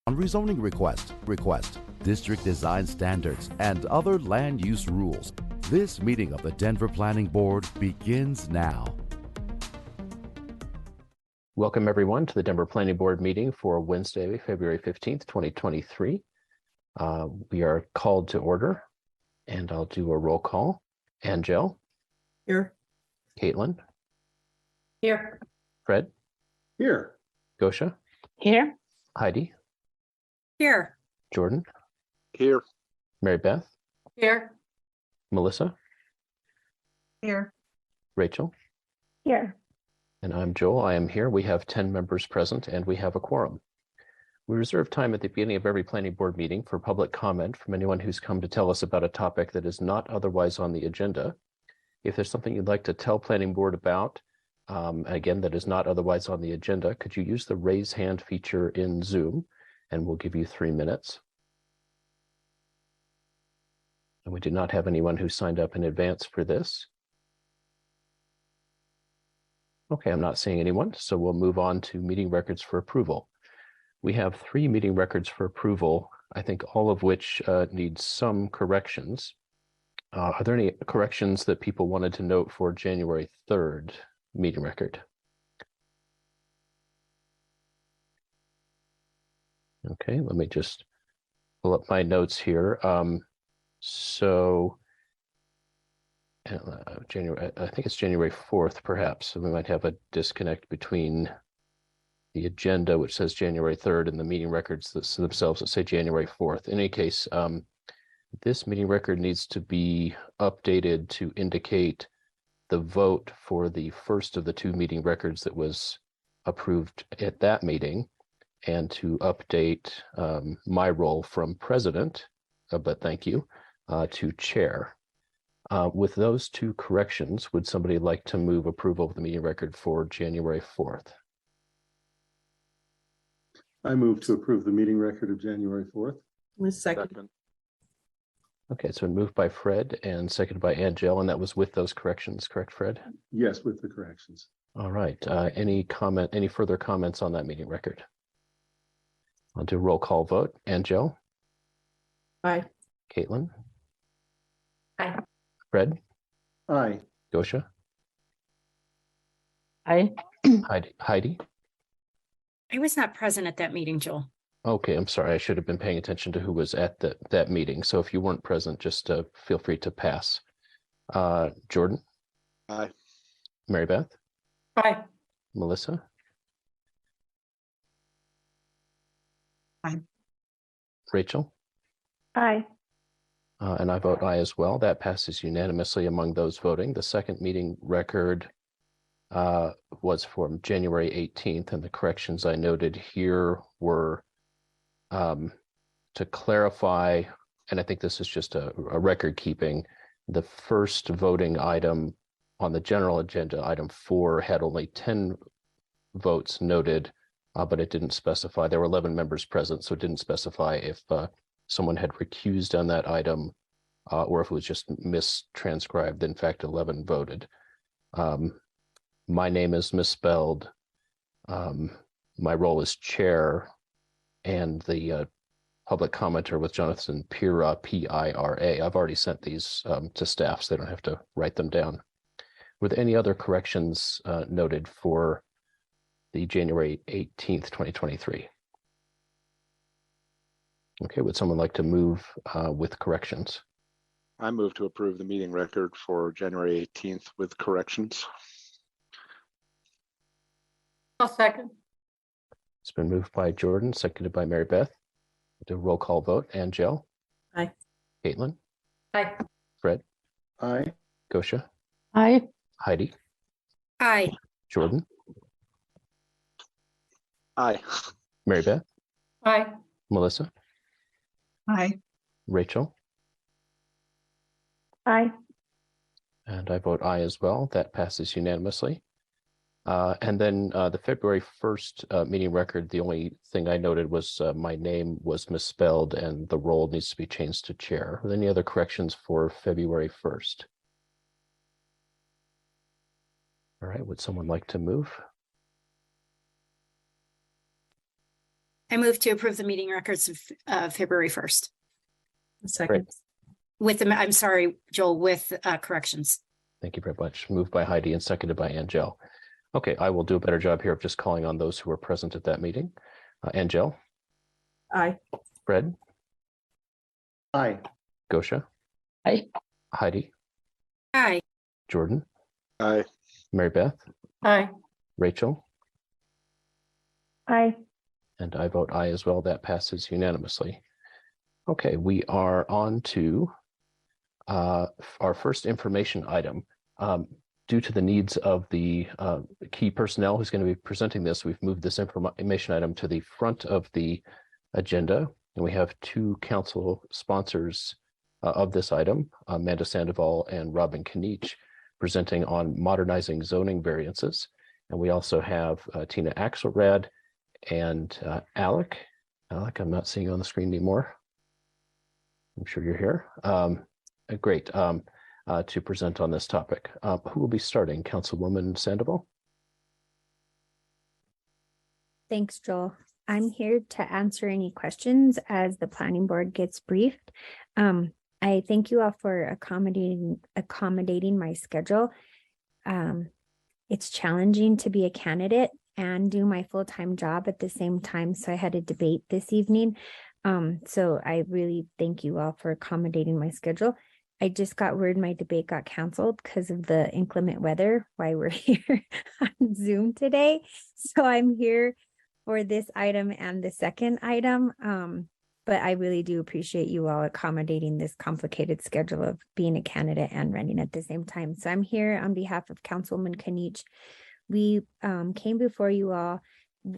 on rezoning request, district design standards, and other land use rules. This meeting of the Denver Planning Board begins now. Welcome everyone to the Denver Planning Board meeting for Wednesday, February 15th, 2023. We are called to order and I'll do a roll call. Angel. Here. Caitlin. Here. Fred. Here. Gosha. Here. Heidi. Here. Jordan. Here. Mary Beth. Here. Melissa. Here. Rachel. Here. And I'm Joel. I am here. We have 10 members present and we have a quorum. We reserve time at the beginning of every planning board meeting for public comment from anyone who's come to tell us about a topic that is not otherwise on the agenda. If there's something you'd like to tell planning board about, again, that is not otherwise on the agenda, could you use the raise hand feature in Zoom and we'll give you 3 minutes. And we do not have anyone who signed up in advance for this. Okay, I'm not seeing anyone, so we'll move on to meeting records for approval. We have 3 meeting records for approval, I think all of which need some corrections. Are there any corrections that people wanted to note for January 3rd meeting record? Okay, let me just pull up my notes here. January, I think it's January 4th, perhaps. So we might have a disconnect between the agenda, which says January 3rd, and the meeting records themselves that say January 4th. In any case, this meeting record needs to be updated to indicate the vote for the first of the 2 meeting records that was approved at that meeting, and to update my role from president, but thank you, to chair. With those 2 corrections, would somebody like to move approval of the meeting record for January 4th? I move to approve the meeting record of January 4th. Second. Okay, so moved by Fred and seconded by Angel, and that was with those corrections, correct, Fred? Yes, with the corrections. All right. Any further comments on that meeting record? I'll do a roll call vote. Angel? Aye. Caitlin? Aye. Fred? Aye. Gosha? Aye. Heidi? I was not present at that meeting, Joel. Okay, I'm sorry. I should have been paying attention to who was at that meeting. So if you weren't present, just feel free to pass. Jordan? Aye. Mary Beth? Aye. Melissa? Aye. Rachel? Aye. And I vote aye as well. That passes unanimously among those voting. The second meeting record was from January 18th, and the corrections I noted here were to clarify, and I think this is just a record keeping, the first voting item on the general agenda, item 4, had only 10 votes noted, but it didn't specify. There were 11 members present, so it didn't specify if someone had recused on that item or if it was just mistranscribed. In fact, 11 voted. My name is misspelled. My role is chair, and the public commenter was Jonathan Pira, P-I-R-A. I've already sent these to staff, so they don't have to write them down. Were there any other corrections noted for the January 18th, 2023? Okay, would someone like to move with corrections? I move to approve the meeting record for January 18th with corrections. I'll second. It's been moved by Jordan, seconded by Mary Beth. Do a roll call vote. Angel? Aye. Caitlin? Aye. Fred? Aye. Gosha? Aye. Heidi? Aye. Jordan? Aye. Mary Beth? Aye. Melissa? Aye. Rachel? Aye. And I vote aye as well. That passes unanimously. And then the February 1st meeting record, the only thing I noted was my name was misspelled and the role needs to be changed to chair. Are there any other corrections for February 1st? All right, would someone like to move? I move to approve the meeting records of February 1st. Second. With the, I'm sorry, Joel, with corrections. Thank you very much. Moved by Heidi and seconded by Angel. Okay, I will do a better job here of just calling on those who were present at that meeting. Angel, Aye. Fred, Aye. Gosha. Aye. Heidi, Aye. Jordan, Aye. Mary Beth, Aye. Rachel, Aye. and I vote aye as well. That passes unanimously. Okay, we are on to our first information item. Due to the needs of the key personnel who's going to be presenting this, we've moved this information item to the front of the agenda. And we have two council sponsors of this item, Amanda Sandoval and Robin Kinich, presenting on modernizing zoning variances. And we also have Tina Axelrad and Alec. Alec, I'm not seeing you on the screen anymore. I'm sure you're here. Great. To present on this topic. Who will be starting? Councilwoman Sandoval? Thanks, Joel. I'm here to answer any questions as the planning board gets briefed. I thank you all for accommodating my schedule. It's challenging to be a candidate and do my full-time job at the same time, so I had a debate this evening. So I really thank you all for accommodating my schedule. I just got word my debate got canceled because of the inclement weather, why we're here on Zoom today. So I'm here for this item and the second item. But I really do appreciate you all accommodating this complicated schedule of being a candidate and running at the same time. So I'm here on behalf of Councilwoman Kinich. We came before you all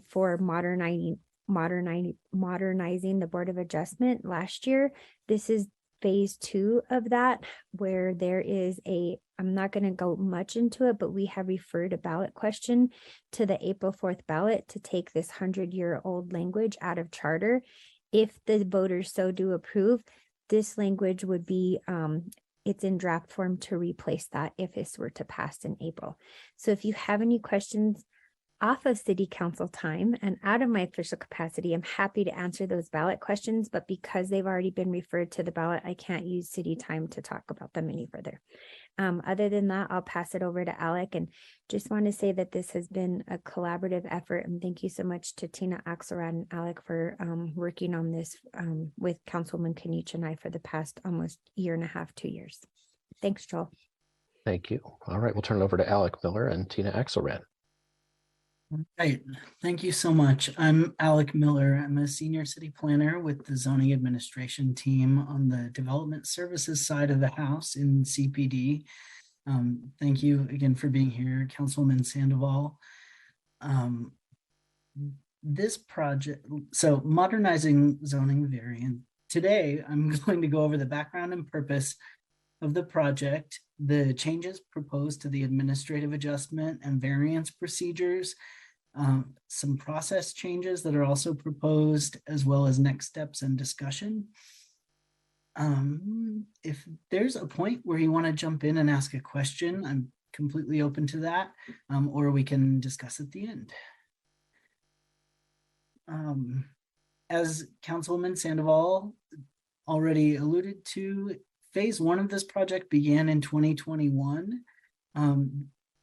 for modernizing the Board of Adjustment last year. This is phase 2 of that, where there is I'm not going to go much into it, but we have referred a ballot question to the April 4th ballot to take this 100-year-old language out of charter. If the voters so do approve, this language would be, it's in draft form to replace that if this were to pass in April. So if you have any questions off of city council time and out of my official capacity, I'm happy to answer those ballot questions, but because they've already been referred to the ballot, I can't use city time to talk about them any further. Other than that, I'll pass it over to Alec, and just want to say that this has been a collaborative effort, and thank you so much to Tina Axelrad and Alec for working on this with Councilwoman Kinich and I for the past almost 1.5 to 2 years. Thanks, Joel. Thank you. All right, we'll turn it over to Alec Miller and Tina Axelrad. Right. Thank you so much. I'm Alec Miller. I'm a senior city planner with the zoning administration team on the development services side of the house in CPD. Thank you again for being here, Councilwoman Sandoval. This project, so modernizing zoning variant. Today, I'm going to go over the background and purpose of the project, the changes proposed to the administrative adjustment and variance procedures, some process changes that are also proposed, as well as next steps and discussion. If there's a point where you want to jump in and ask a question, I'm completely open to that, or we can discuss at the end. As Councilwoman Sandoval already alluded to, phase 1 of this project began in 2021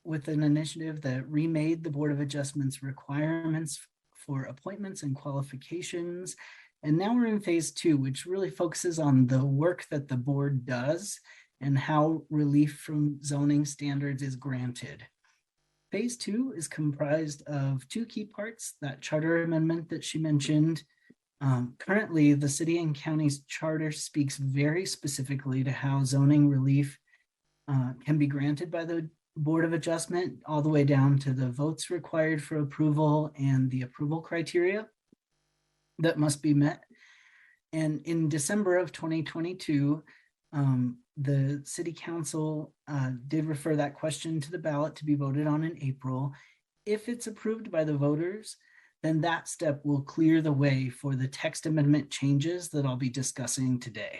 with an initiative that remade the Board of Adjustment's requirements for appointments and qualifications. And now we're in phase 2, which really focuses on the work that the board does and how relief from zoning standards is granted. Phase 2 is comprised of 2 key parts: that charter amendment that she mentioned. Currently, the city and county's charter speaks very specifically to how zoning relief can be granted by the Board of Adjustment, all the way down to the votes required for approval and the approval criteria that must be met. And in December of 2022, the City Council did refer that question to the ballot to be voted on in April. If it's approved by the voters, then that step will clear the way for the text amendment changes that I'll be discussing today.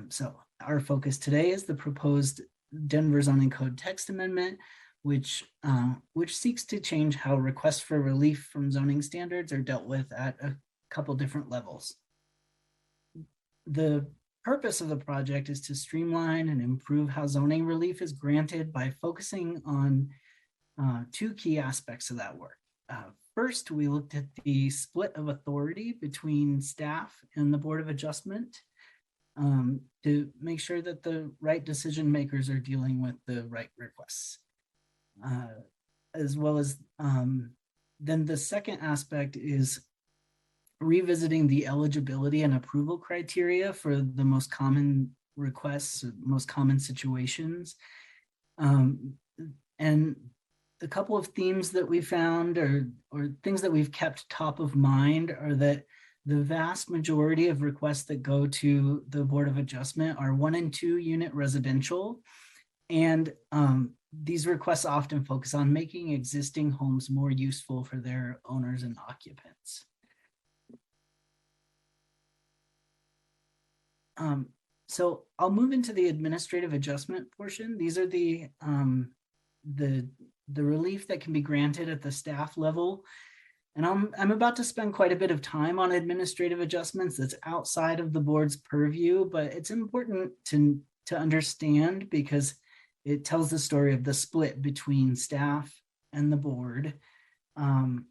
So our focus today is the proposed Denver Zoning Code text amendment, which seeks to change how requests for relief from zoning standards are dealt with at a couple different levels. The purpose of the project is to streamline and improve how zoning relief is granted by focusing on two key aspects of that work. First, we looked at the split of authority between staff and the Board of Adjustment to make sure that the right decision makers are dealing with the right requests. As well as then the second aspect is revisiting the eligibility and approval criteria for the most common requests, most common situations. And a couple of themes that we found or things that we've kept top of mind are that the vast majority of requests that go to the Board of Adjustment are 1 and 2 unit residential. And these requests often focus on making existing homes more useful for their owners and occupants. So I'll move into the administrative adjustment portion. These are the relief that can be granted at the staff level. And I'm about to spend quite a bit of time on administrative adjustments that's outside of the board's purview, but it's important to understand because it tells the story of the split between staff and the board. And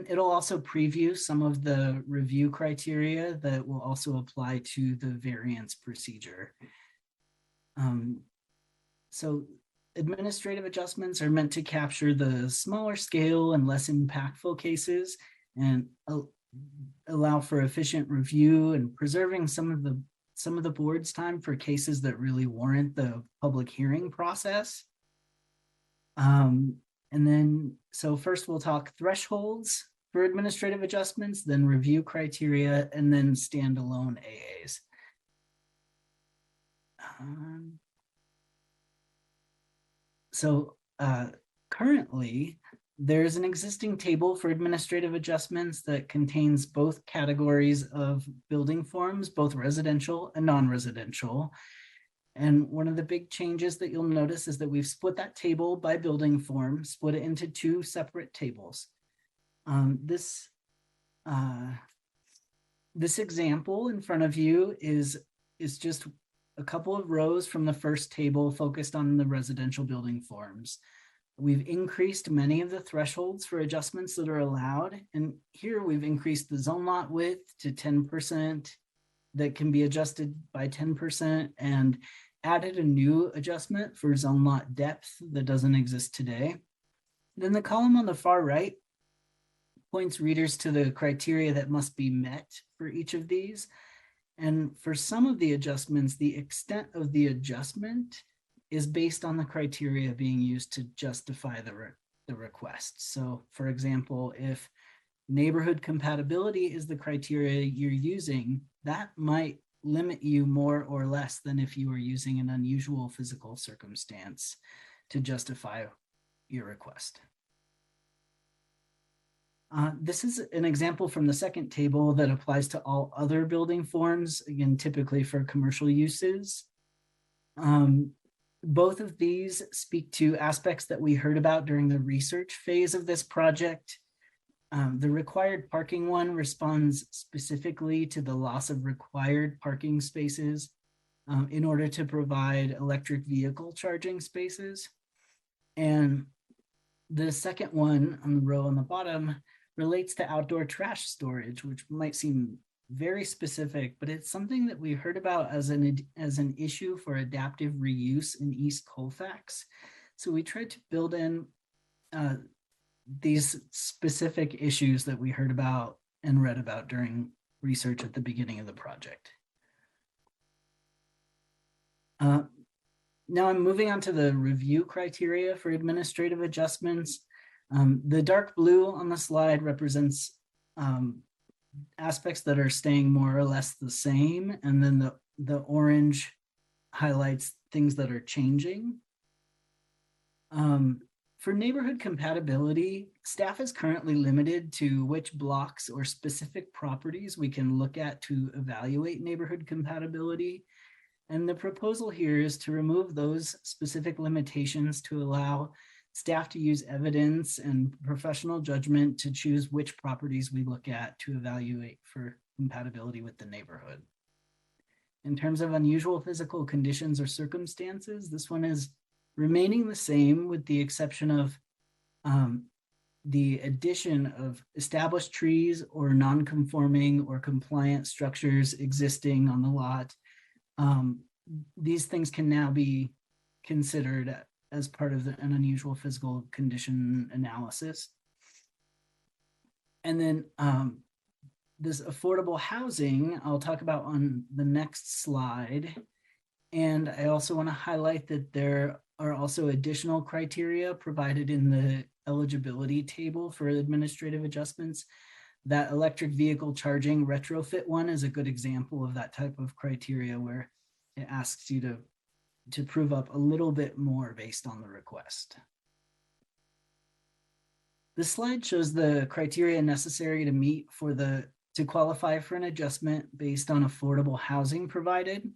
it'll also preview some of the review criteria that will also apply to the variance procedure. So administrative adjustments are meant to capture the smaller scale and less impactful cases and allow for efficient review and preserving some of the board's time for cases that really warrant the public hearing process. And then, so first we'll talk thresholds for administrative adjustments, then review criteria, and then standalone AAs. Currently, there's an existing table for administrative adjustments that contains both categories of building forms, both residential and non-residential. And one of the big changes that you'll notice is that we've split that table by building form, split it into 2 separate tables. This example in front of you is just a couple of rows from the first table focused on the residential building forms. We've increased many of the thresholds for adjustments that are allowed. And here we've increased the zone lot width to 10%. That can be adjusted by 10% and added a new adjustment for zone lot depth that doesn't exist today. Then the column on the far right points readers to the criteria that must be met for each of these. And for some of the adjustments, the extent of the adjustment is based on the criteria being used to justify the request. So for example, if neighborhood compatibility is the criteria you're using, that might limit you more or less than if you were using an unusual physical circumstance to justify your request. This is an example from the second table that applies to all other building forms, again, typically for commercial uses. Both of these speak to aspects that we heard about during the research phase of this project. The required parking one responds specifically to the loss of required parking spaces in order to provide electric vehicle charging spaces. And the second one on the row on the bottom relates to outdoor trash storage, which might seem very specific, but it's something that we heard about as an issue for adaptive reuse in East Colfax. So we tried to build in these specific issues that we heard about and read about during research at the beginning of the project. Now I'm moving on to the review criteria for administrative adjustments. The dark blue on the slide represents aspects that are staying more or less the same, and then the orange highlights things that are changing. For neighborhood compatibility, staff is currently limited to which blocks or specific properties we can look at to evaluate neighborhood compatibility. And the proposal here is to remove those specific limitations to allow staff to use evidence and professional judgment to choose which properties we look at to evaluate for compatibility with the neighborhood. In terms of unusual physical conditions or circumstances, this one is remaining the same with the exception of the addition of established trees or non-conforming or compliant structures existing on the lot. These things can now be considered as part of an unusual physical condition analysis. And then this affordable housing, I'll talk about on the next slide. And I also want to highlight that there are also additional criteria provided in the eligibility table for administrative adjustments. That electric vehicle charging retrofit one is a good example of that type of criteria where it asks you to prove up a little bit more based on the request. This slide shows the criteria necessary to meet to qualify for an adjustment based on affordable housing provided.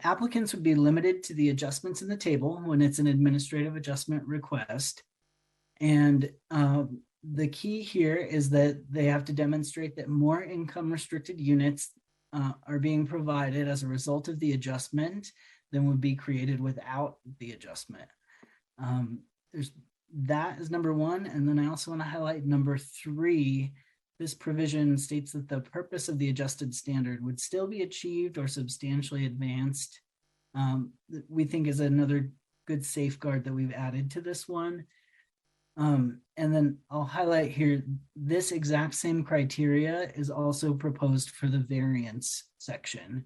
Applicants would be limited to the adjustments in the table when it's an administrative adjustment request. And the key here is that they have to demonstrate that more income restricted units are being provided as a result of the adjustment than would be created without the adjustment. That is number one. And then I also want to highlight number 3. This provision states that the purpose of the adjusted standard would still be achieved or substantially advanced. We think is another good safeguard that we've added to this one. And then I'll highlight here, this exact same criteria is also proposed for the variance section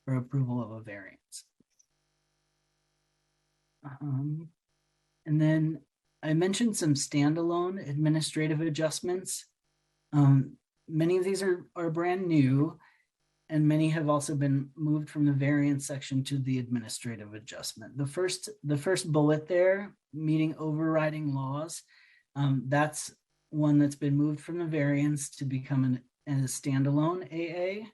for approval of a variance. And then I mentioned some standalone administrative adjustments. Many of these are brand new, and many have also been moved from the variance section to the administrative adjustment. The first bullet there, meeting overriding laws, that's one that's been moved from the variance to become a standalone AA.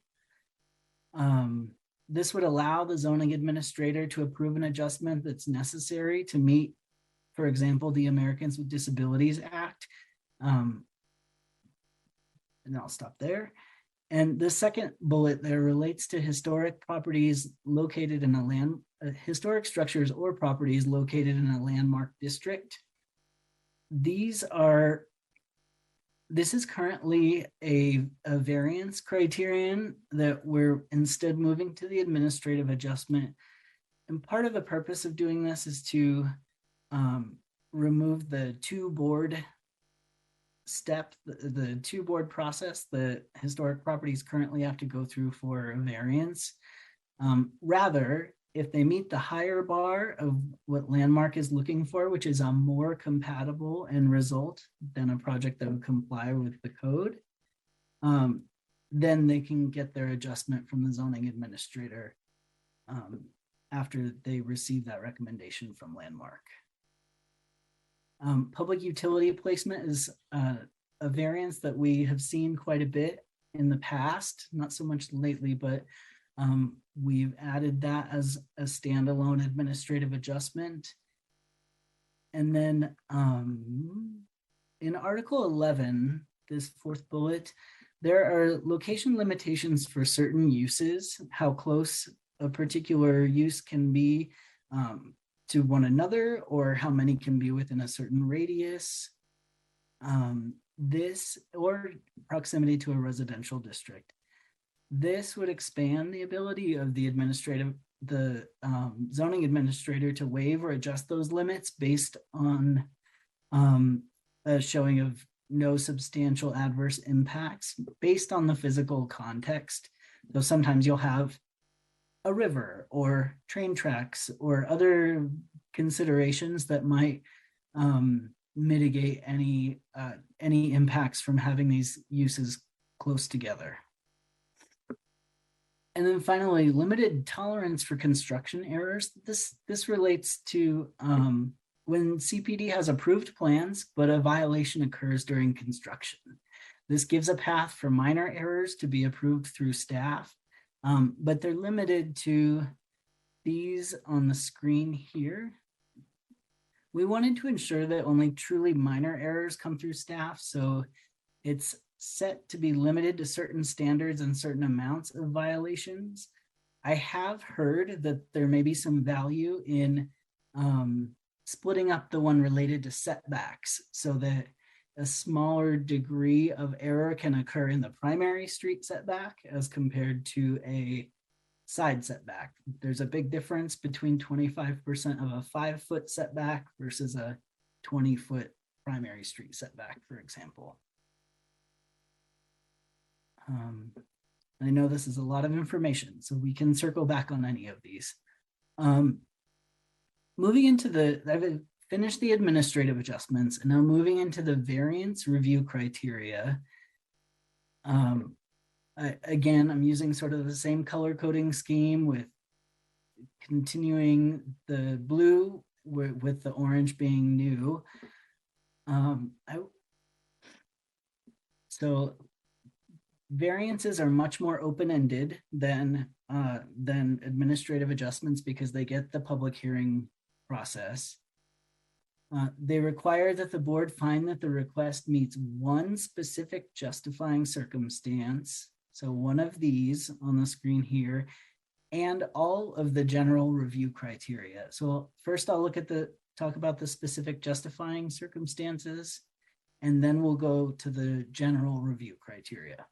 This would allow the zoning administrator to approve an adjustment that's necessary to meet, for example, the Americans with Disabilities Act. And I'll stop there. And the second bullet there relates to historic properties located in historic structures or properties located in a landmark district. This is currently a variance criterion that we're instead moving to the administrative adjustment. And part of the purpose of doing this is to remove the two-board step, the two-board process that historic properties currently have to go through for a variance. Rather, if they meet the higher bar of what Landmark is looking for, which is a more compatible end result than a project that would comply with the code, then they can get their adjustment from the zoning administrator after they receive that recommendation from Landmark. Public utility placement is a variance that we have seen quite a bit in the past, not so much lately, but we've added that as a standalone administrative adjustment. And then in Article 11, this fourth bullet, there are location limitations for certain uses, how close a particular use can be to one another, or how many can be within a certain radius. This or proximity to a residential district. This would expand the ability of the zoning administrator to waive or adjust those limits based on a showing of no substantial adverse impacts based on the physical context. So sometimes you'll have a river or train tracks or other considerations that might mitigate any impacts from having these uses close together. And then finally, limited tolerance for construction errors. This relates to when CPD has approved plans, but a violation occurs during construction. This gives a path for minor errors to be approved through staff. But they're limited to these on the screen here. We wanted to ensure that only truly minor errors come through staff, so it's set to be limited to certain standards and certain amounts of violations. I have heard that there may be some value in splitting up the one related to setbacks so that a smaller degree of error can occur in the primary street setback as compared to a side setback. There's a big difference between 25% of a 5-foot setback versus a 20-foot primary street setback, for example. I know this is a lot of information, so we can circle back on any of these. Moving into I've finished the administrative adjustments, and now moving into the variance review criteria. Again, I'm using sort of the same color coding scheme with continuing the blue with the orange being new. So variances are much more open-ended than administrative adjustments because they get the public hearing process. They require that the board find that the request meets one specific justifying circumstance. So one of these on the screen here, and all of the general review criteria. So first I'll talk about the specific justifying circumstances, and then we'll go to the general review criteria.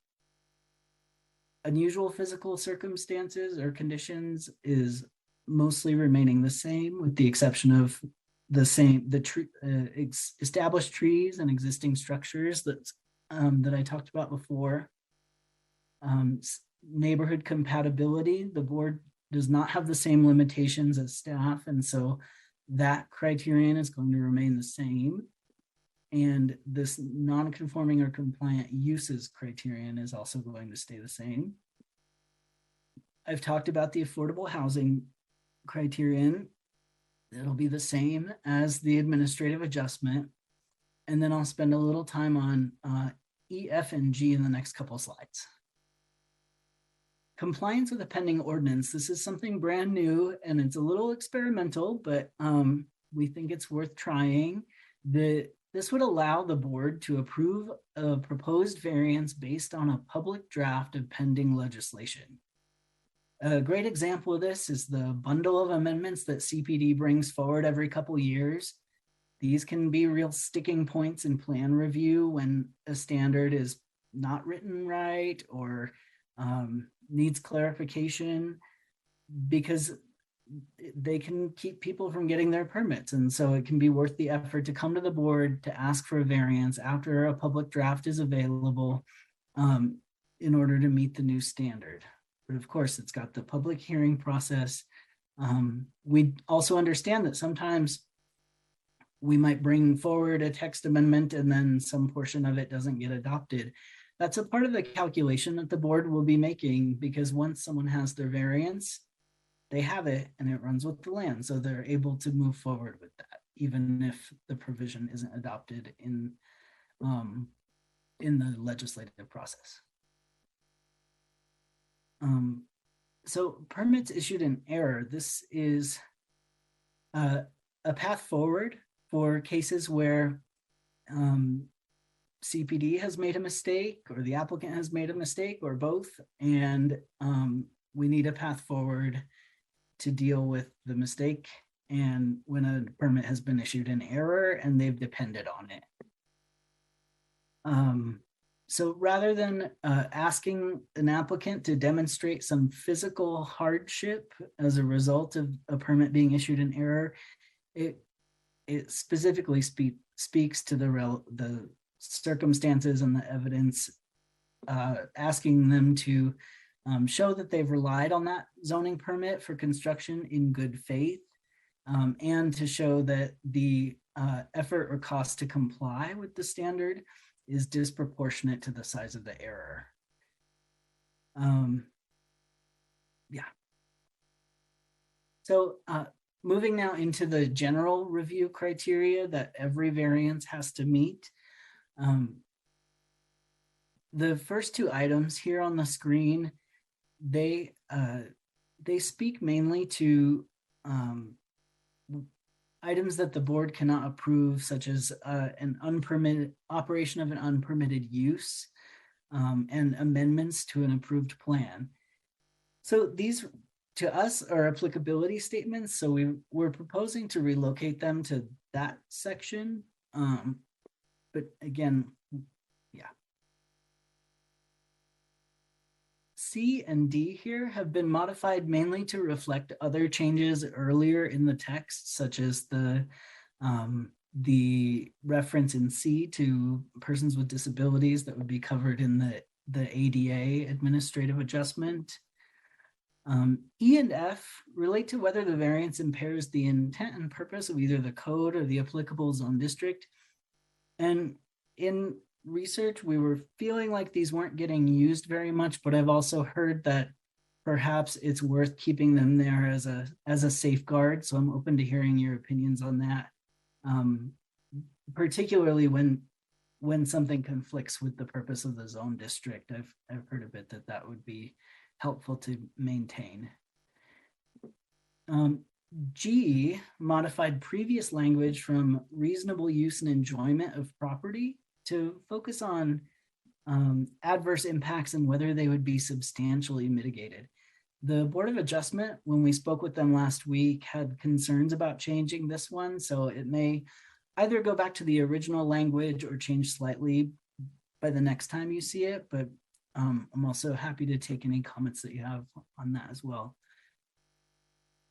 Unusual physical circumstances or conditions is mostly remaining the same, with the exception of established trees and existing structures that I talked about before. Neighborhood compatibility, the board does not have the same limitations as staff, and so that criterion is going to remain the same. And this non-conforming or compliant uses criterion is also going to stay the same. I've talked about the affordable housing criterion. It'll be the same as the administrative adjustment. And then I'll spend a little time on E, F, and G in the next couple of slides. Compliance with a pending ordinance. This is something brand new and it's a little experimental, but we think it's worth trying. This would allow the board to approve a proposed variance based on a public draft of pending legislation. A great example of this is the bundle of amendments that CPD brings forward every couple years. These can be real sticking points in plan review when a standard is not written right or needs clarification, because they can keep people from getting their permits. And so it can be worth the effort to come to the board to ask for a variance after a public draft is available in order to meet the new standard. But of course, it's got the public hearing process. We also understand that sometimes we might bring forward a text amendment and then some portion of it doesn't get adopted. That's a part of the calculation that the board will be making, because once someone has their variance, they have it and it runs with the land. So they're able to move forward with that, even if the provision isn't adopted in the legislative process. So permits issued in error. This is a path forward for cases where CPD has made a mistake or the applicant has made a mistake or both. And we need a path forward to deal with the mistake and when a permit has been issued in error and they've depended on it. So rather than asking an applicant to demonstrate some physical hardship as a result of a permit being issued in error, it specifically speaks to the circumstances and the evidence, asking them to show that they've relied on that zoning permit for construction in good faith, and to show that the effort or cost to comply with the standard is disproportionate to the size of the error. Yeah. So moving now into the general review criteria that every variance has to meet. The first two items here on the screen, they they speak mainly to items that the board cannot approve, such as an unpermitted operation of an unpermitted use and amendments to an approved plan. So these to us are applicability statements. So we're proposing to relocate them to that section. But again, yeah. C and D here have been modified mainly to reflect other changes earlier in the text, such as the reference in C to persons with disabilities that would be covered in the ADA administrative adjustment. E and F relate to whether the variance impairs the intent and purpose of either the code or the applicable zone district. And in research, we were feeling like these weren't getting used very much, but I've also heard that perhaps it's worth keeping them there as a safeguard. So I'm open to hearing your opinions on that, particularly when something conflicts with the purpose of the zone district. I've heard a bit that would be helpful to maintain. G modified previous language from reasonable use and enjoyment of property to focus on adverse impacts and whether they would be substantially mitigated. The Board of Adjustment, when we spoke with them last week, had concerns about changing this one, so it may either go back to the original language or change slightly by the next time you see it, but I'm also happy to take any comments that you have on that as well.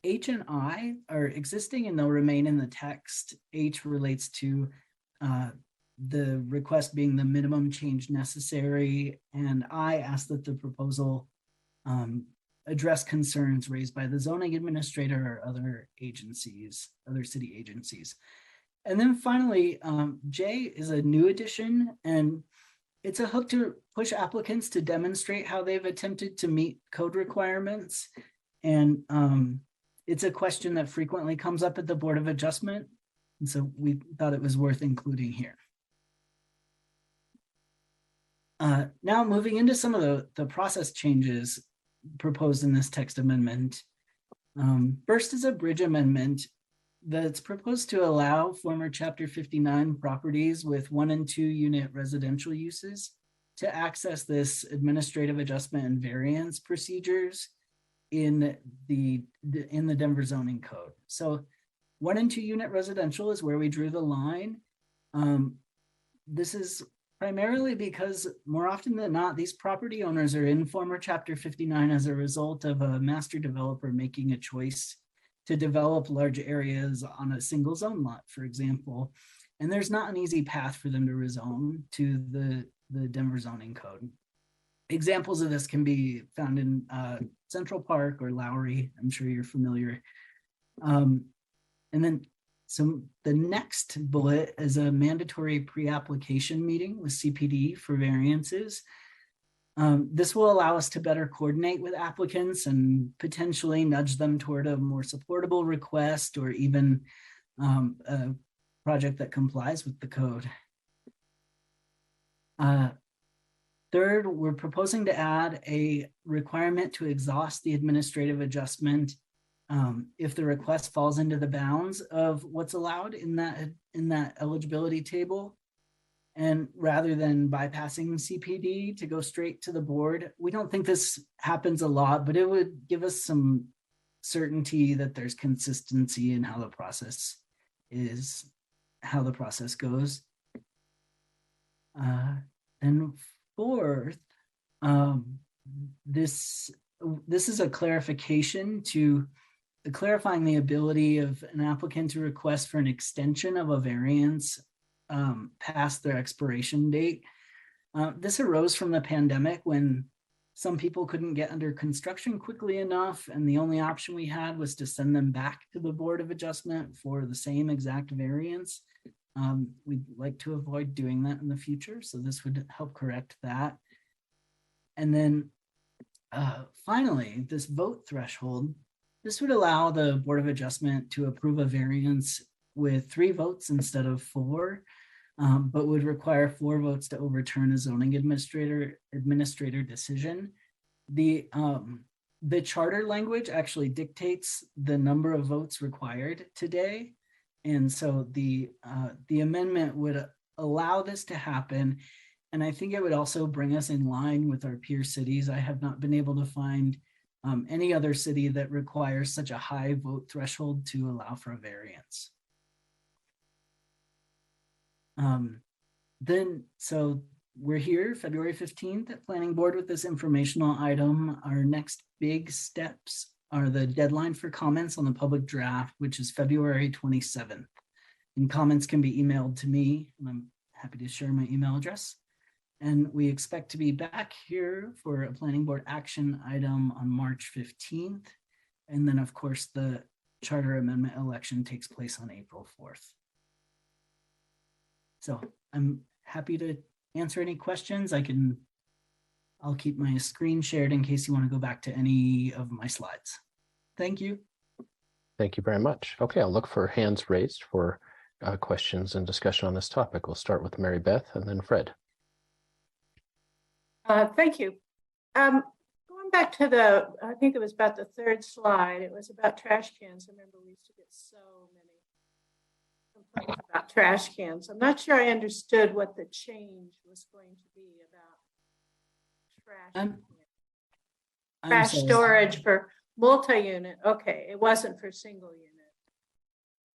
H and I are existing and they'll remain in the text. H relates to the request being the minimum change necessary, and I ask that the proposal address concerns raised by the zoning administrator or other agencies, other city agencies. And then finally, J is a new addition, and it's a hook to push applicants to demonstrate how they've attempted to meet code requirements. And it's a question that frequently comes up at the Board of Adjustment. And so we thought it was worth including here. Now moving into some of the process changes proposed in this text amendment. First is a bridge amendment that's proposed to allow former Chapter 59 properties with 1 and 2 unit residential uses to access this administrative adjustment and variance procedures in the Denver zoning code. So 1 and 2 unit residential is where we drew the line. This is primarily because more often than not, these property owners are in former Chapter 59 as a result of a master developer making a choice to develop large areas on a single zone lot, for example. And there's not an easy path for them to rezone to the Denver zoning code. Examples of this can be found in Central Park or Lowry. I'm sure you're familiar. And then so the next bullet is a mandatory pre-application meeting with CPD for variances. This will allow us to better coordinate with applicants and potentially nudge them toward a more supportable request or even a project that complies with the code. Third, we're proposing to add a requirement to exhaust the administrative adjustment if the request falls into the bounds of what's allowed in that eligibility table. And rather than bypassing CPD to go straight to the board, we don't think this happens a lot, but it would give us some certainty that there's consistency in how the process goes. And fourth, this is a clarification to clarifying the ability of an applicant to request for an extension of a variance past their expiration date. This arose from the pandemic when some people couldn't get under construction quickly enough, and the only option we had was to send them back to the Board of Adjustment for the same exact variance. We'd like to avoid doing that in the future, so this would help correct that. And then finally, this vote threshold, this would allow the Board of Adjustment to approve a variance with 3 votes instead of 4, but would require 4 votes to overturn a zoning administrator decision. The the charter language actually dictates the number of votes required today. And so the amendment would allow this to happen. And I think it would also bring us in line with our peer cities. I have not been able to find any other city that requires such a high vote threshold to allow for a variance. So we're here February 15th at Planning Board with this informational item. Our next big steps are the deadline for comments on the public draft, which is February 27th. And comments can be emailed to me, and I'm happy to share my email address. And we expect to be back here for a Planning Board action item on March 15th. And then, of course, the charter amendment election takes place on April 4th. So I'm happy to answer any questions. I'll keep my screen shared in case you want to go back to any of my slides. Thank you. Thank you very much. Okay, I'll look for hands raised for questions and discussion on this topic. We'll start with Mary Beth and then Fred. Thank you. Going back to I think it was about the third slide, it was about trash cans. I remember we used to get so many complaints about trash cans. I'm not sure I understood what the change was going to be about trash storage for multi-unit. Okay, it wasn't for single unit.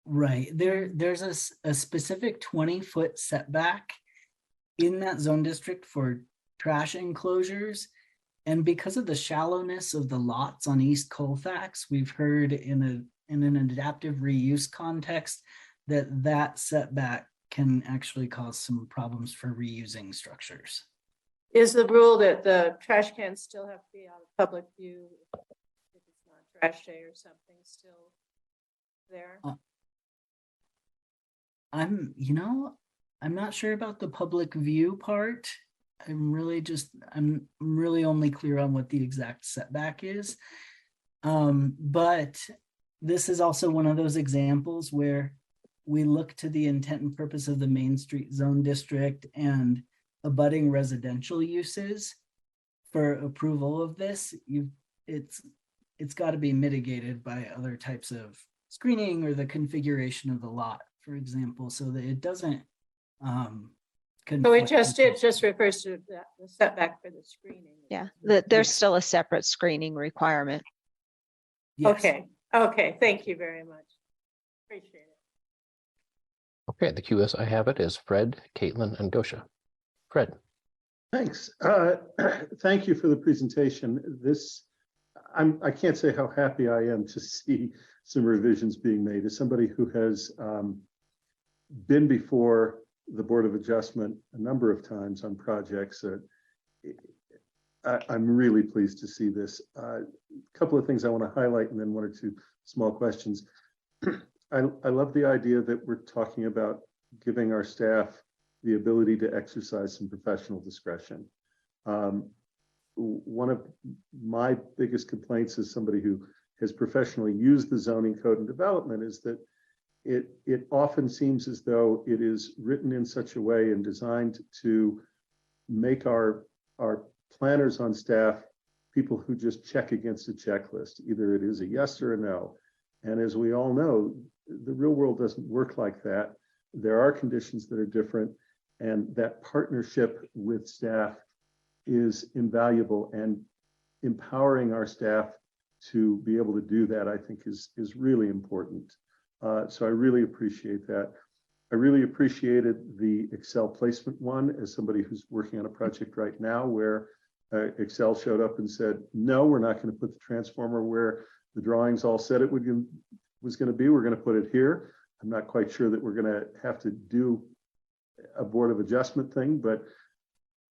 Right. There's a specific 20-foot setback in that zone district for trash enclosures. And because of the shallowness of the lots on East Colfax, we've heard in an adaptive reuse context that setback can actually cause some problems for reusing structures. Is the rule that the trash cans still have to be out of public view if it's not trash day or something still there? I'm not sure about the public view part. I'm really only clear on what the exact setback is. But this is also one of those examples where we look to the intent and purpose of the Main Street Zone District and abutting residential uses for approval of this. It's got to be mitigated by other types of screening or the configuration of the lot, for example, so that it doesn't so it just refers to the setback for the screening. Yeah, there's still a separate screening requirement. Yes. Okay, thank you very much. Appreciate it. Okay, the queue as I have it is Fred, Caitlin, and Gosha. Fred. Thanks. Thank you for the presentation. I can't say how happy I am to see some revisions being made. As somebody who has been before the Board of Adjustment a number of times on projects, I'm really pleased to see this. A couple of things I want to highlight and then one or two small questions. I love the idea that we're talking about giving our staff the ability to exercise some professional discretion. One of my biggest complaints as somebody who has professionally used the zoning code and development is that it often seems as though it is written in such a way and designed to make our planners on staff people who just check against a checklist. Either it is a yes or a no. And as we all know, the real world doesn't work like that. There are conditions that are different, and that partnership with staff is invaluable, and empowering our staff to be able to do that, I think, is really important. So I really appreciate that. I really appreciated the Excel placement one as somebody who's working on a project right now where Excel showed up and said, no, we're not going to put the transformer where the drawings all said it was going to be. We're going to put it here. I'm not quite sure that we're going to have to do a Board of Adjustment thing, but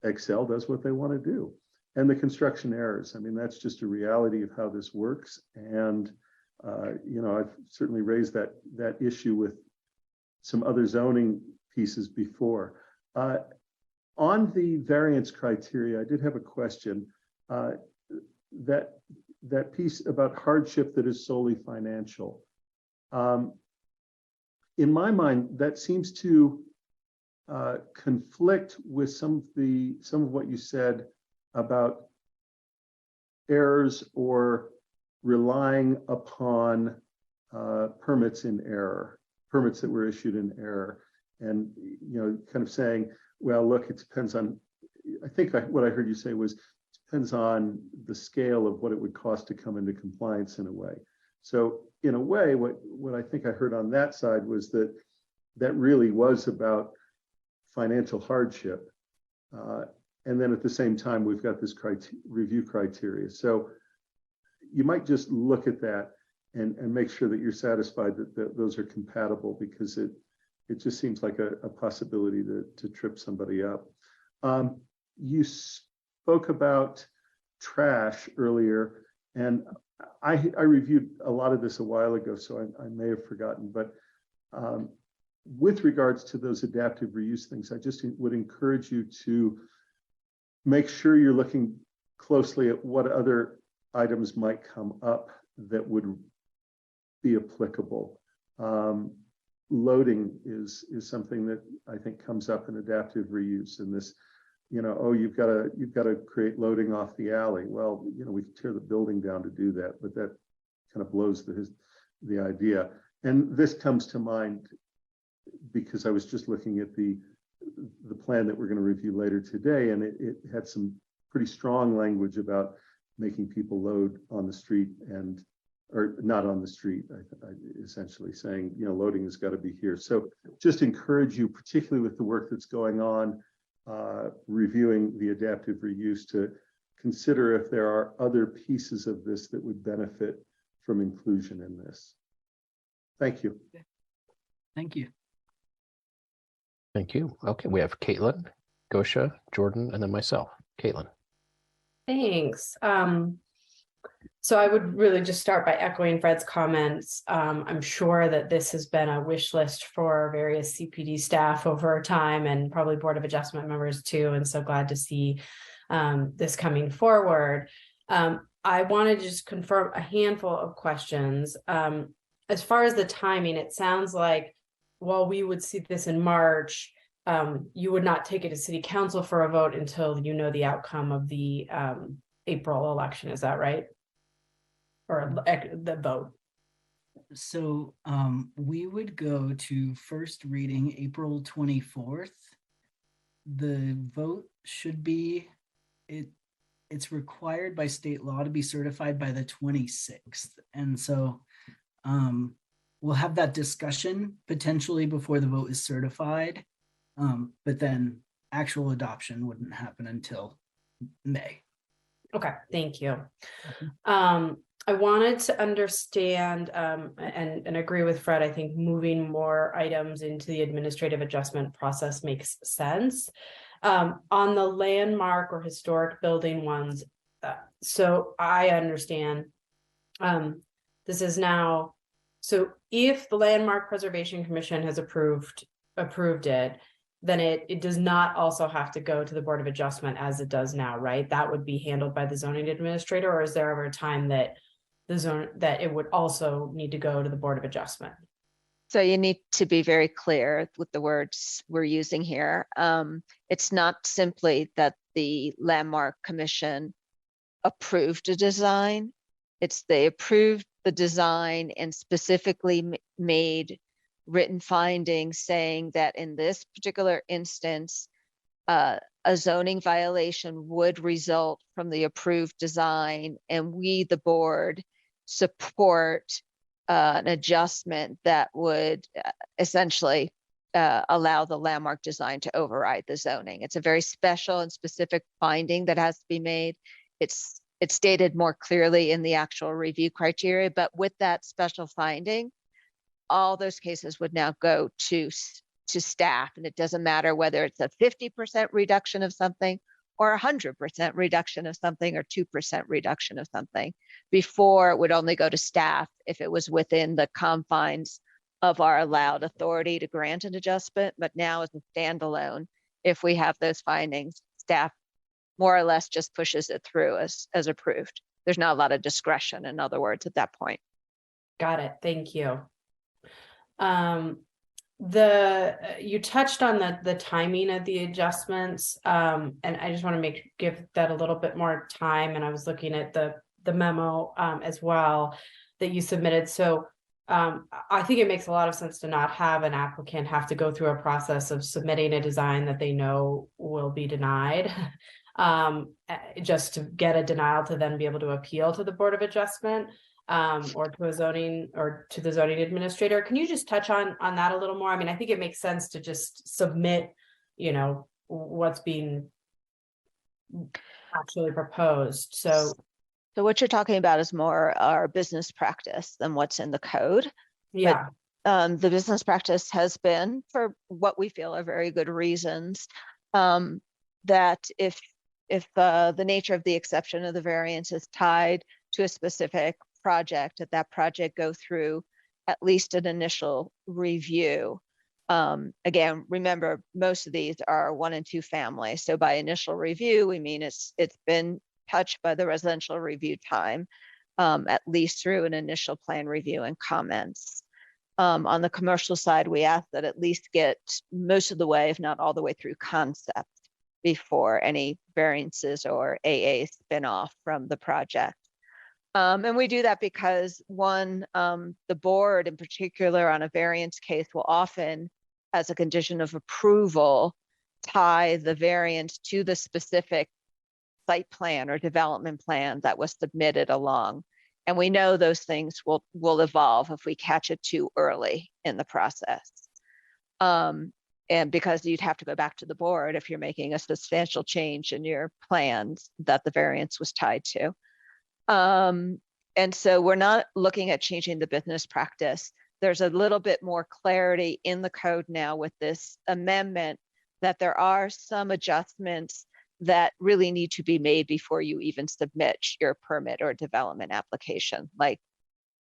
Excel does what they want to do. And the construction errors, I mean, that's just a reality of how this works. And, I've certainly raised that issue with some other zoning pieces before. On the variance criteria, I did have a question. That piece about hardship that is solely financial. In my mind, that seems to conflict with some of what you said about errors or relying upon permits in error, permits that were issued in error, and kind of saying, well, look, it depends on. I think what I heard you say was depends on the scale of what it would cost to come into compliance in a way. So in a way, what I think I heard on that side was that really was about financial hardship. And then at the same time, we've got this review criteria. So you might just look at that and make sure that you're satisfied that those are compatible, because it just seems like a possibility to trip somebody up. You spoke about trash earlier, and I reviewed a lot of this a while ago, so I may have forgotten, but with regards to those adaptive reuse things, I just would encourage you to make sure you're looking closely at what other items might come up that would be applicable. Loading is something that I think comes up in adaptive reuse, and this, oh, you've got to create loading off the alley. Well, we can tear the building down to do that, but that kind of blows the idea. And this comes to mind because I was just looking at the plan that we're going to review later today, and it had some pretty strong language about making people load on the street or not on the street, essentially saying, loading has got to be here. So just encourage you, particularly with the work that's going on, reviewing the adaptive reuse, to consider if there are other pieces of this that would benefit from inclusion in this. Thank you. Thank you. Thank you. Okay, we have Caitlin, Gosha, Jordan, and then myself. Caitlin. Thanks. So I would really just start by echoing Fred's comments. I'm sure that this has been a wish list for various CPD staff over time, and probably Board of Adjustment members too. And so glad to see this coming forward. I wanted to just confirm a handful of questions. As far as the timing, it sounds like while we would see this in March, you would not take it to City Council for a vote until you know the outcome of the April election. Is that right? Or the vote? So we would go to first reading April 24th. The vote should be, it's required by state law to be certified by the 26th. And so we'll have that discussion potentially before the vote is certified. But then actual adoption wouldn't happen until May. Okay, thank you. I wanted to understand and agree with Fred. I think moving more items into the administrative adjustment process makes sense. On the landmark or historic building ones, so I understand this is now, so if the Landmark Preservation Commission has approved it, then it does not also have to go to the Board of Adjustment as it does now, right? That would be handled by the zoning administrator, or is there ever a time that that it would also need to go to the Board of Adjustment? So you need to be very clear with the words we're using here. It's not simply that the Landmark Commission approved a design. It's they approved the design and specifically made written findings saying that in this particular instance, a zoning violation would result from the approved design, and we, the board, support an adjustment that would essentially allow the landmark design to override the zoning. It's a very special and specific finding that has to be made. It's stated more clearly in the actual review criteria, but with that special finding, all those cases would now go to staff, and it doesn't matter whether it's a 50% reduction of something or 100% reduction of something or 2% reduction of something. Before, it would only go to staff if it was within the confines of our allowed authority to grant an adjustment, but now as a standalone, if we have those findings, staff more or less just pushes it through as approved. There's not a lot of discretion, in other words, at that point. Got it. Thank you. You touched on the timing of the adjustments, and I just want to give that a little bit more time. And I was looking at the memo as well that you submitted. So I think it makes a lot of sense to not have an applicant have to go through a process of submitting a design that they know will be denied, just to get a denial to then be able to appeal to the Board of Adjustment, or to the zoning administrator. Can you just touch on that a little more? I mean, I think it makes sense to just submit, what's being actually proposed. So what you're talking about is more our business practice than what's in the code. Yeah. But, the business practice has been, for what we feel are very good reasons, that if the nature of the exception of the variance is tied to a specific project, that project go through at least an initial review. Again, remember, most of these are 1 and 2 families. So by initial review, we mean it's been touched by the residential review time, at least through an initial plan review and comments. On the commercial side, we ask that at least get most of the way, if not all the way through concept, before any variances or AA spinoff from the project. And we do that because one, the board in particular on a variance case will often, as a condition of approval, tie the variance to the specific site plan or development plan that was submitted along. And we know those things will evolve if we catch it too early in the process. And because you'd have to go back to the board if you're making a substantial change in your plans that the variance was tied to. And so we're not looking at changing the business practice. There's a little bit more clarity in the code now with this amendment that there are some adjustments that really need to be made before you even submit your permit or development application. Like,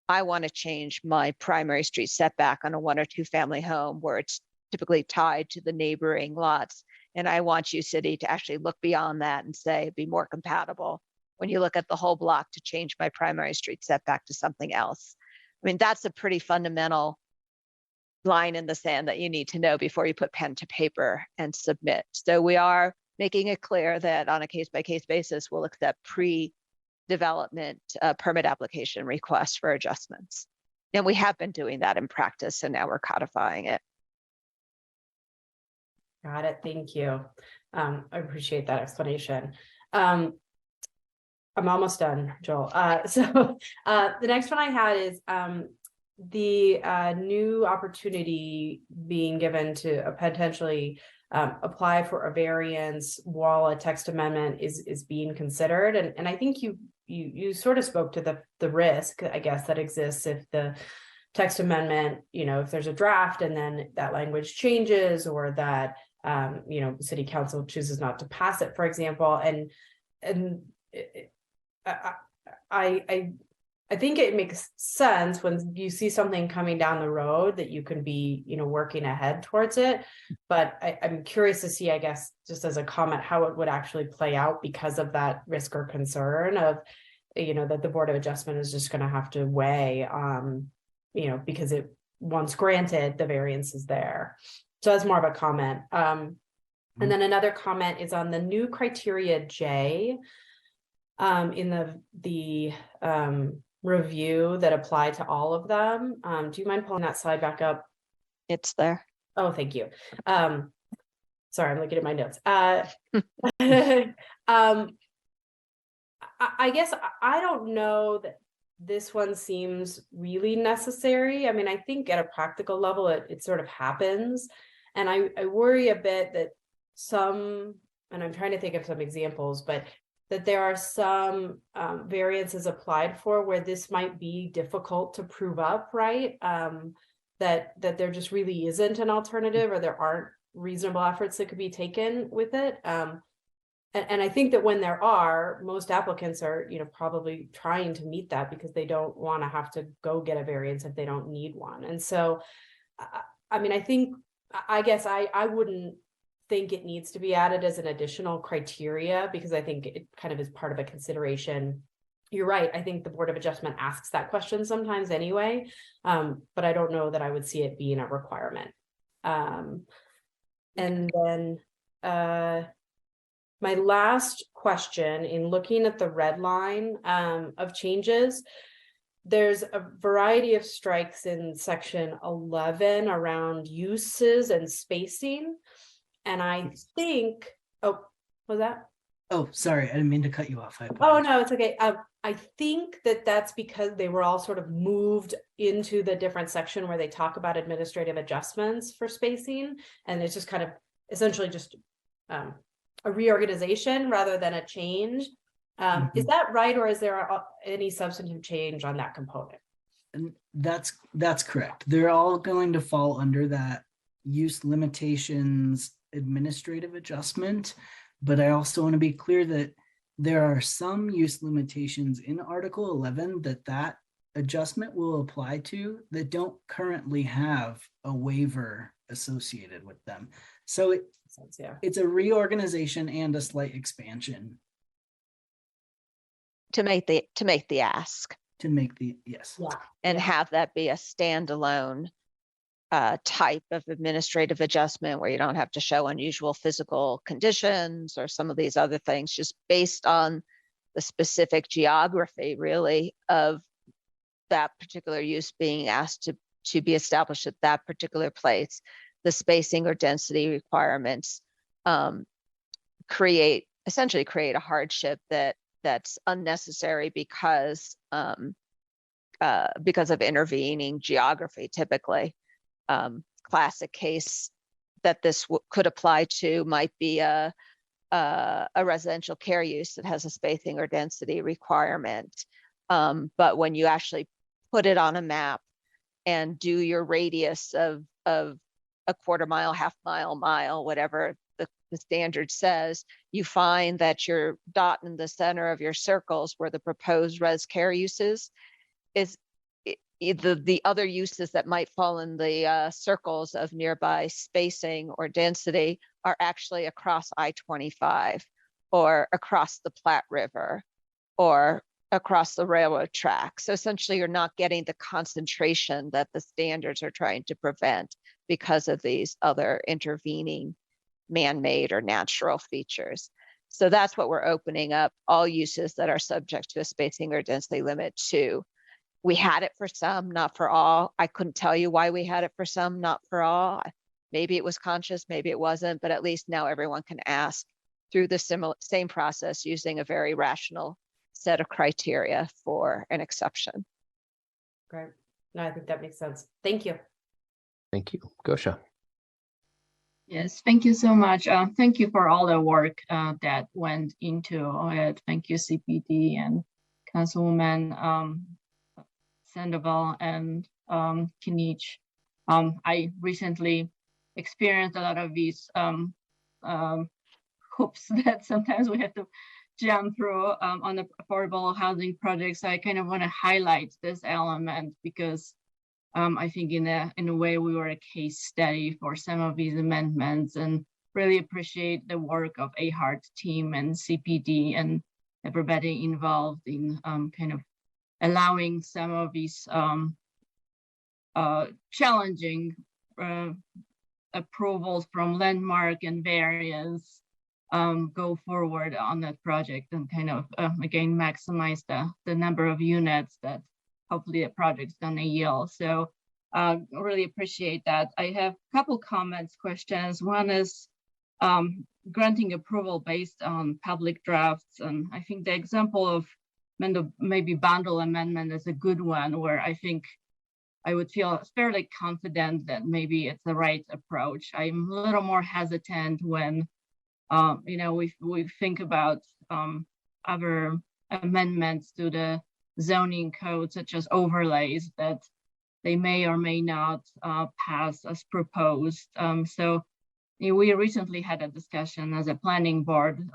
I want to change my primary street setback on a 1 or 2 family home where it's typically tied to the neighboring lots. And I want you, city, to actually look beyond that and say, be more compatible when you look at the whole block to change my primary street setback to something else. I mean, that's a pretty fundamental line in the sand that you need to know before you put pen to paper and submit. So we are making it clear that on a case-by-case basis, we'll accept pre-development permit application requests for adjustments. And we have been doing that in practice, so now we're codifying it. Got it. Thank you. I appreciate that explanation. I'm almost done, Joel. So the next one I had is the new opportunity being given to potentially apply for a variance while a text amendment is being considered. And I think you sort of spoke to the risk, I guess, that exists if the text amendment, if there's a draft and then that language changes, or that city council chooses not to pass it, for example. I think it makes sense when you see something coming down the road that you can be, working ahead towards it. But I'm curious to see, I guess, just as a comment, how it would actually play out because of that risk or concern of, that the Board of Adjustment is just going to have to weigh, because it once granted, the variance is there. So that's more of a comment. And then another comment is on the new criteria J in the review that apply to all of them. Do you mind pulling that slide back up? It's there. Oh, thank you. Sorry, I'm looking at my notes. I guess I don't know that this one seems really necessary. I mean, I think at a practical level, it sort of happens. And I worry a bit that and I'm trying to think of some examples, but that there are some variances applied for where this might be difficult to prove up, right? That there just really isn't an alternative, or there aren't reasonable efforts that could be taken with it. And I think that when there are, most applicants are, probably trying to meet that because they don't want to have to go get a variance if they don't need one. And so, I mean, I guess I wouldn't think it needs to be added as an additional criteria, because I think it kind of is part of a consideration. You're right. I think the Board of Adjustment asks that question sometimes anyway, but I don't know that I would see it being a requirement. And then my last question, in looking at the red line of changes, there's a variety of strikes in section 11 around uses and spacing. And I think, oh, was that? Oh, sorry, I didn't mean to cut you off. Oh, no, it's okay. I think that that's because they were all sort of moved into the different section where they talk about administrative adjustments for spacing. And it's just kind of essentially just a reorganization rather than a change. Is that right? Or is there any substantive change on that component? And that's correct. They're all going to fall under that use limitations administrative adjustment. But I also want to be clear that there are some use limitations in Article 11 that adjustment will apply to that don't currently have a waiver associated with them. So it's a reorganization and a slight expansion. To make the ask. To make the, yes. Yeah. And have that be a standalone type of administrative adjustment where you don't have to show unusual physical conditions or some of these other things, just based on the specific geography really of that particular use being asked to be established at that particular place. The spacing or density requirements essentially create a hardship that's unnecessary because of intervening geography typically. Classic case that this could apply to might be a residential care use that has a spacing or density requirement. But when you actually put it on a map and do your radius of a quarter mile, half mile, whatever the standard says, you find that your dot in the center of your circles where the proposed res care uses is the other uses that might fall in the circles of nearby spacing or density are actually across I-25 or across the Platte River or across the railroad track. So essentially you're not getting the concentration that the standards are trying to prevent because of these other intervening man-made or natural features. So that's what we're opening up all uses that are subject to a spacing or density limit to. We had it for some, not for all. I couldn't tell you why we had it for some, not for all. Maybe it was conscious, maybe it wasn't, but at least now everyone can ask through the same process using a very rational set of criteria for an exception. Great. No, I think that makes sense. Thank you. Thank you. Gosha. Yes, thank you so much. Thank you for all the work that went into it. Thank you, CPD and Councilwoman Sandoval and Kinich. I recently experienced a lot of these hoops that sometimes we have to jump through on the affordable housing projects. I kind of want to highlight this element because I think in a way we were a case study for some of these amendments, and really appreciate the work of AHART team and CPD and everybody involved in kind of allowing some of these challenging approvals from Landmark and various go forward on that project and kind of again maximize the number of units that hopefully the project's gonna yield. So really appreciate that. I have a couple comments, questions. One is granting approval based on public drafts, and I think the example of maybe bundle amendment is a good one where I think I would feel fairly confident that maybe it's the right approach. I'm a little more hesitant when we think about other amendments to the zoning code, such as overlays, that they may or may not pass as proposed. So we recently had a discussion as a planning board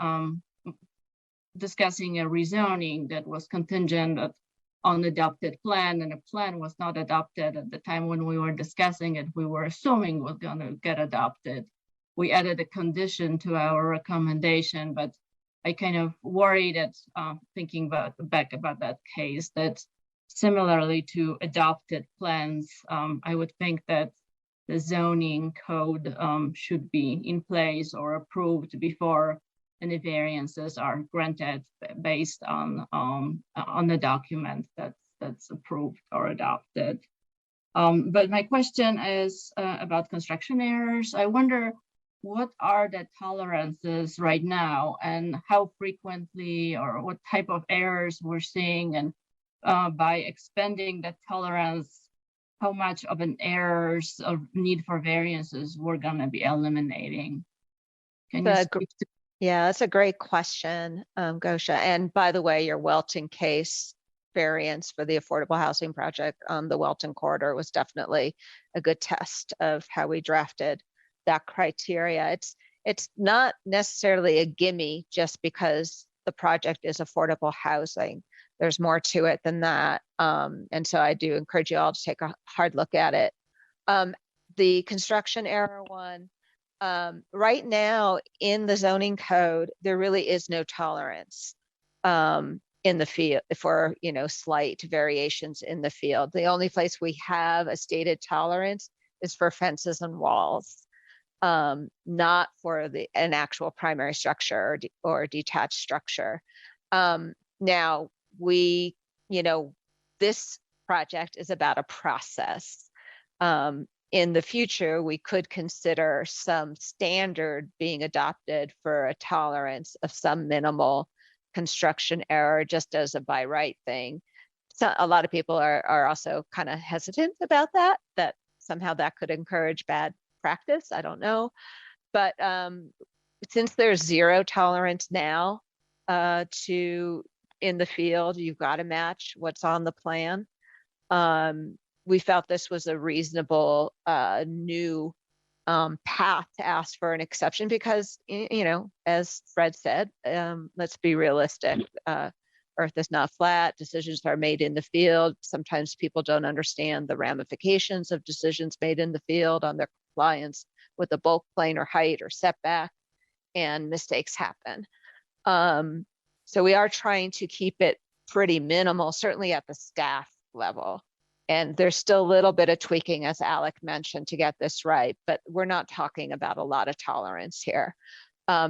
discussing a rezoning that was contingent on adopted plan, and a plan was not adopted at the time when we were discussing it. We were assuming was going to get adopted. We added a condition to our recommendation, but I kind of worried that thinking back about that case, that similarly to adopted plans, I would think that the zoning code should be in place or approved before any variances are granted based on the document that's approved or adopted. But my question is about construction errors. I wonder, what are the tolerances right now, and how frequently or what type of errors we're seeing, and by expanding the tolerance, how much of an errors of need for variances we're going to be eliminating? Can you speak to? Yeah, that's a great question, Gosha. And by the way, your Welton case variance for the affordable housing project on the Welton corridor was definitely a good test of how we drafted that criteria. It's not necessarily a gimme just because the project is affordable housing. There's more to it than that. And so I do encourage you all to take a hard look at it. The construction error one, right now in the zoning code, there really is no tolerance in the field for, slight variations in the field. The only place we have a stated tolerance is for fences and walls, not for an actual primary structure or detached structure. Now this project is about a process. In the future, we could consider some standard being adopted for a tolerance of some minimal construction error, just as a by right thing. So a lot of people are also kind of hesitant about that somehow that could encourage bad practice. I don't know. But since there's zero tolerance now in the field, you've got to match what's on the plan. We felt this was a reasonable new path to ask for an exception because, as Fred said, let's be realistic. Earth is not flat. Decisions are made in the field. Sometimes people don't understand the ramifications of decisions made in the field on their compliance with the bulk plane or height or setback, and mistakes happen. So we are trying to keep it pretty minimal, certainly at the staff level. And there's still a little bit of tweaking, as Alec mentioned, to get this right, but we're not talking about a lot of tolerance here.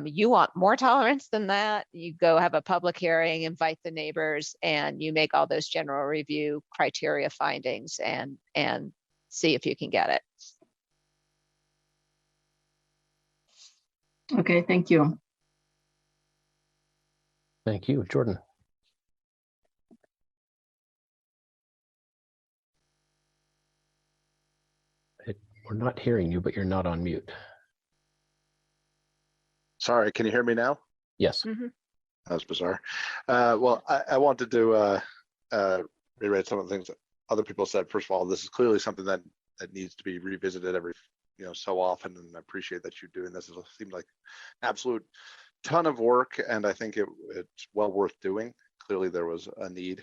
You want more tolerance than that, you go have a public hearing, invite the neighbors, and you make all those general review criteria findings and see if you can get it. Okay, thank you. Thank you, Jordan. We're not hearing you, but you're not on mute. Sorry, can you hear me now? Yes. Mm-hmm. That was bizarre. Well, I wanted to reiterate some of the things that other people said. First of all, this is clearly something that needs to be revisited every so often, and I appreciate that you're doing this. It seemed like an absolute ton of work, and I think it's well worth doing. Clearly, there was a need,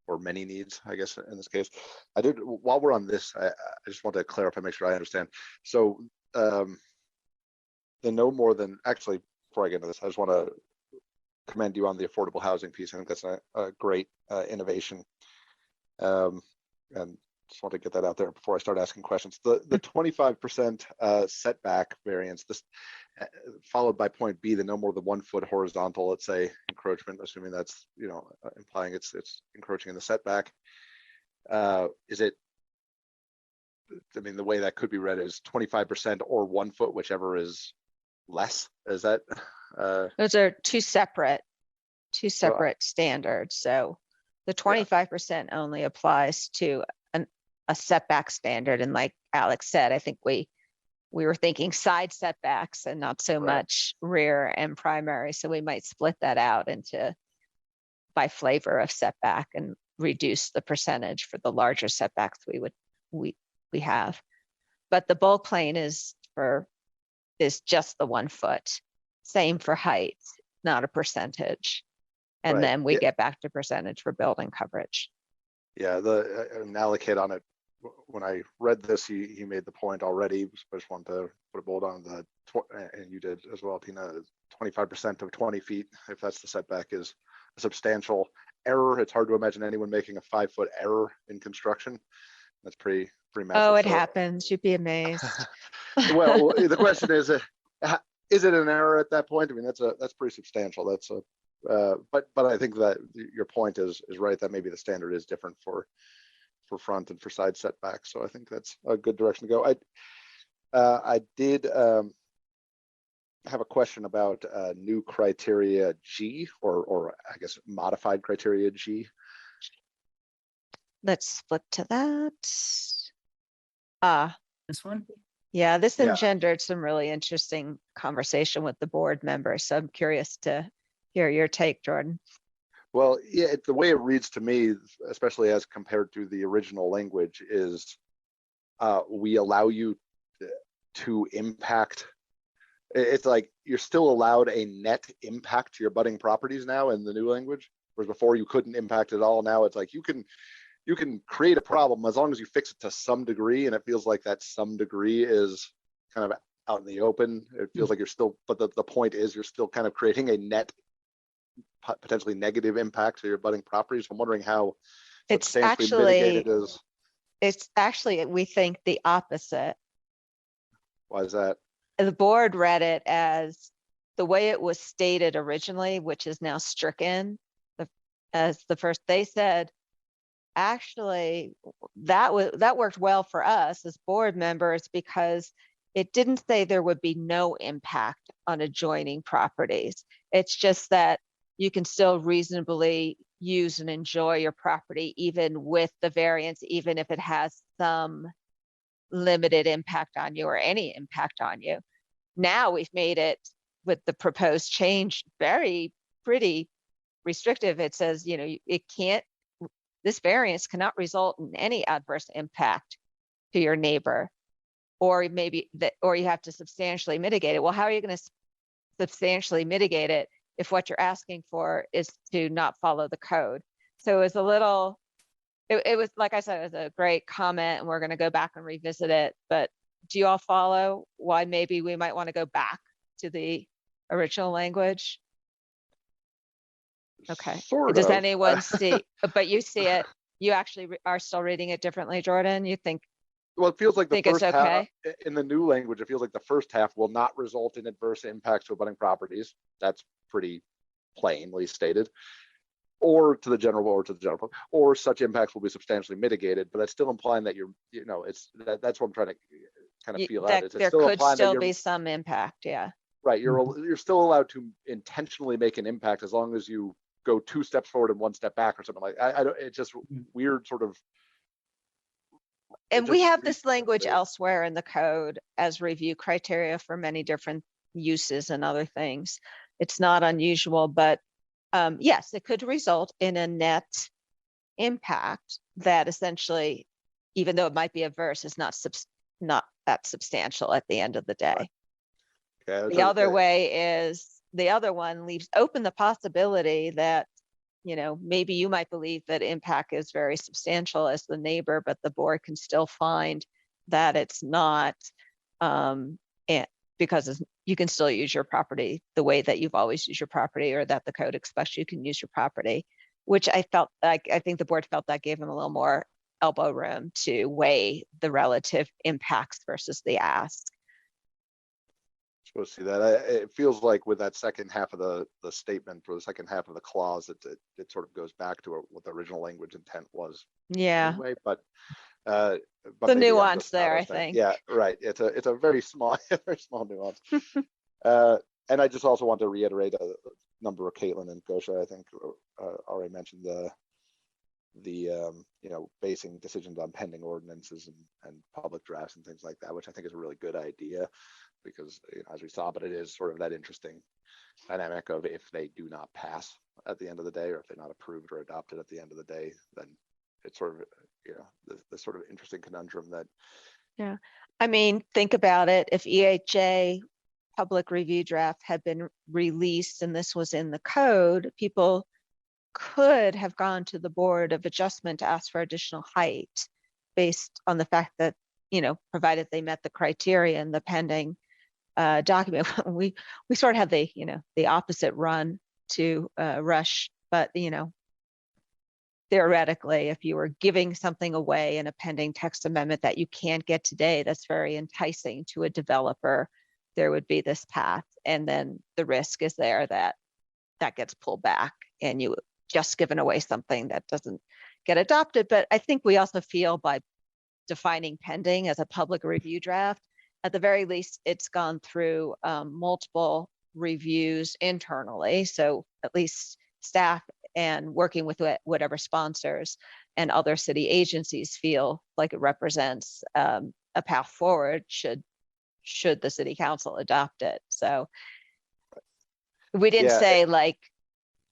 or many needs, I guess, in this case. While we're on this, I just want to clarify, make sure I understand. So the no more than, actually, before I get into this, I just want to commend you on the affordable housing piece. I think that's a great innovation. And just want to get that out there before I start asking questions. The 25% setback variance, this followed by point B, the no more than 1 foot horizontal, let's say, encroachment, assuming that's, implying it's encroaching in the setback. Is it, the way that could be read is 25% or 1 foot, whichever is less? Is that? Those are two separate standards. So the 25% only applies to a setback standard. And like Alex said, I think we were thinking side setbacks and not so much rear and primary. So we might split that out into by flavor of setback and reduce the percentage for the larger setbacks we have. But the bulk plane is just the 1 foot. Same for height, not a percentage. And then we get back to percentage for building coverage. Yeah, an Alec hit on it. When I read this, he made the point already. I just wanted to put a bold on and you did as well, Tina, 25% of 20 feet, if that's the setback, is a substantial error. It's hard to imagine anyone making a 5 foot error in construction. That's pretty massive. Oh, it So, happens. You'd be amazed. well, the question is it an error at that point? I mean, that's pretty substantial. That's but I think that your point is right, that maybe the standard is different for front and for side setbacks. So I think that's a good direction to go. I did have a question about new criteria G, or I guess modified criteria G. Let's flip to that. This one? Yeah, this Yeah. engendered some really interesting conversation with the board members. So I'm curious to hear your take, Jordan. Well, yeah, the way it reads to me, especially as compared to the original language, is we allow you to impact. It's like you're still allowed a net impact to your budding properties now in the new language, whereas before you couldn't impact it all. Now it's like you can create a problem as long as you fix it to some degree, and it feels like that some degree is kind of out in the open. It feels like you're still, but the point is you're still kind of creating a net potentially negative impact to your budding properties. I'm wondering how It's substantially mitigated is. It's actually, we think, the opposite. Why is that? The board read it as the way it was stated originally, which is now stricken as the first. They said, actually, that worked well for us as board members because it didn't say there would be no impact on adjoining properties. It's just that you can still reasonably use and enjoy your property even with the variance, even if it has some limited impact on you or any impact on you. Now we've made it, with the proposed change, pretty restrictive. It says, this variance cannot result in any adverse impact to your neighbor, or or you have to substantially mitigate it. Well, how are you going to substantially mitigate it if what you're asking for is to not follow the code? So it was a little, it was, like I said, it was a great comment, and we're going to go back and revisit it. But do you all follow why maybe we might want to go back to the original language? Okay. Sort Does of. anyone see, but you see it, you actually are still reading it differently, Jordan? You think? Well, it feels like the Think it's first half okay? in the new language, it feels like the first half will not result in adverse impacts to abutting properties. That's pretty plainly stated. Or to the general, or such impacts will be substantially mitigated. But that's still implying that that's what I'm trying to kind of feel out. It's There still could implying still that be some impact, yeah. right. You're still allowed to intentionally make an impact as long as you go 2 steps forward and 1 step back or something like that. I don't. It's just weird, sort of. And we have this language elsewhere in the code as review criteria for many different uses and other things. It's not unusual, but yes, it could result in a net impact that essentially, even though it might be adverse, is not that substantial at the end of the day. Right. Okay, The other way is, the other one leaves open the possibility that, maybe you might believe that impact is very substantial as the neighbor, but the board can still find that it's not, because you can still use your property the way that you've always used your property, or that the code expects you can use your property, which I think the board felt that gave them a little more elbow room to weigh the relative impacts versus the ask. Supposed to see that. It feels like with that second half of the statement, or the second half of the clause, it sort of goes back to what the original language intent was. Yeah. Anyway, but the maybe nuance I'm there, I just not think. Yeah, right. It's a very small, very small nuance. And I just also want to reiterate a number of Caitlin and Gosha, I think, already mentioned basing decisions on pending ordinances and public drafts and things like that, which I think is a really good idea, because as we saw, but it is sort of that interesting dynamic of, if they do not pass at the end of the day, or if they're not approved or adopted at the end of the day, then it's sort of, the sort of interesting conundrum that. Yeah. I mean, think about it. If EHA public review draft had been released and this was in the code, people could have gone to the Board of Adjustment to ask for additional height based on the fact that, provided they met the criteria in the pending document. We sort of had the opposite run to rush, but theoretically, if you were giving something away in a pending text amendment that you can't get today, that's very enticing to a developer, there would be this path. And then the risk is there that that gets pulled back and you just given away something that doesn't get adopted. But I think we also feel by defining pending as a public review draft, at the very least, it's gone through multiple reviews internally. So at least staff and working with whatever sponsors and other city agencies feel like it represents a path forward should the city council adopt it. So we didn't Yeah. say like,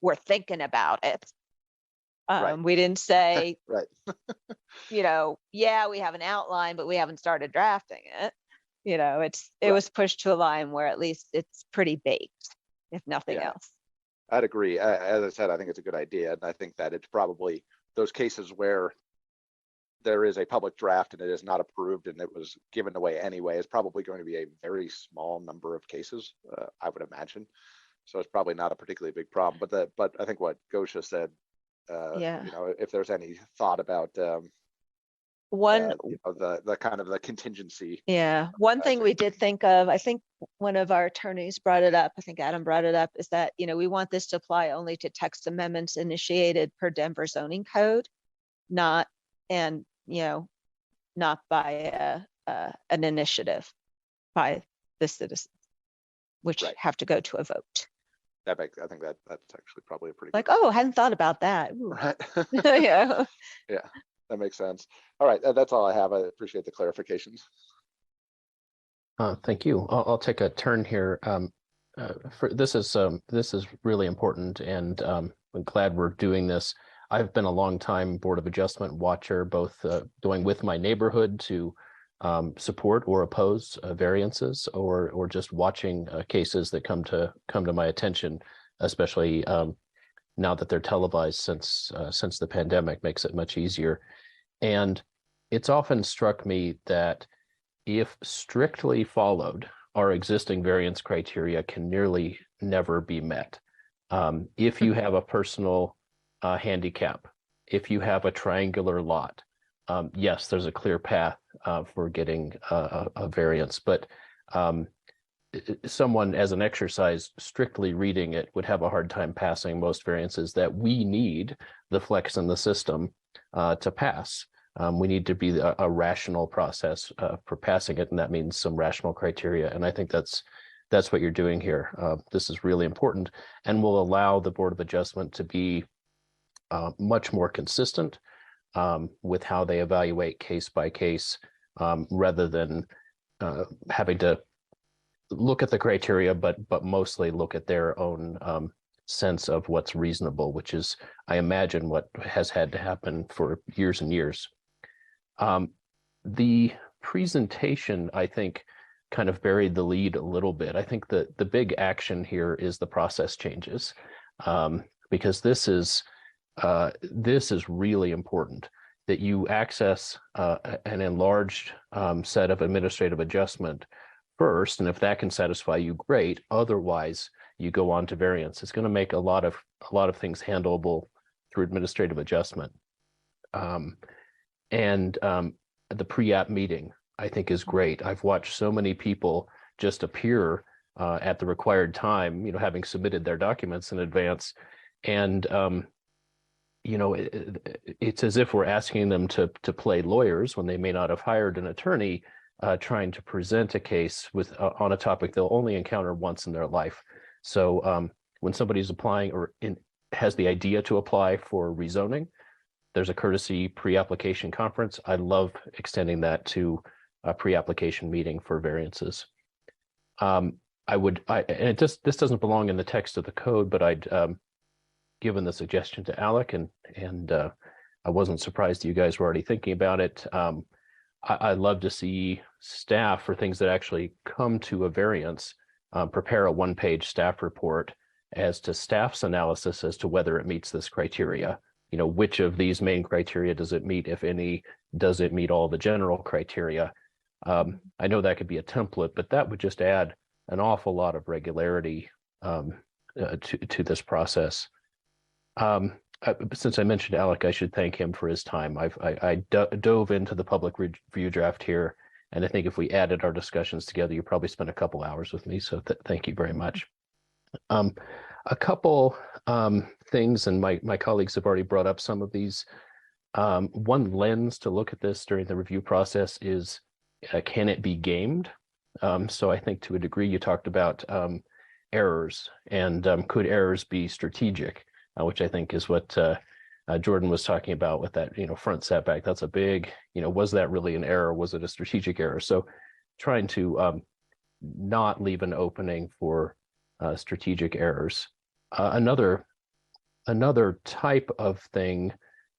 we're thinking about it. Right. We didn't say, Right. you know, yeah, we have an outline, but we haven't started drafting it. You know, it Right. was pushed to a line where at least it's pretty baked, if nothing Yeah. else. I'd agree. As I said, I think it's a good idea. And I think that it's probably those cases where there is a public draft and it is not approved and it was given away anyway is probably going to be a very small number of cases, I would imagine. So it's probably not a particularly big problem. But I think what Gosha said, Yeah. you know, if there's any thought about One, you know, the kind of the contingency. yeah, one thing we did think of, I think one of our attorneys brought it up, I think Adam brought it up, is that, you know, we want this to apply only to text amendments initiated per Denver zoning code, not, and, you know, not by an initiative by the citizens, which Right. have to go to a vote. I think that's actually probably a pretty Like, good. oh, I hadn't thought about that. Ooh. Right. Yeah. Yeah, that makes sense. All right, that's all I have. I appreciate the clarifications. Thank you. I'll take a turn here. This is really important, and I'm glad we're doing this. I've been a long time Board of Adjustment watcher, both going with my neighborhood to support or oppose variances, or just watching cases that come to my attention, especially now that they're televised since the pandemic makes it much easier. And it's often struck me that if strictly followed, our existing variance criteria can nearly never be met. If you have a personal handicap, if you have a triangular lot, yes, there's a clear path for getting a variance, but someone as an exercise strictly reading it would have a hard time passing most variances that we need the flex in the system to pass. We need to be a rational process for passing it, and that means some rational criteria. And I think that's what you're doing here. This is really important and will allow the Board of Adjustment to be much more consistent with how they evaluate case by case, rather than having to look at the criteria, but mostly look at their own sense of what's reasonable, which is, I imagine, what has had to happen for years and years. The presentation, I think, kind of buried the lead a little bit. I think that the big action here is the process changes, because this is really important, that you access an enlarged set of administrative adjustment first, and if that can satisfy you, great. Otherwise, you go on to variance. It's going to make a lot of things handleable through administrative adjustment. And the pre-app meeting, I think, is great. I've watched so many people just appear at the required time, you know, having submitted their documents in advance, and you know, it's as if we're asking them to play lawyers when they may not have hired an attorney, trying to present a case with on a topic they'll only encounter once in their life. So when somebody's applying or has the idea to apply for rezoning, there's a courtesy pre-application conference. I love extending that to a pre-application meeting for variances. And this doesn't belong in the text of the code, but I'd given the suggestion to Alec, and I wasn't surprised you guys were already thinking about it. I love to see staff, for things that actually come to a variance, prepare a one-page staff report as to staff's analysis as to whether it meets this criteria. You know, which of these main criteria does it meet, if any? Does it meet all the general criteria? I know that could be a template, but that would just add an awful lot of regularity to this process. since I mentioned Alec, I should thank him for his time. I dove into the public review draft here, and I think if we added our discussions together, you probably spent a couple hours with me. So thank you very much. A couple things, and my colleagues have already brought up some of these. One lens to look at this during the review process is, can it be gamed? So I think to a degree you talked about errors, and could errors be strategic, which I think is what Jordan was talking about with that, front setback. That's a big, was that really an error? Was it a strategic error? So trying to not leave an opening for strategic errors. Another type of thing,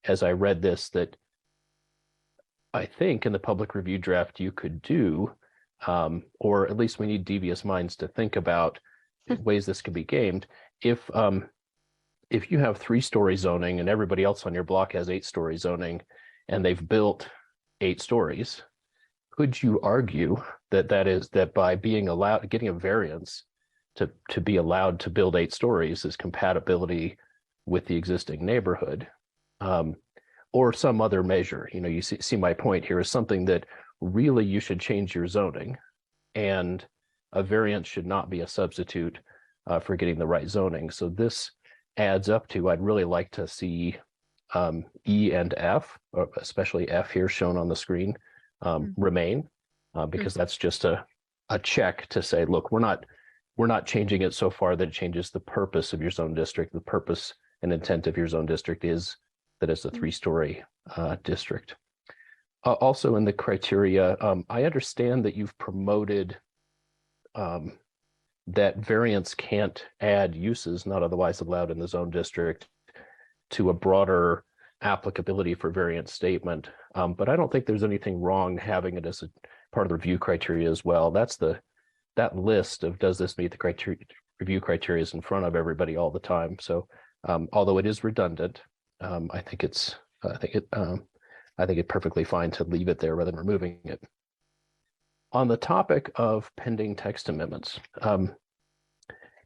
as I read this, that I think in the public review draft you could do, or at least we need devious minds to think about ways this could be gamed. If you have 3-story zoning and everybody else on your block has 8-story zoning, and they've built 8 stories, could you argue that by being allowed, getting a variance to be allowed to build 8 stories is compatibility with the existing neighborhood, or some other measure? You see my point here is something that really you should change your zoning, and a variance should not be a substitute for getting the right zoning. So this adds up to, I'd really like to see E and F, or especially F here shown on the screen, remain, because that's just a check to say, look, we're not changing it so far that it changes the purpose of your zone district. The purpose and intent of your zone district is that it's a 3-story district. Also in the criteria, I understand that you've promoted that variance can't add uses not otherwise allowed in the zone district to a broader applicability for variance statement. But I don't think there's anything wrong having it as a part of the review criteria as well. That list of does this meet the review criteria is in front of everybody all the time. So although it is redundant, I think it's perfectly fine to leave it there rather than removing it. On the topic of pending text amendments,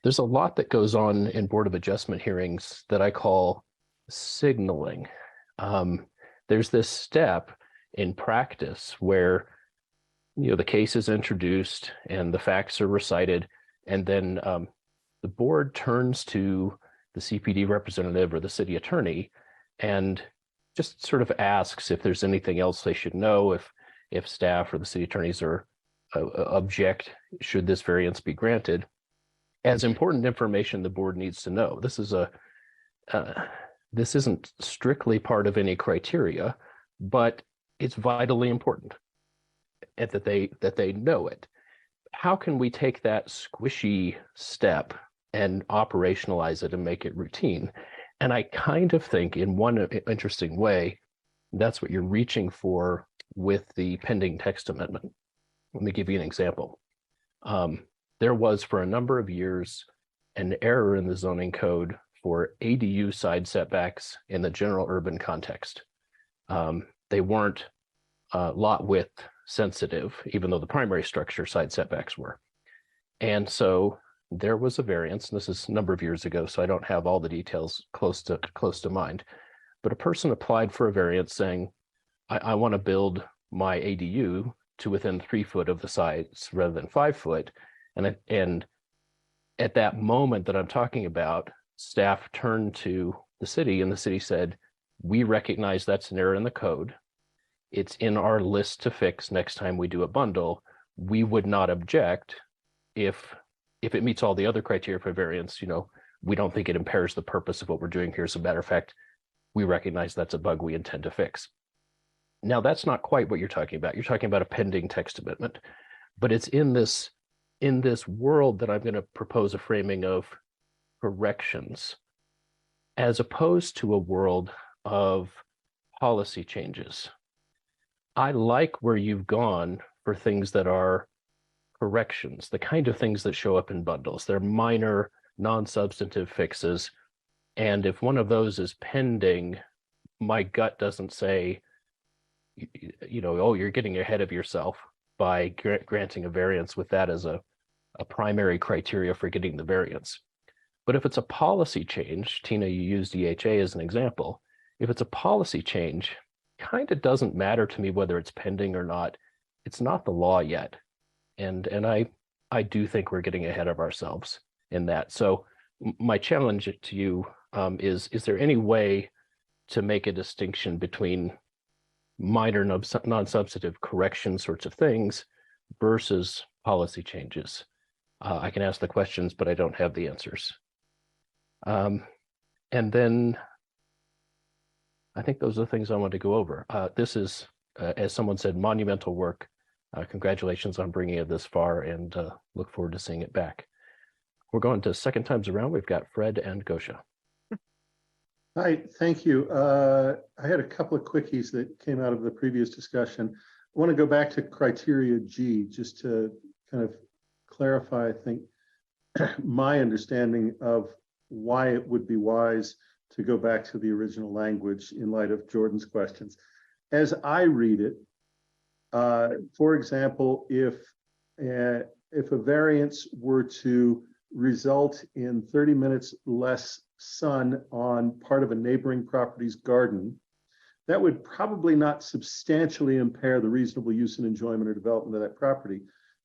there's a lot that goes on in Board of Adjustment hearings that I call signaling. There's this step in practice where the case is introduced and the facts are recited, and then the board turns to the CPD representative or the city attorney and just sort of asks if there's anything else they should know, if staff or the city attorneys are object, should this variance be granted. As important information the board needs to know. This isn't strictly part of any criteria, but it's vitally important and that they know it. How can we take that squishy step and operationalize it and make it routine? And I kind of think in one interesting way, that's what you're reaching for with the pending text amendment. Let me give you an example. There was for a number of years an error in the zoning code for ADU side setbacks in the general urban context. They weren't lot width sensitive, even though the primary structure side setbacks were. And so there was a variance, and this is a number of years ago, so I don't have all the details close to mind, but a person applied for a variance saying, I want to build my ADU to within 3 foot of the sides rather than 5 foot. And at that moment that I'm talking about, staff turned to the city, and the city said, we recognize that's an error in the code. It's in our list to fix next time we do a bundle. We would not object if it meets all the other criteria for variance. We don't think it impairs the purpose of what we're doing here. As a matter of fact, we recognize that's a bug we intend to fix. Now, that's not quite what you're talking about. You're talking about a pending text amendment, but it's in this world that I'm going to propose a framing of corrections, as opposed to a world of policy changes. I like where you've gone for things that are corrections, the kind of things that show up in bundles. They're minor, non-substantive fixes. And if one of those is pending, my gut doesn't say, oh, you're getting ahead of yourself by granting a variance with that as a primary criteria for getting the variance. But if it's a policy change, Tina, you used EHA as an example. If it's a policy change, kind of doesn't matter to me whether it's pending or not. It's not the law yet. And I do think we're getting ahead of ourselves in that. So my challenge to you is there any way to make a distinction between minor non-substantive correction sorts of things versus policy changes? I can ask the questions, but I don't have the answers. And then I think those are the things I want to go over. This is, as someone said, monumental work. Congratulations on bringing it this far, and look forward to seeing it back. We're going to second times around. We've got Fred and Gosha. Hi, thank you. I had a couple of quickies that came out of the previous discussion. I want to go back to criteria G just to kind of clarify, I think, my understanding of why it would be wise to go back to the original language in light of Jordan's questions. As I read it, for example, if a variance were to result in 30 minutes less sun on part of a neighboring property's garden, that would probably not substantially impair the reasonable use and enjoyment or development of that property,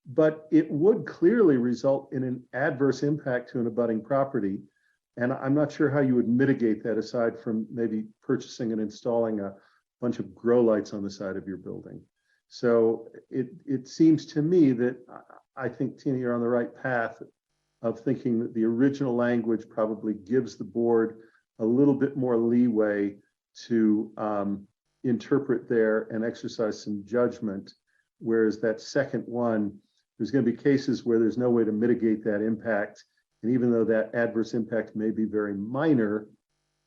but it would clearly result in an adverse impact to an abutting property. And I'm not sure how you would mitigate that aside from maybe purchasing and installing a bunch of grow lights on the side of your building. So it seems to me that I think, Tina, you're on the right path of thinking that the original language probably gives the board a little bit more leeway to interpret there and exercise some judgment, whereas that second one, there's going to be cases where there's no way to mitigate that impact. And even though that adverse impact may be very minor,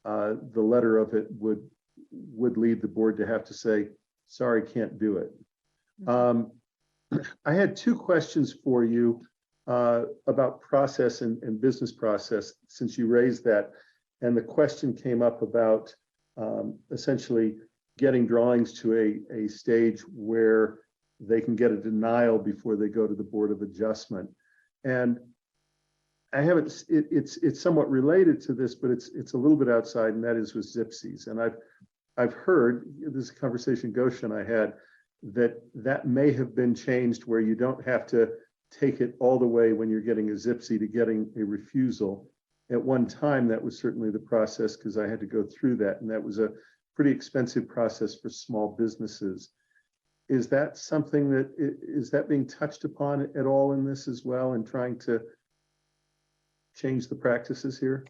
the letter of it would lead the board to have to say, sorry, can't do it. I had two questions for you about process and business process, since you raised that. And the question came up about essentially getting drawings to a stage where they can get a denial before they go to the Board of Adjustment. And I haven't, it's somewhat related to this, but it's a little bit outside, and that is with ZIPSIs. And I've heard, this is a conversation Gosha and I had, that may have been changed where you don't have to take it all the way when you're getting a ZIPSI to getting a refusal. At one time, that was certainly the process, because I had to go through that, and that was a pretty expensive process for small businesses. Is that something that, is that being touched upon at all in this as well, and trying to change the practices here?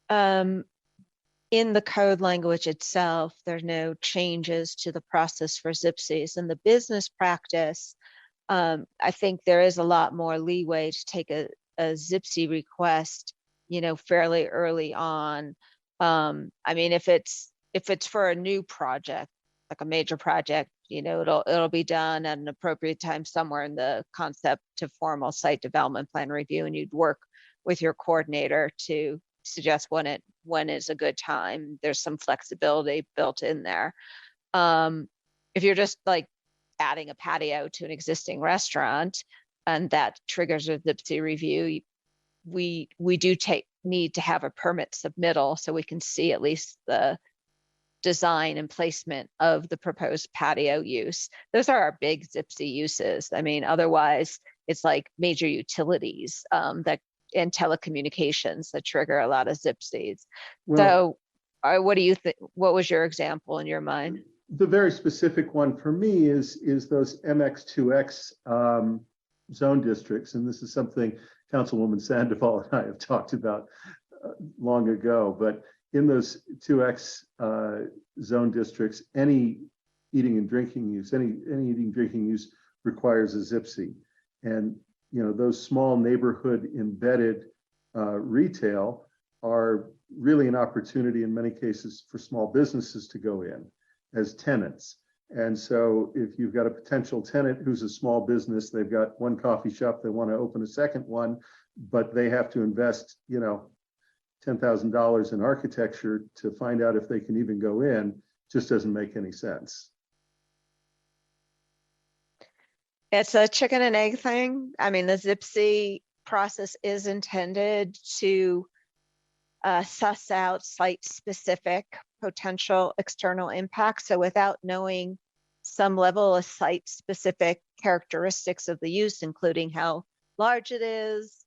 In the code language itself, there's no changes to the process for ZIPSIs. In the business practice, I think there is a lot more leeway to take a ZIPSI request, fairly early on. I mean, if it's for a new project, like a major project, it'll be done at an appropriate time somewhere in the concept to formal site development plan review, and you'd work with your coordinator to suggest when is a good time. There's some flexibility built in there. If you're just like adding a patio to an existing restaurant and that triggers a ZIPSI review, we do need to have a permit submittal so we can see at least the design and placement of the proposed patio use. Those are our big ZIPSI uses. I mean, otherwise it's like major utilities and telecommunications that trigger a lot of ZIPSIs. Well, so what do you think? What was your example in your mind? The very specific one for me is those MX2X zone districts. And this is something Councilwoman Sandoval and I have talked about long ago. But in those 2X zone districts, any eating and drinking use, any eating and drinking use requires a ZIPSI. And those small neighborhood embedded retail are really an opportunity in many cases for small businesses to go in as tenants. And so if you've got a potential tenant who's a small business, they've got one coffee shop, they want to open a second one, but they have to invest, $10,000 in architecture to find out if they can even go in, just doesn't make any sense. It's a chicken and egg thing. I mean, the ZIPSI process is intended to suss out site-specific potential external impacts. So without knowing some level of site-specific characteristics of the use, including how large it is,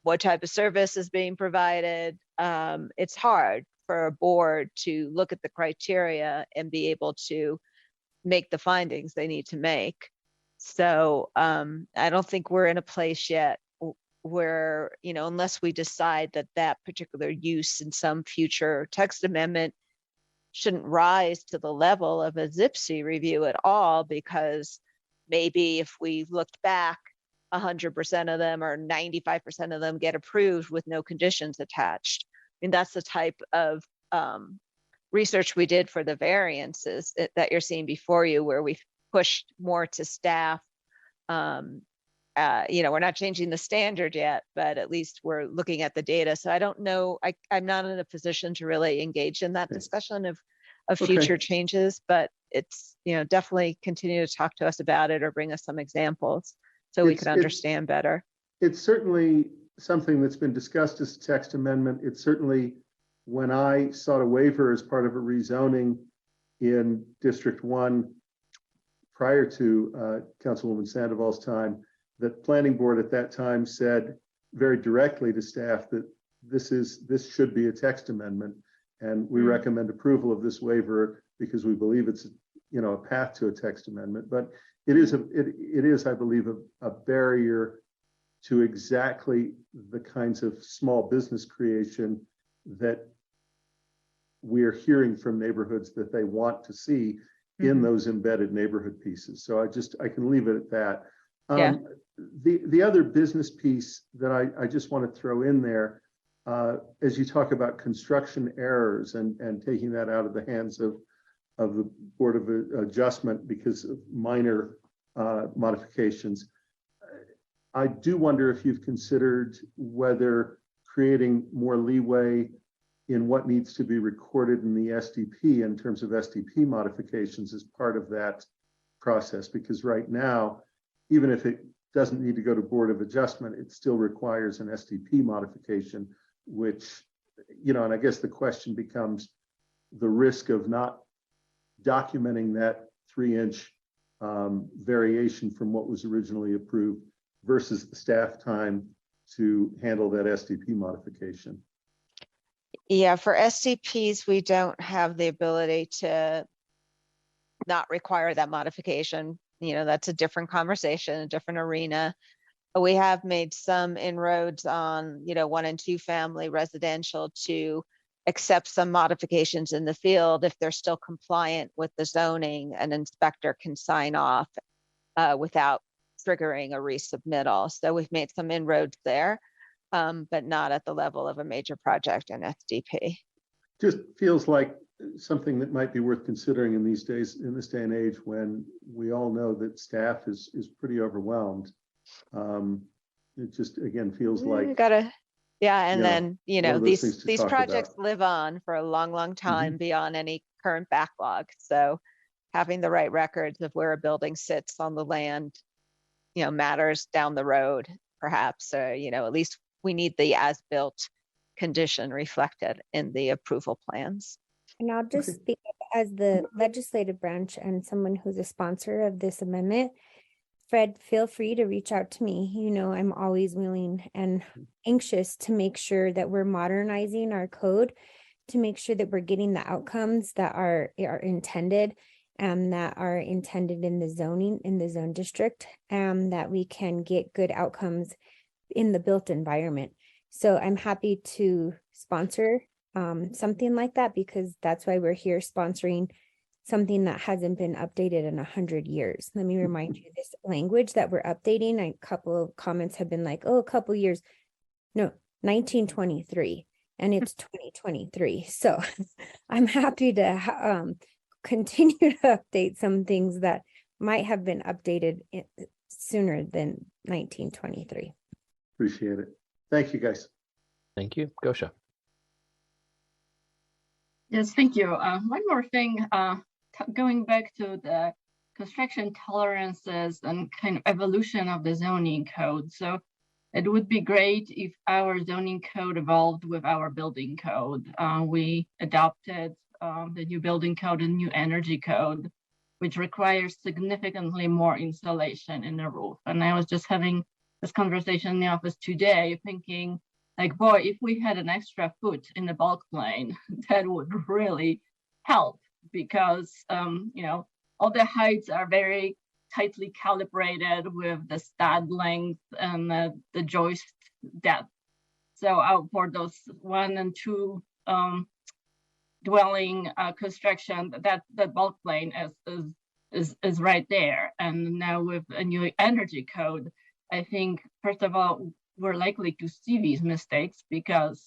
what type of service is being provided, it's hard for a board to look at the criteria and be able to make the findings they need to make. So I don't think we're in a place yet where, you know, unless we decide that that particular use in some future text amendment shouldn't rise to the level of a ZIPC review at all, because maybe if we looked back, 100% of them or 95% of them get approved with no conditions attached. I mean, that's the type of research we did for the variances that you're seeing before you, where we've pushed more to staff. You know, we're not changing the standard yet, but at least we're looking at the data. So I don't know, I'm not in a position to really engage in that discussion of future changes, but it's, you know, definitely continue to talk to us about it or bring us some examples so we can understand better. It's certainly something that's been discussed as a text amendment. It's certainly, when I sought a waiver as part of a rezoning in District 1 prior to Councilwoman Sandoval's time, the planning board at that time said very directly to staff that this should be a text amendment, and we recommend approval of this waiver because we believe it's, you know, a path to a text amendment. But it is, I believe, a barrier to exactly the kinds of small business creation that we're hearing from neighborhoods that they want to see in those embedded neighborhood pieces. So I can leave it at that. The other business piece that I just want to throw in there, as you talk about construction errors and taking that out of the hands of the Board of Adjustment because of minor modifications, I do wonder if you've considered whether creating more leeway in what needs to be recorded in the SDP in terms of SDP modifications is part of that process, because right now, even if it doesn't need to go to Board of Adjustment, it still requires an SDP modification, which, you know, and I guess the question becomes the risk of not documenting that 3-inch variation from what was originally approved versus the staff time to handle that SDP modification. Yeah, for SCPs, we don't have the ability to not require that modification. You know, that's a different conversation, a different arena. We have made some inroads on, you know, 1 and 2 family residential to accept some modifications in the field. If they're still compliant with the zoning, an inspector can sign off without triggering a resubmittal. So we've made some inroads there, but not at the level of a major project in SDP. Just feels like something that might be worth considering in these days, in this day and age, when we all know that staff is pretty overwhelmed. It just, again, feels like and then, you know, these projects about. live on for a long time beyond any current backlog. So having the right records of where a building sits on the land, you know, matters down the road, perhaps. You know, at least we need the as-built condition reflected in the approval plans. And I'll just speak as the legislative branch and someone who's a sponsor of this amendment. Fred, feel free to reach out to me. You know, I'm always willing and anxious to make sure that we're modernizing our code, to make sure that we're getting the outcomes that are intended and that are intended in the zoning, in the zone district, and that we can get good outcomes in the built environment. So I'm happy to sponsor something like that, because that's why we're here sponsoring something that hasn't been updated in 100 years. Let me remind you, this language that we're updating, a couple of comments have been like, oh, a couple years. No, 1923, and it's 2023. So I'm happy to continue to update some things that might have been updated sooner than 1923. Appreciate it. Thank you, guys. Thank you. Gosha. Yes, thank you. One more thing, going back to the construction tolerances and kind of evolution of the zoning code. So it would be great if our zoning code evolved with our building code. We adopted the new building code and new energy code, which requires significantly more insulation in the roof. And I was just having this conversation in the office today, thinking like, boy, if we had an extra foot in the bulk plane, that would really help, because you know, all the heights are very tightly calibrated with the stud length and the joist depth. So for those 1 and 2 dwelling construction, that bulk plane is right there. And now with a new energy code, I think, first of all, we're likely to see these mistakes because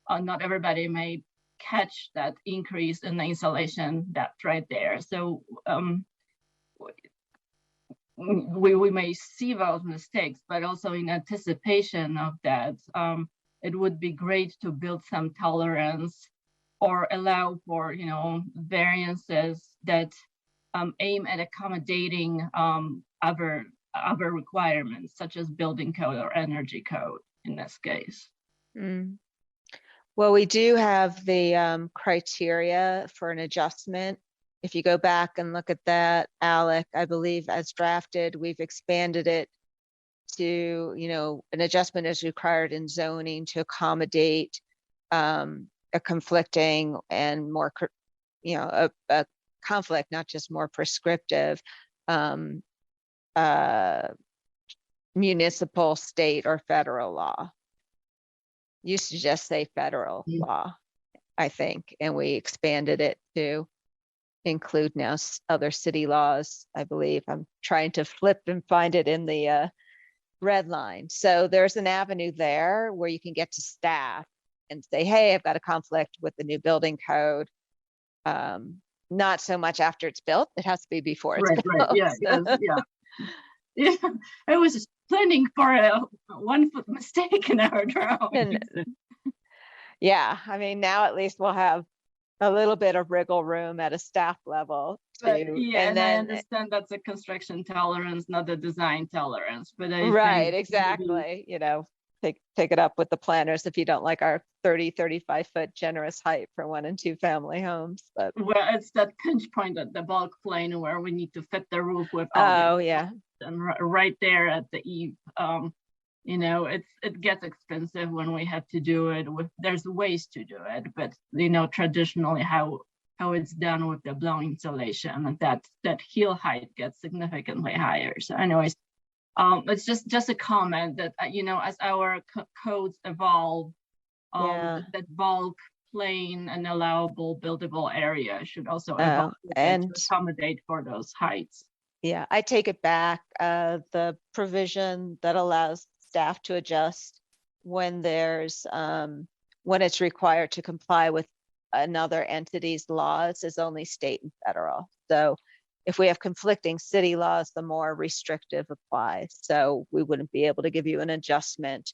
not everybody may catch that increase in the insulation depth right there. So we may see those mistakes, but also in anticipation of that, it would be great to build some tolerance or allow for, you know, variances that aim at accommodating other requirements, such as building code or energy code in this case. Well, we do have the criteria for an adjustment. If you go back and look at that, Alec, I believe as drafted, we've expanded it to, you know, an adjustment is required in zoning to accommodate a conflicting and more, you know, a conflict, not just more prescriptive municipal, state, or federal law. Used to just say federal law, I think, and we expanded it to include now other city laws, I believe. I'm trying to flip and find it in the red line. So there's an avenue there where you can get to staff and say, hey, I've got a conflict with the new building code. Not so much after it's built, it has to be before it's built. Right. Yeah. I was planning for a 1 foot mistake in our drawing. Yeah, I mean, now at least we'll have a little bit of wriggle room at a staff level. And then I understand that's a construction tolerance, not a design tolerance. But right, exactly. You know, take it up with the planners if you don't like our 35 foot generous height for 1 and 2 family homes. But well, it's that pinch point at the bulk plane where we need to fit the roof with and right there at the eave. You know, it gets expensive when we have to do it there's ways to do it, but you know, traditionally how it's done with the blown insulation, that heel height gets significantly higher. So anyways, it's just a comment that, you know, as our codes evolve, that bulk plane and allowable buildable area should also evolve and to accommodate for those heights. Yeah, I take it back. The provision that allows staff to adjust when there's when it's required to comply with another entity's laws is only state and federal. So if we have conflicting city laws, the more restrictive applies. So we wouldn't be able to give you an adjustment,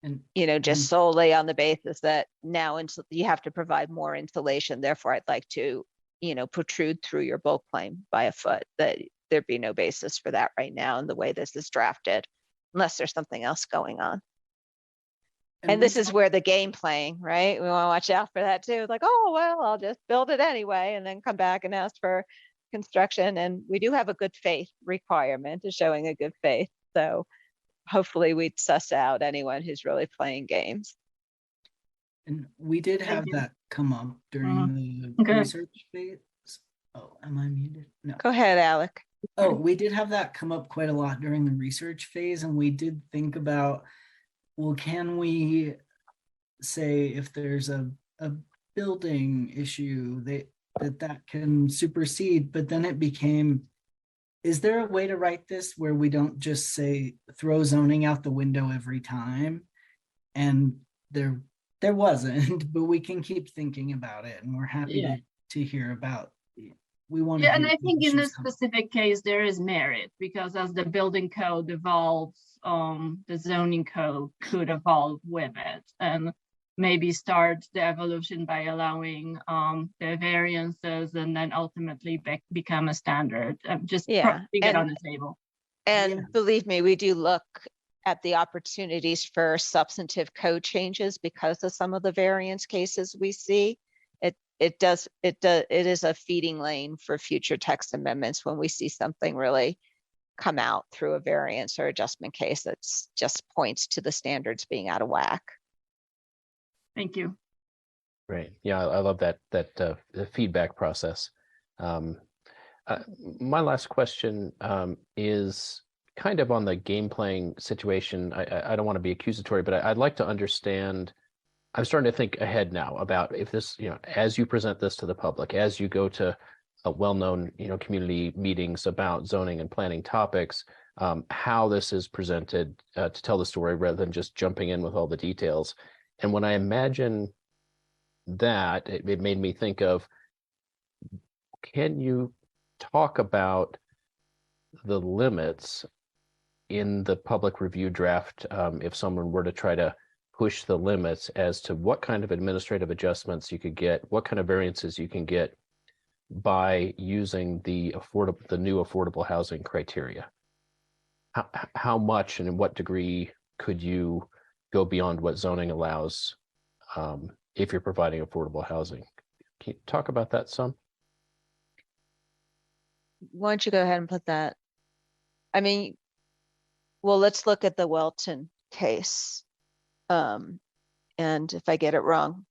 and you know, just solely on the basis that now you have to provide more insulation. Therefore, I'd like to, you know, protrude through your bulk plane by a foot. That there'd be no basis for that right now in the way this is drafted, unless there's something else going on. And this is where the game playing, right? We want to watch out for that too. Like, oh, well, I'll just build it anyway and then come back and ask for construction. And we do have a good faith requirement of showing a good faith. So hopefully we'd suss out anyone who's really playing games. And we did have that come up during the research phase. Oh, am I muted? No. Go ahead, Alec. Oh, we did have that come up quite a lot during the research phase. And we did think about, well, can we say if there's a building issue that can supersede, but then it became, is there a way to write this where we don't just say throw zoning out the window every time? And there wasn't, but we can keep thinking about it, and we're happy to hear about. We want and I think in this specific case there is merit, because as the building code evolves, the zoning code could evolve with it, and maybe start the evolution by allowing the variances, and then ultimately become a standard. Just putting it on the table. And believe me, we do look at the opportunities for substantive code changes because of some of the variance cases we see. It is a feeding lane for future text amendments when we see something really come out through a variance or adjustment case that's just points to the standards being out of whack. Thank you. Great. Yeah, I love that the feedback process. My last question is kind of on the game playing situation. I don't want to be accusatory, but I'd like to understand. I'm starting to think ahead now about if this, as you present this to the public, as you go to a well-known, community meetings about zoning and planning topics, how this is presented to tell the story rather than just jumping in with all the details. And when I imagine that, it made me think of, can you talk about the limits in the public review draft if someone were to try to push the limits as to what kind of administrative adjustments you could get, what kind of variances you can get by using the new affordable housing criteria? How much and in what degree could you go beyond what zoning allows if you're providing affordable housing? Can you talk about that some? Why don't you go ahead and put that? I mean, well, let's look at the Welton case. And if I get it wrong,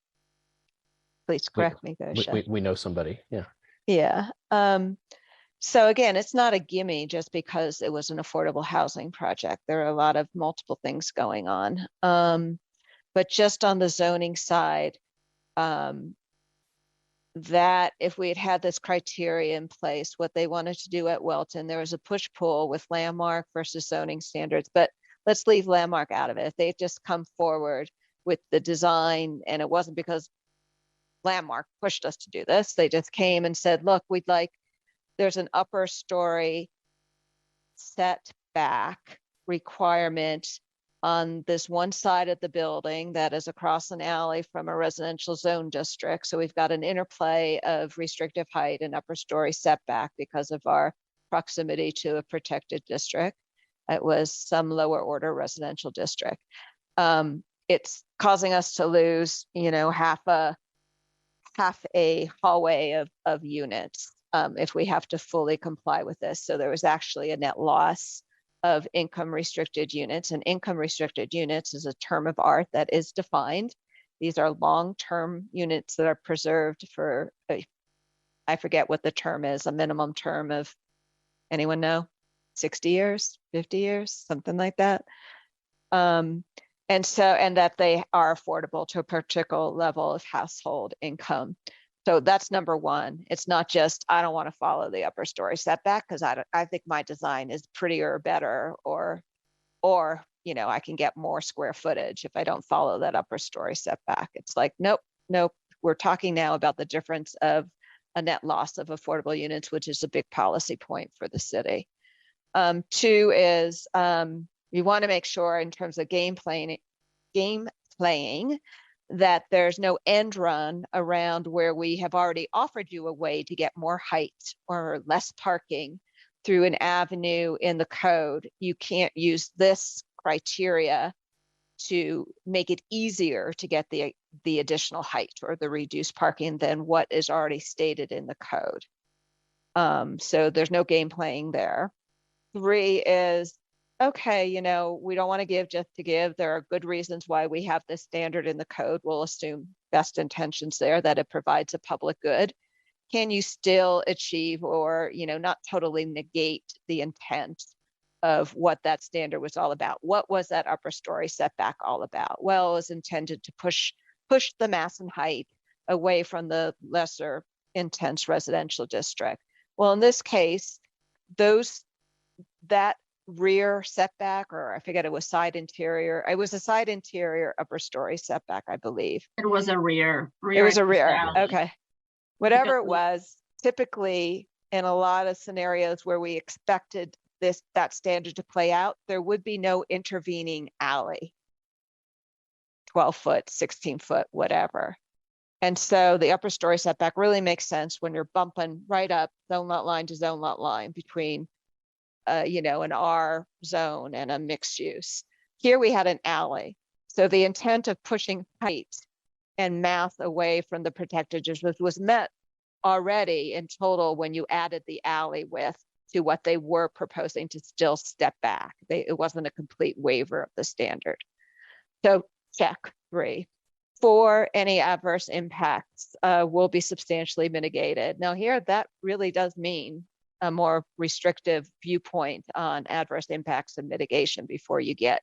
please correct me, Gosha. We know somebody, yeah. Yeah. So again, it's not a gimme just because it was an affordable housing project. There are a lot of multiple things going on. But just on the zoning side, that if we had had this criteria in place, what they wanted to do at Welton, there was a push-pull with landmark versus zoning standards, but let's leave landmark out of it. If they've just come forward with the design, and it wasn't because landmark pushed us to do this, they just came and said, look, there's an upper story setback requirement on this one side of the building that is across an alley from a residential zone district. So we've got an interplay of restrictive height and upper story setback because of our proximity to a protected district. It was some lower order residential district. It's causing us to lose, half a hallway of units if we have to fully comply with this. So there was actually a net loss of income restricted units, and income restricted units is a term of art that is defined. These are long-term units that are preserved for, I forget what the term is, a minimum term of, anyone know? 60 years, 50 years, something like that. And that they are affordable to a particular level of household income. So that's number one. It's not just, I don't want to follow the upper story setback because I think my design is prettier or better, or I can get more square footage if I don't follow that upper story setback. It's like, nope. We're talking now about the difference of a net loss of affordable units, which is a big policy point for the city. Two is you want to make sure in terms of game playing that there's no end run around where we have already offered you a way to get more height or less parking through an avenue in the code. You can't use this criteria to make it easier to get the additional height or the reduced parking than what is already stated in the code. So there's no game playing there. Three is, okay, we don't want to give just to give. There are good reasons why we have this standard in the code. We'll assume best intentions there, that it provides a public good. Can you still achieve or, not totally negate the intent of what that standard was all about? What was that upper story setback all about? Well, it was intended to push the mass and height away from the lesser intense residential district. Well, in this case, that rear setback, or I forget, it was side interior. It was a side interior upper story setback, I believe. It was a rear. It was a rear. Okay. Whatever it was, typically in a lot of scenarios where we expected that standard to play out, there would be no intervening alley, 12 foot, 16 foot, whatever. And so the upper story setback really makes sense when you're bumping right up zone lot line to zone lot line between an R zone and a mixed use. Here we had an alley. So the intent of pushing height and mass away from the protected district was met already in total when you added the alley width to what they were proposing to still step back. It wasn't a complete waiver of the standard. So check 3. 4, any adverse impacts will be substantially mitigated. Now here, that really does mean a more restrictive viewpoint on adverse impacts and mitigation before you get.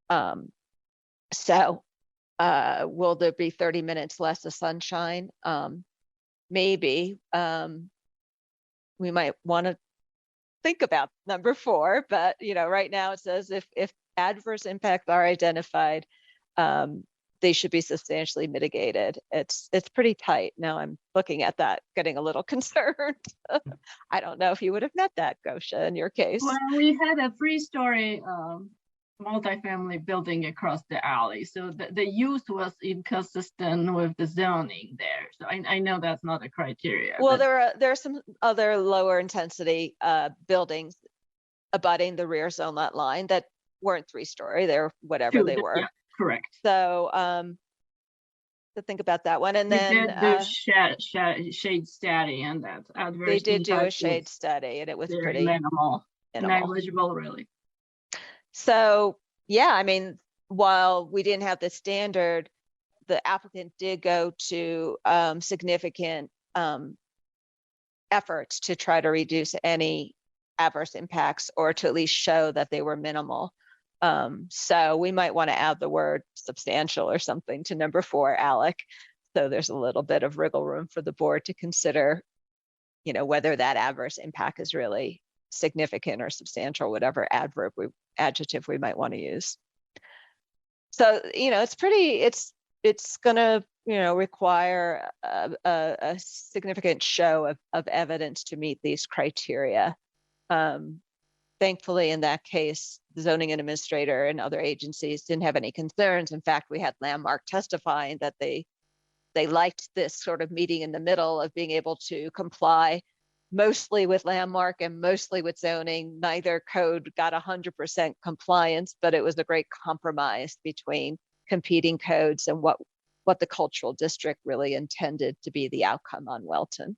Will there be 30 minutes less of sunshine? Maybe. We might want to think about number 4, but right now it says if adverse impacts are identified, they should be substantially mitigated. It's pretty tight. Now I'm looking at that, getting a little concerned. I don't know if you would have met that, Gosha, in your case. Well, we had a 3-story multifamily building across the alley, so the use was inconsistent with the zoning there. So I know that's not a criteria. Well, there are some other lower intensity buildings abutting the rear zone lot line that weren't 3-story. They're whatever they were. Yeah, correct. So to think about that one, and then shade study, and that adverse. They did do a shade study, and it was pretty minimal, negligible, really. So yeah, I mean, while we didn't have the standard, the applicant did go to significant efforts to try to reduce any adverse impacts, or to at least show that they were minimal. So we might want to add the word substantial or something to number 4, Alec. So there's a little bit of wriggle room for the board to consider, whether that adverse impact is really significant or substantial, whatever adjective we might want to use. So, it's going to, require a significant show of evidence to meet these criteria. Thankfully, in that case, the zoning administrator and other agencies didn't have any concerns. In fact, we had Landmark testifying that they liked this sort of meeting in the middle of being able to comply mostly with Landmark and mostly with zoning. Neither code got 100% compliance, but it was a great compromise between competing codes and what the cultural district really intended to be the outcome on Welton.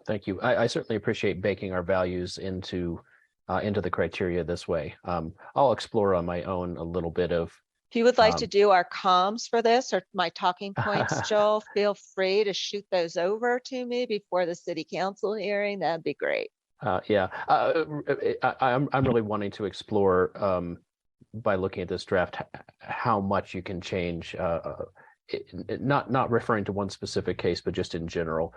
Thank you. I certainly appreciate baking our values into the criteria this way. I'll explore on my own a little bit of. If you would like to do our comms for this or my talking points, Joel, feel free to shoot those over to me before the city council hearing. That'd be great. Yeah, I'm really wanting to explore by looking at this draft how much you can change. Not referring to one specific case, but just in general.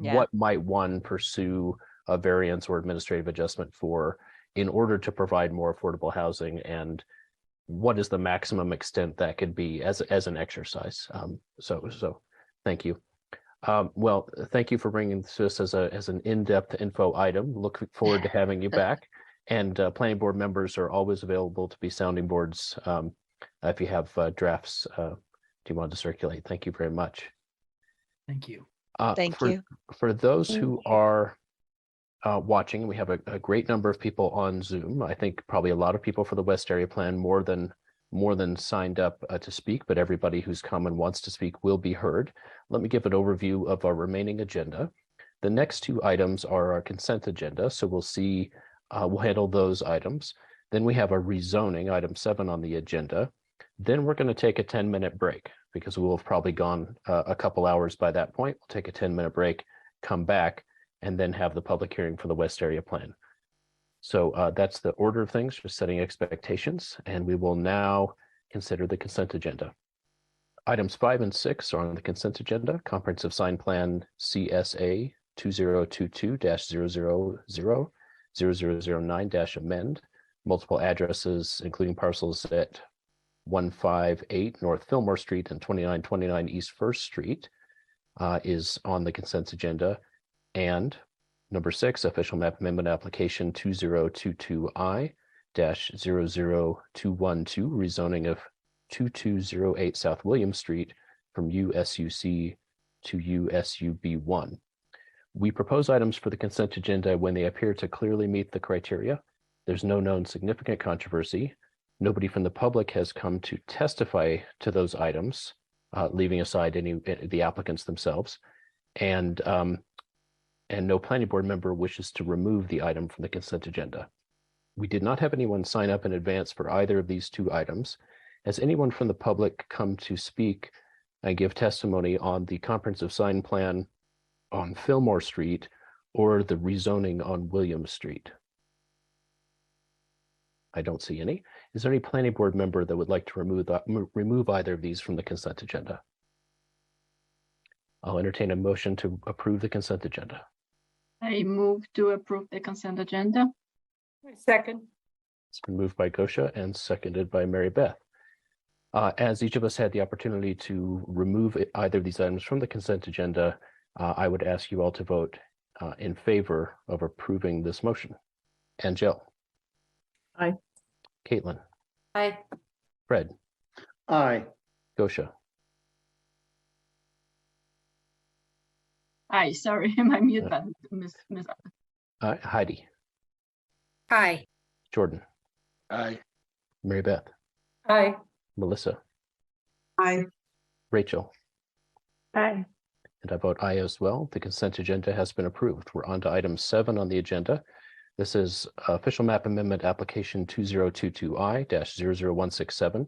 Yeah. What might one pursue a variance or administrative adjustment for in order to provide more affordable housing, and what is the maximum extent that could be as an exercise? So thank you. Well, thank you for bringing this as an in-depth info item. Look forward to having you back. And planning board members are always available to be sounding boards if you have drafts you want to circulate. Thank you very much. Thank you. Thank you. For those who are watching, we have a great number of people on Zoom. I think probably a lot of people for the West Area Plan, more than signed up to speak, but everybody who's come and wants to speak will be heard. Let me give an overview of our remaining agenda. The next 2 items are our consent agenda, so we'll handle those items. Then we have a rezoning, item 7 on the agenda. Then we're going to take a 10-minute break because we'll have probably gone a couple hours by that point. We'll take a 10-minute break, come back, and then have the public hearing for the West Area Plan. So that's the order of things, just setting expectations. And we will now consider the consent agenda. Items 5 and 6 are on the consent agenda. Comprehensive Sign Plan CSA 2022-000-0009-amend. Multiple addresses, including parcels at 158 North Fillmore Street and 2929 East First Street is on the consent agenda. And number 6, official map amendment application 2022I-00212, rezoning of 2208 South William Street from USUC to USUB1. We propose items for the consent agenda when they appear to clearly meet the criteria There's no known significant controversy. Nobody from the public has come to testify to those items, leaving aside the applicants themselves. And no planning board member wishes to remove the item from the consent agenda. We did not have anyone sign up in advance for either of these two items. Has anyone from the public come to speak and give testimony on the comprehensive sign plan on Fillmore Street or the rezoning on Williams Street? I don't see any. Is there any planning board member that would like to remove either of these from the consent agenda? I'll entertain a motion to approve the consent agenda. I move to approve the consent agenda. Second. It's been moved by Gosha and seconded by Mary Beth. As each of us had the opportunity to remove either of these items from the consent agenda, I would ask you all to vote in favor of approving this motion. Angel. Aye. Caitlin. Aye. Fred. Aye. Gosha. Aye, sorry, my mute button. Miss. Heidi. Aye. Jordan. Aye. Mary Beth. Aye. Melissa. Aye. Rachel. Aye. And I vote aye as well. The consent agenda has been approved. We're on to item 7 on the agenda. This is official map amendment application 2022I-00167,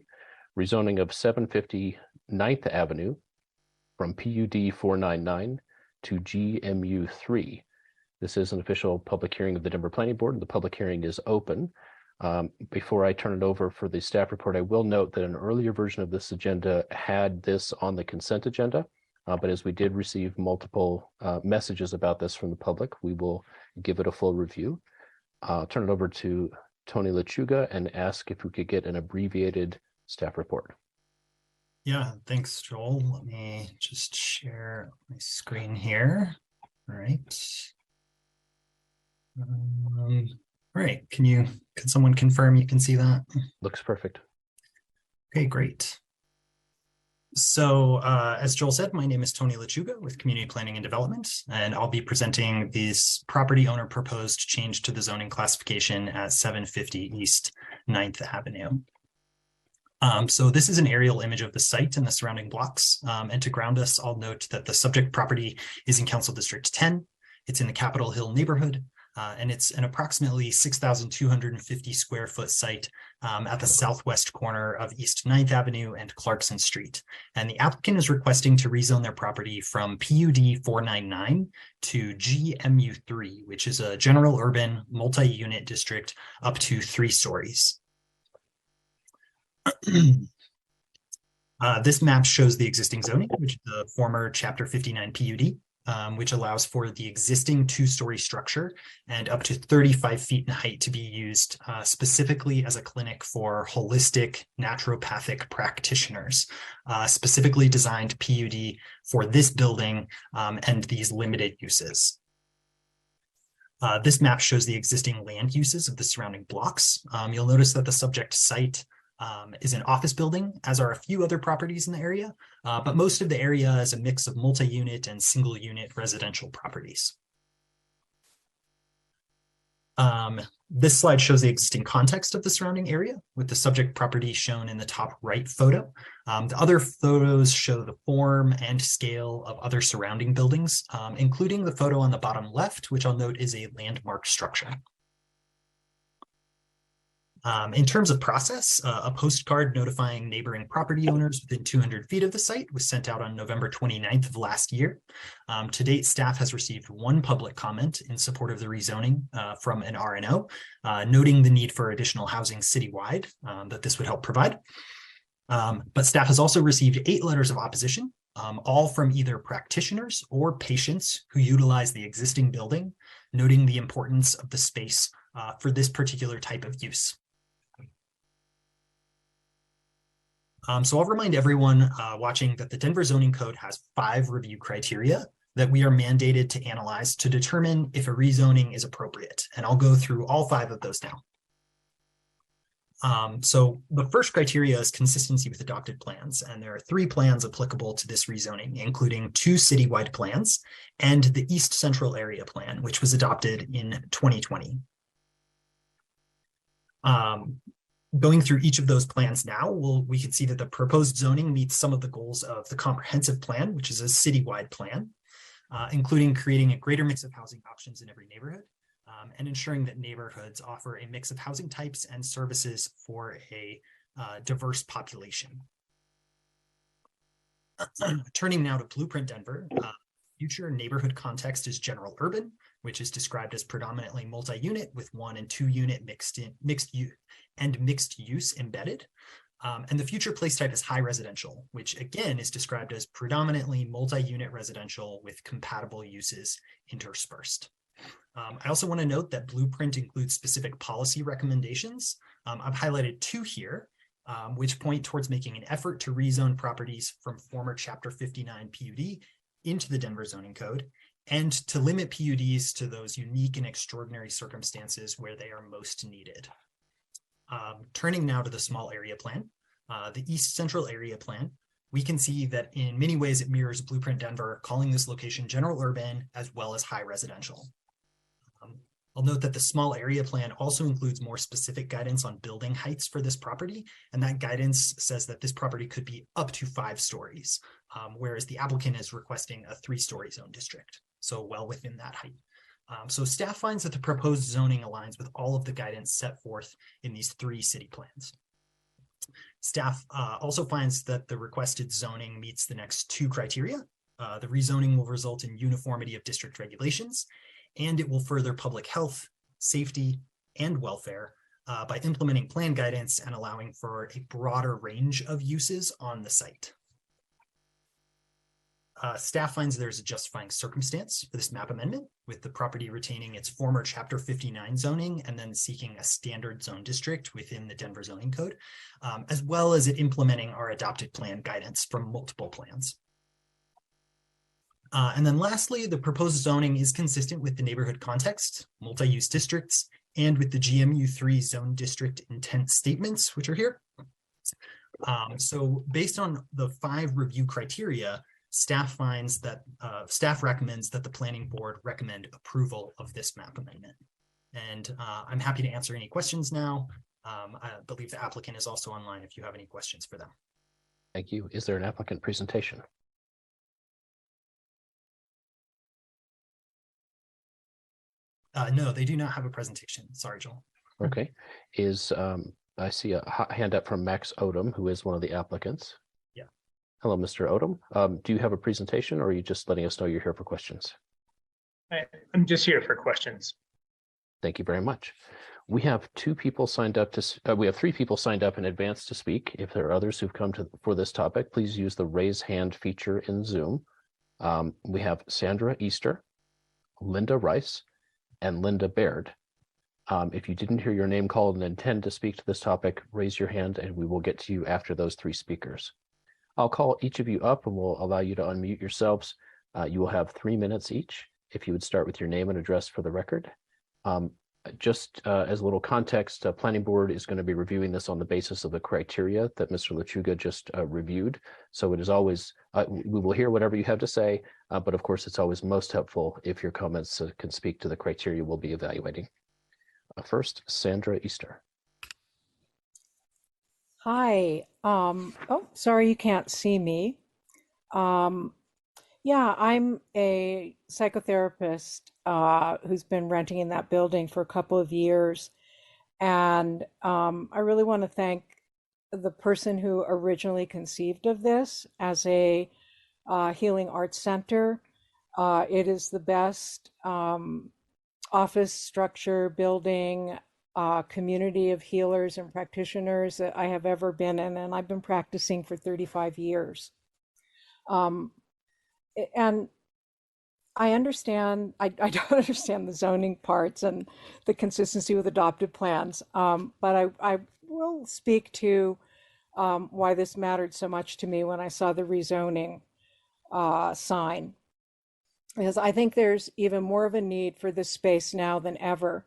rezoning of 750 9th Avenue from PUD 499 to GMU 3. This is an official public hearing of the Denver Planning Board. The public hearing is open. Before I turn it over for the staff report, I will note that an earlier version of this agenda had this on the consent agenda, but as we did receive multiple messages about this from the public, we will give it a full review. I'll turn it over to Tony Lechuga and ask if we could get an abbreviated staff report. Yeah, thanks, Joel. Let me just share my screen here. All right. All right, can someone confirm you can see that? Looks perfect. Okay, great. So as Joel said, my name is Tony Lechuga with Community Planning and Development, and I'll be presenting this property owner proposed change to the zoning classification at 750 East 9th Avenue. So this is an aerial image of the site and the surrounding blocks. And to ground us, I'll note that the subject property is in Council District 10. It's in the Capitol Hill neighborhood. And it's an approximately 6,250 square foot site at the southwest corner of East 9th Avenue and Clarkson Street. And the applicant is requesting to rezone their property from PUD 499 to GMU 3, which is a general urban multi-unit district up to 3 stories. This map shows the existing zoning, which is the former Chapter 59 PUD. Which allows for the existing 2-story structure and up to 35 feet in height to be used specifically as a clinic for holistic naturopathic practitioners, specifically designed PUD for this building and these limited uses. This map shows the existing land uses of the surrounding blocks. You'll notice that the subject site is an office building, as are a few other properties in the area, but most of the area is a mix of multi-unit and single-unit residential properties. This slide shows the existing context of the surrounding area, with the subject property shown in the top right photo. The other photos show the form and scale of other surrounding buildings, including the photo on the bottom left, which I'll note is a landmark structure. In terms of process, a postcard notifying neighboring property owners within 200 feet of the site was sent out on November 29th of last year. To date, staff has received 1 public comment in support of the rezoning from an RNO, noting the need for additional housing citywide that this would help provide. But staff has also received 8 letters of opposition, all from either practitioners or patients who utilize the existing building, noting the importance of the space for this particular type of use. So I'll remind everyone watching that the Denver Zoning Code has 5 review criteria that we are mandated to analyze to determine if a rezoning is appropriate. And I'll go through all 5 of those now. So the first criteria is consistency with adopted plans. And there are 3 plans applicable to this rezoning, including 2 citywide plans and the East Central Area Plan, which was adopted in 2020. Going through each of those plans now, we can see that the proposed zoning meets some of the goals of the comprehensive plan, which is a citywide plan, including creating a greater mix of housing options in every neighborhood, and ensuring that neighborhoods offer a mix of housing types and services for a diverse population. Turning now to Blueprint Denver, future neighborhood context is general urban, which is described as predominantly multi-unit with 1 and 2 unit mixed use embedded. And the future place type is high residential, which again is described as predominantly multi-unit residential with compatible uses interspersed. I also want to note that Blueprint includes specific policy recommendations. I've highlighted 2 here, which point towards making an effort to rezone properties from former Chapter 59 PUD into the Denver Zoning Code, and to limit PUDs to those unique and extraordinary circumstances where they are most needed. Turning now to the small area plan, the East Central Area Plan, we can see that in many ways it mirrors Blueprint Denver, calling this location general urban as well as high residential. I'll note that the small area plan also includes more specific guidance on building heights for this property, and that guidance says that this property could be up to 5 stories, whereas the applicant is requesting a 3-story zone district, so well within that height. So staff finds that the proposed zoning aligns with all of the guidance set forth in these 3 city plans. Staff also finds that the requested zoning meets the next 2 criteria. The rezoning will result in uniformity of district regulations, and it will further public health, safety, and welfare by implementing plan guidance and allowing for a broader range of uses on the site. Staff finds there's a justifying circumstance for this map amendment, with the property retaining its former Chapter 59 zoning and then seeking a standard zone district within the Denver Zoning Code, as well as it implementing our adopted plan guidance from multiple plans. And then lastly, the proposed zoning is consistent with the neighborhood context, multi-use districts, and with the GMU3 zone district intent statements, which are here. So based on the 5 review criteria, staff finds that staff recommends that the planning board recommend approval of this map amendment. And I'm happy to answer any questions now. I believe the applicant is also online if you have any questions for them. Thank you. Is there an applicant presentation? No, they do not have a presentation. Sorry, Joel. Okay. I see a hand up from Max Odom, who is one of the applicants. Yeah. Hello, Mr. Odom. Do you have a presentation, or are you just letting us know you're here for questions? I'm just here for questions. Thank you very much. We have 2 people signed up to, we have 3 people signed up in advance to speak. If there are others who've come for this topic, please use the raise hand feature in Zoom. We have Sandra Easter, Linda Rice, and Linda Baird. If you didn't hear your name called and intend to speak to this topic, raise your hand and we will get to you after those 3 speakers. I'll call each of you up and we'll allow you to unmute yourselves. You will have 3 minutes each. If you would start with your name and address for the record. Just as a little context, Planning Board is going to be reviewing this on the basis of the criteria that Mr. Lechuga just reviewed. So it is always, we will hear whatever you have to say, but of course it's always most helpful if your comments can speak to the criteria we'll be evaluating. First, Sandra Easter. Hi. Oh, sorry you can't see me. Yeah, I'm a psychotherapist who's been renting in that building for a couple of years. And I really want to thank the person who originally conceived of this as a healing arts center. It is the best office structure, building, community of healers and practitioners that I have ever been in. And I've been practicing for 35 years. And I understand, I don't understand the zoning parts and the consistency with adopted plans, but I will speak to why this mattered so much to me when I saw the rezoning sign. Because I think there's even more of a need for this space now than ever.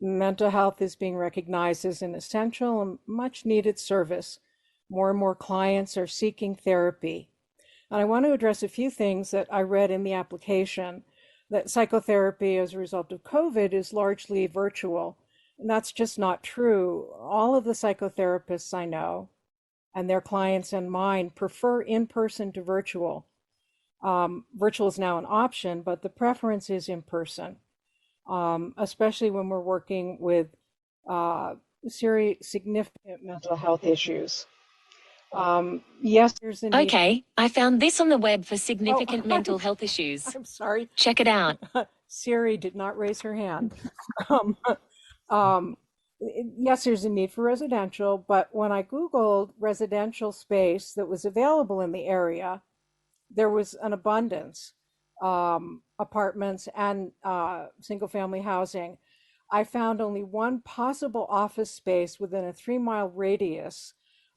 Mental health is being recognized as an essential and much needed service. More and more clients are seeking therapy. And I want to address a few things that I read in the application, that psychotherapy as a result of COVID is largely virtual. And that's just not true. All of the psychotherapists I know and their clients and mine prefer in-person to virtual. Virtual is now an option, but the preference is in person, especially when we're working with significant mental health issues. Yes, there's a need. Okay, I found this on the web for significant mental health issues. I'm sorry. Check it out. Siri did not raise her hand. Yes, there's a need for residential, but when I Googled residential space that was available in the area, there was an abundance, apartments and single family housing. I found only one possible office space within a 3-mile radius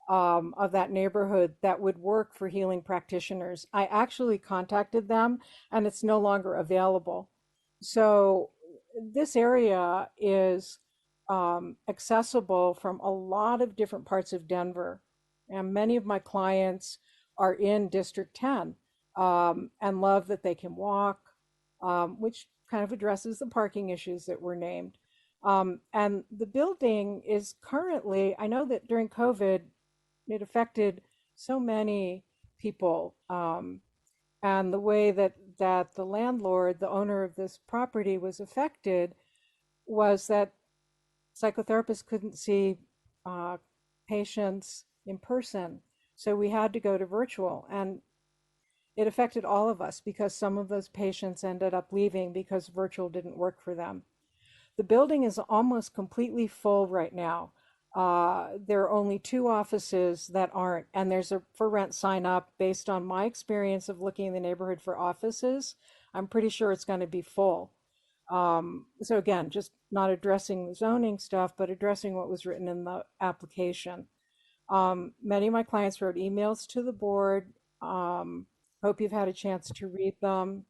of that neighborhood that would work for healing practitioners. I actually contacted them and it's no longer available. So this area is accessible from a lot of different parts of Denver. And many of my clients are in District 10 and love that they can walk, which kind of addresses the parking issues that were named. And the building is currently, I know that during COVID, it affected so many people. And the way that the landlord, the owner of this property, was affected was that psychotherapists couldn't see patients in person. So we had to go to virtual. And it affected all of us because some of those patients ended up leaving because virtual didn't work for them. The building is almost completely full right now. There are only 2 offices that aren't, and there's a for rent sign up. Based on my experience of looking in the neighborhood for offices, I'm pretty sure it's going to be full. So again, just not addressing the zoning stuff, but addressing what was written in the application. Many of my clients wrote emails to the board. Hope you've had a chance to read them.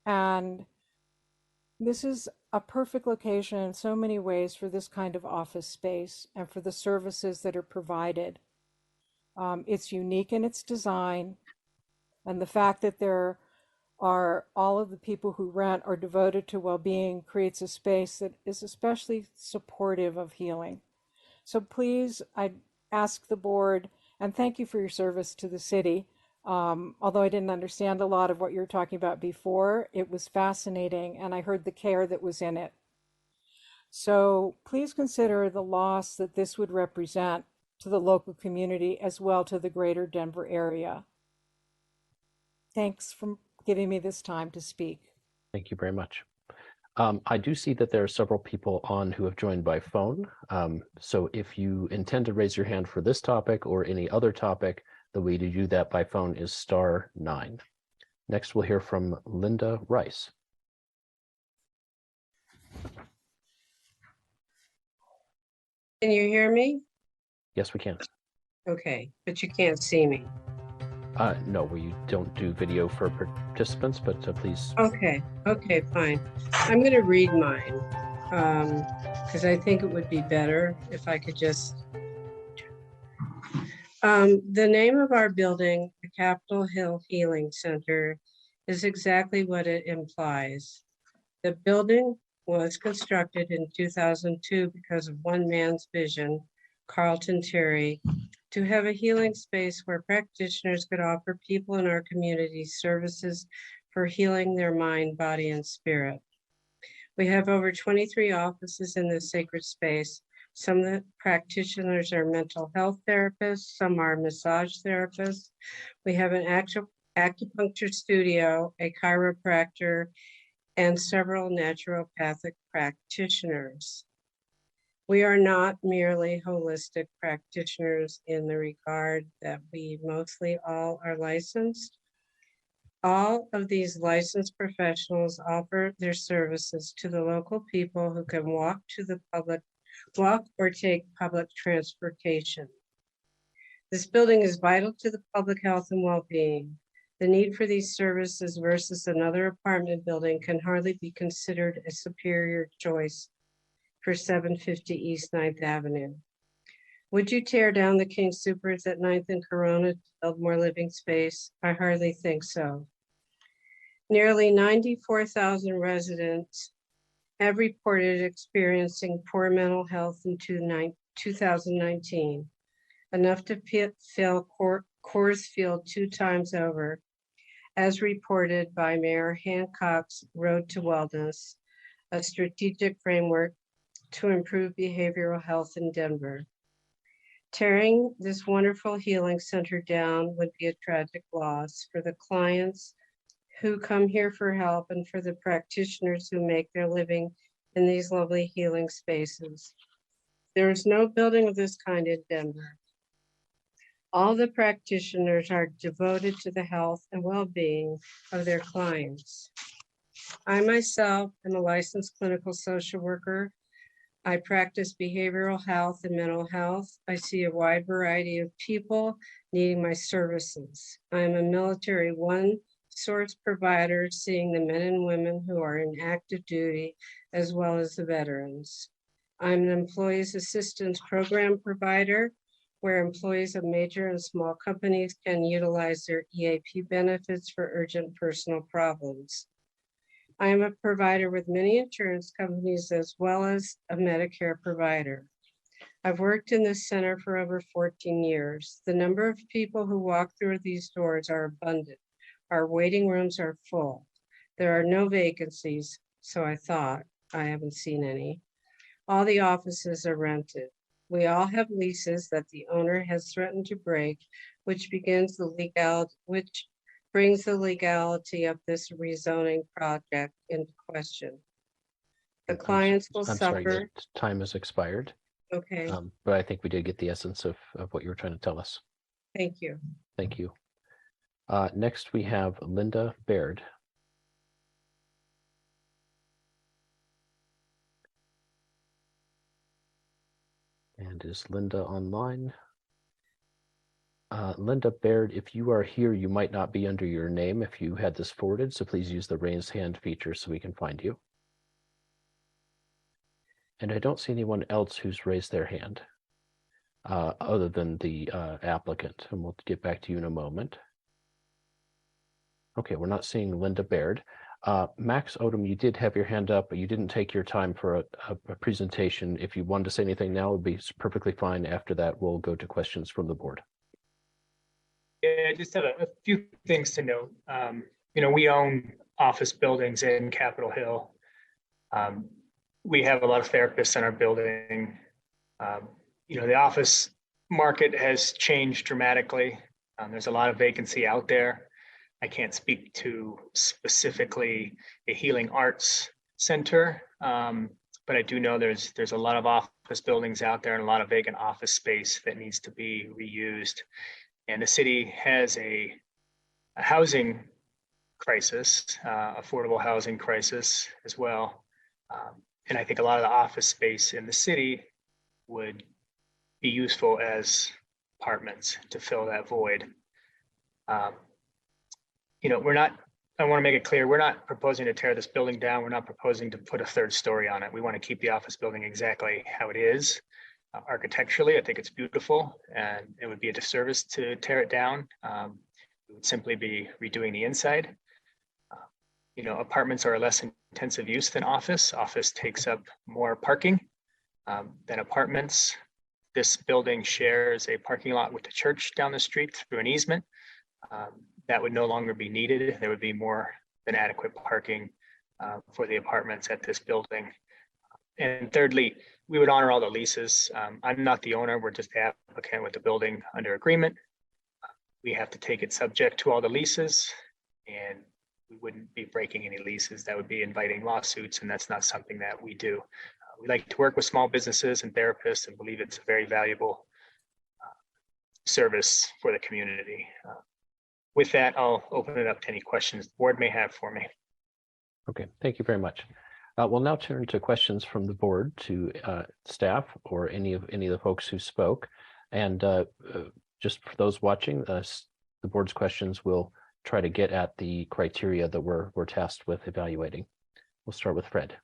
And this is a perfect location in so many ways for this kind of office space and for the services that are provided. It's unique in its design, and the fact that there are all of the people who rent are devoted to well-being creates a space that is especially supportive of healing. So please, I ask the board, and thank you for your service to the city. Although I didn't understand a lot of what you were talking about before, it was fascinating, and I heard the care that was in it. So please consider the loss that this would represent to the local community as well to the greater Denver area. Thanks for giving me this time to speak. Thank you very much. I do see that there are several people on who have joined by phone. So if you intend to raise your hand for this topic or any other topic, the way to do that by phone is *9. Next, we'll hear from Linda Rice. Can you hear me? Yes, we can. Okay, but you can't see me. No, we don't do video for participants, but please. Okay, fine. I'm going to read mine because I think it would be better if I could just. The name of our building, the Capitol Hill Healing Center, is exactly what it implies. The building was constructed in 2002 because of one man's vision, Carlton Terry, to have a healing space where practitioners could offer people in our community services for healing their mind, body, and spirit. We have over 23 offices in this sacred space. Some of the practitioners are mental health therapists, some are massage therapists. We have an acupuncture studio, a chiropractor, and several naturopathic practitioners. We are not merely holistic practitioners in the regard that we mostly all are licensed. All of these licensed professionals offer their services to the local people who can walk or take public transportation. This building is vital to the public health and well-being. The need for these services versus another apartment building can hardly be considered a superior choice for 750 East 9th Avenue. Would you tear down the King Soopers at 9th and Corona to build more living space? I hardly think so. Nearly 94,000 residents have reported experiencing poor mental health in 2019, enough to fill Coors Field 2 times over, as reported by Mayor Hancock's Road to Wellness, a strategic framework to improve behavioral health in Denver. Tearing this wonderful healing center down would be a tragic loss for the clients who come here for help and for the practitioners who make their living in these lovely healing spaces. There is no building of this kind in Denver. All the practitioners are devoted to the health and well-being of their clients. I myself am a licensed clinical social worker. I practice behavioral health and mental health. I see a wide variety of people needing my services. I am a military one-source provider, seeing the men and women who are in active duty, as well as the veterans. I'm an employees assistance program provider, where employees of major and small companies can utilize their EAP benefits for urgent personal problems. I am a provider with many insurance companies as well as a Medicare provider. I've worked in this center for over 14 years. The number of people who walk through these doors are abundant. Our waiting rooms are full. There are no vacancies, so I thought. I haven't seen any. All the offices are rented. We all have leases that the owner has threatened to break, which brings the legality of this rezoning project into question. The clients will I'm suffer. sorry, time has expired. Okay, But I think we did get the essence of what you were trying to tell us. thank you. Thank you. Next, we have Linda Baird. And is Linda online? Linda Baird, if you are here, you might not be under your name if you had this forwarded, so please use the raised hand feature so we can find you. And I don't see anyone else who's raised their hand other than the applicant, and we'll get back to you in a moment. Okay, we're not seeing Linda Baird. Max Odom, you did have your hand up, but you didn't take your time for a presentation. If you wanted to say anything now, it would be perfectly fine. After that, we'll go to questions from the board. Yeah, I just have a few things to note. We own office buildings in Capitol Hill. We have a lot of therapists in our building. The office market has changed dramatically. There's a lot of vacancy out there. I can't speak to specifically a healing arts center, but I do know there's a lot of office buildings out there and a lot of vacant office space that needs to be reused. And the city has a housing crisis, affordable housing crisis as well. And I think a lot of the office space in the city would be useful as apartments to fill that void. I want to make it clear, we're not proposing to tear this building down. We're not proposing to put a third story on it. We want to keep the office building exactly how it is. Architecturally, I think it's beautiful, and it would be a disservice to tear it down. It would simply be redoing the inside. Apartments are a less intensive use than office. Office takes up more parking than apartments. This building shares a parking lot with the church down the street through an easement. That would no longer be needed. There would be more than adequate parking for the apartments at this building. And thirdly, we would honor all the leases. I'm not the owner, we're just the applicant with the building under agreement. We have to take it subject to all the leases, and we wouldn't be breaking any leases. That would be inviting lawsuits, and that's not something that we do. We like to work with small businesses and therapists and believe it's a very valuable service for the community. With that, I'll open it up to any questions the board may have for me. Okay, thank you very much. We'll now turn to questions from the board to staff or any of the folks who spoke. And just for those watching, the board's questions will try to get at the criteria that we're tasked with evaluating. We'll start with Fred.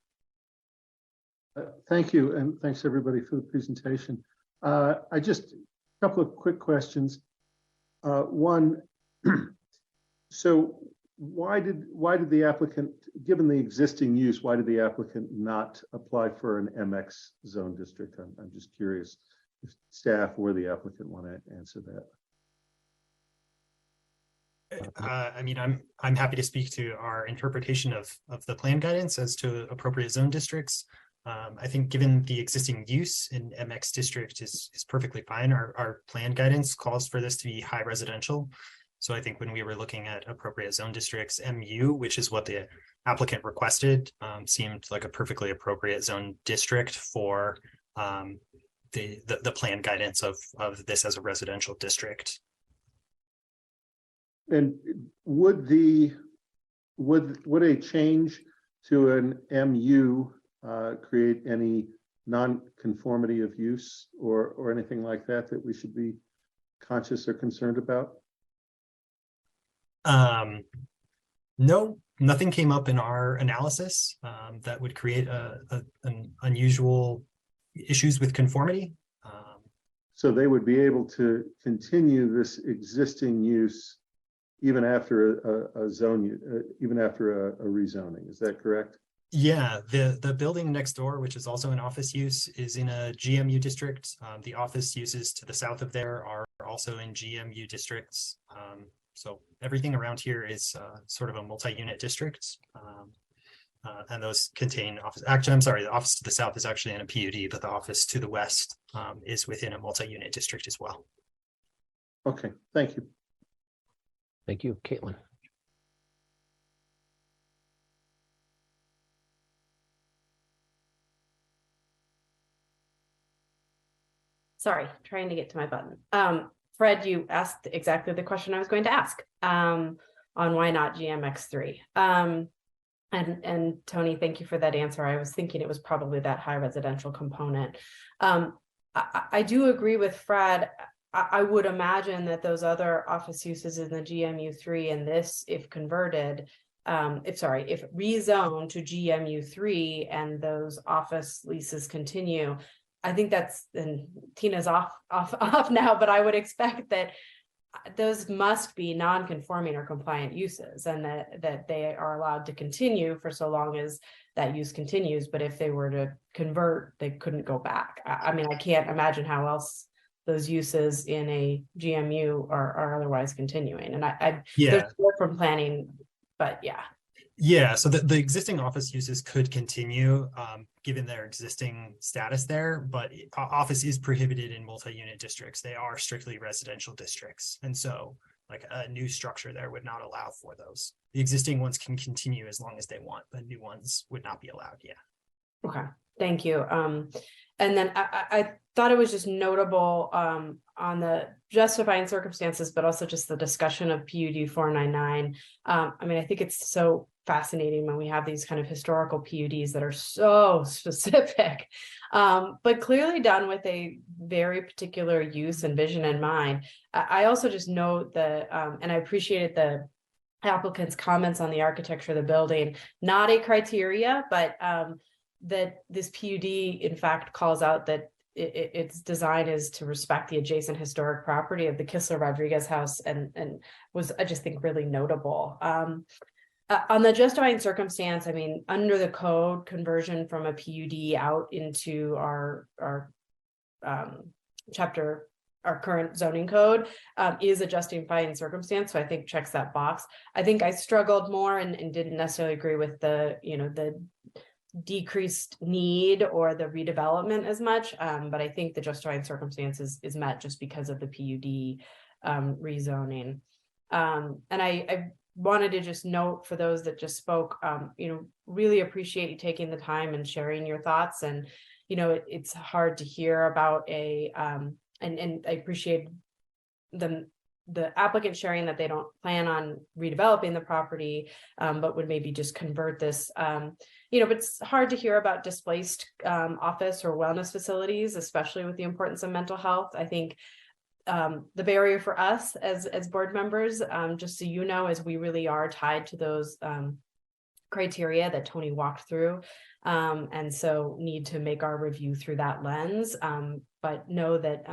Thank you, and thanks everybody for the presentation. A couple of quick questions. One, so why did the applicant, given the existing use, why did the applicant not apply for an MX zone district? I'm just curious if staff or the applicant want to answer that. I mean, I'm happy to speak to our interpretation of the plan guidance as to appropriate zone districts. I think given the existing use in MX district is perfectly fine. Our plan guidance calls for this to be high residential. So I think when we were looking at appropriate zone districts, MU, which is what the applicant requested, seemed like a perfectly appropriate zone district for the plan guidance of this as a residential district. And would a change to an MU create any non-conformity of use or anything like that we should be conscious or concerned about? No, nothing came up in our analysis that would create an unusual issues with conformity. So they would be able to continue this existing use even after a zone, even after a rezoning. Is that correct? Yeah, the building next door, which is also an office use, is in a GMU district. The office uses to the south of there are also in GMU districts. So everything around here is sort of a multi-unit district. And those contain office. Actually, I'm sorry, the office to the south is actually in a PUD, but the office to the west is within a multi-unit district as well. Okay, thank you. Thank you, Caitlin. Sorry, trying to get to my button. Fred, you asked exactly the question I was going to ask on why not GMX3. And Tony, thank you for that answer. I was thinking it was probably that high residential component. I do agree with Fred. I would imagine that those other office uses in the GMU3 and this, if converted, if rezoned to GMU3 and those office leases continue, I think that's, and Tina's off now, but I would expect that those must be non-conforming or compliant uses and that they are allowed to continue for so long as that use continues. But if they were to convert, they couldn't go back. I mean, I can't imagine how else those uses in a GMU are otherwise continuing. And there's more from planning, but yeah. Yeah, so the existing office uses could continue given their existing status there, but office is prohibited in multi-unit districts. They are strictly residential districts. And so like a new structure there would not allow for those. The existing ones can continue as long as they want, but new ones would not be allowed, yeah. Okay, thank you. And then I thought it was just notable on the justifying circumstances, but also just the discussion of PUD 499. I mean, I think it's so fascinating when we have these kind of historical PUDs that are so specific, but clearly done with a very particular use and vision in mind. I also just note that, and I appreciated the applicant's comments on the architecture of the building, not a criteria, but that this PUD in fact calls out that its design is to respect the adjacent historic property of the Kistler Rodriguez house and was, I just think, really notable. On the justifying circumstance, I mean, under the code, conversion from a PUD out into our chapter, our current zoning code is a justifying circumstance. So I think checks that box. I think I struggled more and didn't necessarily agree with the, the decreased need or the redevelopment as much. But I think the justifying circumstances is met just because of the PUD rezoning. And I wanted to just note for those that just spoke, really appreciate you taking the time and sharing your thoughts. And, it's hard to hear about and I appreciate the applicant sharing that they don't plan on redeveloping the property, but would maybe just convert this, but it's hard to hear about displaced office or wellness facilities, especially with the importance of mental health. I think the barrier for us as board members, just so you know, is we really are tied to those criteria that Tony walked through. And so need to make our review through that lens, but know that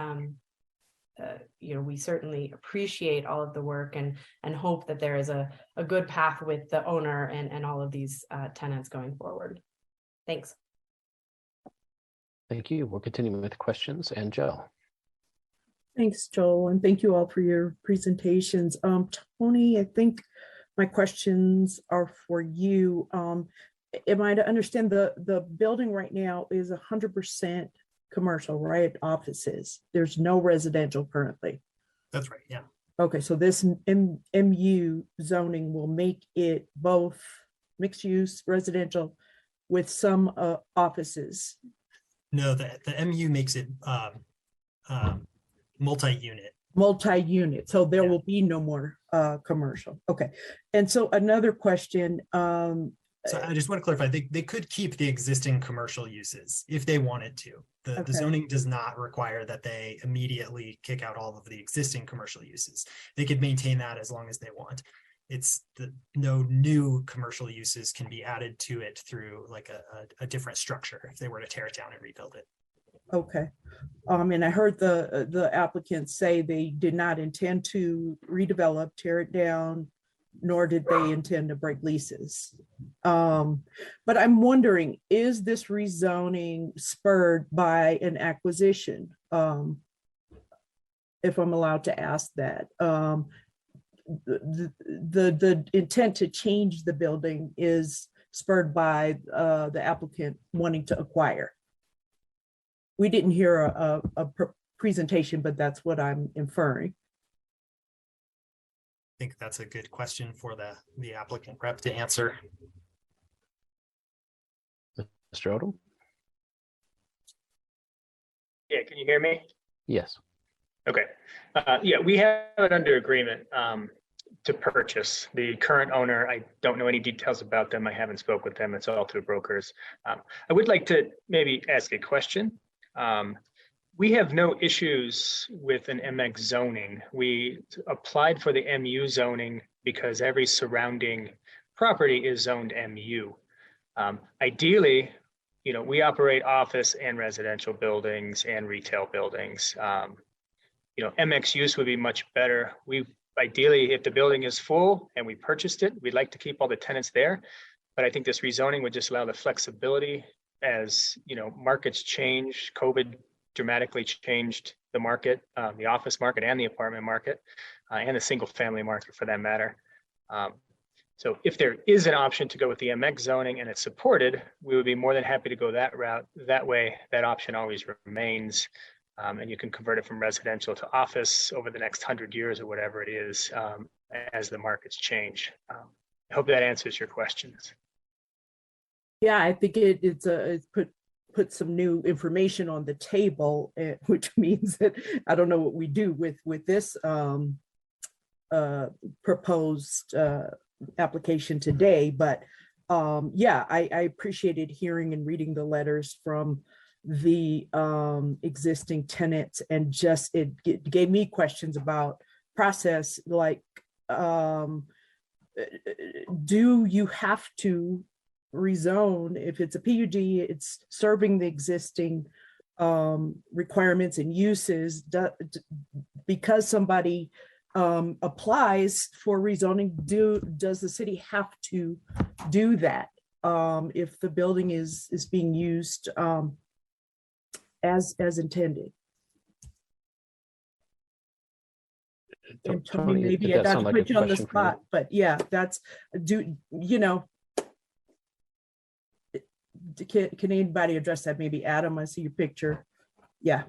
we certainly appreciate all of the work and hope that there is a good path with the owner and all of these tenants going forward. Thanks. Thank you. We're continuing with questions, and Joe. Thanks, Joel, and thank you all for your presentations. Tony, I think my questions are for you. Am I to understand the building right now is 100% commercial, right? Offices. There's no residential currently. That's right. Yeah. Okay, so this MU zoning will make it both mixed use residential with some offices. No, the MU makes it multi-unit. Multi-unit, so there will be no more commercial. Okay, and so another question. So I just want to clarify, they could keep the existing commercial uses if they wanted to. The zoning does not require that they immediately kick out all of the existing commercial uses. They could maintain that as long as they want. It's no new commercial uses can be added to it through like a different structure if they were to tear it down and rebuild it. Okay, and I heard the applicants say they did not intend to redevelop, tear it down, nor did they intend to break leases. But I'm wondering, is this rezoning spurred by an acquisition? If I'm allowed to ask that. The intent to change the building is spurred by the applicant wanting to acquire. We didn't hear a presentation, but that's what I'm inferring. I think that's a good question for the applicant rep to answer. Mr. Odom? Yeah, can you hear me? Yes. Okay. Yeah, we have it under agreement to purchase. The current owner, I don't know any details about them. I haven't spoke with them. It's all through brokers. I would like to maybe ask a question. We have no issues with an MX zoning. We applied for the MU zoning because every surrounding property is zoned MU. Ideally, we operate office and residential buildings and retail buildings. MX use would be much better. Ideally, if the building is full and we purchased it, we'd like to keep all the tenants there. But I think this rezoning would just allow the flexibility as, markets change. COVID dramatically changed the market, the office market and the apartment market, and the single family market for that matter. So if there is an option to go with the MX zoning and it's supported, we would be more than happy to go that route. That way, that option always remains. And you can convert it from residential to office over the next 100 years or whatever it is, as the markets change. I hope that answers your questions. Yeah, I think it's put some new information on the table, which means that I don't know what we do with this proposed application today, but yeah, I appreciated hearing and reading the letters from the existing tenants, and just it gave me questions about process, like do you have to rezone if it's a PUD, it's serving the existing requirements and uses, because somebody applies for rezoning, does the city have to do that if the building is being used as intended? And Tony, maybe I got to put you on the spot, but yeah, that's can anybody address that? Maybe Adam, I see your picture. Yeah.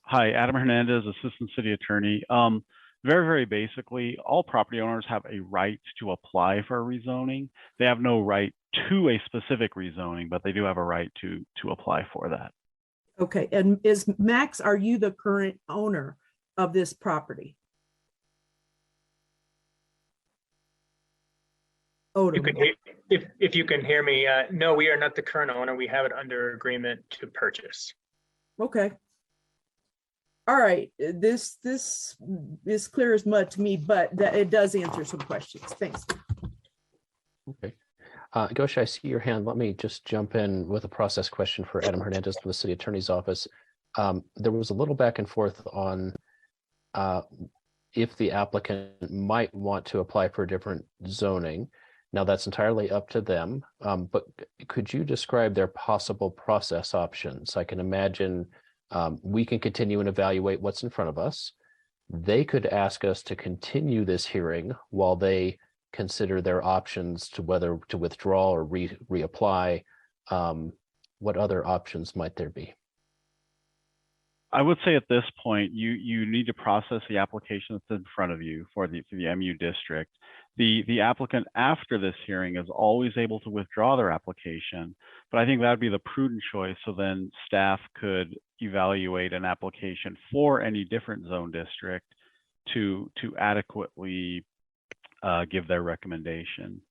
Hi, Adam Hernandez, Assistant City Attorney. Very, very basically, all property owners have a right to apply for a rezoning. They have no right to a specific rezoning, but they do have a right to apply for that. Okay, and Max, are you the current owner of this property? You can hear, if you can hear me, no, we are not the current owner. We have it under agreement to purchase. Okay. All right, this is clear as mud to me, but it does answer some questions. Thanks. Okay. Gosha, I see your hand. Let me just jump in with a process question for Adam Hernandez from the City Attorney's Office. There was a little back and forth on if the applicant might want to apply for a different zoning. Now that's entirely up to them, but could you describe their possible process options? I can imagine we can continue and evaluate what's in front of us. They could ask us to continue this hearing while they consider their options to whether to withdraw or reapply. What other options might there be? I would say at this point, you need to process the application that's in front of you for the MU district. The applicant after this hearing is always able to withdraw their application, but I think that would be the prudent choice. So then staff could evaluate an application for any different zone district to adequately give their recommendation.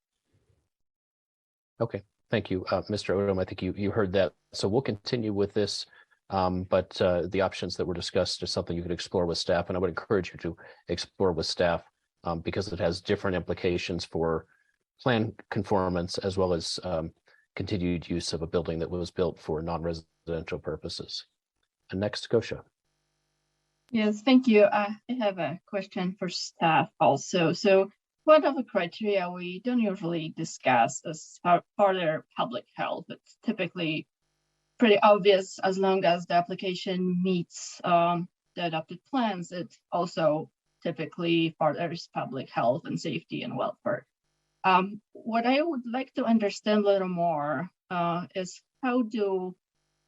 Okay, thank you, Mr. Odom. I think you heard that. So we'll continue with this. But the options that were discussed is something you could explore with staff, and I would encourage you to explore with staff because it has different implications for plan conformance as well as continued use of a building that was built for non-residential purposes. And next, Gosha. Yes, thank you. I have a question for staff also. So one of the criteria we don't usually discuss is further public health. It's typically pretty obvious as long as the application meets the adopted plans. It also typically furthers public health and safety and welfare. What I would like to understand a little more is how do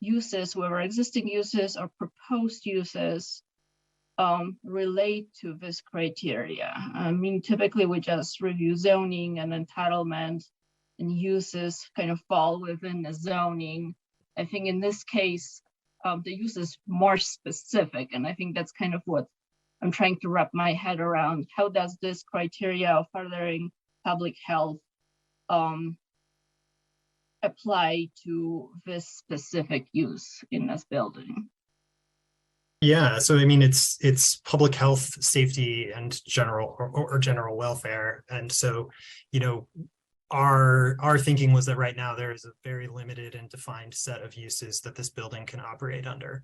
uses, whether existing uses or proposed uses, relate to this criteria? I mean, typically we just review zoning and entitlement, and uses kind of fall within the zoning. I think in this case, the use is more specific, and I think that's kind of what I'm trying to wrap my head around. How does this criteria of furthering public health apply to this specific use in this building? Yeah, so I mean, it's public health, safety, and general or general welfare, and so our thinking was that right now there is a very limited and defined set of uses that this building can operate under.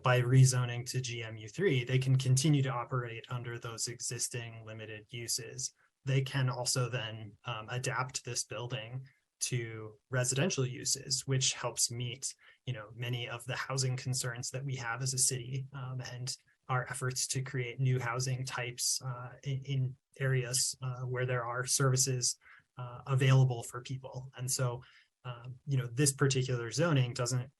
By rezoning to GMU3, they can continue to operate under those existing limited uses. They can also then adapt this building to residential uses, which helps meet many of the housing concerns that we have as a city, and our efforts to create new housing types in areas where there are services available for people. And so, this particular zoning doesn't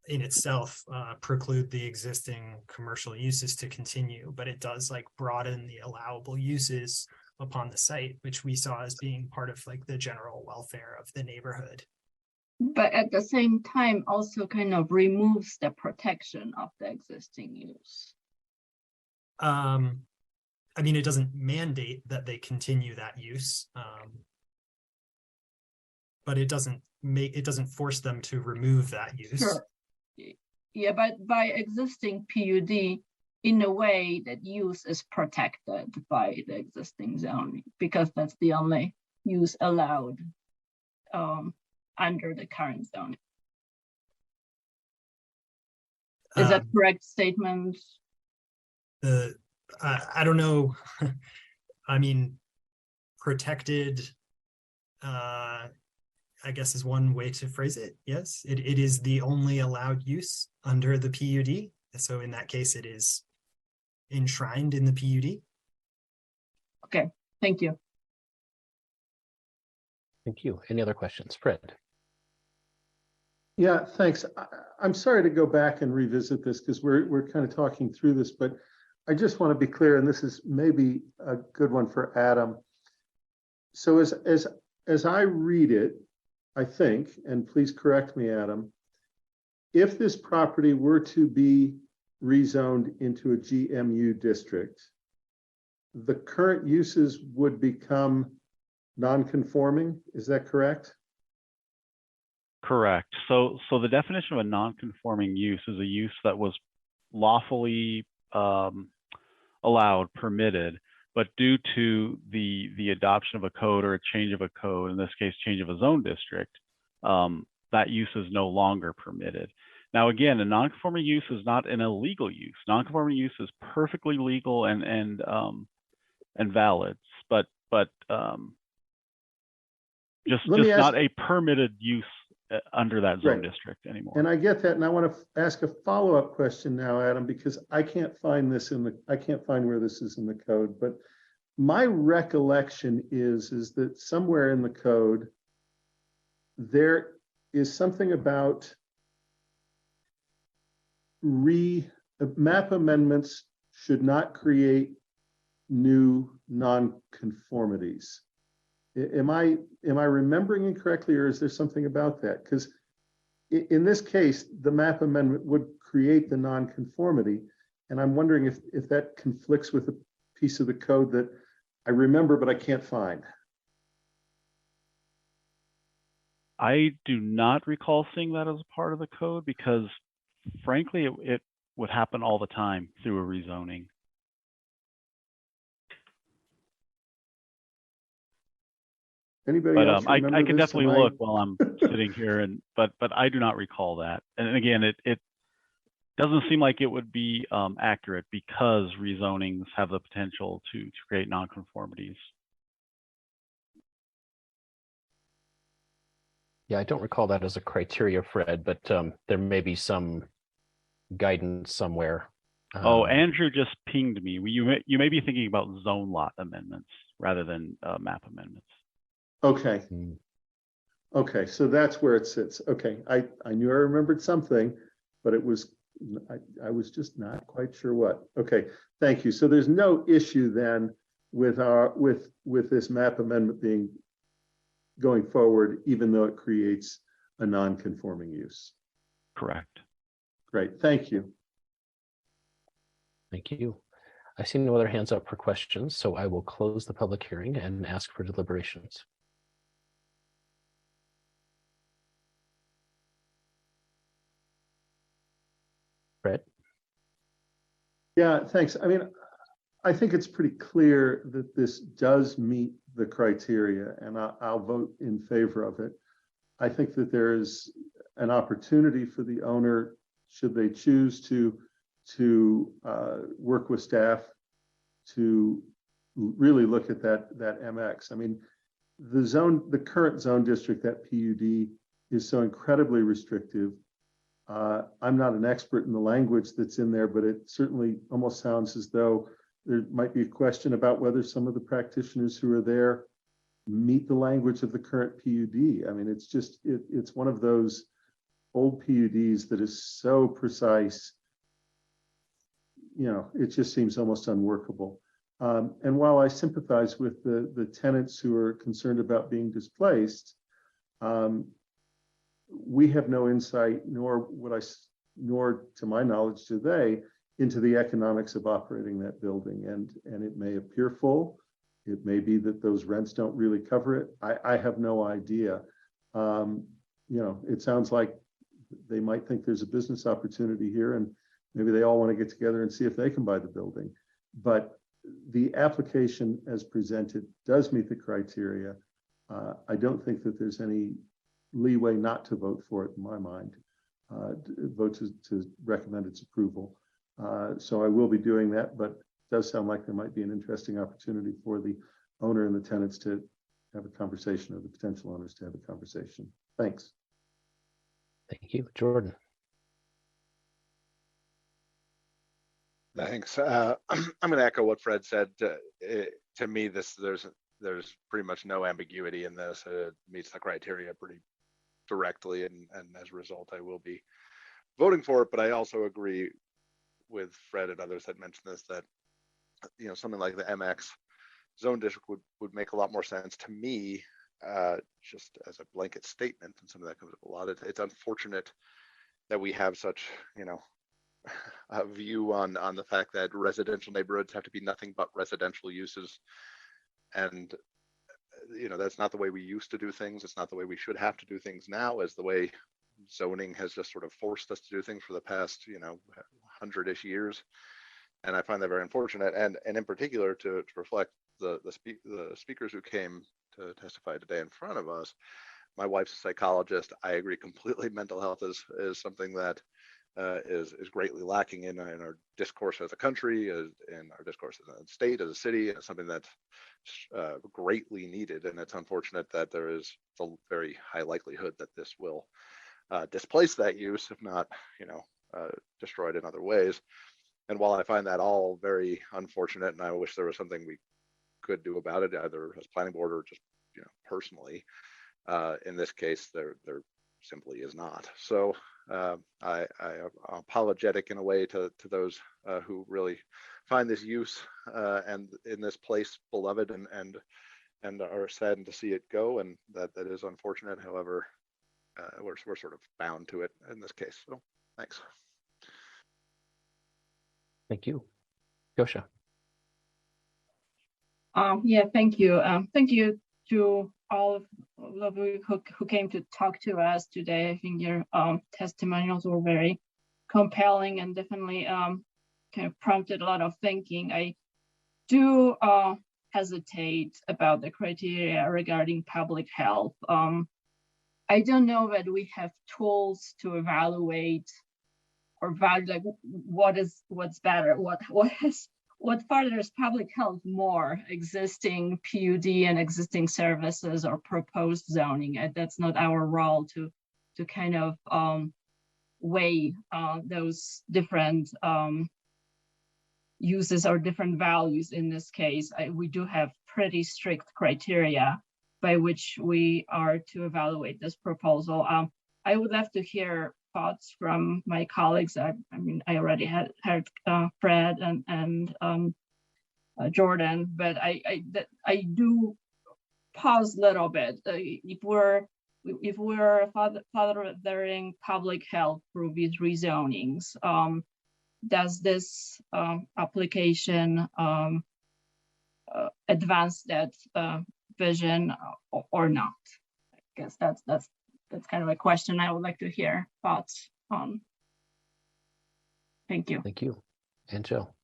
in itself preclude the existing commercial uses to continue, but it does broaden the allowable uses upon the site, which we saw as being part of the general welfare of the neighborhood. But at the same time, also kind of removes the protection of the existing use. I mean, it doesn't mandate that they continue that use, but it doesn't force them to remove that use. Sure. Yeah, but by existing PUD, in a way, that use is protected by the existing zoning because that's the only use allowed under the current zoning. Is that correct statement? I don't know. I mean, protected, I guess is one way to phrase it. Yes, it is the only allowed use under the PUD. So in that case, it is enshrined in the PUD. Okay, thank you. Thank you. Any other questions? Fred? Yeah, thanks. I'm sorry to go back and revisit this because we're kind of talking through this, but I just want to be clear, and this is maybe a good one for Adam. So as I read it, I think, and please correct me, Adam, if this property were to be rezoned into a GMU district, the current uses would become non-conforming. Is that correct? Correct. So the definition of a non-conforming use is a use that was lawfully allowed, permitted, but due to the adoption of a code or a change of a code, in this case, change of a zone district, that use is no longer permitted. Now, again, a non-conforming use is not an illegal use. Non-conforming use is perfectly legal and valid, but just Let me ask- not a permitted use under that zone Right. district anymore. And I get that, and I want to ask a follow-up question now, Adam, because I can't find where this is in the code, but my recollection is that somewhere in the code, there is something about map amendments should not create new non-conformities. Am I remembering incorrectly, or is there something about that? Because in this case, the map amendment would create the non-conformity, and I'm wondering if that conflicts with a piece of the code that I remember but I can't find. I do not recall seeing that as a part of the code because, frankly, it would happen all the time through a rezoning. Anybody But else I remember can this? definitely Am I- look while I'm sitting here, but I do not recall that. And again, it doesn't seem like it would be accurate because rezonings have the potential to create nonconformities. Yeah, I don't recall that as a criteria, Fred, but there may be some guidance somewhere. Andrew just pinged me. You may be thinking about zone lot amendments rather than map amendments. Okay. Okay, so that's where it sits. Okay, I knew I remembered something, but it was I was just not quite sure what. Okay, thank you. So there's no issue then with this map amendment being going forward, even though it creates a non-conforming use. Correct. Great, thank you. Thank you. I see no other hands up for questions, so I will close the public hearing and ask for deliberations. Fred? Yeah, thanks. I mean, I think it's pretty clear that this does meet the criteria, and I'll vote in favor of it. I think that there is an opportunity for the owner, should they choose to work with staff to really look at that MX. I mean, the current zone district, that PUD, is so incredibly restrictive. I'm not an expert in the language that's in there, but it certainly almost sounds as though there might be a question about whether some of the practitioners who are there meet the language of the current PUD. I mean, it's one of those old PUDs that is so precise, it just seems almost unworkable. And while I sympathize with the tenants who are concerned about being displaced, we have no insight, nor to my knowledge do they, into the economics of operating that building. And it may appear full. It may be that those rents don't really cover it. I have no idea. It sounds like they might think there's a business opportunity here, and maybe they all want to get together and see if they can buy the building. But the application as presented does meet the criteria. I don't think that there's any leeway not to vote for it in my mind, vote to recommend its approval. So I will be doing that, but it does sound like there might be an interesting opportunity for the owner and the tenants to have a conversation, or the potential owners to have a conversation. Thanks. Thank you. Jordan. Thanks. I'm going to echo what Fred said. To me, there's pretty much no ambiguity in this. It meets the criteria pretty directly, and as a result, I will be voting for it. But I also agree with Fred and others that mentioned this, that something like the MX zone district would make a lot more sense to me, just as a blanket statement, and some of that comes up a lot. It's unfortunate that we have such a view on the fact that residential neighborhoods have to be nothing but residential uses, and that's not the way we used to do things. It's not the way we should have to do things now, as the way zoning has just sort of forced us to do things for the past 100-ish years. And I find that very unfortunate, and in particular to reflect the speakers who came to testify today in front of us. my wife's a psychologist. I agree completely. Mental health is something that is greatly lacking in our discourse as a country, in our discourse as a state, as a city, and something that's greatly needed. And it's unfortunate that there is a very high likelihood that this will displace that use, if not, destroyed in other ways. And while I find that all very unfortunate, and I wish there was something we could do about it, either as planning board or just personally, in this case, there simply is not. So I am apologetic in a way to those who really find this use and in this place beloved and are saddened to see it go, and that is unfortunate. However, we're sort of bound to it in this case. So thanks. Thank you. Gosha. Yeah, thank you. Thank you to all of you who came to talk to us today. I think your testimonials were very compelling and definitely kind of prompted a lot of thinking. I do hesitate about the criteria regarding public health. I don't know that we have tools to evaluate or value like what's better, what furthers public health more, existing PUD and existing services or proposed zoning. That's not our role to kind of weigh those different uses or different values. In this case, we do have pretty strict criteria by which we are to evaluate this proposal. I would love to hear thoughts from my colleagues. I mean, I already had heard Fred and Jordan, but I do pause a little bit. If we're fathering public health through these rezonings, does this application advance that vision or not? I guess that's kind of a question I would like to hear thoughts on. Thank you. Thank you. And Joe.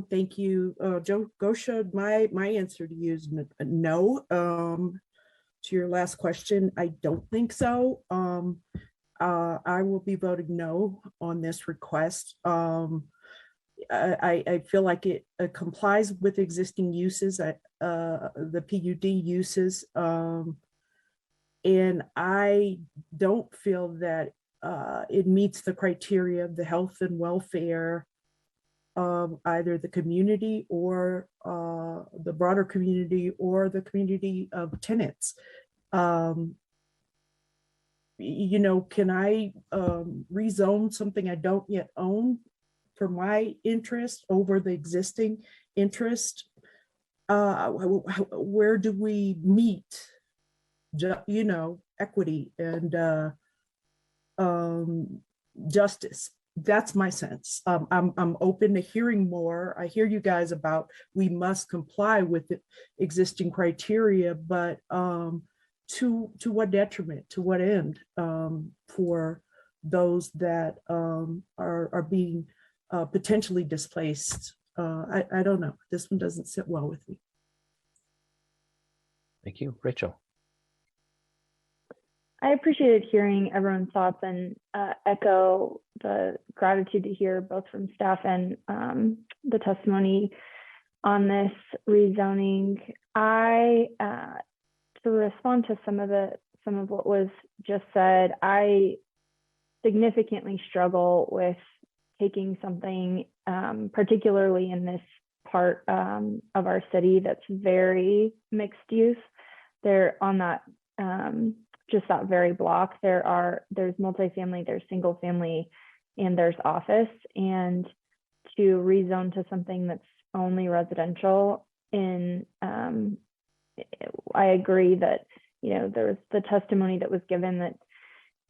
Thank you, Joe Gosha. My answer to you is no. To your last question, I don't think so. I will be voting no on this request. I feel like it complies with existing uses, the PUD uses, and I don't feel that it meets the criteria of the health and welfare of either the community or the broader community or the community of tenants. Can I rezone something I don't yet own for my interest over the existing interest? Where do we meet, equity and justice? That's my sense. I'm open to hearing more. I hear you guys about we must comply with the existing criteria, but to what detriment, to what end, for those that are being potentially displaced? I don't know. This one doesn't sit well with me. Thank you. Rachel. I appreciated hearing everyone's thoughts and echo the gratitude to hear both from staff and the testimony on this rezoning. To respond to some of what was just said, I significantly struggle with taking something, particularly in this part of our city that's very mixed use. They're on that just that very block. There's multifamily, there's single family, and there's office. And to rezone to something that's only residential I agree that, there was the testimony that was given that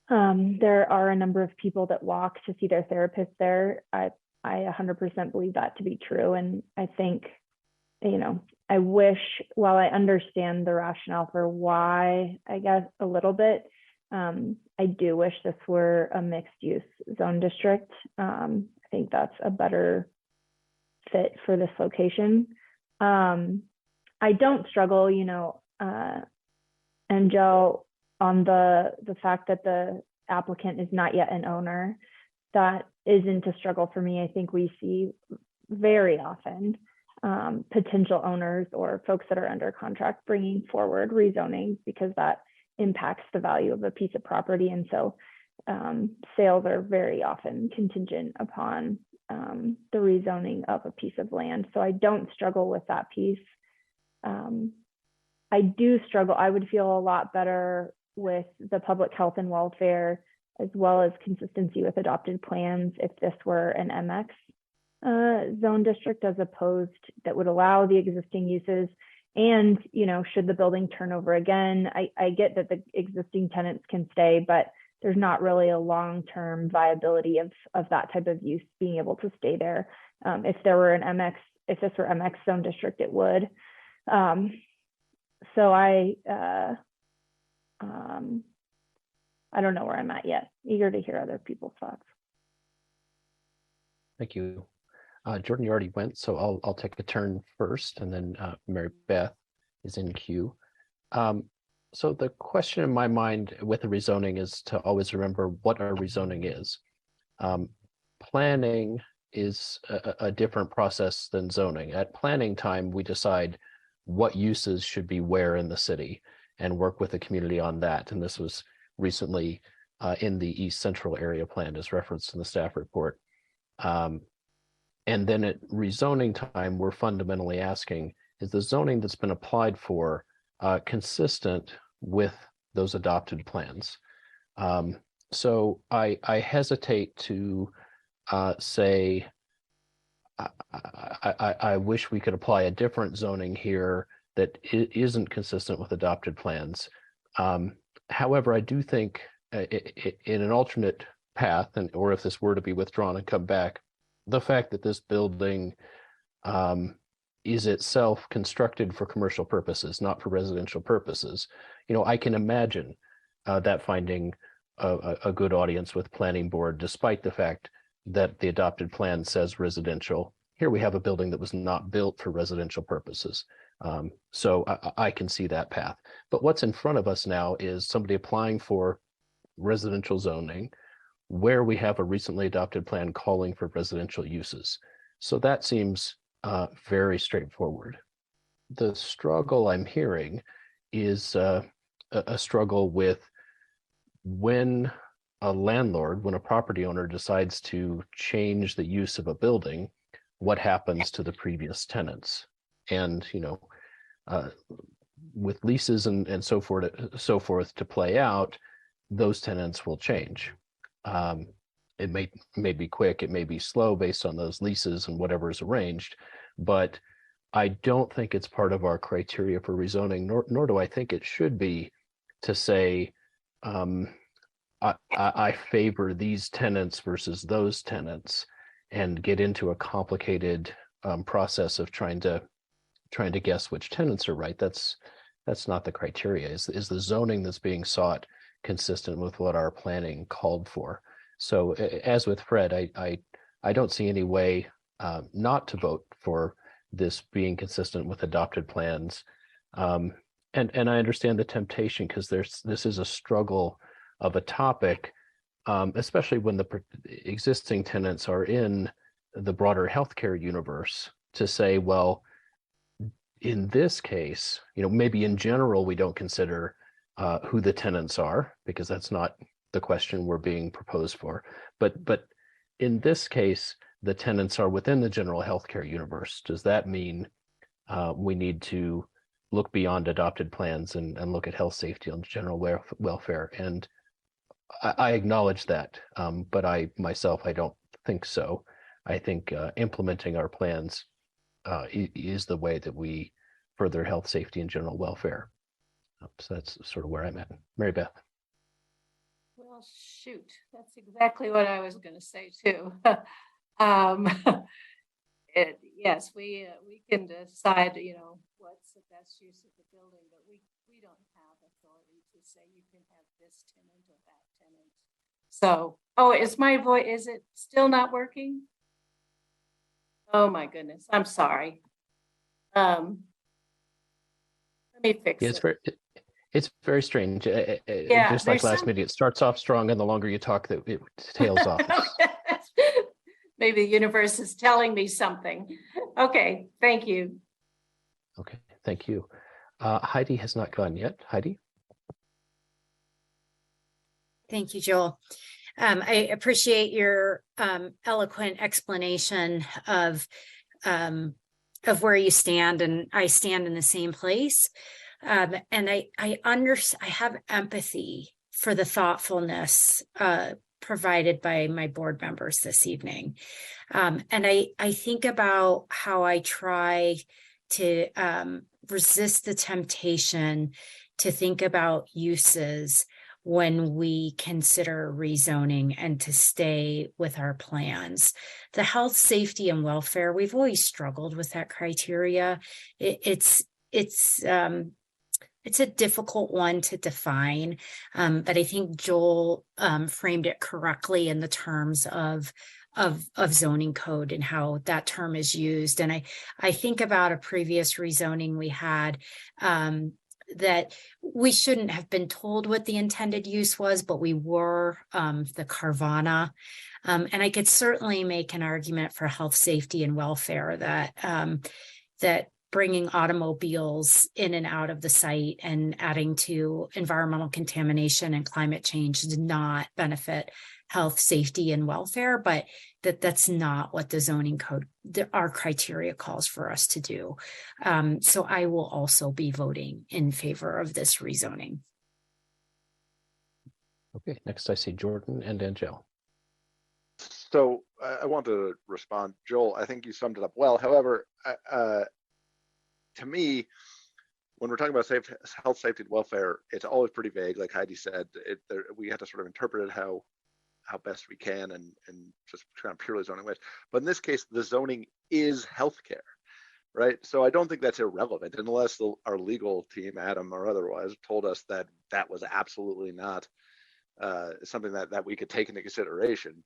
there are a number of people that walk to see their therapist there. I 100% believe that to be true. And I think, I wish, while I understand the rationale for why, I guess a little bit, I do wish this were a mixed use zone district. I think that's a better fit for this location. I don't struggle, And Joe, on the fact that the applicant is not yet an owner, that isn't a struggle for me. I think we see very often potential owners or folks that are under contract bringing forward rezoning because that impacts the value of a piece of property. And so sales are very often contingent upon the rezoning of a piece of land. So I don't struggle with that piece. I do struggle. I would feel a lot better with the public health and welfare as well as consistency with adopted plans if this were an MX zone district as opposed that would allow the existing uses. And, you know, should the building turn over again, I get that the existing tenants can stay, but there's not really a long-term viability of that type of use being able to stay there. If there were an MX, if this were MX zone district, it would. So I don't know where I'm at yet. Eager to hear other people's thoughts. Thank you. Jordan, you already went, so I'll take a turn first, and then Mary Beth is in queue. So the question in my mind with the rezoning is to always remember what our rezoning is. Planning is a different process than zoning. At planning time, we decide what uses should be where in the city and work with the community on that. And this was recently in the East Central Area Plan as referenced in the staff report. And then at rezoning time, we're fundamentally asking, is the zoning that's been applied for consistent with those adopted plans? So I hesitate to say, I wish we could apply a different zoning here that isn't consistent with adopted plans. However, I do think in an alternate path, or if this were to be withdrawn and come back, the fact that this building is itself constructed for commercial purposes, not for residential purposes, you know, I can imagine that finding a good audience with planning board, despite the fact that the adopted plan says residential. Here we have a building that was not built for residential purposes. So I can see that path. But what's in front of us now is somebody applying for residential zoning where we have a recently adopted plan calling for residential uses. So that seems very straightforward. The struggle I'm hearing is a struggle with when a landlord, when a property owner decides to change the use of a building, what happens to the previous tenants? And, you know, with leases and so forth to play out, those tenants will change. It may be quick, it may be slow based on those leases and whatever is arranged, but I don't think it's part of our criteria for rezoning, nor do I think it should be to say, I favor these tenants versus those tenants and get into a complicated process of trying to guess which tenants are right. That's not the criteria. Is the zoning that's being sought consistent with what our planning called for? So as with Fred, I don't see any way not to vote for this being consistent with adopted plans. And I understand the temptation because this is a struggle of a topic, especially when the existing tenants are in the broader healthcare universe, to say, well, in this case, you know, maybe in general, we don't consider who the tenants are because that's not the question we're being proposed for. But in this case, the tenants are within the general healthcare universe. Does that mean we need to look beyond adopted plans and look at health, safety, and general welfare? And I acknowledge that, but I don't think so. I think implementing our plans is the way that we further health, safety, and general welfare. So that's sort of where I'm at. Mary Beth. Well, shoot, that's exactly what I was going to say too. Yes, we can decide, you know, what's the best use of the building, but we don't have authority to say you can have this tenant or that tenant. So, oh, is my voice, is it still not working? Oh my goodness, I'm sorry. Let me fix it. It's very strange. Yeah, Just like there's last some- meeting, it starts off strong, and the longer you talk, it tails off. Maybe the universe is telling me something. Okay, thank you. Okay, thank you. Heidi has not gone yet. Heidi? Thank you, Joel. I appreciate your eloquent explanation of where you stand, and I stand in the same place. And I have empathy for the thoughtfulness provided by my board members this evening. And I think about how I try to resist the temptation to think about uses when we consider rezoning and to stay with our plans. The health, safety, and welfare, we've always struggled with that criteria. It's a difficult one to define, but I think Joel framed it correctly in the terms of zoning code and how that term is used. And I think about a previous rezoning we had that we shouldn't have been told what the intended use was, but we were, the Carvana. And I could certainly make an argument for health, safety, and welfare that bringing automobiles in and out of the site and adding to environmental contamination and climate change did not benefit health, safety, and welfare, but that's not what the zoning code, our criteria calls for us to do. So I will also be voting in favor of this rezoning. Okay, next I see Jordan and Angel. So I want to respond. Joel, I think you summed it up well. However, to me, when we're talking about health, safety, and welfare, it's always pretty vague. Like Heidi said, we have to sort of interpret it how best we can and just kind of purely zoning ways. But in this case, the zoning is healthcare, right? So I don't think that's irrelevant unless our legal team, Adam or otherwise, told us that that was absolutely not something that we could take into consideration.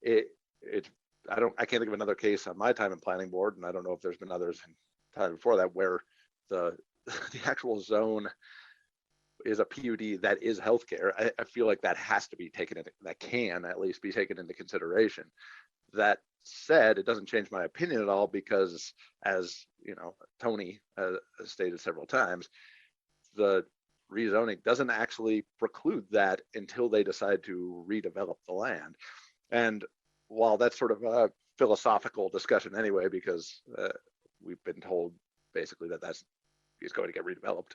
I can't think of another case on my time in planning board, and I don't know if there's been others in time before that where the actual zone is a PUD that is healthcare. I feel like that has to be taken into, that can at least be taken into consideration. That said, it doesn't change my opinion at all because, as you know, Tony has stated several times, the rezoning doesn't actually preclude that until they decide to redevelop the land. And while that's sort of a philosophical discussion anyway, because we've been told basically that is going to get redeveloped,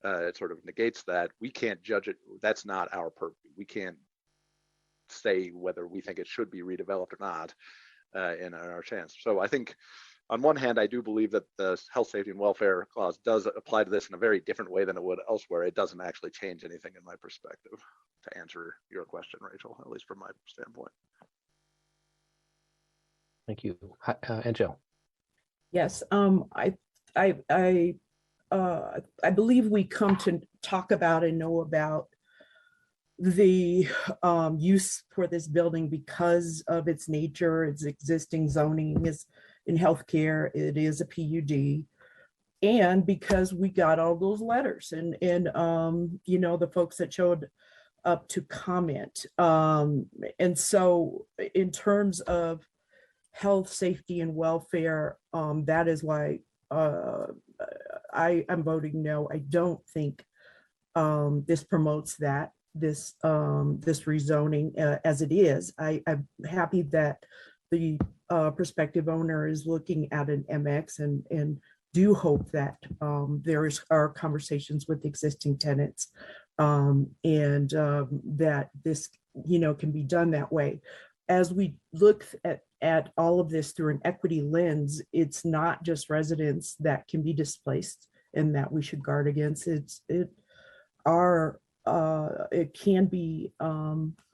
it sort of negates that. We can't judge it. That's not our purview. We can't say whether we think it should be redeveloped or not in our chance. So I think on one hand, I do believe that the health, safety, and welfare clause does apply to this in a very different way than it would elsewhere. It doesn't actually change anything in my perspective, to answer your question, Rachel, at least from my standpoint. Thank you. Angel. Yes, I believe we come to talk about and know about the use for this building because of its nature. Its existing zoning is in healthcare. It is a PUD, and because we got all those letters and you know, the folks that showed up to comment. And so in terms of health, safety, and welfare, that is why I am voting no. I don't think this promotes that, this rezoning as it is. I'm happy that the prospective owner is looking at an MX and do hope that there are conversations with existing tenants and that this, you know, can be done that way. As we look at all of this through an equity lens, it's not just residents that can be displaced and that we should guard against. It can be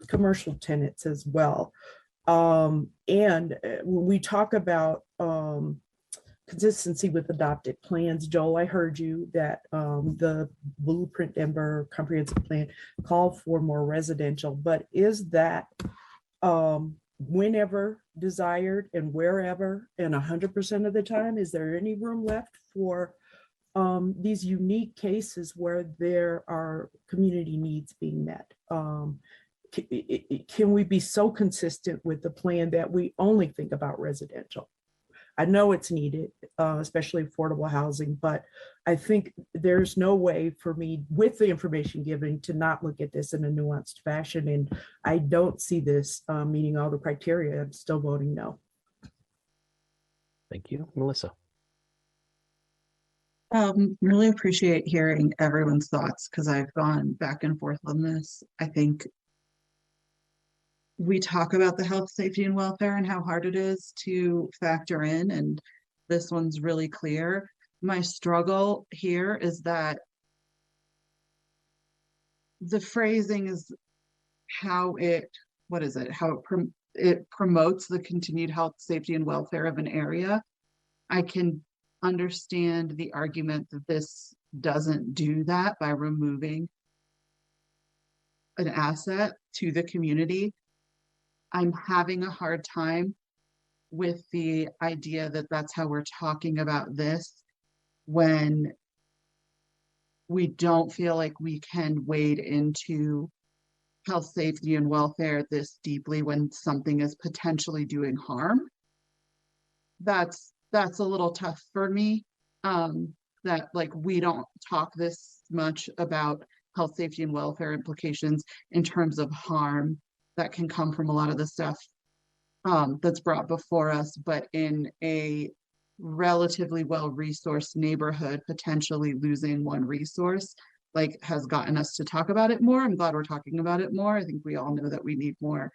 commercial tenants as well. And when we talk about consistency with adopted plans, Joel, I heard you that the Blueprint Denver comprehensive plan called for more residential, but is that whenever desired and wherever and 100% of the time? Is there any room left for these unique cases where there are community needs being met. Can we be so consistent with the plan that we only think about residential? I know it's needed, especially affordable housing, but I think there's no way for me, with the information given, to not look at this in a nuanced fashion. And I don't see this meeting all the criteria. I'm still voting no. Thank you, Melissa. Really appreciate hearing everyone's thoughts because I've gone back and forth on this. I think we talk about the health, safety, and welfare and how hard it is to factor in, and this one's really clear. My struggle here is that the phrasing is how it, it promotes the continued health, safety, and welfare of an area. I can understand the argument that this doesn't do that by removing an asset to the community. I'm having a hard time with the idea that that's how we're talking about this when we don't feel like we can wade into health, safety, and welfare this deeply when something is potentially doing harm. That's a little tough for me, that like we don't talk this much about health, safety, and welfare implications in terms of harm that can come from a lot of the stuff that's brought before us, but in a relatively well-resourced neighborhood, potentially losing one resource like has gotten us to talk about it more. I'm glad we're talking about it more. I think we all know that we need more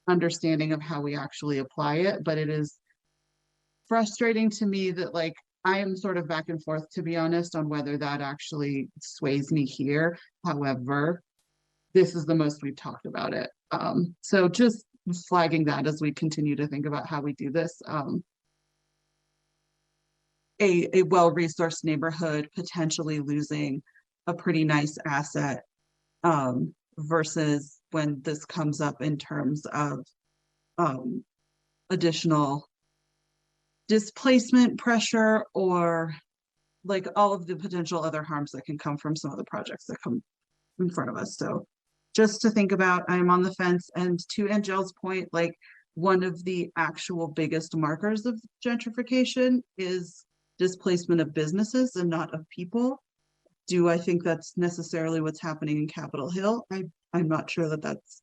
understanding of how we actually apply it, but it is frustrating to me that like I am sort of back and forth, to be honest, on whether that actually sways me here. However, this is the most we've talked about it. So just flagging that as we continue to think about how we do this. A well-resourced neighborhood potentially losing a pretty nice asset versus when this comes up in terms of additional displacement pressure or like all of the potential other harms that can come from some of the projects that come in front of us. So just to think about, I'm on the fence. And to Angel's point, like one of the actual biggest markers of gentrification is displacement of businesses and not of people. Do I think that's necessarily what's happening in Capitol Hill? I'm not sure that that's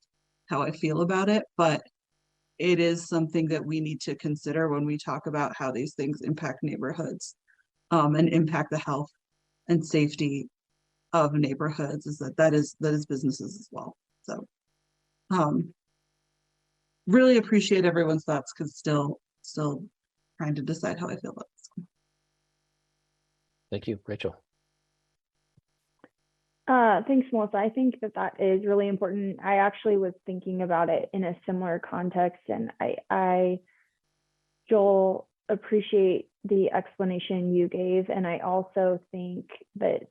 how I feel about it, but it is something that we need to consider when we talk about how these things impact neighborhoods and impact the health and safety of neighborhoods, is that is businesses as well. So really appreciate everyone's thoughts because still trying to decide how I feel about this. Thank you, Rachel. Thanks, Melissa. I think that is really important. I actually was thinking about it in a similar context, and I Joel, appreciate the explanation you gave, and I also think that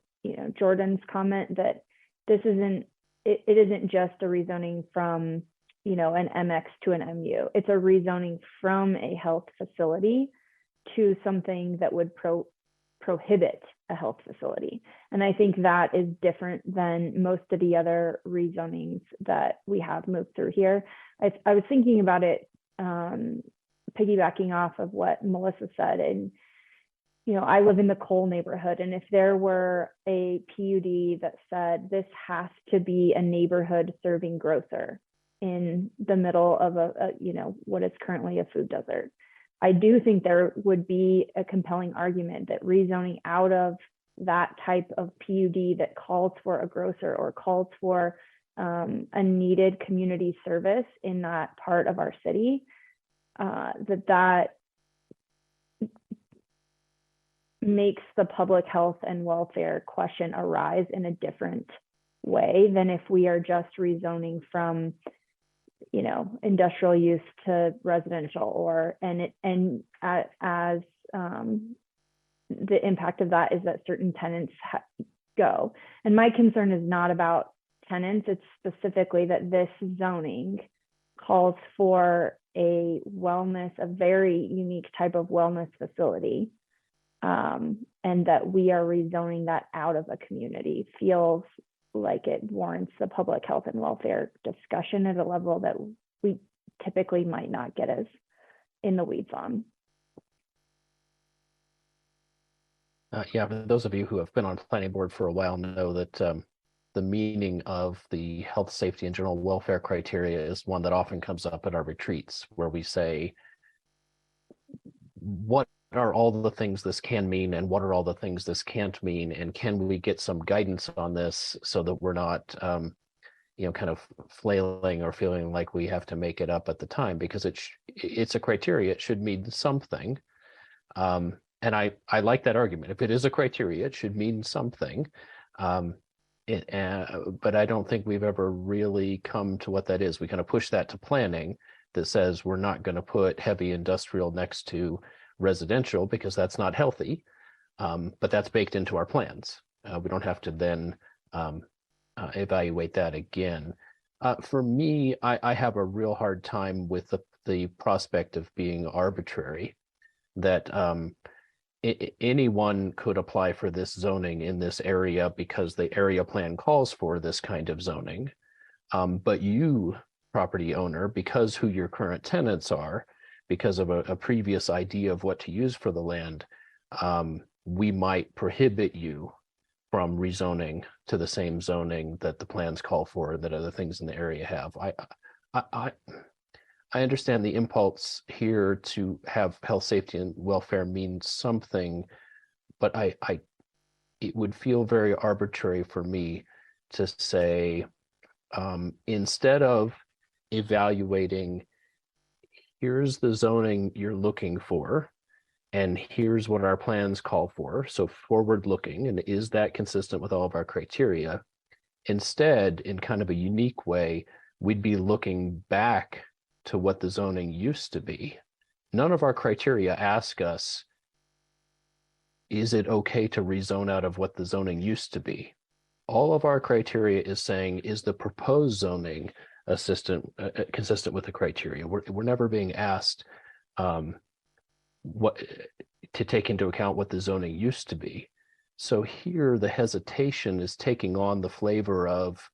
Jordan's comment that this isn't it isn't just a rezoning from an MX to an MU. It's a rezoning from a health facility to something that would prohibit a health facility. And I think that is different than most of the other rezonings that we have moved through here. I was thinking about it, piggybacking off of what Melissa said. And, I live in the Cole neighborhood. And if there were a PUD that said this has to be a neighborhood serving grocer in the middle of what is currently a food desert, I do think there would be a compelling argument that rezoning out of that type of PUD that calls for a grocer or calls for a needed community service in that part of our city, that makes the public health and welfare question arise in a different way than if we are just rezoning from industrial use to residential, and as the impact of that is that certain tenants go. And my concern is not about tenants, it's specifically that this zoning calls for a very unique type of wellness facility. and that we are rezoning that out of a community feels like it warrants the public health and welfare discussion at a level that we typically might not get as in the weeds on. Yeah, for those of you who have been on planning board for a while know that the meaning of the health, safety, and general welfare criteria is one that often comes up at our retreats, where we say, what are all the things this can mean and what are all the things this can't mean, and can we get some guidance on this so that we're not kind of flailing or feeling like we have to make it up at the time, because it's a criteria, it should mean something. And I like that argument. If it is a criteria, it should mean something. But I don't think we've ever really come to what that is. We kind of push that to planning that says we're not going to put heavy industrial next to residential because that's not healthy. But that's baked into our plans. We don't have to then evaluate that again. For me, I have a real hard time with the prospect of being arbitrary, that anyone could apply for this zoning in this area because the area plan calls for this kind of zoning. But you, property owner, because who your current tenants are, because of a previous idea of what to use for the land, we might prohibit you from rezoning to the same zoning that the plans call for, that other things in the area have. I understand the impulse here to have health, safety, and welfare mean something, but it would feel very arbitrary for me to say, instead of evaluating, here's the zoning you're looking for, and here's what our plans call for, so forward looking, and is that consistent with all of our criteria? Instead, in kind of a unique way, we'd be looking back to what the zoning used to be. None of our criteria ask us, is it okay to rezone out of what the zoning used to be? All of our criteria is saying, is the proposed zoning consistent with the criteria? We're never being asked what to take into account what the zoning used to be. So here the hesitation is taking on the flavor of,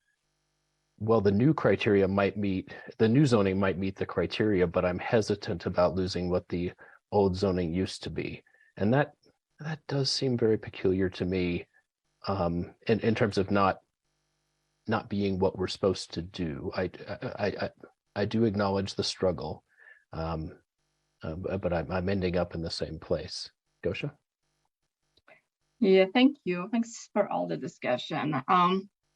well, the new criteria might meet, the new zoning might meet the criteria, but I'm hesitant about losing what the old zoning used to be. And that does seem very peculiar to me, in terms of not being what we're supposed to do. I do acknowledge the struggle, but I'm ending up in the same place. Gosha? Yeah, thank you. Thanks for all the discussion.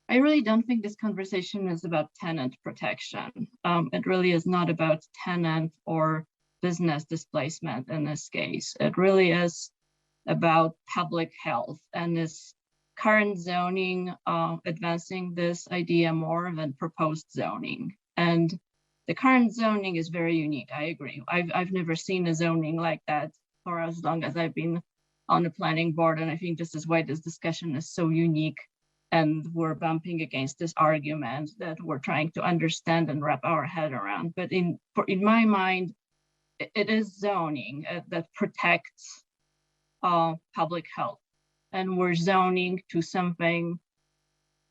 I really don't think this conversation is about tenant protection. It really is not about tenant or business displacement in this case. It really is about public health, and this current zoning advancing this idea more than proposed zoning. And the current zoning is very unique, I agree. I've never seen a zoning like that for as long as I've been on the planning board, and I think this is why this discussion is so unique. And we're bumping against this argument that we're trying to understand and wrap our head around. But in my mind, it is zoning that protects public health. And we're zoning to something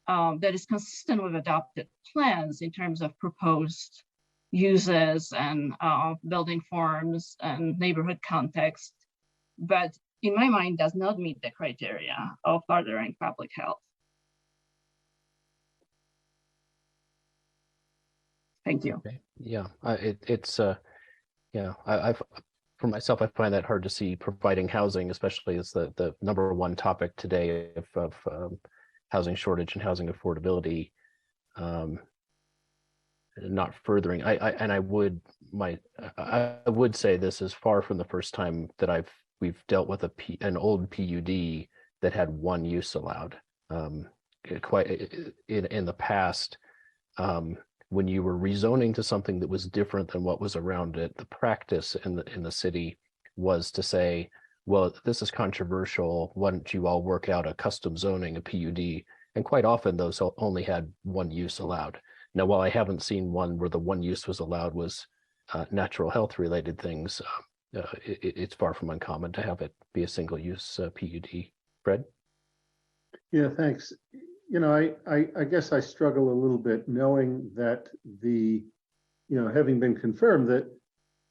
that is consistent with adopted plans in terms of proposed uses and building forms and neighborhood context. But in my mind, does not meet the criteria of furthering public health. Thank you. Okay. Yeah, I've for myself, I find that hard to see providing housing, especially as the number one topic today of housing shortage and housing affordability, not furthering. I would say this is far from the first time that we've dealt with an old PUD that had one use allowed. Quite in the past, when you were rezoning to something that was different than what was around it, the practice in the city was to say, well, this is controversial, why don't you all work out a custom zoning, a PUD? And quite often those only had one use allowed. Now, while I haven't seen one where the one use was allowed was natural health related things, it's far from uncommon to have it be a single use PUD. Fred? Yeah, thanks. You know, I guess I struggle a little bit knowing that having been confirmed that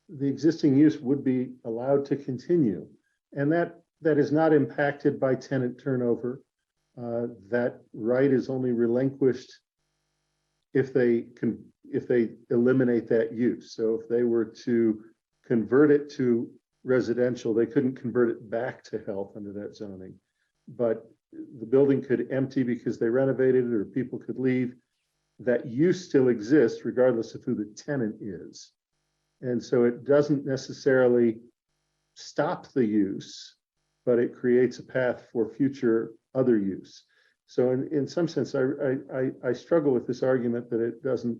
the existing use would be allowed to continue, and that is not impacted by tenant turnover. That right is only relinquished if they eliminate that use. So if they were to convert it to residential, they couldn't convert it back to health under that zoning. But the building could empty because they renovated it, or people could leave. That use still exists regardless of who the tenant is. And so it doesn't necessarily stop the use, but it creates a path for future other use. So in some sense, I struggle with this argument that it doesn't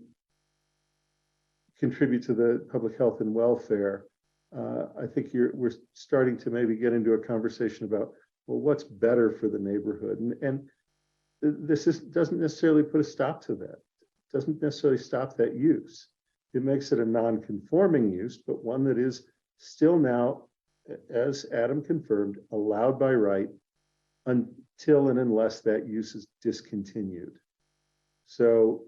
contribute to the public health and welfare. I think we're starting to maybe get into a conversation about, well, what's better for the neighborhood? And this doesn't necessarily put a stop to that. It doesn't necessarily stop that use. It makes it a non-conforming use, but one that is still now, as Adam confirmed, allowed by right until and unless that use is discontinued. So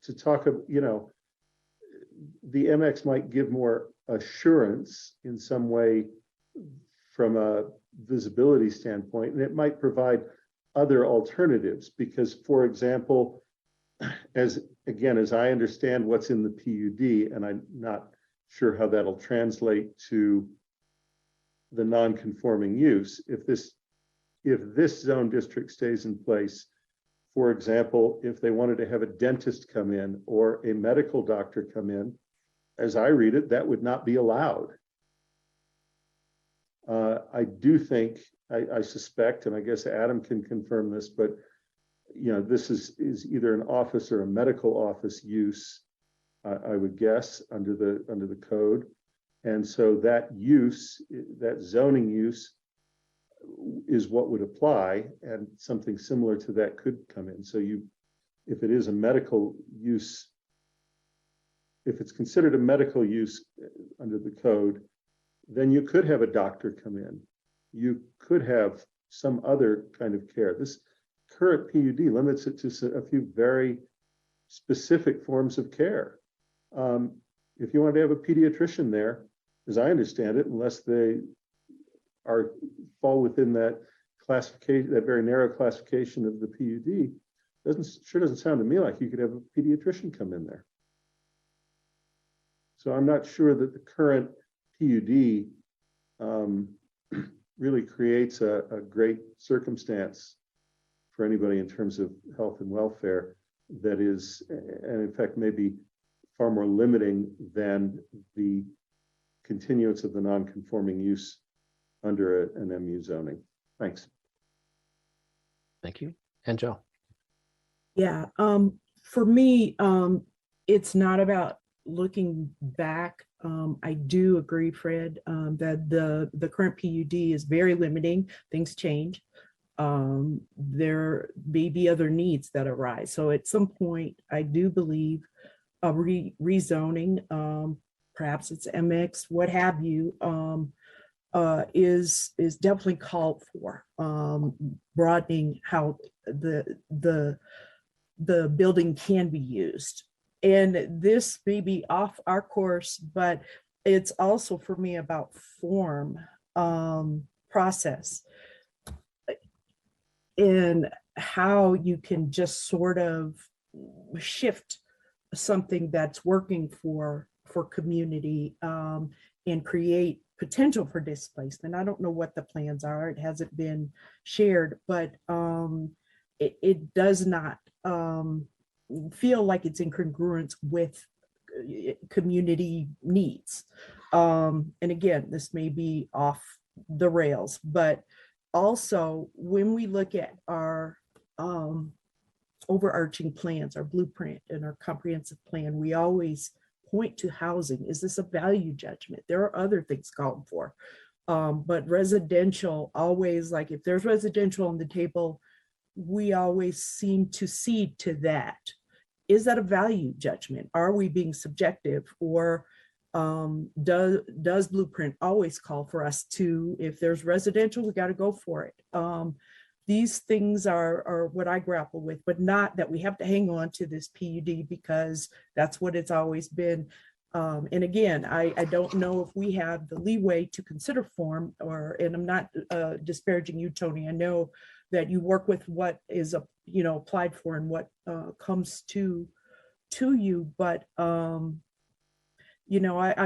to talk of, the MX might give more assurance in some way from a visibility standpoint, and it might provide other alternatives because, for example, as I understand what's in the PUD, and I'm not sure how that'll translate to the non-conforming use. If this zone district stays in place, for example, if they wanted to have a dentist come in or a medical doctor come in, as I read it, that would not be allowed. I do think, I suspect, and I guess Adam can confirm this, but this is either an office or a medical office use, I would guess, under the code. And so that use, that zoning use, is what would apply, and something similar to that could come in. So if it is a medical use, if it's considered a medical use under the code, then you could have a doctor come in. You could have some other kind of care. This current PUD limits it to a few very specific forms of care. If you wanted to have a pediatrician there, as I understand it, unless they fall within that classification, that very narrow classification of the PUD, doesn't sound to me like you could have a pediatrician come in there. So I'm not sure that the current PUD really creates a great circumstance for anybody in terms of health and welfare that is, and in fact, maybe far more limiting than the continuance of the non-conforming use under an MU zoning. Thanks. Thank you. And Joe. Yeah, for me, it's not about looking back. I do agree, Fred, that the current PUD is very limiting. Things change. There may be other needs that arise. So at some point, I do believe a rezoning, perhaps it's MX, what have you, is definitely called for, broadening how the building can be used. And this may be off our course, but it's also for me about form, process, and how you can just sort of shift something that's working for community, and create potential for displacement. I don't know what the plans are. It hasn't been shared, but it does not feel like it's in congruence with community needs. And again, this may be off the rails, but also when we look at our overarching plans, our blueprint and our comprehensive plan, we always point to housing. Is this a value judgment? There are other things called for, but residential always, like if there's residential on the table, we always seem to cede to that. Is that a value judgment? Are we being subjective, or Does Blueprint always call for us to, if there's residential, we got to go for it. These things are what I grapple with, but not that we have to hang on to this PUD because that's what it's always been. And again, I don't know if we have the leeway to consider form, and I'm not disparaging you, Tony. I know that you work with what is applied for and what comes to you, but I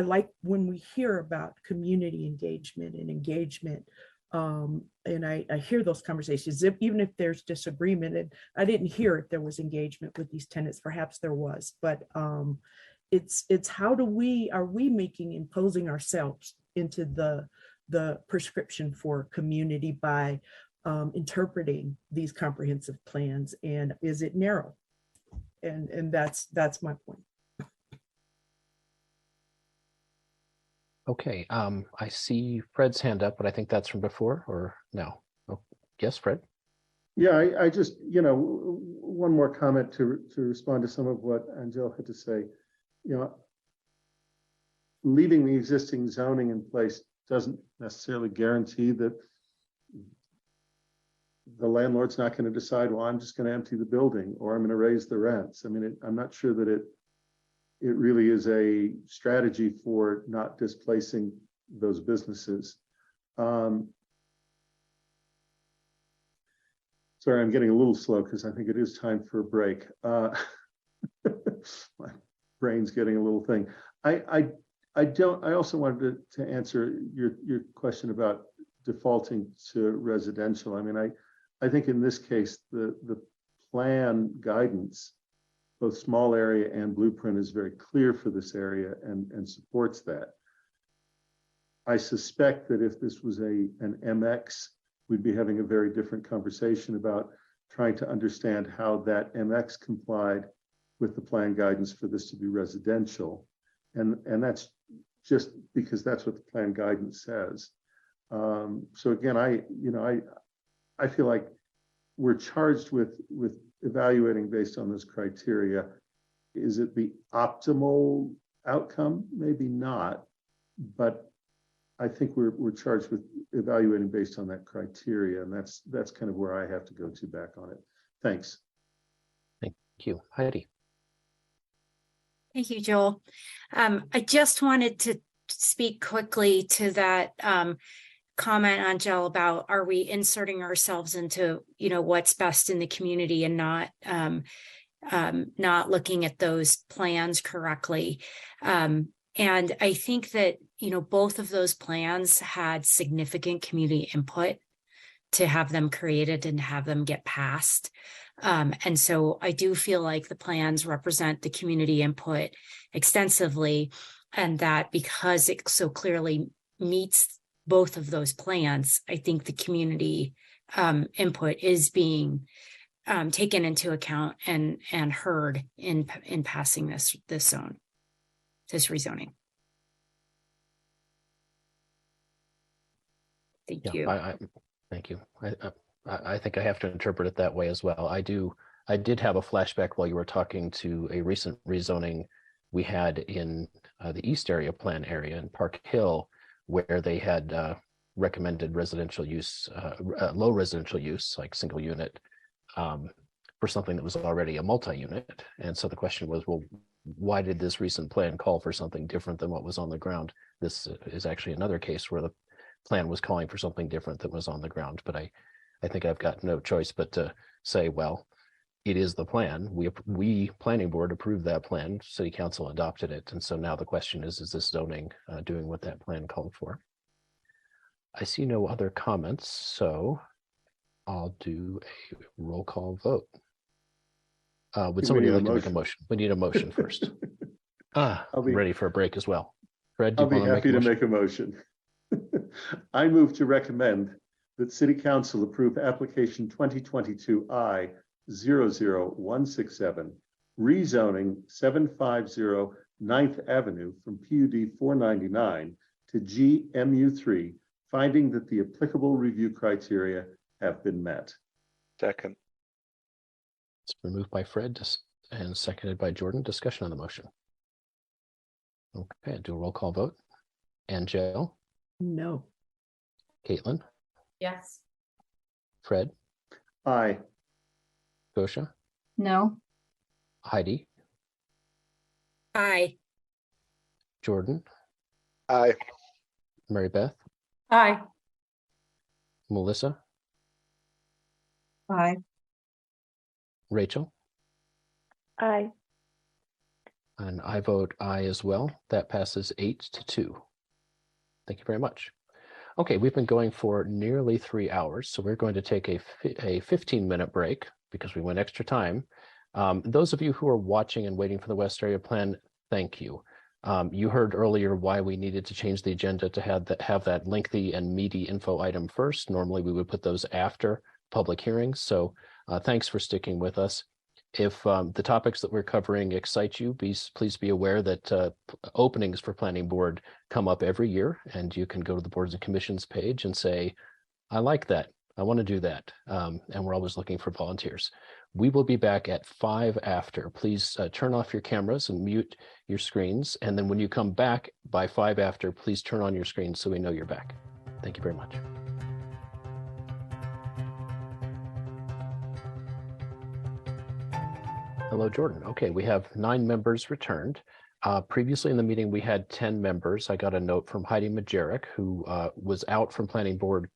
like when we hear about community engagement and engagement. And I hear those conversations, even if there's disagreement, and I didn't hear if there was engagement with these tenants, perhaps there was, but it's how are we imposing ourselves into the prescription for community by interpreting these comprehensive plans, and is it narrow? And that's my point. Okay, I see Fred's hand up, but I think that's from before or no? Oh, yes, Fred. Yeah, I just, one more comment to respond to some of what Angel had to say. Leaving the existing zoning in place doesn't necessarily guarantee that the landlord's not going to decide, well, I'm just going to empty the building or I'm going to raise the rents. I mean, I'm not sure that it really is a strategy for not displacing those businesses. Sorry, I'm getting a little slow because I think it is time for a break. My brain's getting a little thing. I also wanted to answer your question about defaulting to residential. I mean, I think in this case, the plan guidance, both small area and Blueprint, is very clear for this area and supports that. I suspect that if this was an MX, we'd be having a very different conversation about trying to understand how that MX complied with the plan guidance for this to be residential. And that's just because that's what the plan guidance says. So again, I feel like we're charged with evaluating based on this criteria. Is it the optimal outcome? Maybe not, but I think we're charged with evaluating based on that criteria, and that's kind of where I have to go to back on it. Thanks. Thank you, Heidi. Thank you, Joel. I just wanted to speak quickly to that comment, Angel, about are we inserting ourselves into what's best in the community and not looking at those plans correctly. And I think that both of those plans had significant community input to have them created and have them get passed. And so I do feel like the plans represent the community input extensively, and that because it so clearly meets both of those plans, I think the community input is being taken into account and heard in passing this rezoning. Thank you. Thank you. I think I have to interpret it that way as well. I did have a flashback while you were talking to a recent rezoning we had in the East Area Plan area in Park Hill, where they had recommended residential use, low residential use, like single unit, for something that was already a multi-unit. And so the question was, well, why did this recent plan call for something different than what was on the ground? This is actually another case where the plan was calling for something different than was on the ground. But I think I've got no choice but to say, well, it is the plan. We planning board approved that plan. City council adopted it. And so now the question is this zoning doing what that plan called for? I see no other comments, so I'll do a roll call vote. Would somebody like to make a motion? We need a motion first. I'm ready for a break as well. Fred, do you want to make a motion? I'll be happy to make a motion. I move to recommend that City Council approve application 2022I-00167, rezoning 750 9th Avenue from PUD 499 to GMU3, finding that the applicable review criteria have been met. Second. It's been moved by Fred and seconded by Jordan. Discussion on the motion. Okay, do a roll call vote. Angel, No. Caitlin, Yes. Fred, Aye. Gosha, No. Heidi, Aye. Jordan, Aye. Mary Beth, Aye. Melissa, Aye. Rachel, Aye. and I vote aye as well. That passes 8-2. Thank you very much. Okay, we've been going for nearly 3 hours, so we're going to take a 15-minute break because we went extra time. Those of you who are watching and waiting for the West Area Plan, thank you. You heard earlier why we needed to change the agenda to have that lengthy and meaty info item first. Normally, we would put those after public hearings, so thanks for sticking with us. If the topics that we're covering excite you, please be aware that openings for planning board come up every year, and you can go to the boards and commissions page and say, I like that, I want to do that. And we're always looking for volunteers. We will be back at 5 after. Please turn off your cameras and mute your screens. And then when you come back by 5 after, please turn on your screen so we know you're back. Thank you very much. Hello, Jordan. Okay, we have 9 members returned. Previously in the meeting, we had 10 members. I got a note from Heidi Majerick, who was out from planning board,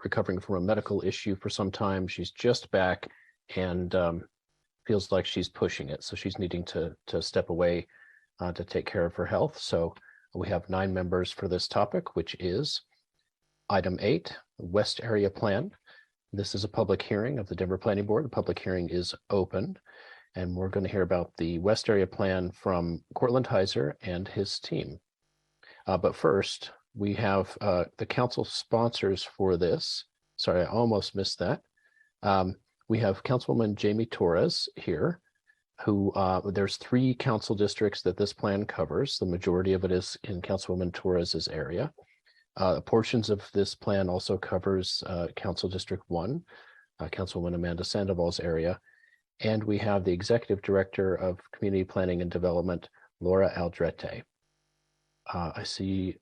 recovering from a medical issue for some time. She's just back and feels like she's pushing it. So she's needing to step away to take care of her health. So we have 9 members for this topic, which is item 8, West Area Plan. This is a public hearing of the Denver Planning Board. The public hearing is open. And we're going to hear about the West Area Plan from Cortland Heiser and his team. But first, we have the council sponsors for this. Sorry, I almost missed that. We have Councilwoman Jamie Torres here, who there's 3 council districts that this plan covers. The majority of it is in Councilwoman Torres's area. Portions of this plan also covers Council District 1, Councilwoman Amanda Sandoval's area. And we have the Executive Director of Community Planning and Development, Laura Aldrete. I see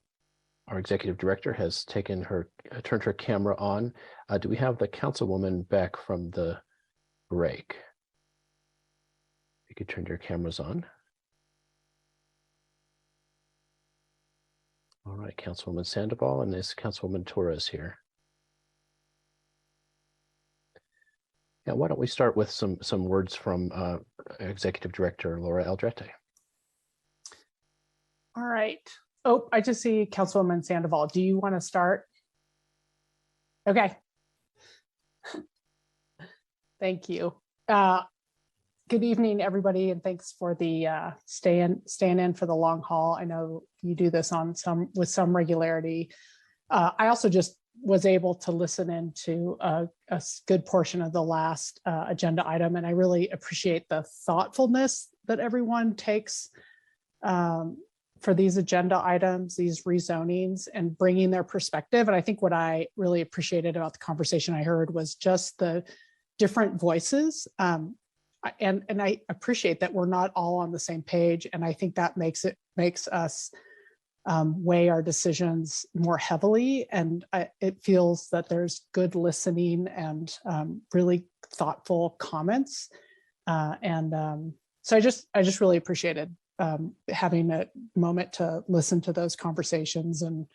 our Executive Director has turned her camera on. Do we have the Councilwoman back from the break? You could turn your cameras on. All right, Councilwoman Sandoval, and this Councilwoman Torres here. Yeah, why don't we start with some words from Executive Director Laura Aldrete. All right. Oh, I just see Councilwoman Sandoval. Do you want to start? Okay. Thank you. Good evening, everybody, and thanks for the staying in for the long haul. I know you do this with some regularity. I also just was able to listen into a good portion of the last agenda item, and I really appreciate the thoughtfulness that everyone takes for these agenda items, these rezonings, and bringing their perspective. And I think what I really appreciated about the conversation I heard was just the different voices. And I appreciate that we're not all on the same page, and I think that makes us weigh our decisions more heavily, and it feels that there's good listening and really thoughtful comments, so I just really appreciated having a moment to listen to those conversations, and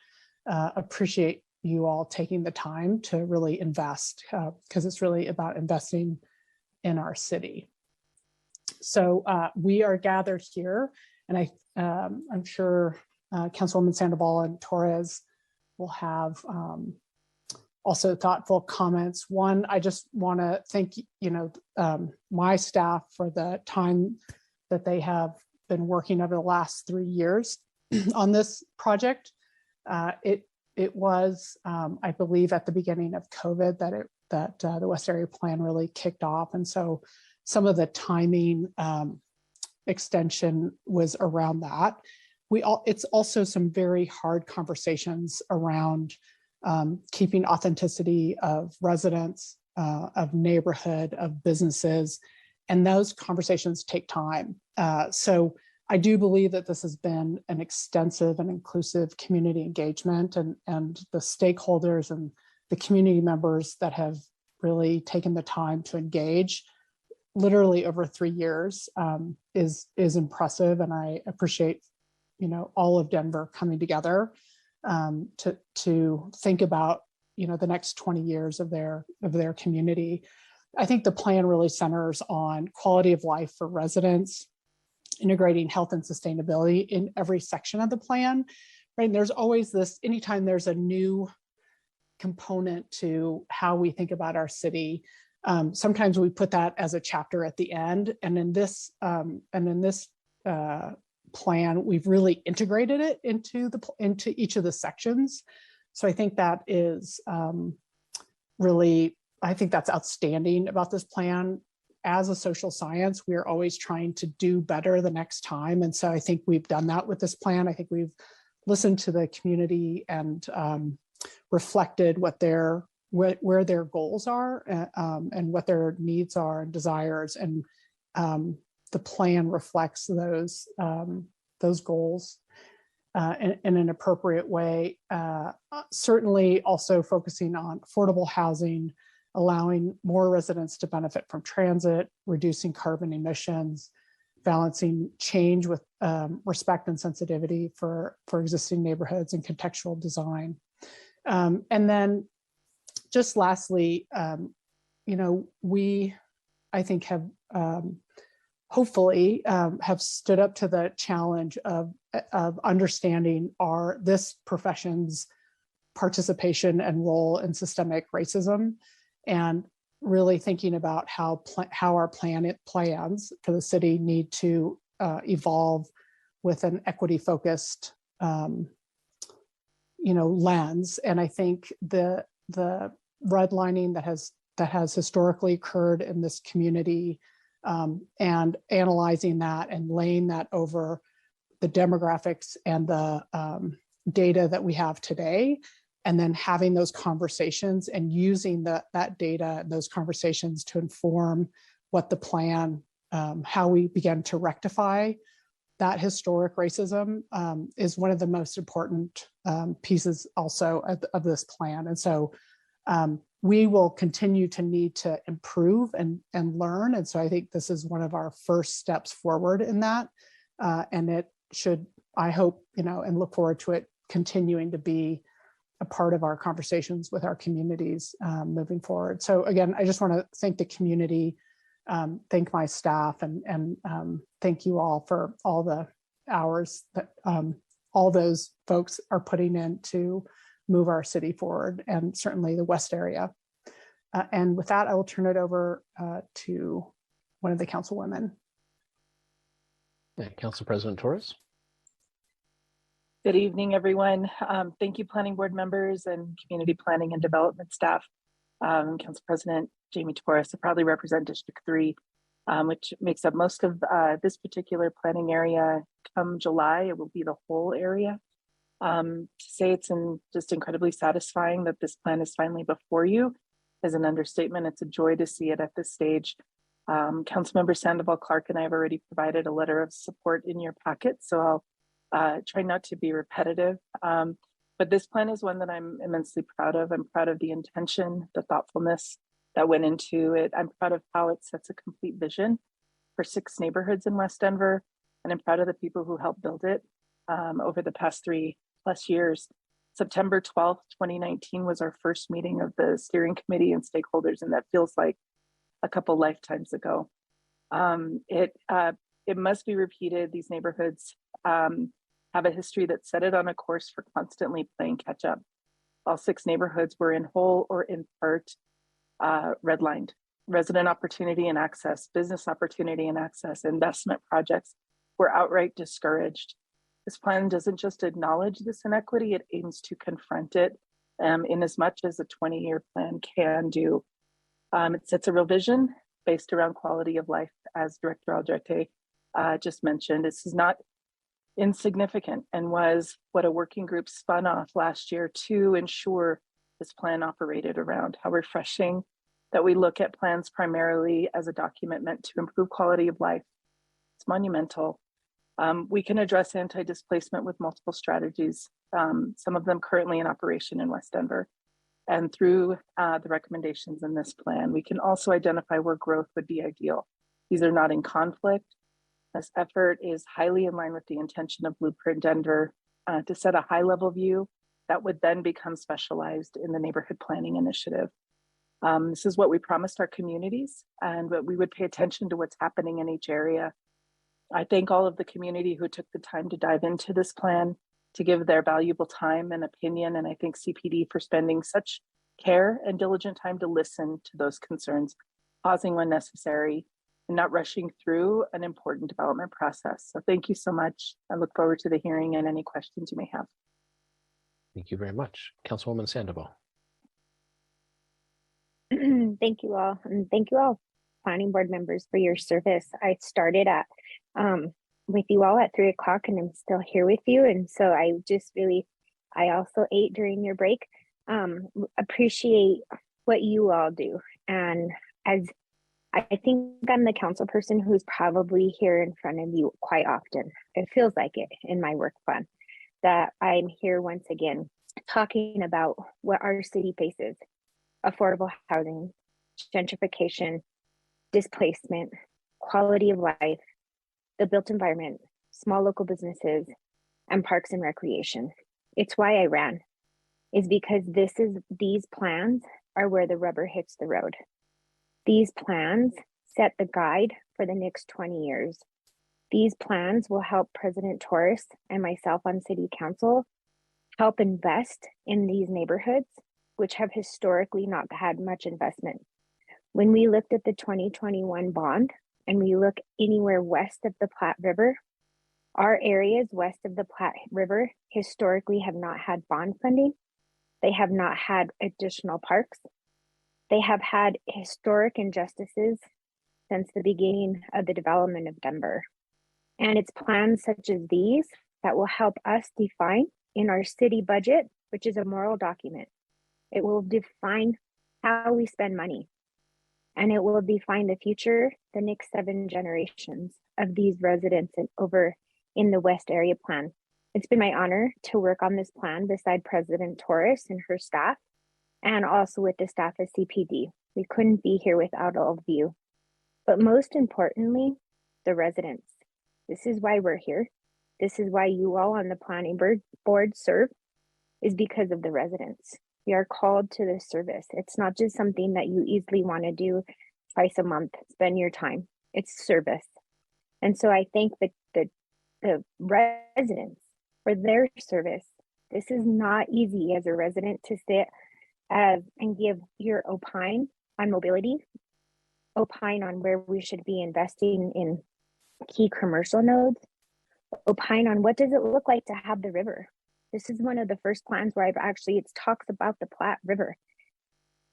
appreciate you all taking the time to really invest, because it's really about investing in our city. So we are gathered here, and I'm sure Councilwoman Sandoval and Torres will have also thoughtful comments. One, I just want to thank my staff for the time that they have been working over the last 3 years on this project. It was, I believe, at the beginning of COVID that the West Area Plan really kicked off, and so some of the timing extension was around that. It's also some very hard conversations around keeping authenticity of residents, of neighborhood, of businesses, and those conversations take time. So I do believe that this has been an extensive and inclusive community engagement, and the stakeholders and the community members that have really taken the time to engage literally over 3 years is impressive. And I appreciate, all of Denver coming together to think about, the next 20 years of their community. I think the plan really centers on quality of life for residents, integrating health and sustainability in every section of the plan, right? And there's always this, anytime there's a new component to how we think about our city, sometimes we put that as a chapter at the end. And in this plan, we've really integrated it into each of the sections. So I think that is really, I think that's outstanding about this plan. As a social science, we're always trying to do better the next time. And so I think we've done that with this plan. I think we've listened to the community and reflected where their goals are and what their needs are and desires. And the plan reflects those goals in an appropriate way. Certainly also focusing on affordable housing, allowing more residents to benefit from transit, reducing carbon emissions, balancing change with respect and sensitivity for existing neighborhoods and contextual design. And then just lastly, we, I think, have hopefully have stood up to the challenge of understanding this profession's participation and role in systemic racism, and really thinking about how our plans for the city need to evolve with an equity-focused, lens. And I think the redlining that has historically occurred in this community, and analyzing that and laying that over the demographics and the data that we have today, and then having those conversations and using that data and those conversations to inform what the plan, how we begin to rectify that historic racism, is one of the most important pieces also of this plan. And so we will continue to need to improve and learn. And so I think this is one of our first steps forward in that. And it should, I hope, and look forward to it continuing to be a part of our conversations with our communities moving forward. So again, I just want to thank the community, thank my staff, and thank you all for all the hours that all those folks are putting in to move our city forward, and certainly the West area. And with that, I will turn it over to one of the councilwomen. Yeah, Council President Torres. Good evening, everyone. Thank you, planning board members and community planning and development staff. Council President Jamie Torres, I proudly represent District 3, which makes up most of this particular planning area. Come July, it will be the whole area. To say it's just incredibly satisfying that this plan is finally before you is an understatement. It's a joy to see it at this stage. Councilmember Sandoval Clark and I have already provided a letter of support in your packet, so I'll try not to be repetitive. But this plan is one that I'm immensely proud of. I'm proud of the intention, the thoughtfulness that went into it. I'm proud of how it sets a complete vision for 6 neighborhoods in West Denver. And I'm proud of the people who helped build it over the past 3+ years. September 12th, 2019 was our first meeting of the steering committee and stakeholders, and that feels like a couple lifetimes ago. It must be repeated. These neighborhoods have a history that set it on a course for constantly playing catch up. All 6 neighborhoods were in whole or in part redlined. Resident opportunity and access, business opportunity and access, investment projects were outright discouraged. This plan doesn't just acknowledge this inequity, it aims to confront it in as much as a 20-year plan can do. It sets a real vision based around quality of life, as Director Aldrete just mentioned. This is not insignificant and was what a working group spun off last year to ensure this plan operated around. How refreshing that we look at plans primarily as a document meant to improve quality of life. It's monumental. We can address anti-displacement with multiple strategies, some of them currently in operation in West Denver. And through the recommendations in this plan, we can also identify where growth would be ideal. These are not in conflict. This effort is highly in line with the intention of Blueprint Denver to set a high-level view that would then become specialized in the neighborhood planning initiative. This is what we promised our communities, and we would pay attention to what's happening in each area. I thank all of the community who took the time to dive into this plan, to give their valuable time and opinion, and I thank CPD for spending such care and diligent time to listen to those concerns, pausing when necessary, and not rushing through an important development process. So thank you so much. I look forward to the hearing and any questions you may have. Thank you very much. Councilwoman Sandoval. Thank you all, and thank you all planning board members for your service. I started at with you all at 3 o'clock, and I'm still here with you, and so I also ate during your break. Appreciate what you all do, and as I think I'm the council person who's probably here in front of you quite often. It feels like it in my work plan that I'm here once again talking about what our city faces: affordable housing, gentrification, displacement, quality of life, the built environment, small local businesses, and parks and recreation. It's why I ran, is because these plans are where the rubber hits the road. These plans set the guide for the next 20 years. These plans will help President Torres and myself on city council help invest in these neighborhoods, which have historically not had much investment. When we looked at the 2021 bond and we look anywhere west of the Platte River, our areas west of the Platte River historically have not had bond funding. They have not had additional parks. They have had historic injustices since the beginning of the development of Denver. And it's plans such as these that will help us define in our city budget, which is a moral document. It will define how we spend money, and it will define the future, the next 7 generations of these residents over in the West Area Plan. It's been my honor to work on this plan beside President Torres and her staff, and also with the staff of CPD. We couldn't be here without all of you. But most importantly, the residents. This is why we're here. This is why you all on the planning board serve, is because of the residents. We are called to this service. It's not just something that you easily want to do twice a month, spend your time. It's service. And so I thank the residents for their service. This is not easy as a resident to sit and give your opine on mobility, opine on where we should be investing in key commercial nodes, opine on what does it look like to have the river. This is one of the first plans where it talks about the Platte River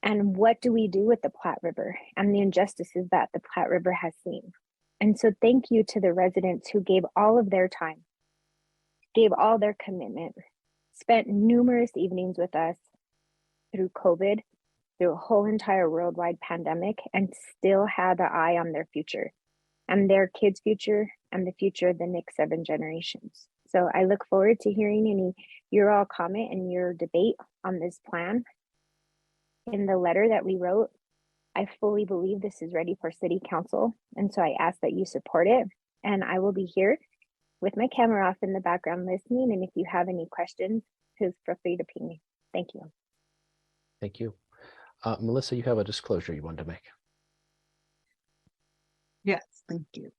and what do we do with the Platte River and the injustices that the Platte River has seen. And so thank you to the residents who gave all of their time, gave all their commitment, spent numerous evenings with us through COVID, through a whole entire worldwide pandemic, and still had the eye on their future and their kids' future and the future of the next 7 generations. So I look forward to hearing your all comment and your debate on this plan. In the letter that we wrote, I fully believe this is ready for city council. And so I ask that you support it. And I will be here with my camera off in the background listening. And if you have any questions, please feel free to ping me. Thank you. Thank you. Melissa, you have a disclosure you wanted to make. Yes, thank you.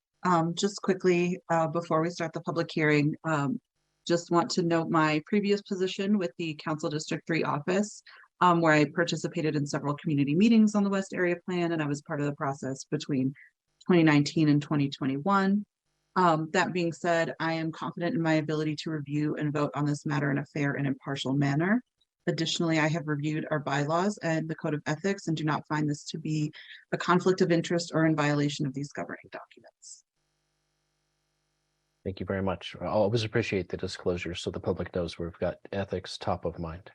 Just quickly, before we start the public hearing, just want to note my previous position with the Council District 3 office, where I participated in several community meetings on the West Area Plan, and I was part of the process between 2019 and 2021. That being said, I am confident in my ability to review and vote on this matter in a fair and impartial manner. Additionally, I have reviewed our bylaws and the Code of Ethics and do not find this to be a conflict of interest or in violation of these governing documents. Thank you very much. I always appreciate the disclosure so the public knows we've got ethics top of mind.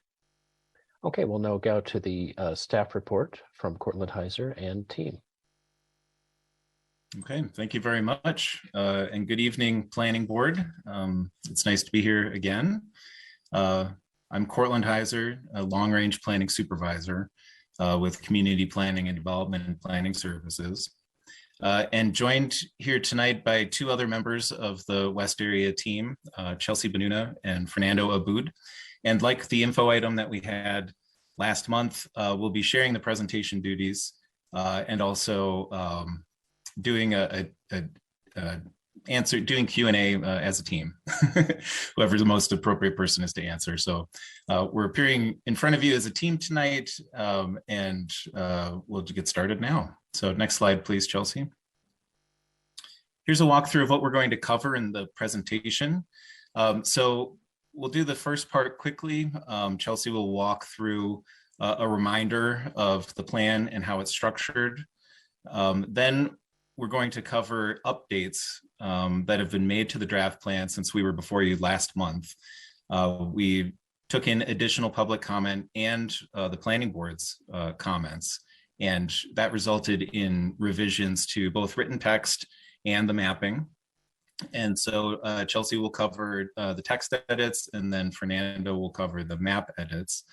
Okay, we'll now go to the staff report from Cortland Heiser and team. Okay, thank you very much. And good evening, Planning Board. It's nice to be here again. I'm Cortland Heiser, a long-range planning supervisor with Community Planning and Development and Planning Services. And joined here tonight by two other members of the West Area team, Chelsea Benuna and Fernando Aboud. And like the info item that we had last month, we'll be sharing the presentation duties and also doing doing Q&A as a team, whoever the most appropriate person is to answer. So we're appearing in front of you as a team tonight, and we'll get started now. So next slide, please, Chelsea. Here's a walkthrough of what we're going to cover in the presentation. So we'll do the first part quickly. Chelsea will walk through a reminder of the plan and how it's structured. Then we're going to cover updates that have been made to the draft plan since we were before you last month. We took in additional public comment and the planning board's comments, and that resulted in revisions to both written text and the mapping. And so Chelsea will cover the text edits, and then Fernando will cover the map edits.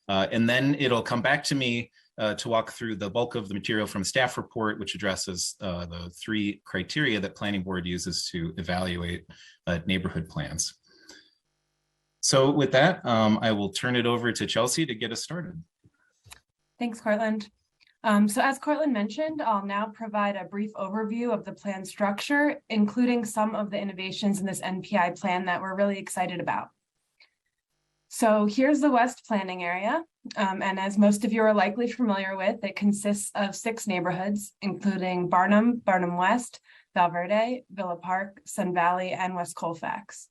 And then it'll come back to me to walk through the bulk of the material from staff report, which addresses the 3 criteria that Planning Board uses to evaluate neighborhood plans. So with that, I will turn it over to Chelsea to get us started. Thanks, Cortland. So as Cortland mentioned, I'll now provide a brief overview of the plan structure, including some of the innovations in this NPI plan that we're really excited about. So here's the West planning area. And as most of you are likely familiar with, it consists of 6 neighborhoods, including Barnum, Barnum West, Valverde, Villa Park, Sun Valley, and West Colfax.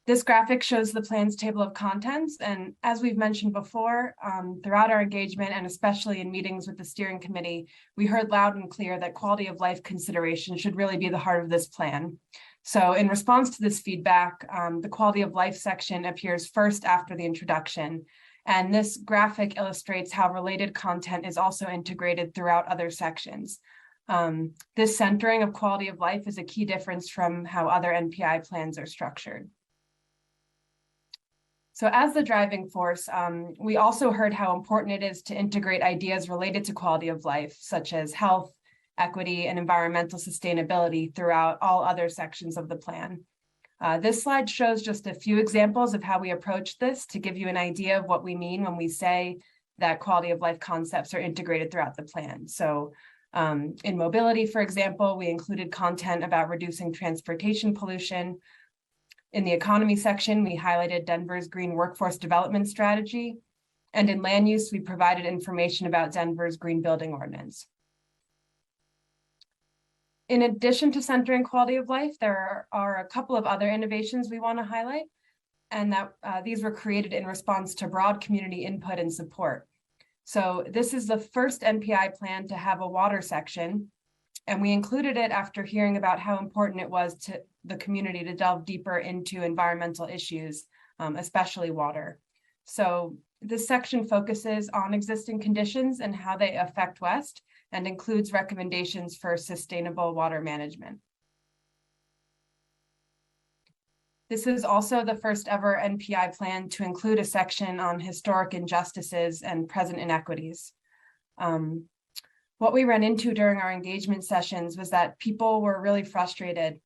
This graphic shows the plan's table of contents. And as we've mentioned before, throughout our engagement, and especially in meetings with the steering committee, we heard loud and clear that quality of life consideration should really be the heart of this plan. So in response to this feedback, the quality of life section appears first after the introduction. And this graphic illustrates how related content is also integrated throughout other sections. This centering of quality of life is a key difference from how other NPI plans are structured. So as the driving force, we also heard how important it is to integrate ideas related to quality of life, such as health, equity, and environmental sustainability throughout all other sections of the plan. This slide shows just a few examples of how we approach this to give you an idea of what we mean when we say that quality of life concepts are integrated throughout the plan. So in mobility, for example, we included content about reducing transportation pollution. In the economy section, we highlighted Denver's green workforce development strategy. And in land use, we provided information about Denver's green building ordinance. In addition to centering quality of life, there are a couple of other innovations we want to highlight, and that these were created in response to broad community input and support. So this is the first NPI plan to have a water section, and we included it after hearing about how important it was to the community to delve deeper into environmental issues, especially water. So this section focuses on existing conditions and how they affect West, and includes recommendations for sustainable water management. This is also the first ever NPI plan to include a section on historic injustices and present inequities. What we ran into during our engagement sessions was that people were really frustrated,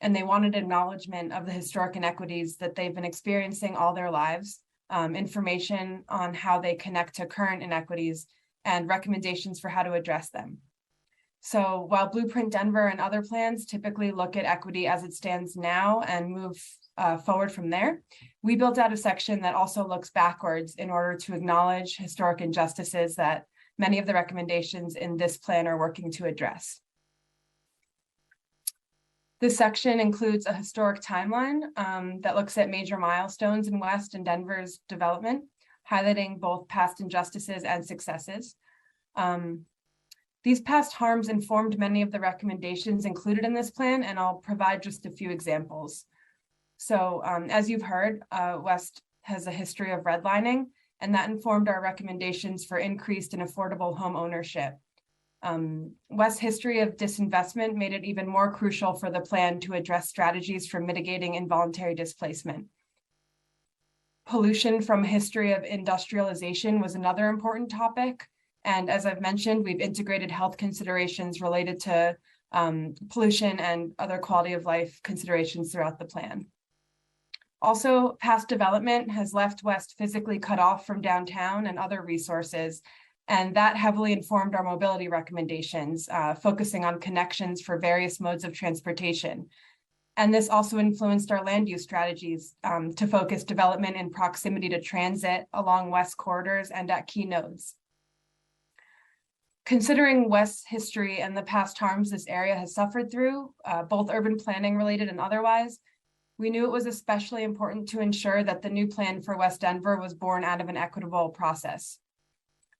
and they wanted acknowledgement of the historic inequities that they've been experiencing all their lives, information on how they connect to current inequities, and recommendations for how to address them. So while Blueprint Denver and other plans typically look at equity as it stands now and move forward from there, we built out a section that also looks backwards in order to acknowledge historic injustices that many of the recommendations in this plan are working to address. This section includes a historic timeline that looks at major milestones in West and Denver's development, highlighting both past injustices and successes. These past harms informed many of the recommendations included in this plan, and I'll provide just a few examples. So as you've heard, West has a history of redlining, and that informed our recommendations for increased and affordable home ownership. West's history of disinvestment made it even more crucial for the plan to address strategies for mitigating involuntary displacement. Pollution from a history of industrialization was another important topic. And as I've mentioned, we've integrated health considerations related to pollution and other quality of life considerations throughout the plan. Also, past development has left West physically cut off from downtown and other resources, and that heavily informed our mobility recommendations, focusing on connections for various modes of transportation. And this also influenced our land use strategies to focus development in proximity to transit along West corridors and at key nodes. Considering West's history and the past harms this area has suffered through, both urban planning related and otherwise, we knew it was especially important to ensure that the new plan for West Denver was born out of an equitable process.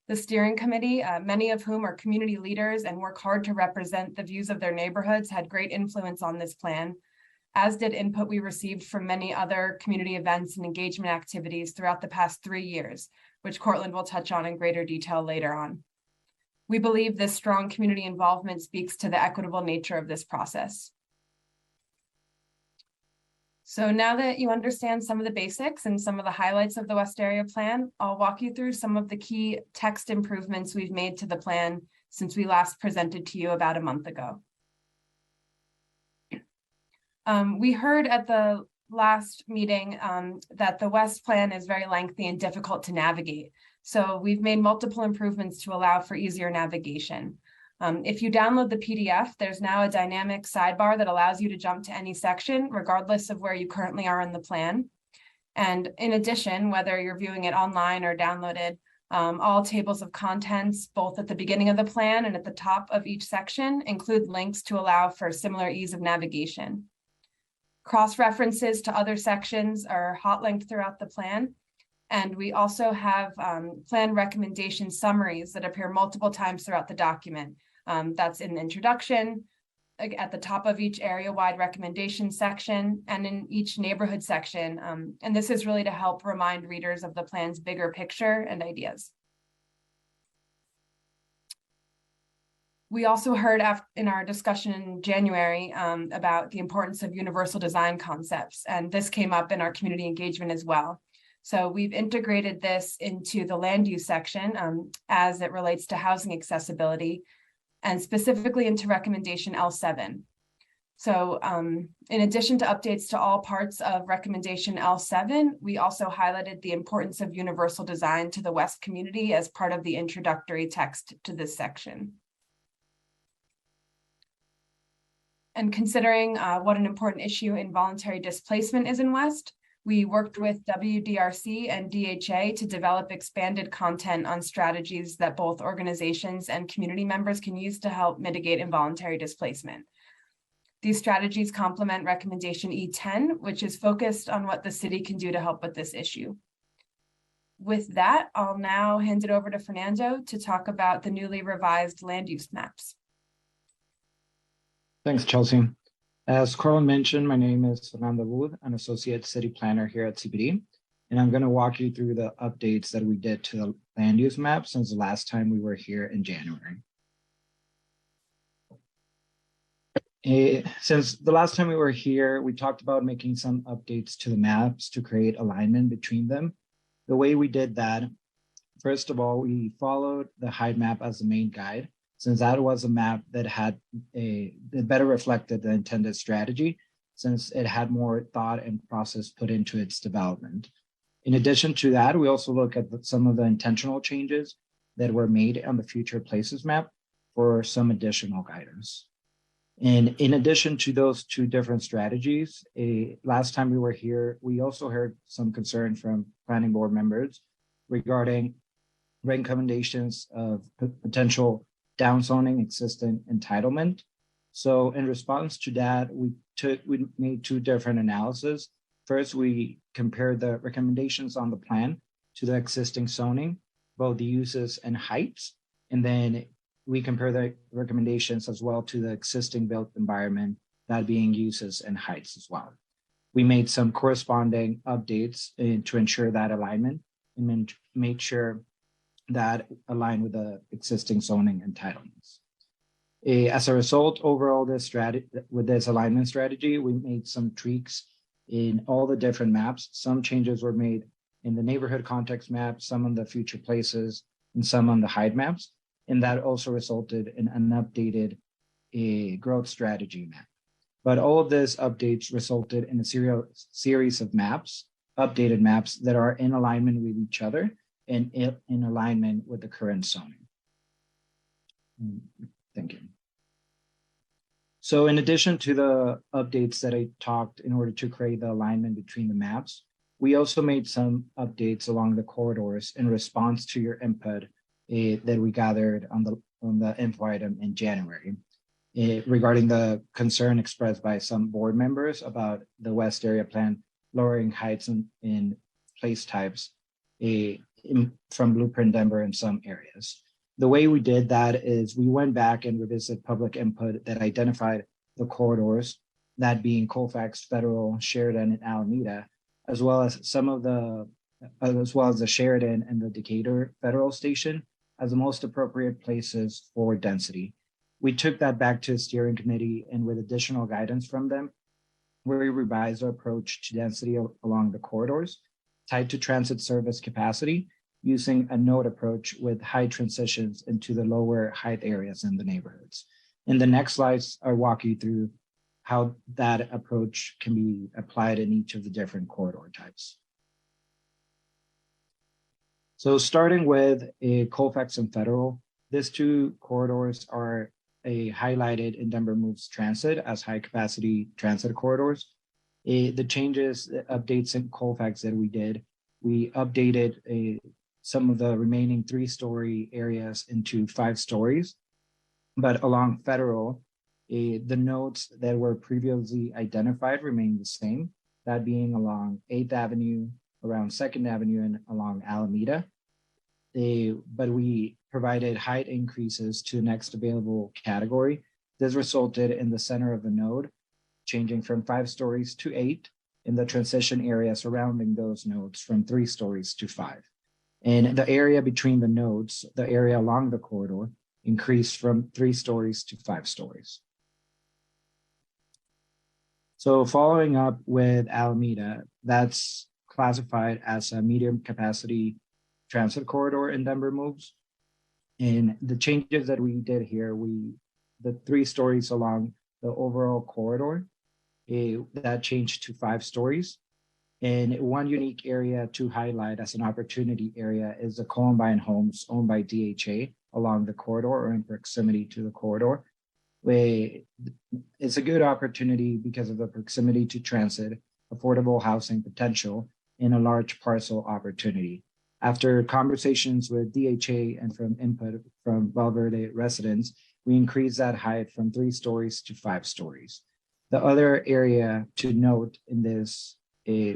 The steering committee, many of whom are community leaders and work hard to represent the views of their neighborhoods, had great influence on this plan, as did input we received from many other community events and engagement activities throughout the past 3 years, which Cortland will touch on in greater detail later on. We believe this strong community involvement speaks to the equitable nature of this process. So now that you understand some of the basics and some of the highlights of the West Area Plan, I'll walk you through some of the key text improvements we've made to the plan since we last presented to you about a month ago. We heard at the last meeting that the West Plan is very lengthy and difficult to navigate. So we've made multiple improvements to allow for easier navigation. If you download the PDF, there's now a dynamic sidebar that allows you to jump to any section, regardless of where you currently are in the plan. And in addition, whether you're viewing it online or downloaded, all tables of contents, both at the beginning of the plan and at the top of each section, include links to allow for similar ease of navigation. Cross-references to other sections are hot linked throughout the plan. And we also have plan recommendation summaries that appear multiple times throughout the document. That's in the introduction, at the top of each area-wide recommendation section, and in each neighborhood section. And this is really to help remind readers of the plan's bigger picture and ideas. We also heard in our discussion in January about the importance of universal design concepts, and this came up in our community engagement as well. So we've integrated this into the land use section as it relates to housing accessibility, and specifically into recommendation L7. So in addition to updates to all parts of recommendation L7, we also highlighted the importance of universal design to the West community as part of the introductory text to this section. And considering what an important issue involuntary displacement is in West, we worked with WDRC and DHA to develop expanded content on strategies that both organizations and community members can use to help mitigate involuntary displacement. These strategies complement recommendation E10, which is focused on what the city can do to help with this issue. With that, I'll now hand it over to Fernando to talk about the newly revised land use maps. Thanks, Chelsea. As Cortland mentioned, my name is Fernando Wood, an associate city planner here at CPD, and I'm going to walk you through the updates that we did to the land use map since the last time we were here in January. Since the last time we were here, we talked about making some updates to the maps to create alignment between them. The way we did that, first of all, we followed the HIDE map as the main guide, since that was a map that that better reflected the intended strategy, since it had more thought and process put into its development. In addition to that, we also look at some of the intentional changes that were made on the future places map for some additional guidance. And in addition to those two different strategies, last time we were here, we also heard some concern from planning board members regarding recommendations of potential downzoning existing entitlement. So in response to that, we made two different analyses. First, we compared the recommendations on the plan to the existing zoning, both the uses and heights. And then we compare the recommendations as well to the existing built environment, that being uses and heights as well. We made some corresponding updates to ensure that alignment and made sure that align with the existing zoning entitlements. As a result, overall, with this alignment strategy, we made some tweaks in all the different maps. Some changes were made in the neighborhood context map, some on the future places, and some on the HIDE maps. And that also resulted in an updated growth strategy map. But all of this updates resulted in a series of maps, updated maps that are in alignment with each other and in alignment with the current zoning. Thank you. So in addition to the updates that I talked in order to create the alignment between the maps, we also made some updates along the corridors in response to your input that we gathered on the info item in January regarding the concern expressed by some board members about the West Area Plan lowering heights in place types from Blueprint Denver in some areas. The way we did that is we went back and revisited public input that identified the corridors, that being Colfax, Federal, Sheridan, and Alameda, as well as the Sheridan and the Decatur Federal Station as the most appropriate places for density. We took that back to the steering committee, and with additional guidance from them, we revised our approach to density along the corridors tied to transit service capacity, using a node approach with high transitions into the lower height areas in the neighborhoods. In the next slides, I'll walk you through how that approach can be applied in each of the different corridor types. So starting with Colfax and Federal, these two corridors are highlighted in Denver Moves Transit as high capacity transit corridors. The changes, updates in Colfax that we did, we updated some of the remaining 3-story areas into 5 stories, but along Federal, the nodes that were previously identified remain the same, that being along 8th Avenue, around 2nd Avenue, and along Alameda. But we provided height increases to the next available category. This resulted in the center of the node changing from 5 stories to 8, in the transition area surrounding those nodes from 3 stories to 5. And the area between the nodes, the area along the corridor, increased from 3 stories to 5 stories. So following up with Alameda, that's classified as a medium capacity transit corridor in Denver Moves. And the changes that we did here, the 3 stories along the overall corridor, that changed to 5 stories. And one unique area to highlight as an opportunity area is the Columbine homes owned by DHA along the corridor or in proximity to the corridor. It's a good opportunity because of the proximity to transit, affordable housing potential, and a large parcel opportunity. After conversations with DHA and from input from Valverde residents, we increased that height from 3 stories to 5 stories. The other area to note in this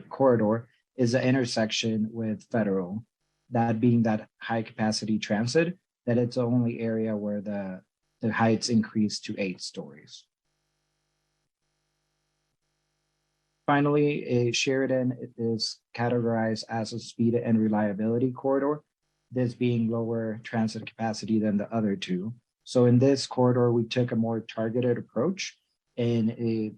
corridor is the intersection with Federal, that being that high capacity transit, that it's the only area where the heights increase to 8 stories. Finally, Sheridan is categorized as a speed and reliability corridor, this being lower transit capacity than the other two. So in this corridor, we took a more targeted approach and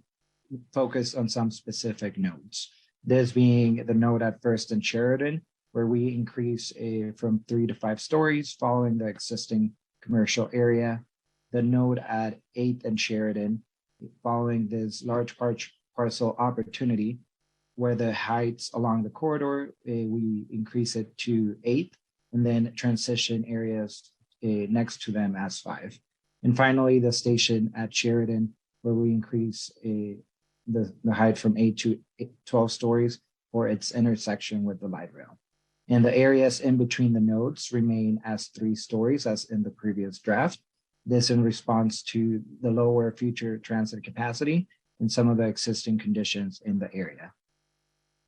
focused on some specific nodes. This being the node at First and Sheridan, where we increase from 3 to 5 stories following the existing commercial area. The node at 8th and Sheridan, following this large parcel opportunity, where the heights along the corridor, we increase it to 8, and then transition areas next to them as 5. And finally, the station at Sheridan, where we increase the height from 8 to 12 stories for its intersection with the light rail. And the areas in between the nodes remain as 3 stories as in the previous draft. This in response to the lower future transit capacity and some of the existing conditions in the area.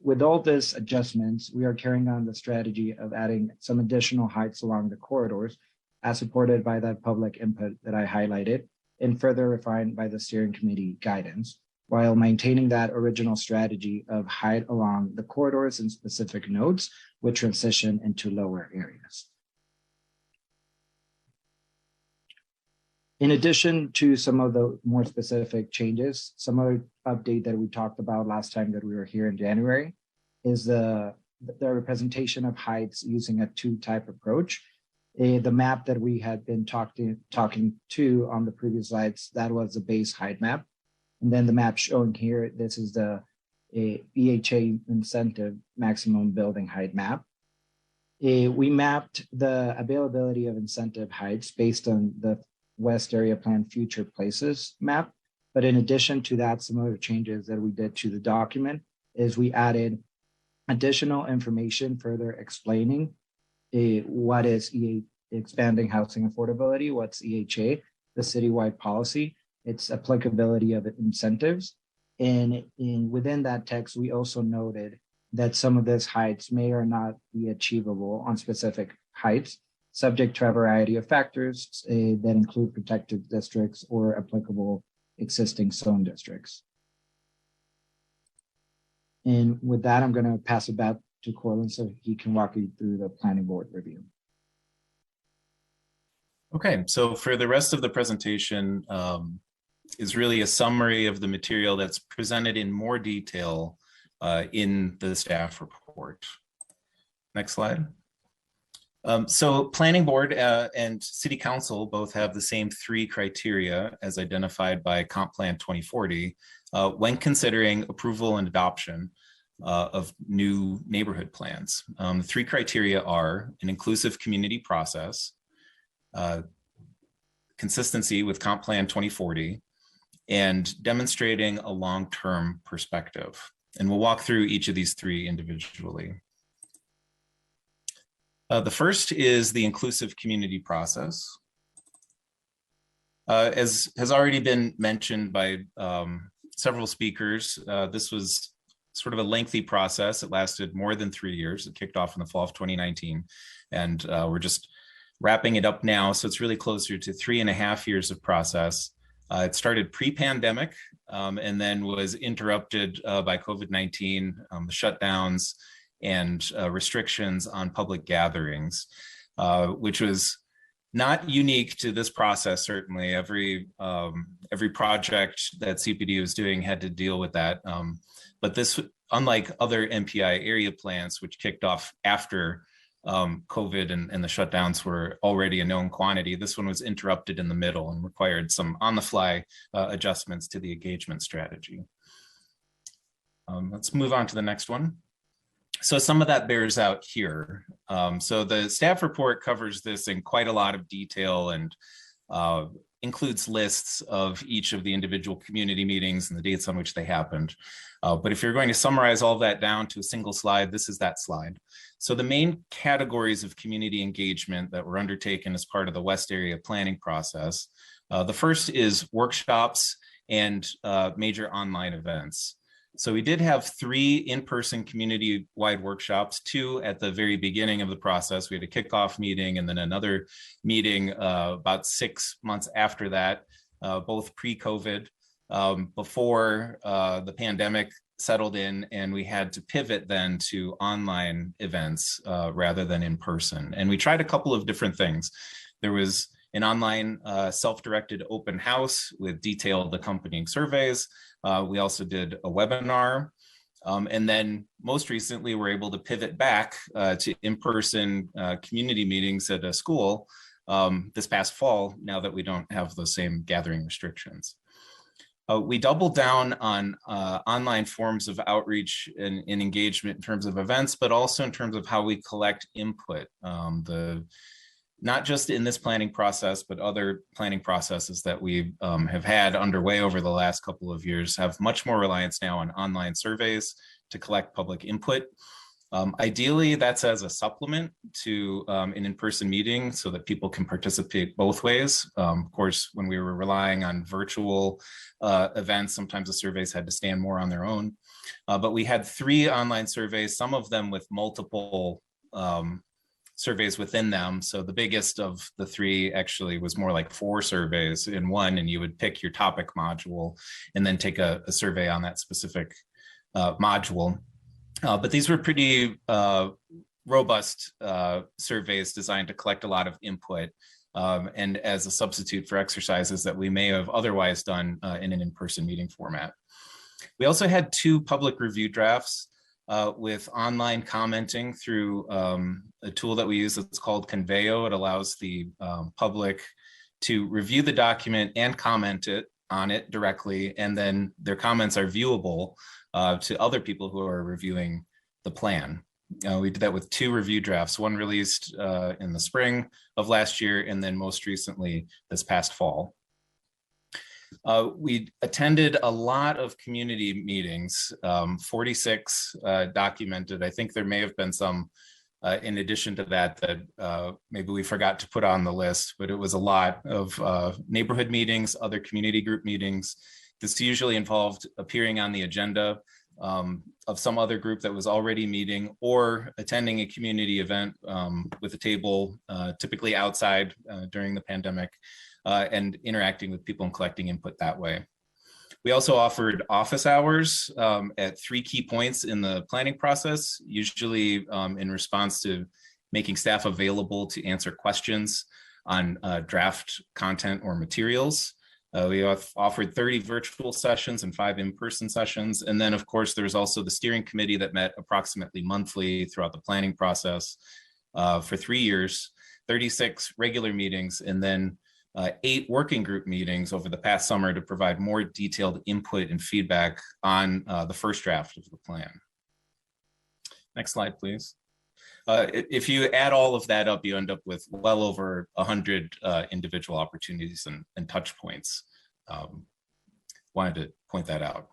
With all these adjustments, we are carrying on the strategy of adding some additional heights along the corridors as supported by that public input that I highlighted and further refined by the steering committee guidance, while maintaining that original strategy of height along the corridors and specific nodes with transition into lower areas. In addition to some of the more specific changes, some other update that we talked about last time that we were here in January is the representation of heights using a two-type approach. The map that we had been talking to on the previous slides, that was the base height map. And then the map showing here, this is the EHA incentive maximum building height map. We mapped the availability of incentive heights based on the West Area Plan Future Places map. But in addition to that, some other changes that we did to the document is we added additional information further explaining what is expanding housing affordability, what's EHA, the citywide policy, its applicability of incentives. And within that text, we also noted that some of these heights may or not be achievable on specific heights, subject to a variety of factors that include protected districts or applicable existing zone districts. And with that, I'm going to pass it back to Corwin so he can walk you through the planning board review. Okay, so for the rest of the presentation is really a summary of the material that's presented in more detail in the staff report. Next slide. So planning board and city council both have the same 3 criteria as identified by Comp Plan 2040 when considering approval and adoption of new neighborhood plans. The 3 criteria are an inclusive community process, consistency with Comp Plan 2040, and demonstrating a long-term perspective. And we'll walk through each of these 3 individually. The first is the inclusive community process. As has already been mentioned by several speakers, this was sort of a lengthy process. It lasted more than 3 years. It kicked off in the fall of 2019, and we're just wrapping it up now. So it's really closer to 3.5 years of process. It started pre-pandemic and then was interrupted by COVID-19, the shutdowns, and restrictions on public gatherings, which was not unique to this process. Certainly, every project that CPD was doing had to deal with that. But this, unlike other MPI area plans, which kicked off after COVID and the shutdowns were already a known quantity, this one was interrupted in the middle and required some on-the-fly adjustments to the engagement strategy. Let's move on to the next one. So some of that bears out here. So the staff report covers this in quite a lot of detail and includes lists of each of the individual community meetings and the dates on which they happened. But if you're going to summarize all that down to a single slide, this is that slide. So the main categories of community engagement that were undertaken as part of the West Area planning process. The first is workshops and major online events. So we did have 3 in-person community-wide workshops, 2 at the very beginning of the process. We had a kickoff meeting and then another meeting about 6 months after that, both pre-COVID, before the pandemic settled in, and we had to pivot then to online events rather than in person. And we tried a couple of different things. There was an online self-directed open house with detailed accompanying surveys. We also did a webinar. And then most recently, we're able to pivot back to in-person community meetings at a school this past fall, now that we don't have those same gathering restrictions. We doubled down on online forms of outreach and engagement in terms of events, but also in terms of how we collect input. Not just in this planning process, but other planning processes that we have had underway over the last couple of years have much more reliance now on online surveys to collect public input. Ideally, that's as a supplement to an in-person meeting so that people can participate both ways. Of course, when we were relying on virtual events, sometimes the surveys had to stand more on their own. But we had 3 online surveys, some of them with multiple surveys within them. So the biggest of the 3 actually was more like 4 surveys in one, and you would pick your topic module and then take a survey on that specific module. But these were pretty robust surveys designed to collect a lot of input and as a substitute for exercises that we may have otherwise done in an in-person meeting format. We also had 2 public review drafts with online commenting through a tool that we use that's called Conveo. It allows the public to review the document and comment on it directly, and then their comments are viewable to other people who are reviewing the plan. We did that with 2 review drafts, one released in the spring of last year, and then most recently this past fall. We attended a lot of community meetings, 46 documented. I think there may have been some in addition to that maybe we forgot to put on the list, but it was a lot of neighborhood meetings, other community group meetings. This usually involved appearing on the agenda of some other group that was already meeting, or attending a community event with a table, typically outside during the pandemic, and interacting with people and collecting input that way. We also offered office hours at 3 key points in the planning process, usually in response to making staff available to answer questions on draft content or materials. We offered 30 virtual sessions and 5 in-person sessions. And then of course, there's also the steering committee that met approximately monthly throughout the planning process for 3 years, 36 regular meetings, and then 8 working group meetings over the past summer to provide more detailed input and feedback on the first draft of the plan. Next slide, please. If you add all of that up, you end up with well over 100 individual opportunities and touch points. Wanted to point that out.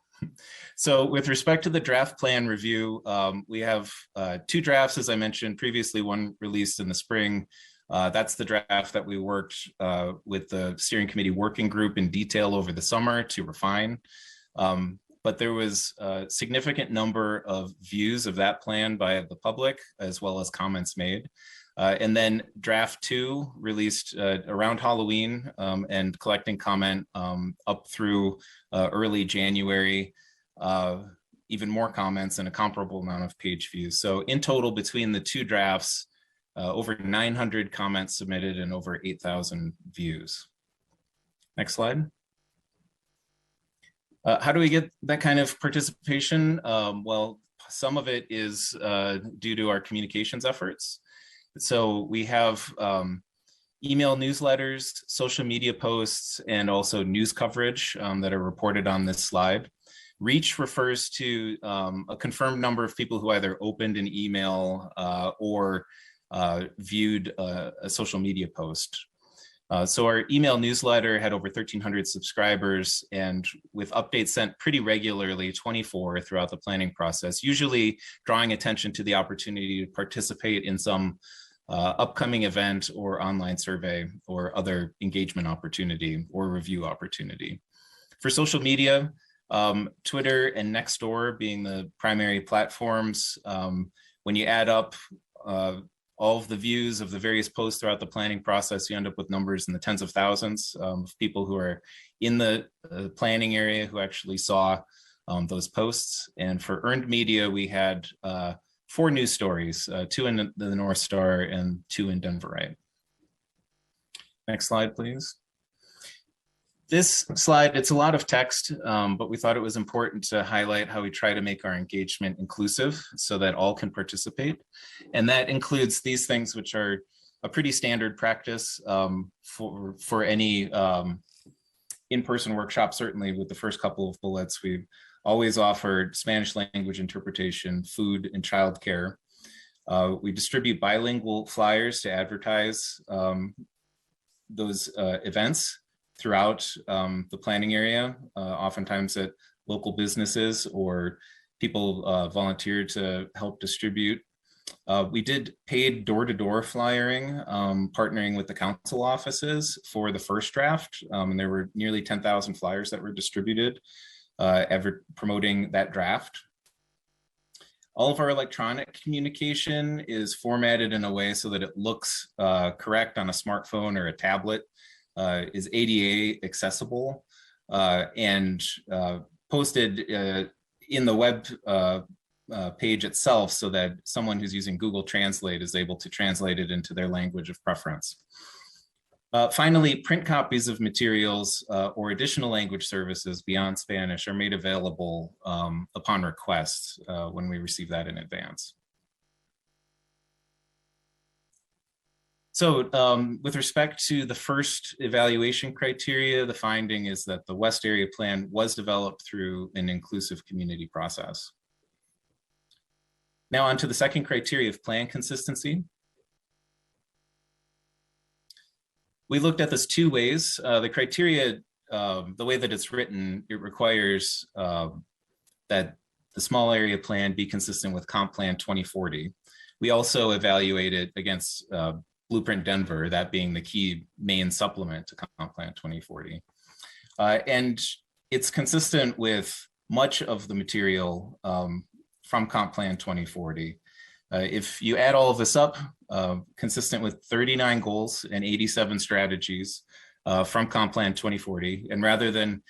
So with respect to the draft plan review, we have 2 drafts, as I mentioned previously, one released in the spring. That's the draft that we worked with the steering committee working group in detail over the summer to refine. But there was a significant number of views of that plan by the public, as well as comments made. And then draft 2 released around Halloween and collecting comment up through early January, even more comments and a comparable amount of page views. So in total, between the 2 drafts, over 900 comments submitted and over 8,000 views. Next slide. How do we get that kind of participation? Well, some of it is due to our communications efforts. So we have email newsletters, social media posts, and also news coverage that are reported on this slide. Reach refers to a confirmed number of people who either opened an email or viewed a social media post. So our email newsletter had over 1,300 subscribers, and with updates sent pretty regularly, 24 throughout the planning process, usually drawing attention to the opportunity to participate in some upcoming event or online survey or other engagement opportunity or review opportunity. For social media, Twitter and Nextdoor being the primary platforms, when you add up all of the views of the various posts throughout the planning process, you end up with numbers in the tens of thousands of people who are in the planning area who actually saw those posts. And for earned media, we had 4 news stories, 2 in the North Star and 2 in Denverite. Next slide, please. This slide, it's a lot of text, but we thought it was important to highlight how we try to make our engagement inclusive so that all can participate. And that includes these things, which are a pretty standard practice for any in-person workshop. Certainly with the first couple of bullets, we've always offered Spanish language interpretation, food, and childcare. We distribute bilingual flyers to advertise those events throughout the planning area, oftentimes at local businesses or people volunteer to help distribute. We did paid door-to-door flyering, partnering with the council offices for the first draft, and there were nearly 10,000 flyers that were distributed, promoting that draft. All of our electronic communication is formatted in a way so that it looks correct on a smartphone or a tablet. Is ADA accessible and posted in the web page itself so that someone who's using Google Translate is able to translate it into their language of preference. Finally, print copies of materials or additional language services beyond Spanish are made available upon request when we receive that in advance. So with respect to the first evaluation criteria, the finding is that the West Area Plan was developed through an inclusive community process. Now on to the second criteria of plan consistency. We looked at this two ways. The criteria, the way that it's written, it requires that the small area plan be consistent with Comp Plan 2040. We also evaluated against Blueprint Denver, that being the key main supplement to Comp Plan 2040. And it's consistent with much of the material from Comp Plan 2040. If you add all of this up, consistent with 39 goals and 87 strategies from Comp Plan 2040, and rather than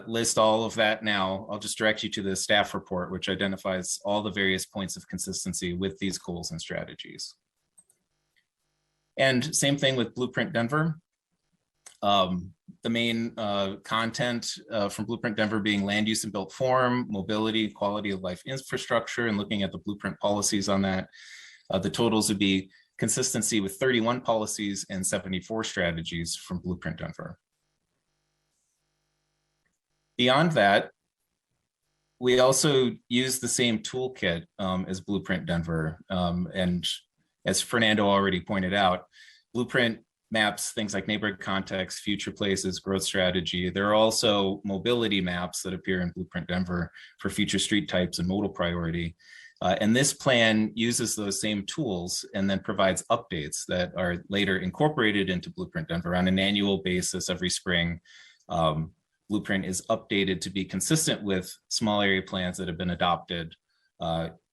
list all of that now, I'll just direct you to the staff report, which identifies all the various points of consistency with these goals and strategies. And same thing with Blueprint Denver. The main content from Blueprint Denver being land use and built form, mobility, quality of life infrastructure, and looking at the blueprint policies on that. The totals would be consistency with 31 policies and 74 strategies from Blueprint Denver. Beyond that, we also use the same toolkit as Blueprint Denver. And as Fernando already pointed out, Blueprint maps things like neighborhood context, future places, growth strategy. There are also mobility maps that appear in Blueprint Denver for future street types and modal priority. And this plan uses those same tools and then provides updates that are later incorporated into Blueprint Denver on an annual basis every spring. Blueprint is updated to be consistent with small area plans that have been adopted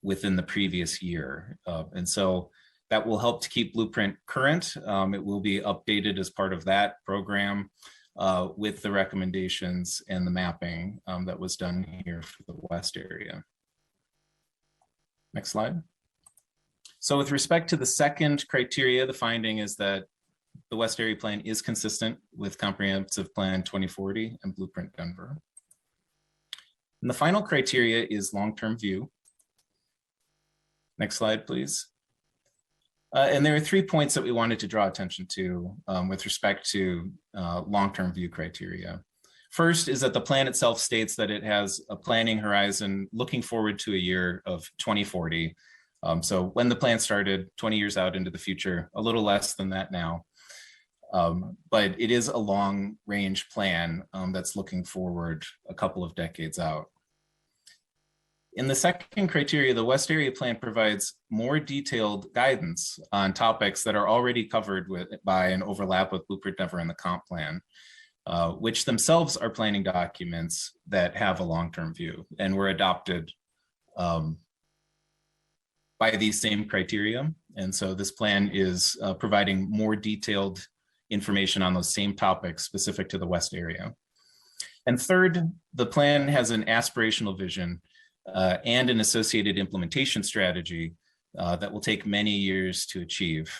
within the previous year. And so that will help to keep Blueprint current. It will be updated as part of that program with the recommendations and the mapping that was done here for the West area. Next slide. So with respect to the second criteria, the finding is that the West Area Plan is consistent with Comprehensive Plan 2040 and Blueprint Denver. And the final criteria is long-term view. Next slide, please. And there are 3 points that we wanted to draw attention to with respect to long-term view criteria. First is that the plan itself states that it has a planning horizon looking forward to a year of 2040. So when the plan started, 20 years out into the future, a little less than that now. But it is a long range plan that's looking forward a couple of decades out. In the second criteria, the West Area Plan provides more detailed guidance on topics that are already covered by an overlap with Blueprint Denver and the Comp Plan, which themselves are planning documents that have a long-term view and were adopted by these same criteria. And so this plan is providing more detailed information on those same topics specific to the West area. And third, the plan has an aspirational vision and an associated implementation strategy that will take many years to achieve,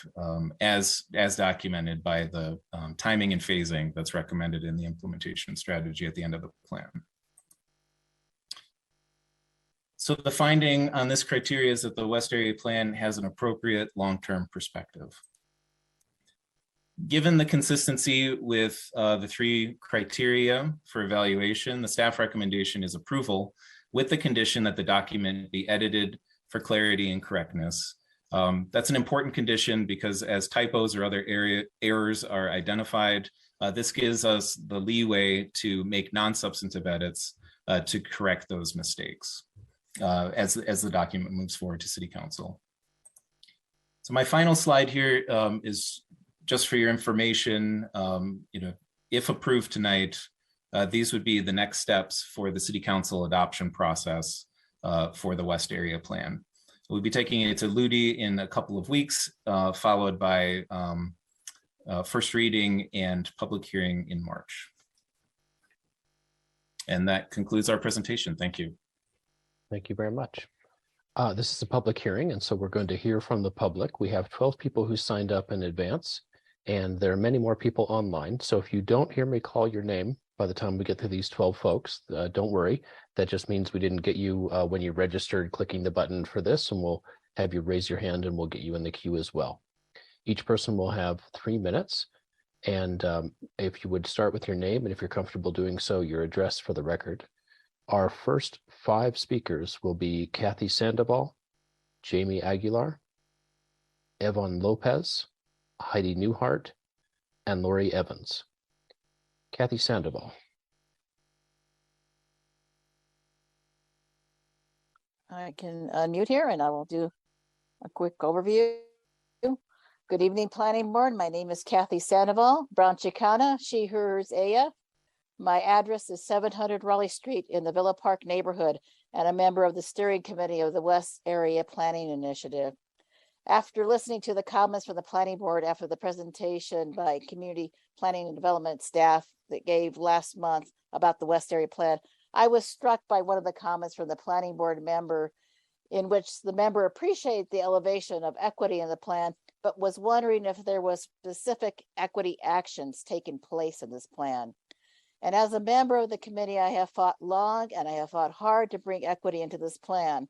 as documented by the timing and phasing that's recommended in the implementation strategy at the end of the plan. So the finding on this criteria is that the West Area Plan has an appropriate long-term perspective. Given the consistency with the 3 criteria for evaluation, the staff recommendation is approval with the condition that the document be edited for clarity and correctness. That's an important condition because as typos or other errors are identified, this gives us the leeway to make non-substantive edits to correct those mistakes as the document moves forward to City Council. So my final slide here is just for your information. If approved tonight, these would be the next steps for the City Council adoption process for the West Area Plan. We'll be taking it to LUDI in a couple of weeks, followed by first reading and public hearing in March. And that concludes our presentation. Thank you. Thank you very much. This is a public hearing, and so we're going to hear from the public. We have 12 people who signed up in advance, And there are many more people online. So if you don't hear me call your name by the time we get to these 12 folks, don't worry. That just means we didn't get you when you registered clicking the button for this, and we'll have you raise your hand and we'll get you in the queue as well. Each person will have 3 minutes. And if you would start with your name, and if you're comfortable doing so, your address for the record. Our first 5 speakers will be Kathy Sandoval, Jamie Aguilar, Evan Lopez, Heidi Newhart, and Lori Evans. Kathy Sandoval. I can unmute here and I will do a quick overview. Good evening, Planning Board. My name is Kathy Sandoval, Brown Chicana, she, hers, AF. My address is 700 Raleigh Street in the Villa Park neighborhood and a member of the steering committee of the West Area Planning Initiative. After listening to the comments from the Planning Board after the presentation by Community Planning and Development staff that gave last month about the West Area Plan, I was struck by one of the comments from the Planning Board member in which the member appreciated the elevation of equity in the plan, but was wondering if there was specific equity actions taking place in this plan. And as a member of the committee, I have fought long and I have fought hard to bring equity into this plan.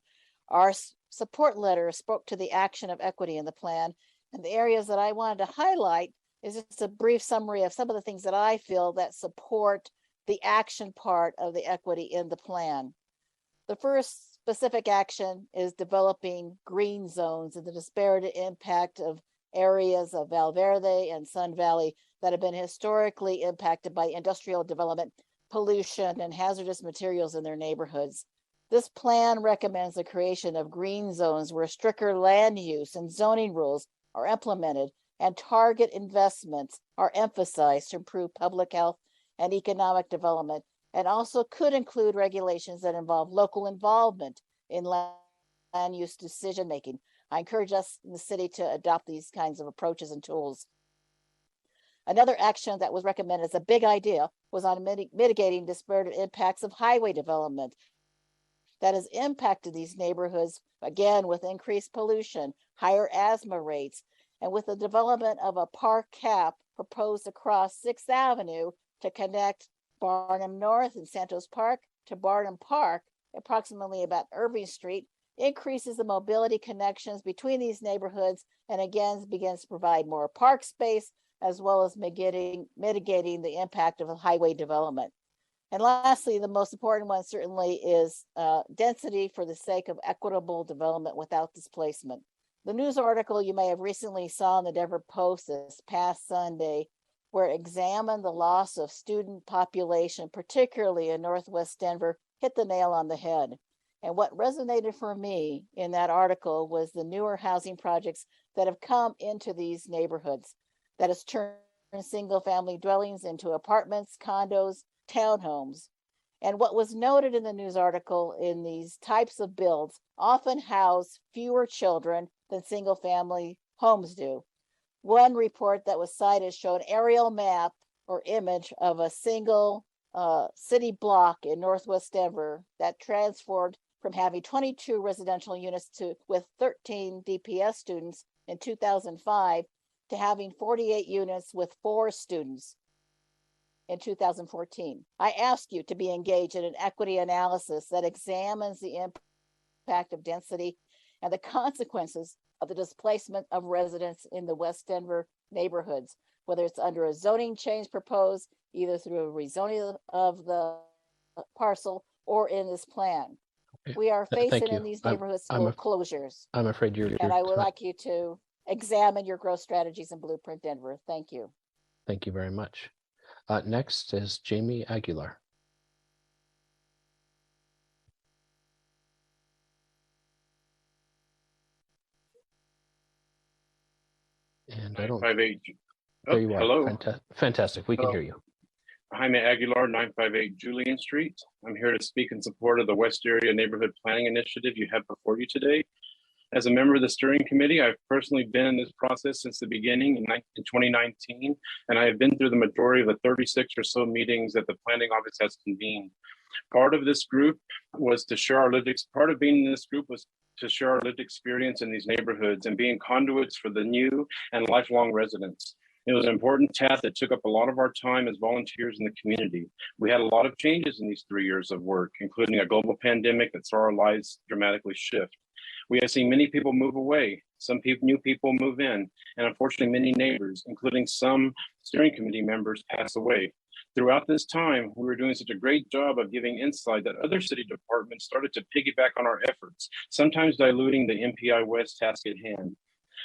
Our support letter spoke to the action of equity in the plan, and the areas that I wanted to highlight is just a brief summary of some of the things that I feel that support the action part of the equity in the plan. The first specific action is developing green zones and the disparate impact of areas of Valverde and Sun Valley that have been historically impacted by industrial development, pollution, and hazardous materials in their neighborhoods. This plan recommends the creation of green zones where stricter land use and zoning rules are implemented and target investments are emphasized to improve public health and economic development, and also could include regulations that involve local involvement in land use decision-making. I encourage us in the city to adopt these kinds of approaches and tools. Another action that was recommended as a big idea was on mitigating disparate impacts of highway development that has impacted these neighborhoods, again, with increased pollution, higher asthma rates, and with the development of a park cap proposed across 6th Avenue to connect Barnum North and Santos Park to Barnum Park, approximately about Irving Street, increases the mobility connections between these neighborhoods and again begins to provide more park space as well as mitigating the impact of highway development. And lastly, the most important one certainly is density for the sake of equitable development without displacement. The news article you may have recently saw in the Denver Post this past Sunday, where it examined the loss of student population, particularly in Northwest Denver, hit the nail on the head. And what resonated for me in that article was the newer housing projects that have come into these neighborhoods that has turned single family dwellings into apartments, condos, townhomes. And what was noted in the news article in these types of builds often house fewer children than single family homes do. One report that was cited showed an aerial map or image of a single city block in Northwest Denver that transformed from having 22 residential units with 13 DPS students in 2005 to having 48 units with 4 students in 2014. I ask you to be engaged in an equity analysis that examines the impact of density and the consequences of the displacement of residents in the West Denver neighborhoods, whether it's under a zoning change proposed, either through a rezoning of the parcel or in this plan. We are facing in these neighborhoods school closures. I'm afraid you're. And I would like you to examine your growth strategies in Blueprint Denver. Thank you. Thank you very much. Next is Jamie Aguilar. And I don't. 958. There you are. Hello. Fantastic. We can hear you. Jaime Aguilar, 958 Julian Street. I'm here to speak in support of the West Area Neighborhood Planning Initiative you have before you today. As a member of the steering committee, I've personally been in this process since the beginning in 2019, and I have been through the majority of the 36 or so meetings that the planning office has convened. Part of this group was to share our lived part of being in this group was to share our lived experience in these neighborhoods and being conduits for the new and lifelong residents. It was an important task that took up a lot of our time as volunteers in the community. We had a lot of changes in these 3 years of work, including a global pandemic that saw our lives dramatically shift. We have seen many people move away, some new people move in, and unfortunately many neighbors, including some steering committee members, pass away. Throughout this time, we were doing such a great job of giving insight that other city departments started to piggyback on our efforts, sometimes diluting the MPI West task at hand.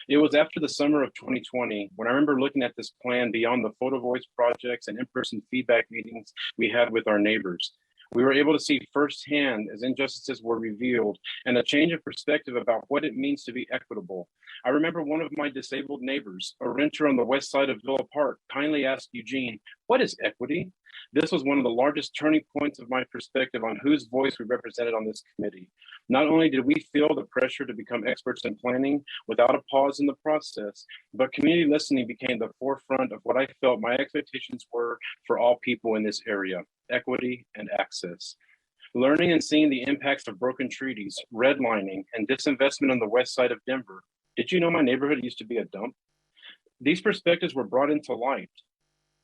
It was after the summer of 2020 when I remember looking at this plan beyond the photo voice projects and in-person feedback meetings we had with our neighbors. We were able to see firsthand as injustices were revealed and a change of perspective about what it means to be equitable. I remember one of my disabled neighbors, a renter on the west side of Villa Park, kindly asked Eugene, "What is equity?" This was one of the largest turning points of my perspective on whose voice we represented on this committee. Not only did we feel the pressure to become experts in planning without a pause in the process, but community listening became the forefront of what I felt my expectations were for all people in this area: equity and access. Learning and seeing the impacts of broken treaties, redlining, and disinvestment on the west side of Denver. Did you know my neighborhood used to be a dump? These perspectives were brought into light.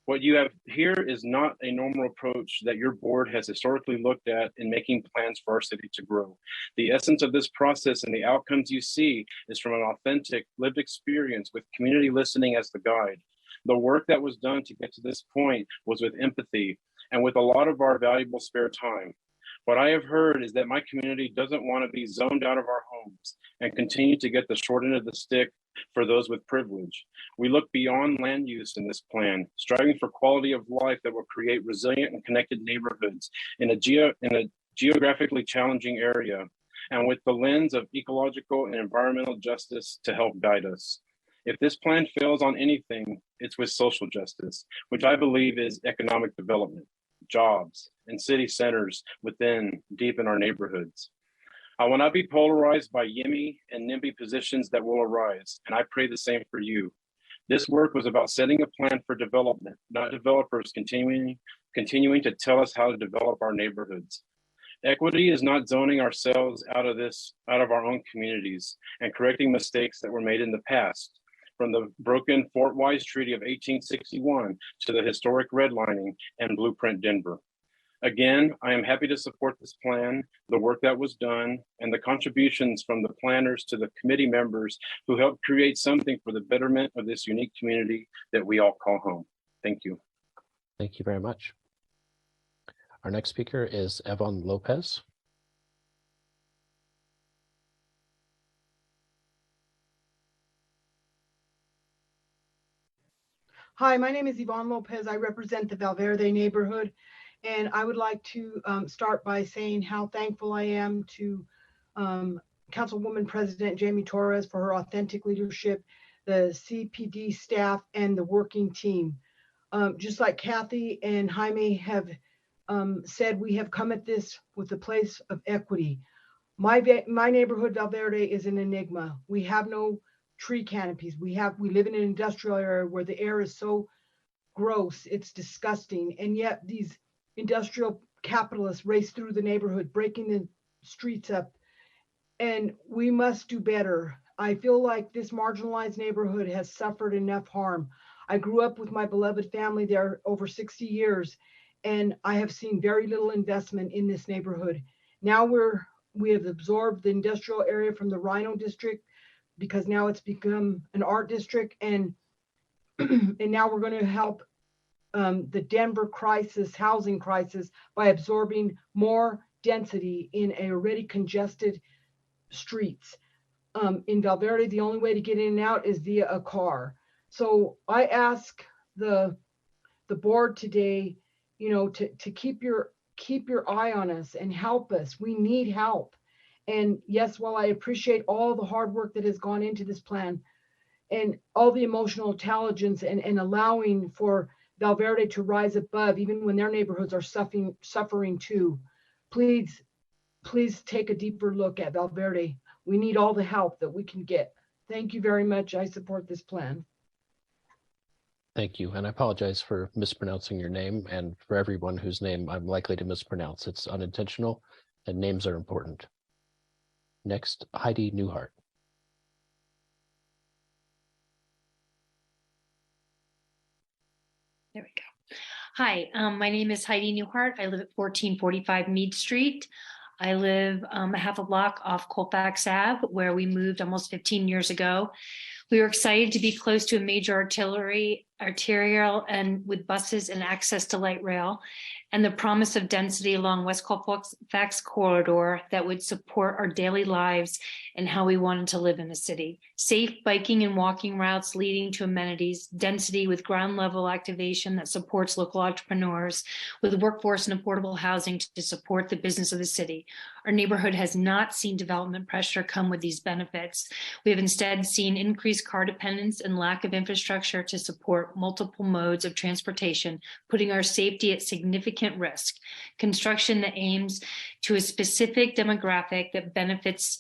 What you have here is not a normal approach that your board has historically looked at in making plans for our city to grow. The essence of this process and the outcomes you see is from an authentic lived experience with community listening as the guide. The work that was done to get to this point was with empathy and with a lot of our valuable spare time. What I have heard is that my community doesn't want to be zoned out of our homes and continue to get the short end of the stick for those with privilege. We look beyond land use in this plan, striving for quality of life that will create resilient and connected neighborhoods in a geographically challenging area, and with the lens of ecological and environmental justice to help guide us. If this plan fails on anything, it's with social justice, which I believe is economic development, jobs, and city centers within deep in our neighborhoods. I will not be polarized by YIMBY and NIMBY positions that will arise, and I pray the same for you. This work was about setting a plan for development, not developers continuing to tell us how to develop our neighborhoods. Equity is not zoning ourselves out of our own communities and correcting mistakes that were made in the past, from the broken Fort Wise Treaty of 1861 to the historic redlining and Blueprint Denver. Again, I am happy to support this plan, the work that was done, and the contributions from the planners to the committee members who helped create something for the betterment of this unique community that we all call home. Thank you. Thank you very much. Our next speaker is Yvonne Lopez. Hi, my name is Yvonne Lopez. I represent the Valverde neighborhood. And I would like to start by saying how thankful I am to Councilwoman President Jamie Torres for her authentic leadership, the CPD staff, and the working team. Just like Kathy and Jaime have said, we have come at this with a place of equity. My neighborhood, Valverde, is an enigma. We have no tree canopies. We live in an industrial area where the air is so gross, it's disgusting. And yet these industrial capitalists race through the neighborhood, breaking the streets up, and we must do better. I feel like this marginalized neighborhood has suffered enough harm. I grew up with my beloved family there over 60 years, and I have seen very little investment in this neighborhood. Now we have absorbed the industrial area from the Rhino district because now it's become an art district, and now we're going to help the Denver housing crisis, by absorbing more density in already congested streets. In Valverde, the only way to get in and out is via a car. So I ask the board today, to keep your eye on us and help us. We need help. And yes, while I appreciate all the hard work that has gone into this plan and all the emotional intelligence and allowing for Valverde to rise above, even when their neighborhoods are suffering too. Please take a deeper look at Valverde. We need all the help that we can get. Thank you very much. I support this plan. Thank you. And I apologize for mispronouncing your name, and for everyone whose name I'm likely to mispronounce. It's unintentional, and names are important. Next, Heidi Newhart. There we go. Hi, my name is Heidi Newhart. I live at 1445 Mead Street. I live a half a block off Colfax Ave, where we moved almost 15 years ago. We were excited to be close to a major arterial and with buses and access to light rail, and the promise of density along West Colfax corridor that would support our daily lives and how we wanted to live in the city. Safe biking and walking routes leading to amenities, density with ground level activation that supports local entrepreneurs, with workforce and affordable housing to support the business of the city. Our neighborhood has not seen development pressure come with these benefits. We have instead seen increased car dependence and lack of infrastructure to support multiple modes of transportation, putting our safety at significant risk. Construction that aims to a specific demographic that benefits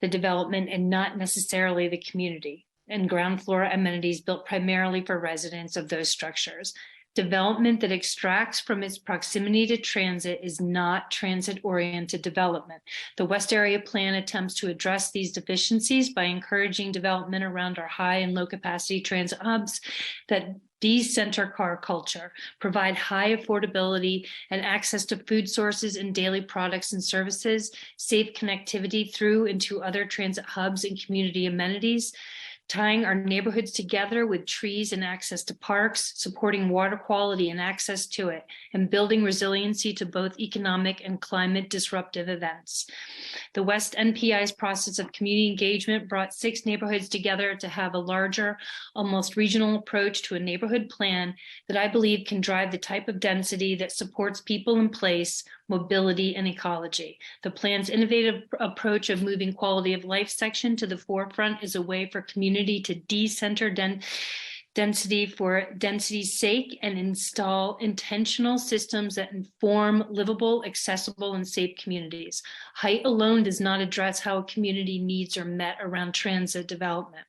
the development and not necessarily the community, and ground floor amenities built primarily for residents of those structures. Development that extracts from its proximity to transit is not transit-oriented development. The West Area Plan attempts to address these deficiencies by encouraging development around our high and low capacity transit hubs that decenter car culture, provide high affordability and access to food sources and daily products and services, safe connectivity through and to other transit hubs and community amenities, tying our neighborhoods together with trees and access to parks, supporting water quality and access to it, and building resiliency to both economic and climate disruptive events. The West NPI's process of community engagement brought 6 neighborhoods together to have a larger, almost regional approach to a neighborhood plan that I believe can drive the type of density that supports people in place, mobility, and ecology. The plan's innovative approach of moving quality of life section to the forefront is a way for community to decenter density for density's sake and install intentional systems that inform livable, accessible, and safe communities. Height alone does not address how community needs are met around transit development.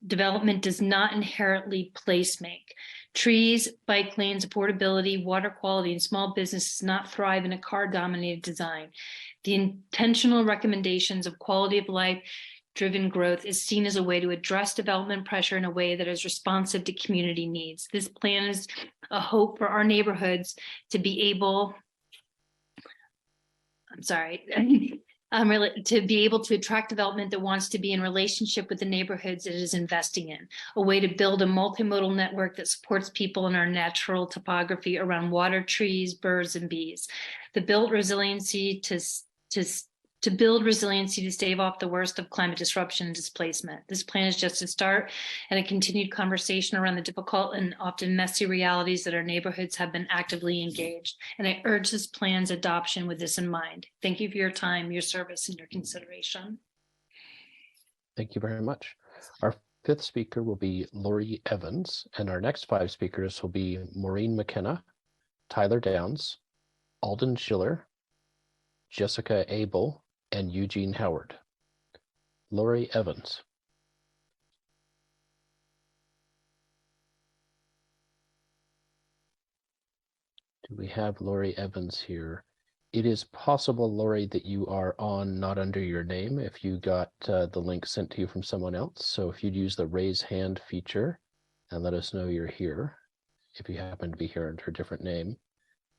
Development does not inherently place make. Trees, bike lanes, affordability, water quality, and small businesses not thrive in a car-dominated design. The intentional recommendations of quality of life driven growth is seen as a way to address development pressure in a way that is responsive to community needs. This plan is a hope for our neighborhoods to be able, to be able to attract development that wants to be in relationship with the neighborhoods it is investing in, a way to build a multimodal network that supports people in our natural topography around water, trees, birds, and bees. The build resiliency to build resiliency to stave off the worst of climate disruption and displacement. This plan is just a start and a continued conversation around the difficult and often messy realities that our neighborhoods have been actively engaged. And I urge this plan's adoption with this in mind. Thank you for your time, your service, and your consideration. Thank you very much. Our 5th speaker will be Lori Evans, and our next 5 speakers will be Maureen McKenna, Tyler Downs, Alden Schiller, Jessica Abel, and Eugene Howard. Lori Evans. Do we have Lori Evans here? It is possible, Lori, that you are on not under your name if you got the link sent to you from someone else. So if you'd use the raise hand feature and let us know you're here, if you happen to be here under a different name.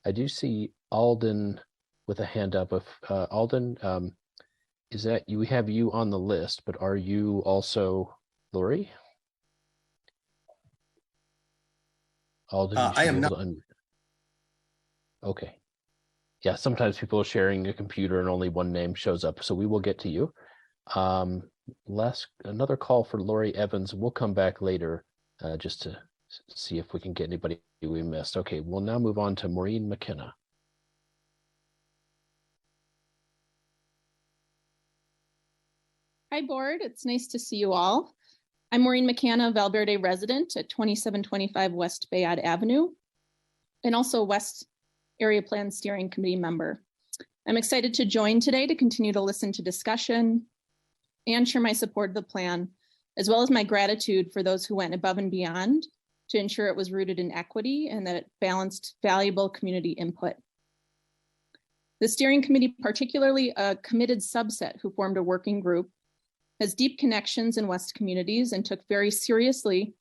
I do see Alden with a hand up. Of Alden, is that you? We have you on the list, but are you also Lori? Alden, I am not. Okay. Yeah, sometimes people are sharing a computer and only one name shows up, so we will get to you. Another call for Lori Evans. We'll come back later just to see if we can get anybody we missed. Okay, we'll now move on to Maureen McKenna. Hi, board. It's nice to see you all. I'm Maureen McKenna, Valverde resident at 2725 West Bayard Avenue, and also West Area Plan Steering Committee member. I'm excited to join today to continue to listen to discussion and share my support of the plan, as well as my gratitude for those who went above and beyond to ensure it was rooted in equity and that it balanced valuable community input. The steering committee, particularly a committed subset who formed a working group, has deep connections in West communities and took very seriously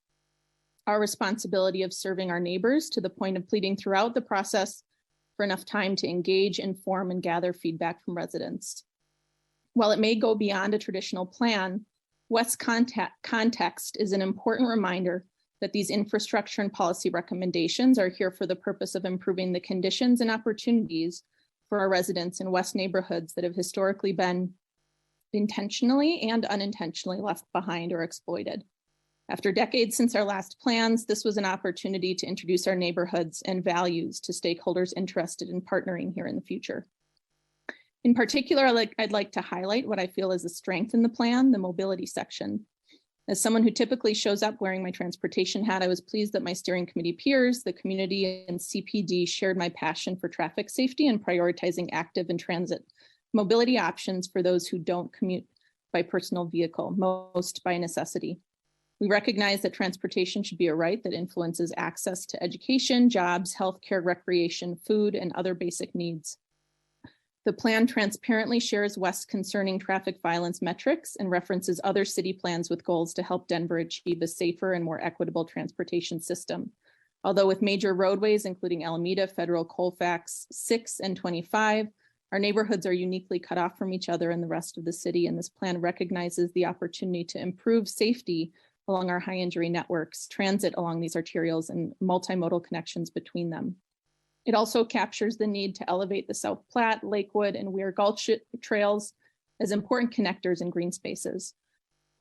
our responsibility of serving our neighbors to the point of pleading throughout the process for enough time to engage, inform, and gather feedback from residents. While it may go beyond a traditional plan, West's context is an important reminder that these infrastructure and policy recommendations are here for the purpose of improving the conditions and opportunities for our residents in West neighborhoods that have historically been intentionally and unintentionally left behind or exploited. After decades since our last plans, this was an opportunity to introduce our neighborhoods and values to stakeholders interested in partnering here in the future. In particular, I'd like to highlight what I feel is a strength in the plan, the mobility section. As someone who typically shows up wearing my transportation hat, I was pleased that my steering committee peers, the community, and CPD shared my passion for traffic safety and prioritizing active and transit mobility options for those who don't commute by personal vehicle, most by necessity. We recognize that transportation should be a right that influences access to education, jobs, healthcare, recreation, food, and other basic needs. The plan transparently shares West's concerning traffic violence metrics and references other city plans with goals to help Denver achieve a safer and more equitable transportation system. Although with major roadways, including Alameda, Federal, Colfax 6 and 25, our neighborhoods are uniquely cut off from each other and the rest of the city, and this plan recognizes the opportunity to improve safety along our high injury networks, transit along these arterials, and multimodal connections between them. It also captures the need to elevate the South Platte, Lakewood, and Weir Gulch trails as important connectors and green spaces.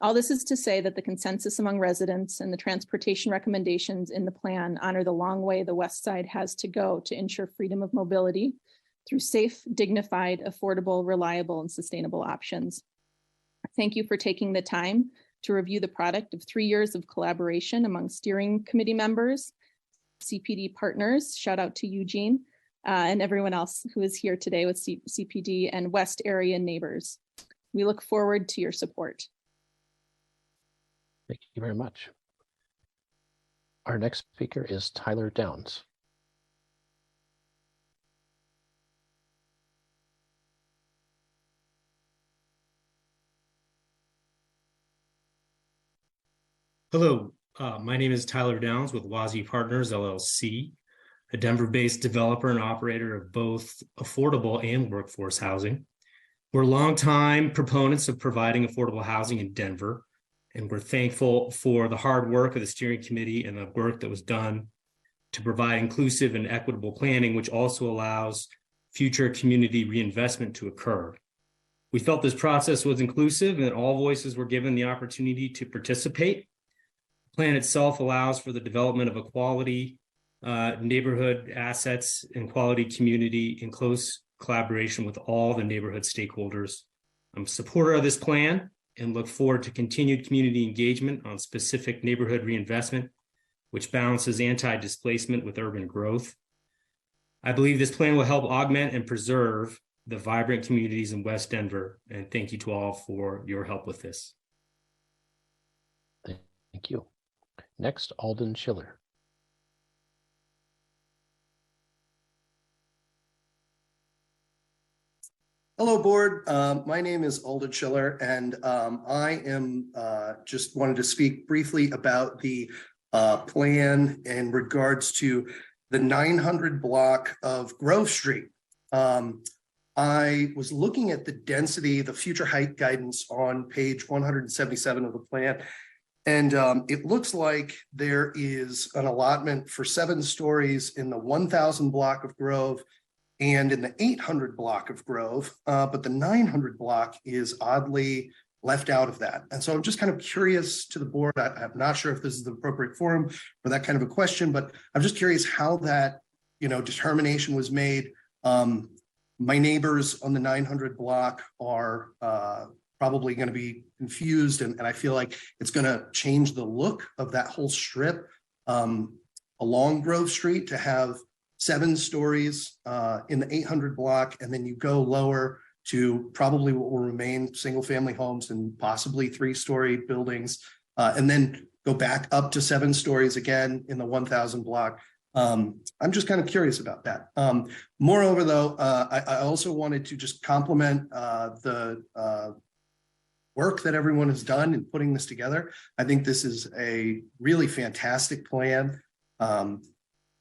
All this is to say that the consensus among residents and the transportation recommendations in the plan honor the long way the West Side has to go to ensure freedom of mobility through safe, dignified, affordable, reliable, and sustainable options. Thank you for taking the time to review the product of 3 years of collaboration among steering committee members, CPD partners, shout out to Eugene, and everyone else who is here today with CPD and West area neighbors. We look forward to your support. Thank you very much. Our next speaker is Tyler Downs. Hello, my name is Tyler Downs with Wazi Partners, LLC, a Denver-based developer and operator of both affordable and workforce housing. We're longtime proponents of providing affordable housing in Denver, and we're thankful for the hard work of the steering committee and the work that was done to provide inclusive and equitable planning, which also allows future community reinvestment to occur. We felt this process was inclusive and that all voices were given the opportunity to participate. The plan itself allows for the development of a quality neighborhood assets and quality community in close collaboration with all the neighborhood stakeholders. I'm a supporter of this plan and look forward to continued community engagement on specific neighborhood reinvestment, which balances anti-displacement with urban growth. I believe this plan will help augment and preserve the vibrant communities in West Denver, and thank you to all for your help with this. Thank you. Next, Alden Schiller. Hello, board. My name is Alden Schiller, and I am just wanted to speak briefly about the plan in regards to the 900 block of Grove Street. I was looking at the density, the future height guidance on page 177 of the plan, and it looks like there is an allotment for 7 stories in the 1000 block of Grove and in the 800 block of Grove, but the 900 block is oddly left out of that. And so I'm just kind of curious to the board, I'm not sure if this is the appropriate forum for that kind of a question, but I'm just curious how that, determination was made. My neighbors on the 900 block are probably going to be confused, and I feel like it's going to change the look of that whole strip along Grove Street to have 7 stories in the 800 block, and then you go lower to probably what will remain single family homes and possibly 3-story buildings, and then go back up to 7 stories again in the 1000 block. I'm just kind of curious about that. Moreover, though, I also wanted to just compliment the work that everyone has done in putting this together. I think this is a really fantastic plan.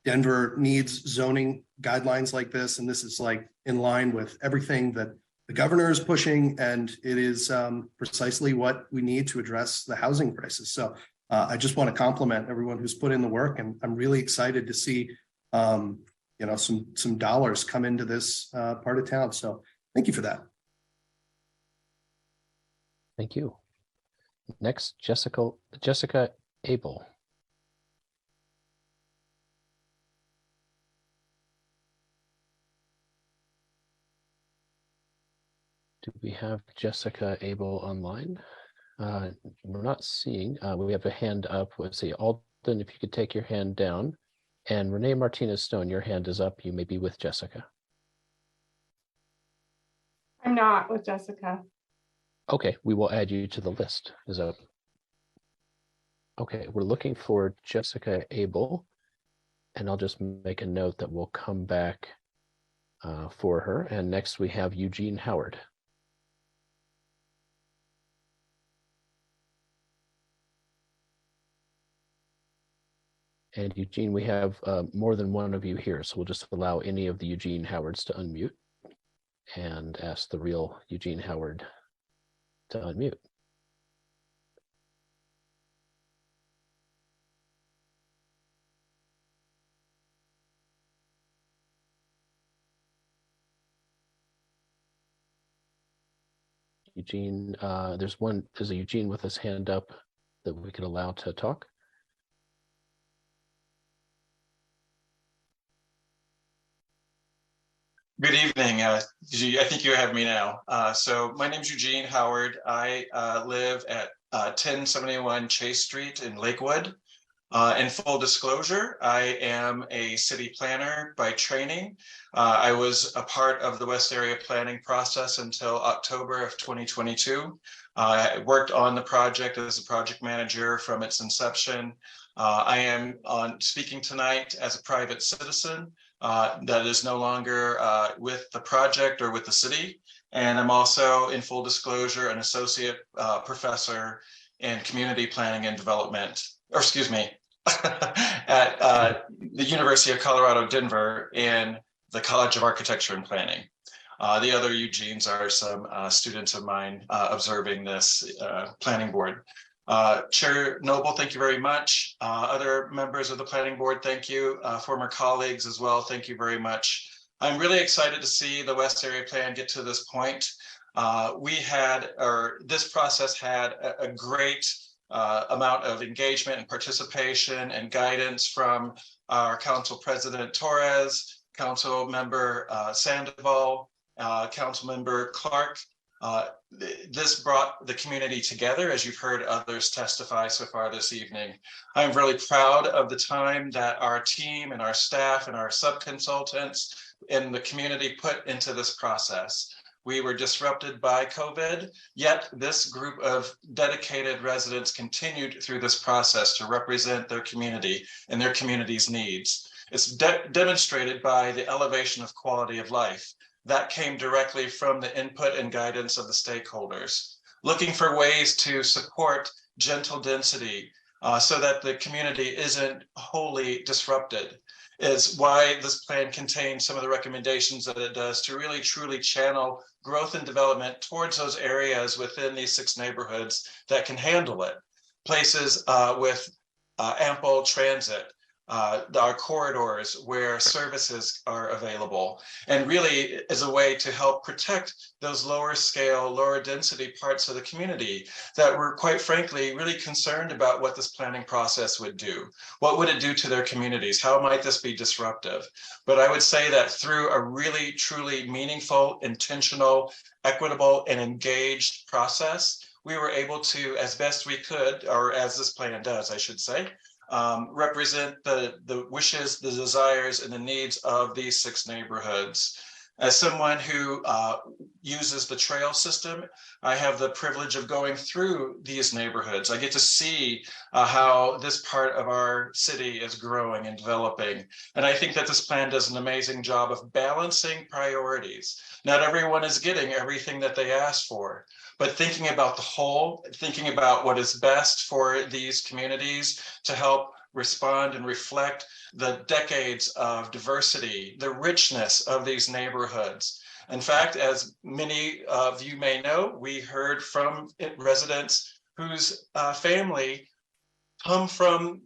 Denver needs zoning guidelines like this, and this is like in line with everything that the governor is pushing, and it is precisely what we need to address the housing crisis. So I just want to compliment everyone who's put in the work, and I'm really excited to see some dollars come into this part of town. So thank you for that. Thank you. Next, Jessica Abel. Do we have Jessica Abel online? We're not seeing. We have a hand up. Let's see, Alden, if you could take your hand down. And Renee Martinez-Stone, your hand is up. You may be with Jessica. I'm not with Jessica. Okay, we will add you to the list. Is that okay? We're looking for Jessica Abel, and I'll just make a note that we'll come back for her. And next we have Eugene Howard. And Eugene, we have more than one of you here, so we'll just allow any of the Eugene Howards to unmute and ask the real Eugene Howard to unmute. Eugene, there's a Eugene with his hand up that we could allow to talk. Good evening. I think you have me now. So my name is Eugene Howard. I live at 1071 Chase Street in Lakewood. In full disclosure, I am a city planner by training. I was a part of the West Area planning process until October of 2022. I worked on the project as a project manager from its inception. I am speaking tonight as a private citizen that is no longer with the project or with the city. And I'm also, in full disclosure, an associate professor in community planning and development, or excuse me, at the University of Colorado, Denver, in the College of Architecture and Planning. The other Eugenes are some students of mine observing this planning board. Chair Noble, thank you very much. Other members of the planning board, thank you. Former colleagues as well, thank you very much. I'm really excited to see the West Area Plan get to this point. This process had a great amount of engagement and participation and guidance from our Council President Torres, Council Member Sandoval, Council Member Clark. This brought the community together, as you've heard others testify so far this evening. I'm really proud of the time that our team and our staff and our sub-consultants in the community put into this process. We were disrupted by COVID, yet this group of dedicated residents continued through this process to represent their community and their community's needs. It's demonstrated by the elevation of quality of life. That came directly from the input and guidance of the stakeholders, looking for ways to support gentle density so that the community isn't wholly disrupted, is why this plan contains some of the recommendations that it does to really truly channel growth and development towards those areas within these 6 neighborhoods that can handle it. Places with ample transit, our corridors where services are available, and really is a way to help protect those lower scale, lower density parts of the community that were, quite frankly, really concerned about what this planning process would do. What would it do to their communities? How might this be disruptive? But I would say that through a really, truly meaningful, intentional, equitable, and engaged process, we were able to, as best we could, or as this plan does, I should say, represent the wishes, the desires, and the needs of these 6 neighborhoods. As someone who uses the trail system, I have the privilege of going through these neighborhoods. I get to see how this part of our city is growing and developing. And I think that this plan does an amazing job of balancing priorities. Not everyone is getting everything that they asked for, but thinking about the whole, thinking about what is best for these communities to help respond and reflect the decades of diversity, the richness of these neighborhoods. In fact, as many of you may know, we heard from residents whose family come from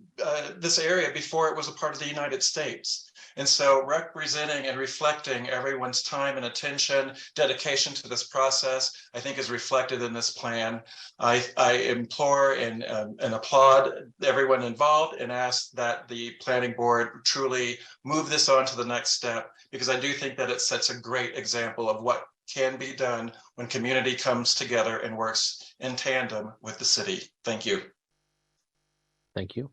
this area before it was a part of the United States. And so representing and reflecting everyone's time and attention, dedication to this process, I think is reflected in this plan. I implore and applaud everyone involved and ask that the planning board truly move this on to the next step, because I do think that it sets a great example of what can be done when community comes together and works in tandem with the city. Thank you. Thank you.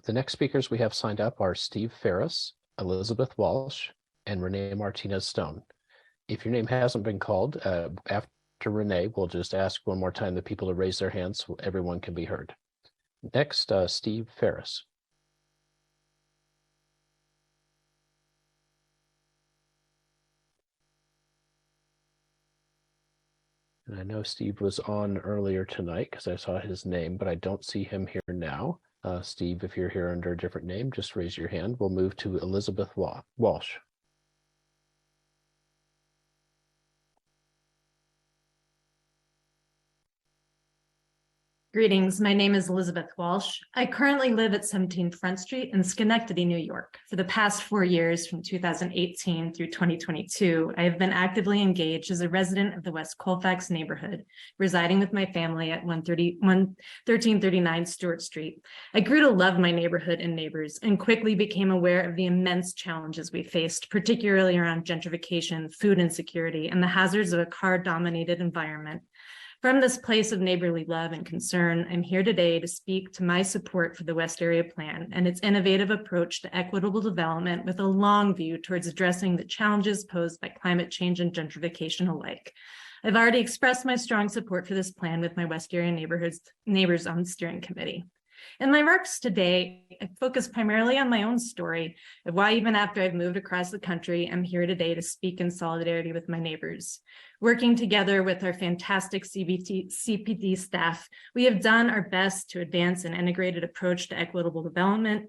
The next speakers we have signed up are Steve Ferris, Elizabeth Walsh, and Renee Martinez Stone. If your name hasn't been called, after Renee, we'll just ask one more time the people to raise their hands so everyone can be heard. Next, Steve Ferris. And I know Steve was on earlier tonight because I saw his name, but I don't see him here now. Steve, if you're here under a different name, just raise your hand. We'll move to Elizabeth Walsh. Greetings, my name is Elizabeth Walsh. I currently live at 17 Front Street in Schenectady, New York. For the past 4 years, from 2018 through 2022, I have been actively engaged as a resident of the West Colfax neighborhood, residing with my family at 1339 Stewart Street. I grew to love my neighborhood and neighbors and quickly became aware of the immense challenges we faced, particularly around gentrification, food insecurity, and the hazards of a car-dominated environment. From this place of neighborly love and concern, I'm here today to speak to my support for the West Area Plan and its innovative approach to equitable development with a long view towards addressing the challenges posed by climate change and gentrification alike. I've already expressed my strong support for this plan with my West Area neighbors on the steering committee. In my remarks today, I focus primarily on my own story of why, even after I've moved across the country, I'm here today to speak in solidarity with my neighbors. Working together with our fantastic CPD staff, we have done our best to advance an integrated approach to equitable development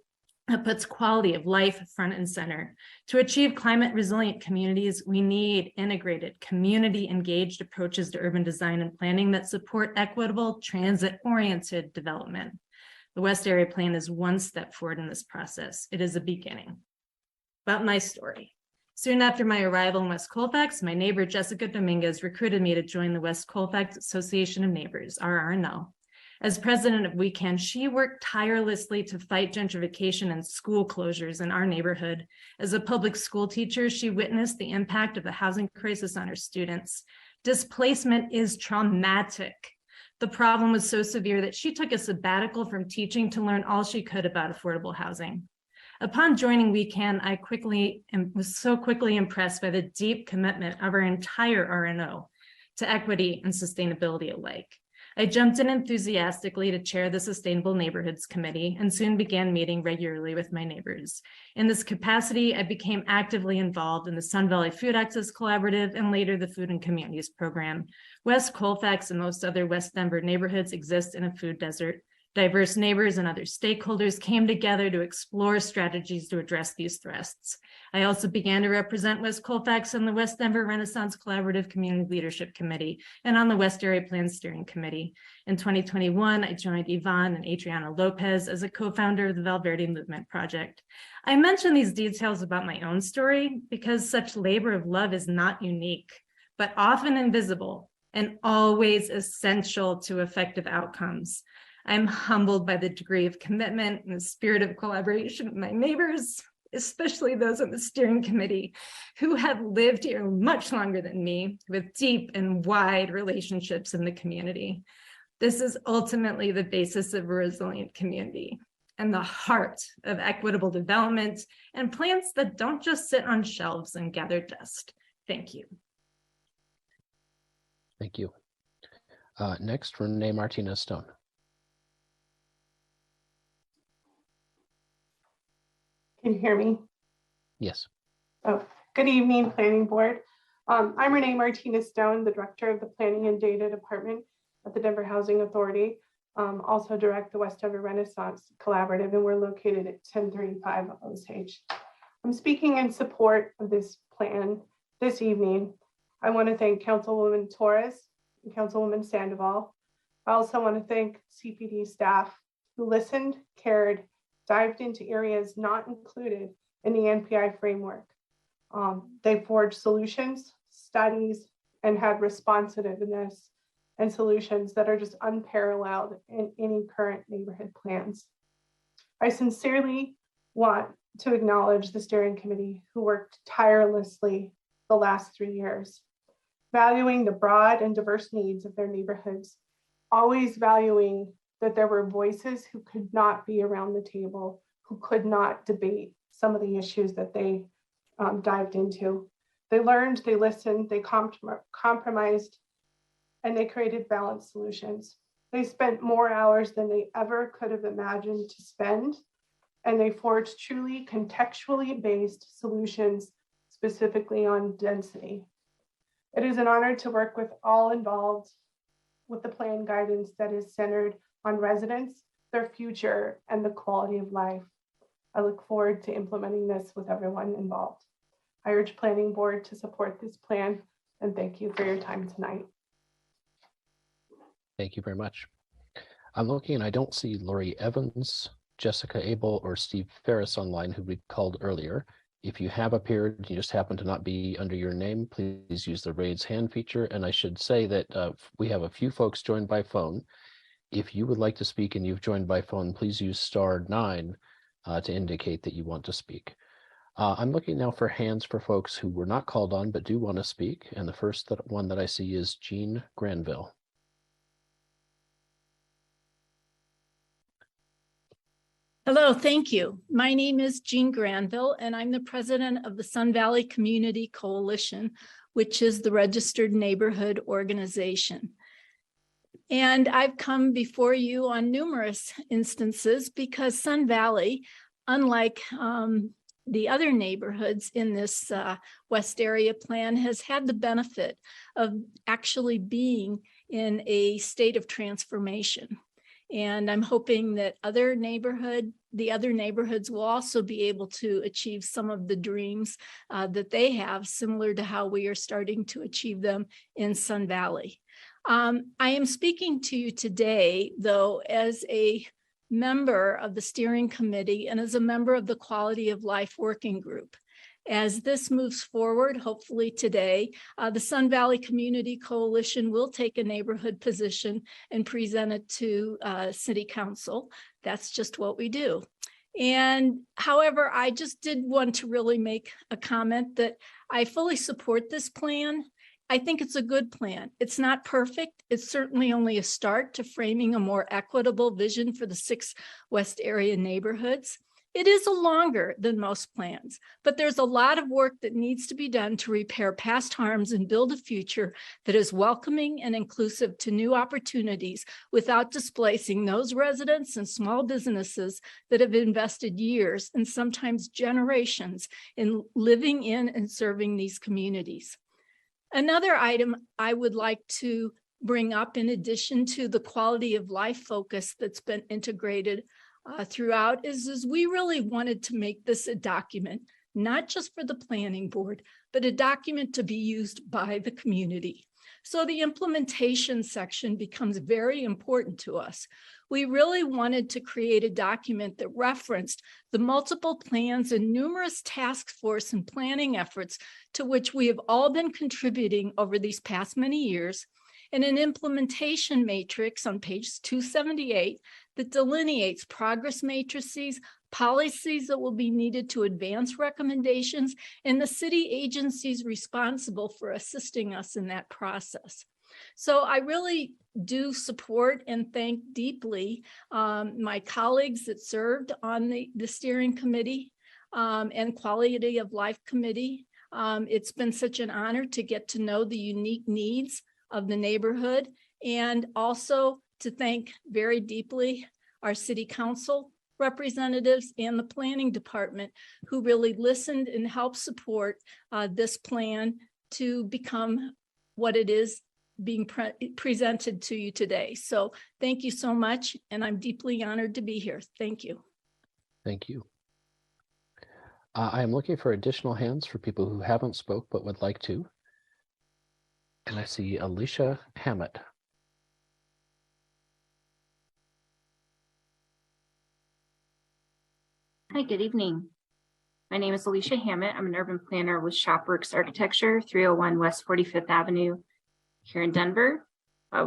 that puts quality of life front and center. To achieve climate resilient communities, we need integrated, community-engaged approaches to urban design and planning that support equitable, transit-oriented development. The West Area Plan is one step forward in this process. It is a beginning. About my story. Soon after my arrival in West Colfax, my neighbor Jessica Dominguez recruited me to join the West Colfax Association of Neighbors, RRNO. As president of WeCan, she worked tirelessly to fight gentrification and school closures in our neighborhood. As a public school teacher, she witnessed the impact of the housing crisis on her students. Displacement is traumatic. The problem was so severe that she took a sabbatical from teaching to learn all she could about affordable housing. Upon joining WeCan, I was so quickly impressed by the deep commitment of our entire RNO to equity and sustainability alike. I jumped in enthusiastically to chair the Sustainable Neighborhoods Committee and soon began meeting regularly with my neighbors. In this capacity, I became actively involved in the Sun Valley Food Access Collaborative and later the Food and Communities Program. West Colfax and most other West Denver neighborhoods exist in a food desert. Diverse neighbors and other stakeholders came together to explore strategies to address these threats. I also began to represent West Colfax on the West Denver Renaissance Collaborative Community Leadership Committee and on the West Area Plan Steering Committee. In 2021, I joined Yvonne and Adriana Lopez as a co-founder of the Valverde Movement Project. I mention these details about my own story because such labor of love is not unique, but often invisible and always essential to effective outcomes. I'm humbled by the degree of commitment and the spirit of collaboration of my neighbors, especially those on the steering committee who have lived here much longer than me with deep and wide relationships in the community. This is ultimately the basis of a resilient community. and the heart of equitable development and plans that don't just sit on shelves and gather dust. Thank you. Thank you. Next, Renee Martinez Stone. Can you hear me? Yes. Oh, good evening, Planning Board. I'm Renee Martinez Stone, the Director of the Planning and Data Department at the Denver Housing Authority. Also direct the West Denver Renaissance Collaborative, and we're located at 1035 Osage. I'm speaking in support of this plan this evening. I want to thank Councilwoman Torres and Councilwoman Sandoval. I also want to thank CPD staff who listened, cared, dived into areas not included in the NPI framework. They forged solutions, studies, and had responsiveness and solutions that are just unparalleled in any current neighborhood plans. I sincerely want to acknowledge the steering committee who worked tirelessly the last 3 years, valuing the broad and diverse needs of their neighborhoods, always valuing that there were voices who could not be around the table, who could not debate some of the issues that they dived into. They learned, they listened, they compromised, and they created balanced solutions. They spent more hours than they ever could have imagined to spend, and they forged truly contextually based solutions specifically on density. It is an honor to work with all involved with the plan guidance that is centered on residents, their future, and the quality of life. I look forward to implementing this with everyone involved. I urge Planning Board to support this plan, and thank you for your time tonight. Thank you very much. I'm looking and I don't see Lori Evans, Jessica Abel, or Steve Ferris online, who we called earlier. If you have appeared, you just happen to not be under your name, please use the raise hand feature. And I should say that we have a few folks joined by phone. If you would like to speak and you've joined by phone, please use *9 to indicate that you want to speak. I'm looking now for hands for folks who were not called on but do want to speak. And the first one that I see is Jean Granville. Hello, thank you. My name is Jean Granville, and I'm the president of the Sun Valley Community Coalition, which is the registered neighborhood organization. And I've come before you on numerous instances because Sun Valley, unlike the other neighborhoods in this West Area plan, has had the benefit of actually being in a state of transformation. And I'm hoping that the other neighborhoods will also be able to achieve some of the dreams that they have, similar to how we are starting to achieve them in Sun Valley. I am speaking to you today, though, as a member of the steering committee and as a member of the Quality of Life Working Group. As this moves forward, hopefully today, the Sun Valley Community Coalition will take a neighborhood position and present it to City Council. That's just what we do. And however, I just did want to really make a comment that I fully support this plan. I think it's a good plan. It's not perfect. It's certainly only a start to framing a more equitable vision for the 6 West Area neighborhoods. It is longer than most plans, but there's a lot of work that needs to be done to repair past harms and build a future that is welcoming and inclusive to new opportunities without displacing those residents and small businesses that have invested years and sometimes generations in living in and serving these communities. Another item I would like to bring up, in addition to the quality of life focus that's been integrated throughout, is we really wanted to make this a document, not just for the planning board, but a document to be used by the community. So the implementation section becomes very important to us. We really wanted to create a document that referenced the multiple plans and numerous task force and planning efforts to which we have all been contributing over these past many years, and an implementation matrix on page 278 that delineates progress matrices, policies that will be needed to advance recommendations, and the city agencies responsible for assisting us in that process. So I really do support and thank deeply my colleagues that served on the steering committee and quality of life committee. It's been such an honor to get to know the unique needs of the neighborhood, and also to thank very deeply our city council representatives and the planning department who really listened and helped support this plan to become what it is being presented to you today. So thank you so much, and I'm deeply honored to be here. Thank you. Thank you. I am looking for additional hands for people who haven't spoke but would like to. And I see Alicia Hammett. Hi, good evening. My name is Alicia Hammett. I'm an urban planner with Shopworks Architecture, 301 West 45th Avenue here in Denver.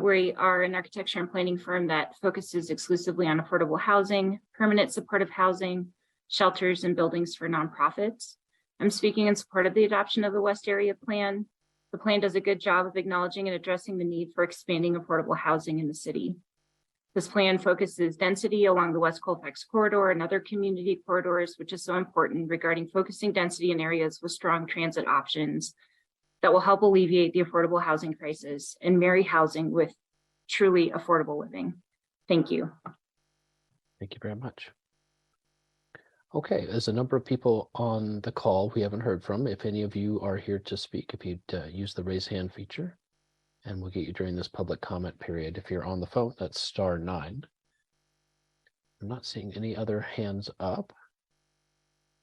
We are an architecture and planning firm that focuses exclusively on affordable housing, permanent supportive housing, shelters, and buildings for nonprofits. I'm speaking in support of the adoption of the West Area Plan. The plan does a good job of acknowledging and addressing the need for expanding affordable housing in the city. This plan focuses density along the West Colfax corridor and other community corridors, which is so important regarding focusing density in areas with strong transit options that will help alleviate the affordable housing crisis and marry housing with truly affordable living. Thank you. Thank you very much. Okay, there's a number of people on the call we haven't heard from. If any of you are here to speak, if you'd use the raise hand feature, and we'll get you during this public comment period. If you're on the phone, that's *9. I'm not seeing any other hands up.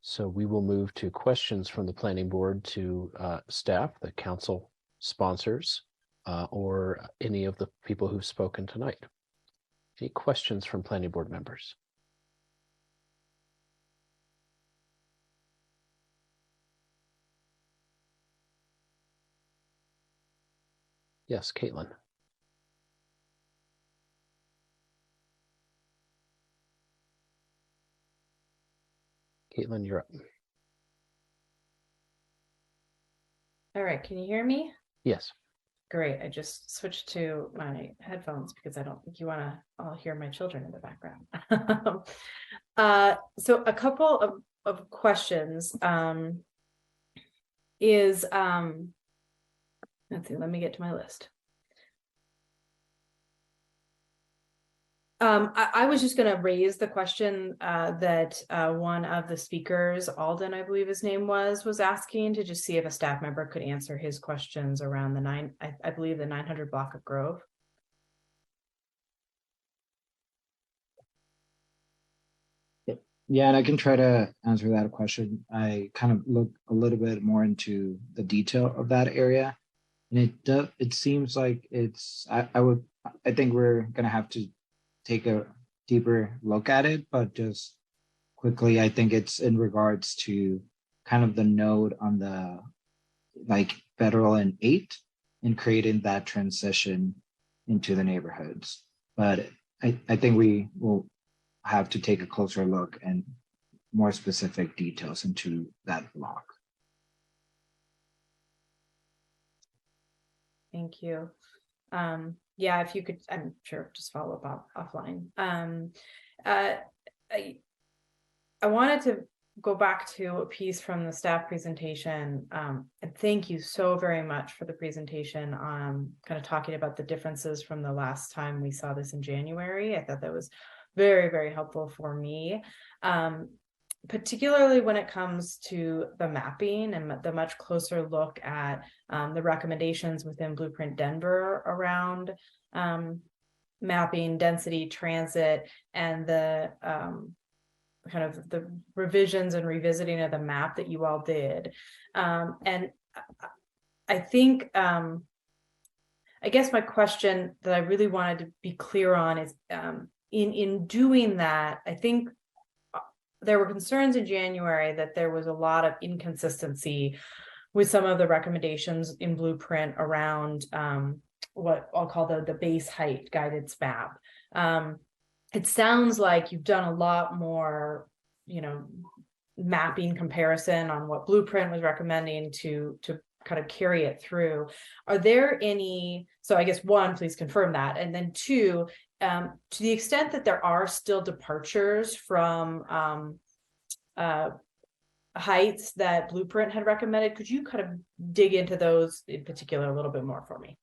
So we will move to questions from the planning board to staff, the council sponsors, or any of the people who've spoken tonight. Any questions from planning board members? Yes, Caitlin. Caitlin, you're up. All right, can you hear me? Yes. Great, I just switched to my headphones because I don't think you want to all hear my children in the background. So a couple of questions let's see, let me get to my list. I was just going to raise the question that one of the speakers, Alden, I believe his name was asking, to just see if a staff member could answer his questions around the I believe the 900 block of Grove. Yeah, and I can try to answer that question. I kind of look a little bit more into the detail of that area. And it seems like it's, I think we're gonna have to take a deeper look at it, but just quickly, I think it's in regards to kind of the node on the Federal and 8 and creating that transition into the neighborhoods. But I think we will have to take a closer look and more specific details into that block. Thank you. Yeah, if you could, I'm sure, just follow up offline. I wanted to go back to a piece from the staff presentation. And thank you so very much for the presentation on kind of talking about the differences from the last time we saw this in January. I thought that was very, very helpful for me. Particularly when it comes to the mapping and the much closer look at the recommendations within Blueprint Denver around mapping, density, transit, and the kind of the revisions and revisiting of the map that you all did. And I think, I guess my question that I really wanted to be clear on is in doing that, I think there were concerns in January that there was a lot of inconsistency with some of the recommendations in Blueprint around what I'll call the base height guidance map. It sounds like you've done a lot more, mapping comparison on what Blueprint was recommending to kind of carry it through. Are there any, so I guess one, please confirm that. And then two, to the extent that there are still departures from heights that Blueprint had recommended, could you kind of dig into those in particular a little bit more for me?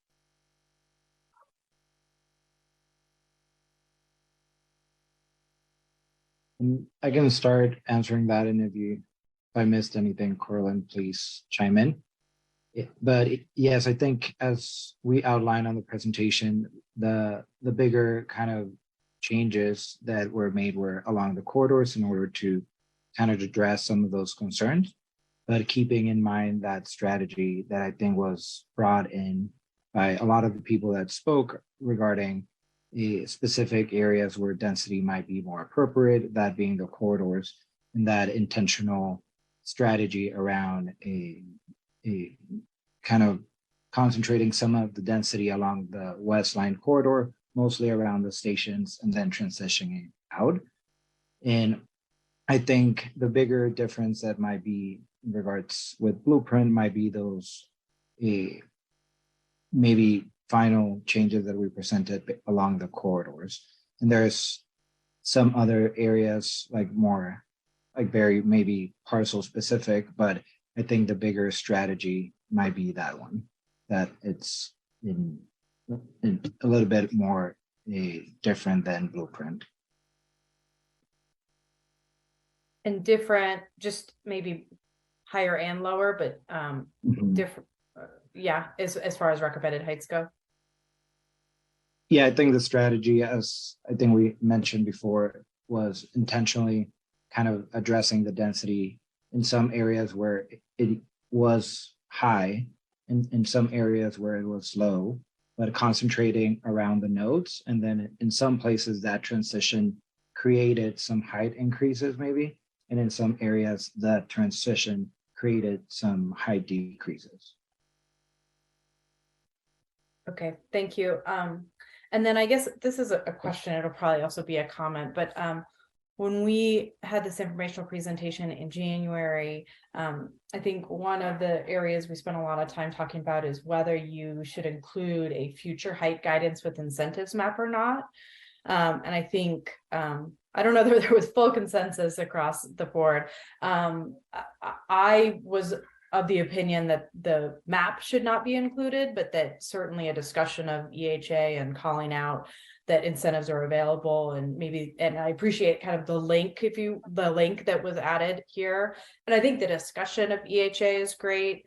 I can start answering that, and if I missed anything, Corlin, please chime in. But yes, I think as we outlined on the presentation, the bigger kind of changes that were made were along the corridors in order to kind of address some of those concerns, but keeping in mind that strategy that I think was brought in by a lot of the people that spoke regarding the specific areas where density might be more appropriate, that being the corridors, and that intentional strategy around a kind of concentrating some of the density along the West Line corridor, mostly around the stations, and then transitioning out. And I think the bigger difference that might be in regards with Blueprint might be those maybe final changes that we presented along the corridors. And there's some other areas like more like very maybe parcel specific, but I think the bigger strategy might be that one, that it's in a little bit more different than Blueprint. And different, just maybe higher and lower, but different, yeah, as far as recommended heights go. Yeah, I think the strategy, as I think we mentioned before, was intentionally kind of addressing the density in some areas where it was high, and in some areas where it was low, but concentrating around the nodes. And then in some places that transition created some height increases maybe, and in some areas that transition created some height decreases. Okay, thank you. And then I guess this is a question, it'll probably also be a comment, but when we had this informational presentation in January, I think one of the areas we spent a lot of time talking about is whether you should include a future height guidance with incentives map or not. And I think, I don't know that there was full consensus across the board. I was of the opinion that the map should not be included, but that certainly a discussion of EHA and calling out that incentives are available, and maybe, and I appreciate kind of the link, the link that was added here. And I think the discussion of EHA is great.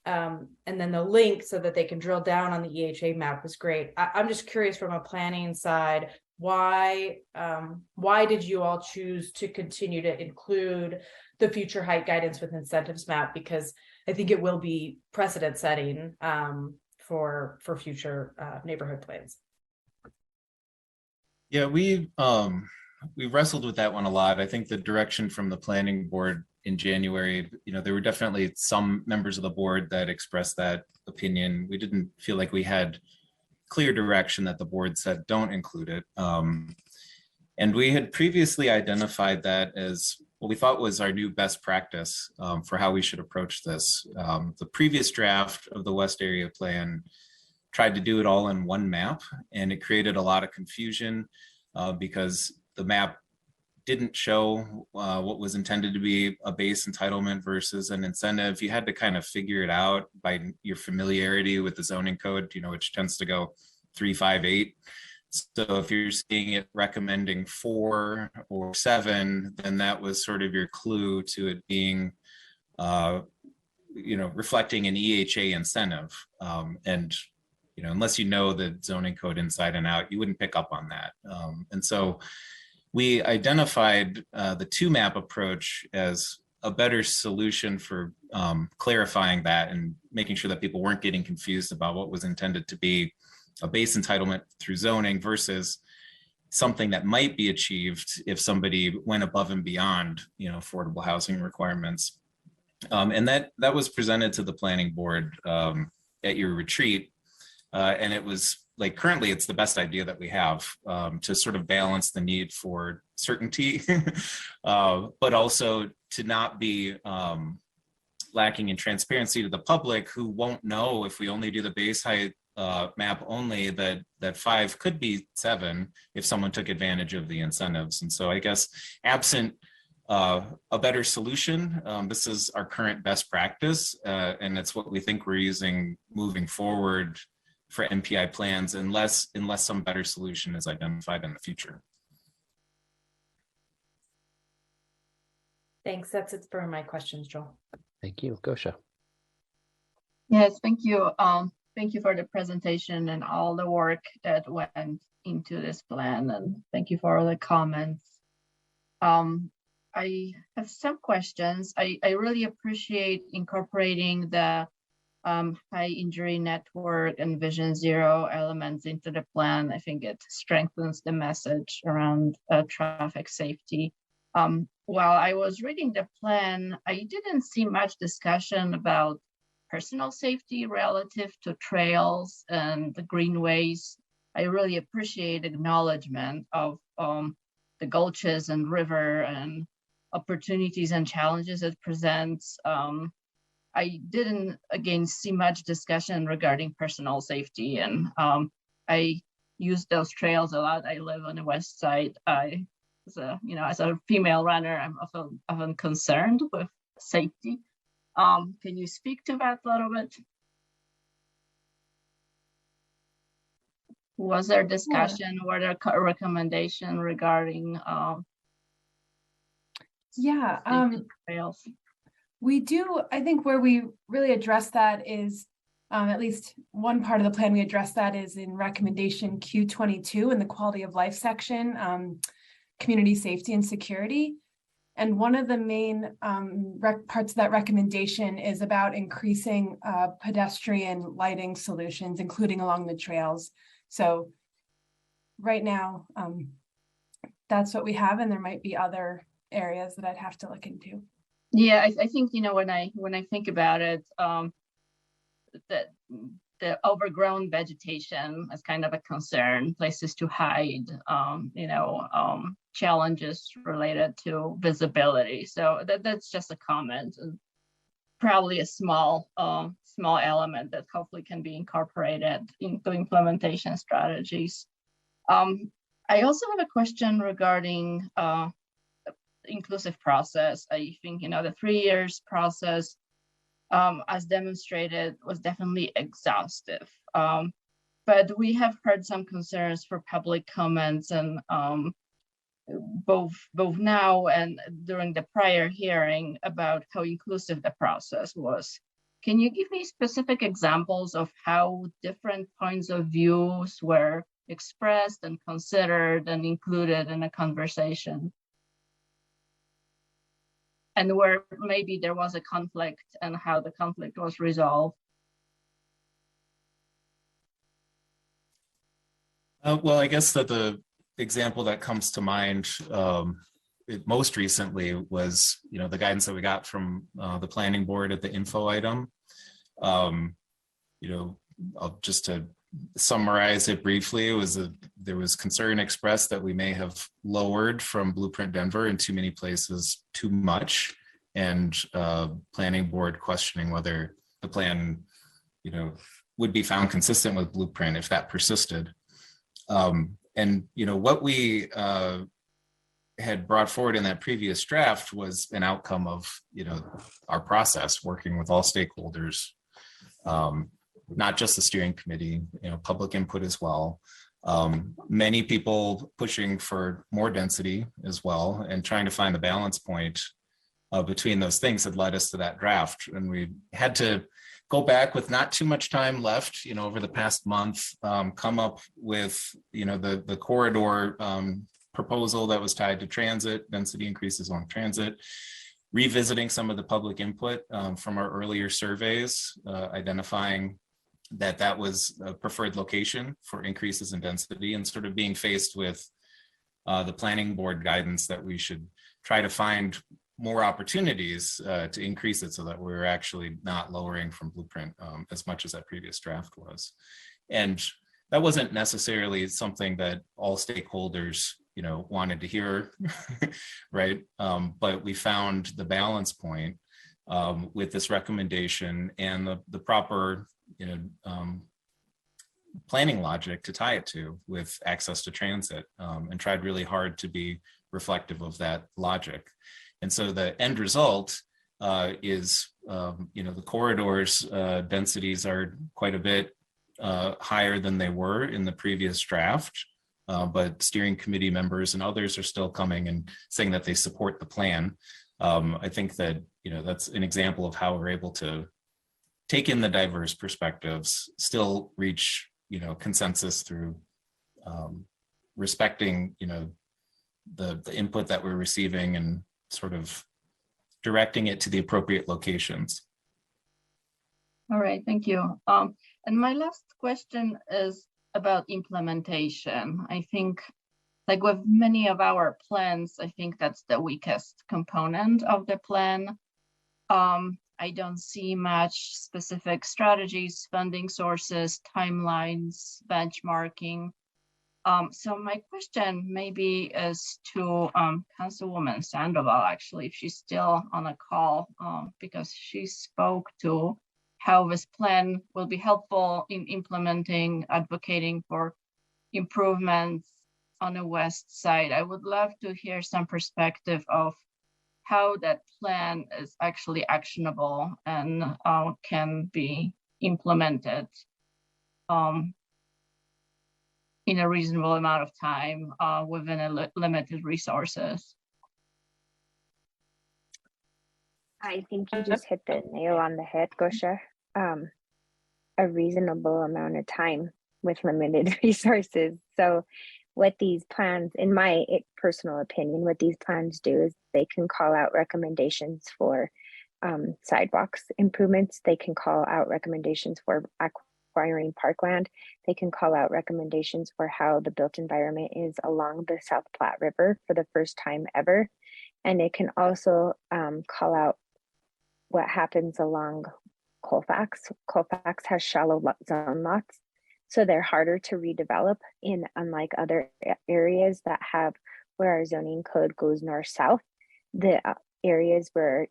And then the link so that they can drill down on the EHA map is great. I'm just curious from a planning side, why did you all choose to continue to include the future height guidance with incentives map? Because I think it will be precedent setting for future neighborhood plans. Yeah, we wrestled with that one a lot. I think the direction from the planning board in January, there were definitely some members of the board that expressed that opinion. We didn't feel like we had clear direction that the board said don't include it. And we had previously identified that as what we thought was our new best practice for how we should approach this. The previous draft of the West Area Plan tried to do it all in one map, and it created a lot of confusion because the map didn't show what was intended to be a base entitlement versus an incentive. You had to kind of figure it out by your familiarity with the zoning code, which tends to go 358. So if you're seeing it recommending 4 or 7, then that was sort of your clue to it being, reflecting an EHA incentive. And unless you know the zoning code inside and out, you wouldn't pick up on that. And so we identified the 2-map approach as a better solution for clarifying that and making sure that people weren't getting confused about what was intended to be a base entitlement through zoning versus something that might be achieved if somebody went above and beyond, affordable housing requirements. And that was presented to the planning board at your retreat. And it was like, currently it's the best idea that we have to sort of balance the need for certainty, but also to not be, lacking in transparency to the public, who won't know if we only do the base height map only, that 5 could be 7 if someone took advantage of the incentives. And so I guess absent a better solution, this is our current best practice, and it's what we think we're using moving forward for MPI plans, unless some better solution is identified in the future. Thanks. That's it for my questions, Joel. Thank you. Gosha. Yes, thank you. Thank you for the presentation and all the work that went into this plan, and thank you for all the comments. I have some questions. I really appreciate incorporating the high injury network and Vision Zero elements into the plan. I think it strengthens the message around traffic safety. While I was reading the plan, I didn't see much discussion about personal safety relative to trails and the greenways. I really appreciate acknowledgement of the gulches and river and opportunities and challenges it presents. I didn't, again, see much discussion regarding personal safety, and I use those trails a lot. I live on the west side. As a female runner, I'm often concerned with safety. Can you speak to that a little bit? Was there discussion? Were there recommendation regarding trails? We do. I think where we really address that is, at least one part of the plan we address that is in recommendation Q22 in the quality of life section, community safety and security. And one of the main parts of that recommendation is about increasing pedestrian lighting solutions, including along the trails. So right now, that's what we have, and there might be other areas that I'd have to look into. Yeah, I think, when I think about it, the overgrown vegetation is kind of a concern, places to hide, challenges related to visibility. So that's just a comment, and probably a small element that hopefully can be incorporated into implementation strategies. I also have a question regarding inclusive process. I think, the 3 years process, as demonstrated, was definitely exhaustive. But we have heard some concerns for public comments, and both now and during the prior hearing about how inclusive the process was. Can you give me specific examples of how different points of views were expressed and considered and included in a conversation? And where maybe there was a conflict and how the conflict was resolved? Well, I guess that the example that comes to mind most recently was, the guidance that we got from the planning board at the info item. Just to summarize it briefly, there was concern expressed that we may have lowered from Blueprint Denver in too many places too much, and planning board questioning whether the plan, would be found consistent with Blueprint if that persisted. And what we had brought forward in that previous draft was an outcome of our process, working with all stakeholders, not just the steering committee, public input as well. Many people pushing for more density as well, and trying to find the balance point between those things had led us to that draft. And we had to go back with not too much time left, over the past month, come up with, the corridor proposal that was tied to transit, density increases on transit, revisiting some of the public input from our earlier surveys, identifying that was a preferred location for increases in density, and sort of being faced with the planning board guidance that we should try to find more opportunities to increase it, so that we're actually not lowering from Blueprint as much as that previous draft was. And that wasn't necessarily something that all stakeholders, wanted to hear, right? But we found the balance point with this recommendation and the proper, planning logic to tie it to with access to transit, and tried really hard to be reflective of that logic. And so the end result is, the corridors densities are quite a bit higher than they were in the previous draft, but steering committee members and others are still coming and saying that they support the plan. I think that, that's an example of how we're able to take in the diverse perspectives, still reach, consensus through respecting, the input that we're receiving and sort of directing it to the appropriate locations. All right, thank you. And my last question is about implementation. I think, like with many of our plans, I think that's the weakest component of the plan. I don't see much specific strategies, funding sources, timelines, benchmarking. So my question maybe is to Councilwoman Sandoval, actually, if she's still on a call, because she spoke to how this plan will be helpful in implementing, advocating for improvements on the west side. I would love to hear some perspective of how that plan is actually actionable and can be implemented in a reasonable amount of time within a limited resources. I think you just hit the nail on the head, Gosha. A reasonable amount of time with limited resources. So what these plans, in my personal opinion, what these plans do is they can call out recommendations for sidewalks improvements. They can call out recommendations for acquiring parkland. They can call out recommendations for how the built environment is along the South Platte River for the first time ever. And it can also call out what happens along Colfax. Colfax has shallow zone lots, so they're harder to redevelop in, unlike other areas that have where our zoning code goes north-south. The areas where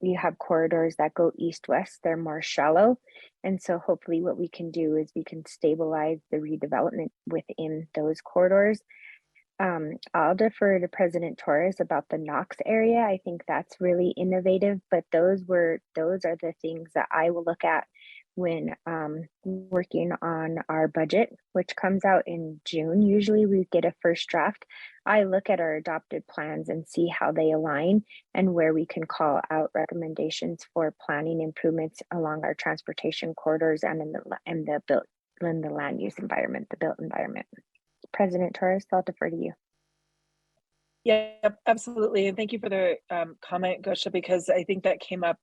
you have corridors that go east-west, they're more shallow. And so hopefully what we can do is we can stabilize the redevelopment within those corridors. I'll defer to President Torres about the Knox area. I think that's really innovative, but those are the things that I will look at when working on our budget, which comes out in June. Usually we get a first draft. I look at our adopted plans and see how they align and where we can call out recommendations for planning improvements along our transportation corridors and in the land use environment, the built environment. President Torres, I'll defer to you. Yeah, absolutely. And thank you for the comment, Gosha, because I think that came up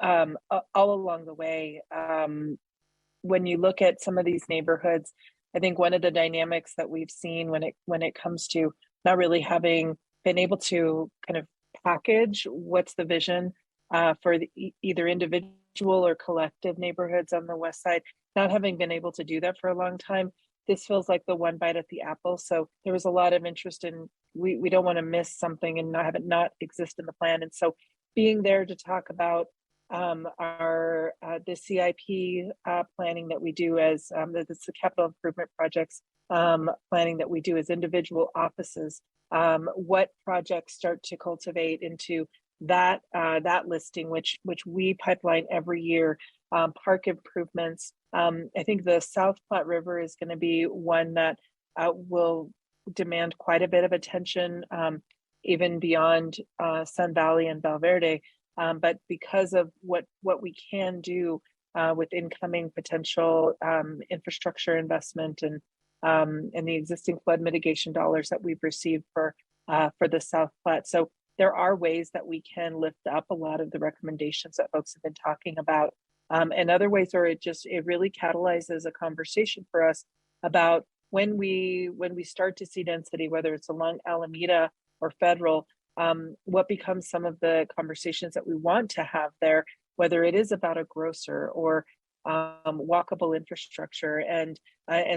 all along the way. When you look at some of these neighborhoods, I think one of the dynamics that we've seen when it comes to not really having been able to kind of package what's the vision for either individual or collective neighborhoods on the west side, not having been able to do that for a long time, this feels like the one bite at the apple. So there was a lot of interest in, we don't want to miss something and not have it not exist in the plan. And so being there to talk about our the CIP planning that we do as the capital improvement projects planning that we do as individual offices, what projects start to cultivate into that listing, which we pipeline every year, park improvements. I think the South Platte River is going to be one that will demand quite a bit of attention, even beyond Sun Valley and Valverde. But because of what we can do with incoming potential infrastructure investment and the existing flood mitigation dollars that we've received for the South Platte. So there are ways that we can lift up a lot of the recommendations that folks have been talking about. And other ways where it really catalyzes a conversation for us about when we start to see density, whether it's along Alameda or Federal, what becomes some of the conversations that we want to have there, whether it is about a grocer or walkable infrastructure, and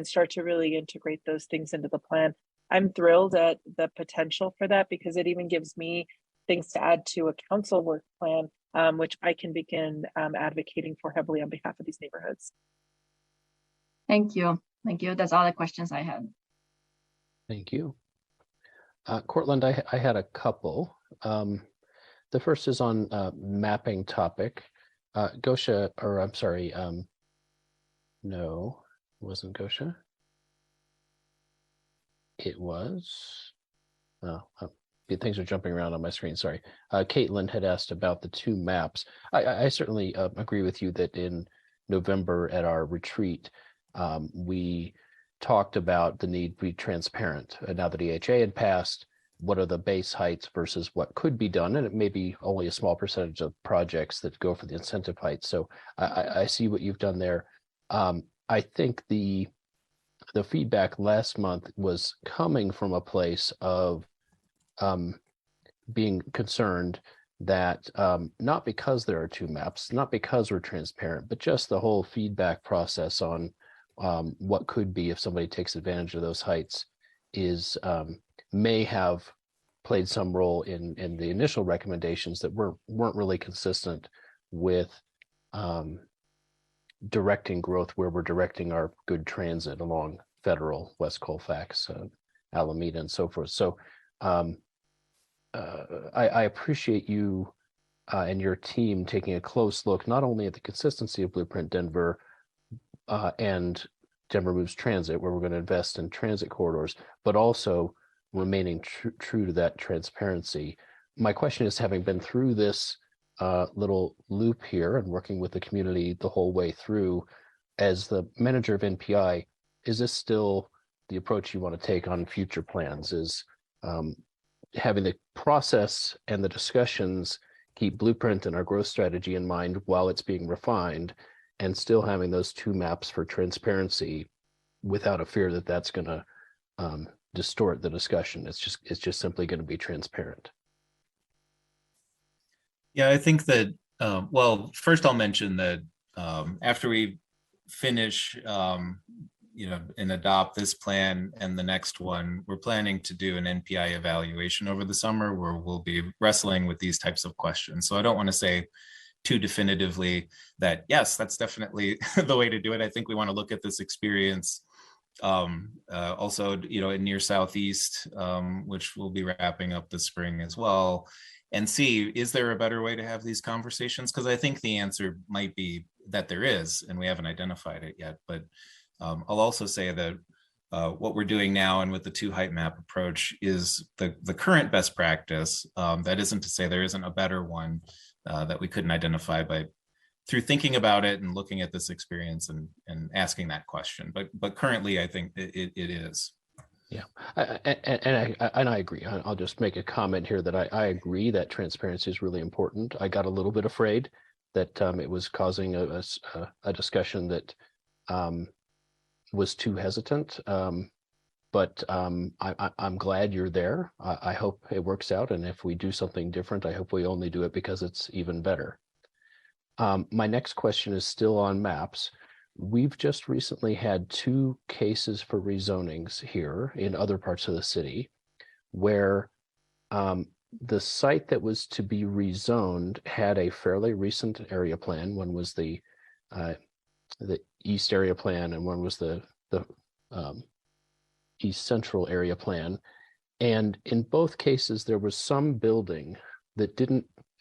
start to really integrate those things into the plan. I'm thrilled at the potential for that because it even gives me things to add to a council work plan which I can begin advocating for heavily on behalf of these neighborhoods. Thank you. Thank you. That's all the questions I had. Thank you. Cortland, I had a couple. The first is on mapping topic. Gosha, or I'm sorry, no, it wasn't Gosha. It was, things are jumping around on my screen, sorry. Caitlin had asked about the two maps. I certainly agree with you that in November at our retreat, we talked about the need to be transparent. Now that EHA had passed, what are the base heights versus what could be done? And it may be only a small percentage of projects that go for the incentive heights. So I see what you've done there. I think the feedback last month was coming from a place of being concerned that not because there are two maps, not because we're transparent, but just the whole feedback process on what could be if somebody takes advantage of those heights is may have played some role in the initial recommendations that weren't really consistent with directing growth where we're directing our good transit along Federal, West Colfax, Alameda, and so forth. So I appreciate you and your team taking a close look not only at the consistency of Blueprint Denver and Denver Moves Transit, where we're going to invest in transit corridors, but also remaining true to that transparency. My question is, having been through this little loop here and working with the community the whole way through, as the manager of NPI, is this still the approach you want to take on future plans? Is having the process and the discussions keep Blueprint and our growth strategy in mind while it's being refined, and still having those two maps for transparency without a fear that that's going to distort the discussion? It's just simply going to be transparent. Yeah, I think that, well, first I'll mention that after we finish, and adopt this plan and the next one, we're planning to do an NPI evaluation over the summer where we'll be wrestling with these types of questions. So I don't want to say too definitively that, yes, that's definitely the way to do it. I think we want to look at this experience also, in near Southeast, which we'll be wrapping up this spring as well, and see, is there a better way to have these conversations? Because I think the answer might be that there is, and we haven't identified it yet. But I'll also say that what we're doing now and with the two height map approach is the current best practice. That isn't to say there isn't a better one that we couldn't identify by through thinking about it and looking at this experience and asking that question. But currently, I think it is. Yeah, and I agree. I'll just make a comment here that I agree that transparency is really important. I got a little bit afraid that it was causing a discussion that was too hesitant. But I'm glad you're there. I hope it works out. And if we do something different, I hope we only do it because it's even better. My next question is still on maps. We've just recently had two cases for rezonings here in other parts of the city where the site that was to be rezoned had a fairly recent area plan. One was the East area plan, and one was the East Central area plan. And in both cases, there was some building that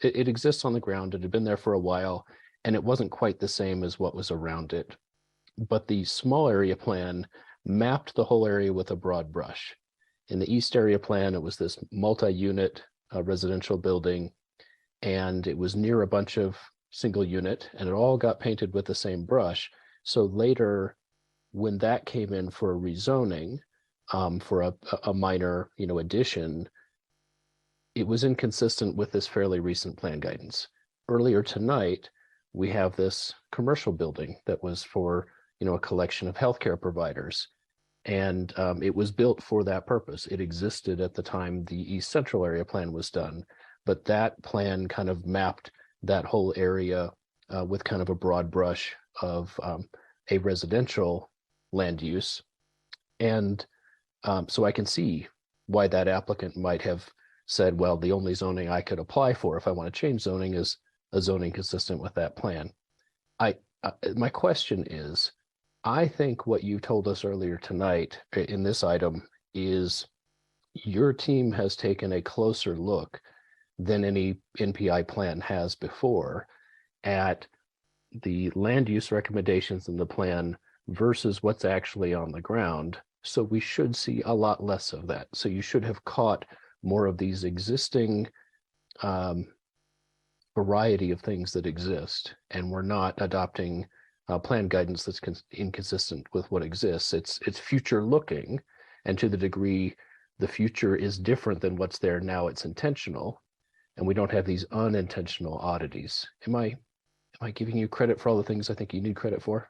it exists on the ground. It had been there for a while, and it wasn't quite the same as what was around it. But the small area plan mapped the whole area with a broad brush. In the East area plan, it was this multi-unit residential building, and it was near a bunch of single unit, and it all got painted with the same brush. So later, when that came in for a rezoning, for a minor, addition, it was inconsistent with this fairly recent plan guidance. Earlier tonight, we have this commercial building that was for, a collection of healthcare providers, and it was built for that purpose. It existed at the time the East Central area plan was done, but that plan kind of mapped that whole area with kind of a broad brush of a residential land use. And so I can see why that applicant might have said, well, the only zoning I could apply for if I want to change zoning is a zoning consistent with that plan. My question is, I think what you told us earlier tonight in this item is your team has taken a closer look than any NPI plan has before at the land use recommendations in the plan versus what's actually on the ground. So we should see a lot less of that. So you should have caught more of these existing variety of things that exist, and we're not adopting plan guidance that's inconsistent with what exists. It's future looking, and to the degree the future is different than what's there now, it's intentional, and we don't have these unintentional oddities. Am I giving you credit for all the things I think you need credit for?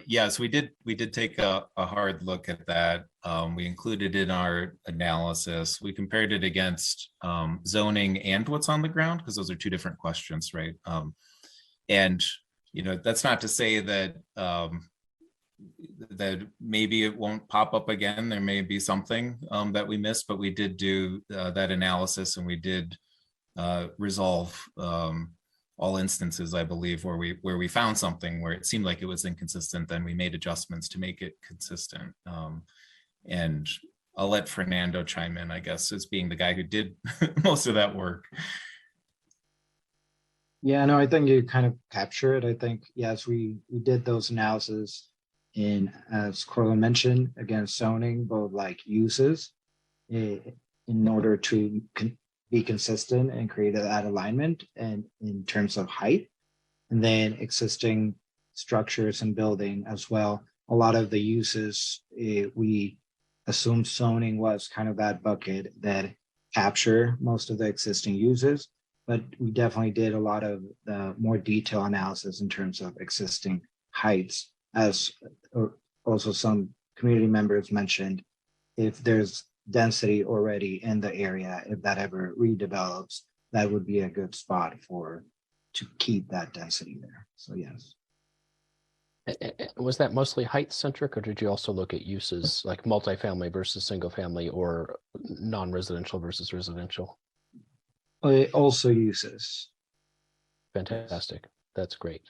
Yes, we did take a hard look at that. We included in our analysis, we compared it against zoning and what's on the ground, because those are two different questions, right? And that's not to say that that maybe it won't pop up again. There may be something that we missed, but we did do that analysis, and we did resolve all instances, I believe, where we found something where it seemed like it was inconsistent. Then we made adjustments to make it consistent. And I'll let Fernando chime in, I guess, as being the guy who did most of that work. Yeah, no, I think you kind of capture it. I think, yes, we did those analyses in, as Corlin mentioned, against zoning, both like uses in order to be consistent and create that alignment, and in terms of height, and then existing structures and building as well. A lot of the uses, we assumed zoning was kind of that bucket that capture most of the existing uses, but we definitely did a lot of the more detailed analysis in terms of existing heights, as also some community members mentioned. If there's density already in the area, if that ever redevelops, that would be a good spot to keep that density there. So yes. Was that mostly height centric, or did you also look at uses like multifamily versus single family, or non-residential versus residential? Also uses. Fantastic. That's great.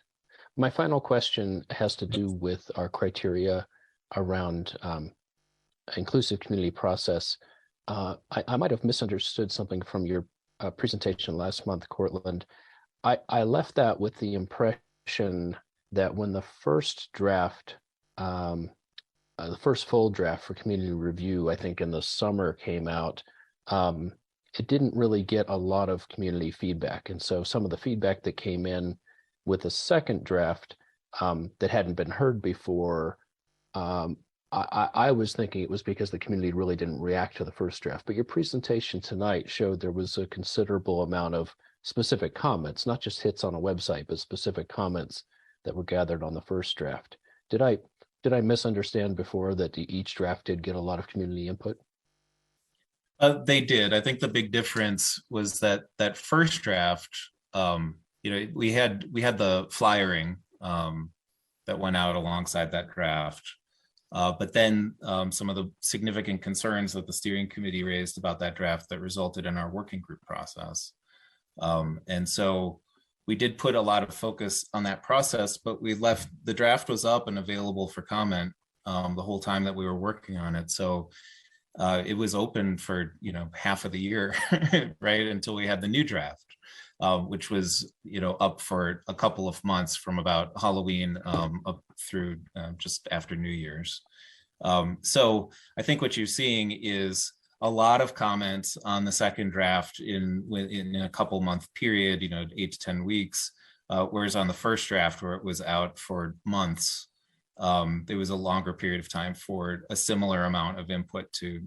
My final question has to do with our criteria around inclusive community process. I might have misunderstood something from your presentation last month, Cortland. I left that with the impression that when the first draft, the first full draft for community review, I think in the summer came out, it didn't really get a lot of community feedback. And so some of the feedback that came in with the second draft that hadn't been heard before, I was thinking it was because the community really didn't react to the first draft. But your presentation tonight showed there was a considerable amount of specific comments, not just hits on a website, but specific comments that were gathered on the first draft. Did I misunderstand before that each draft did get a lot of community input? They did. I think the big difference was that first draft, we had the flyering that went out alongside that draft. But then some of the significant concerns that the steering committee raised about that draft that resulted in our working group process. And so we did put a lot of focus on that process, but the draft was up and available for comment the whole time that we were working on it. So it was open for, half of the year, right, until we had the new draft, which was, up for a couple of months from about Halloween up through just after New Year's. So I think what you're seeing is a lot of comments on the second draft in a couple month period, 8 to 10 weeks, whereas on the first draft, where it was out for months, there was a longer period of time for a similar amount of input to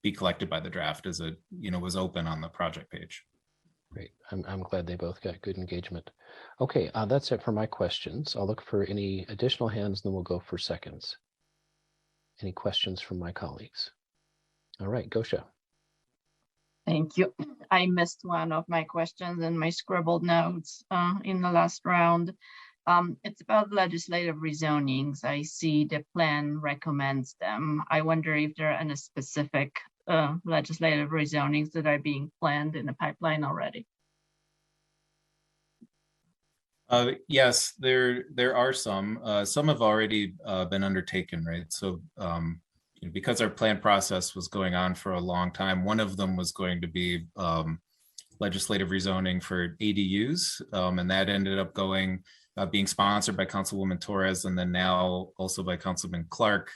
be collected by the draft as it was open on the project page. Great. I'm glad they both got good engagement. Okay, that's it for my questions. I'll look for any additional hands, then we'll go for seconds. Any questions from my colleagues? All right, Gosha. Thank you. I missed one of my questions in my scribbled notes in the last round. It's about legislative rezonings. I see the plan recommends them. I wonder if there are any specific legislative rezonings that are being planned in the pipeline already? Yes, there are some. Some have already been undertaken, right? So because our plan process was going on for a long time, one of them was going to be legislative rezoning for ADUs, and that ended up being sponsored by Councilwoman Torres, and then now also by Councilman Clark,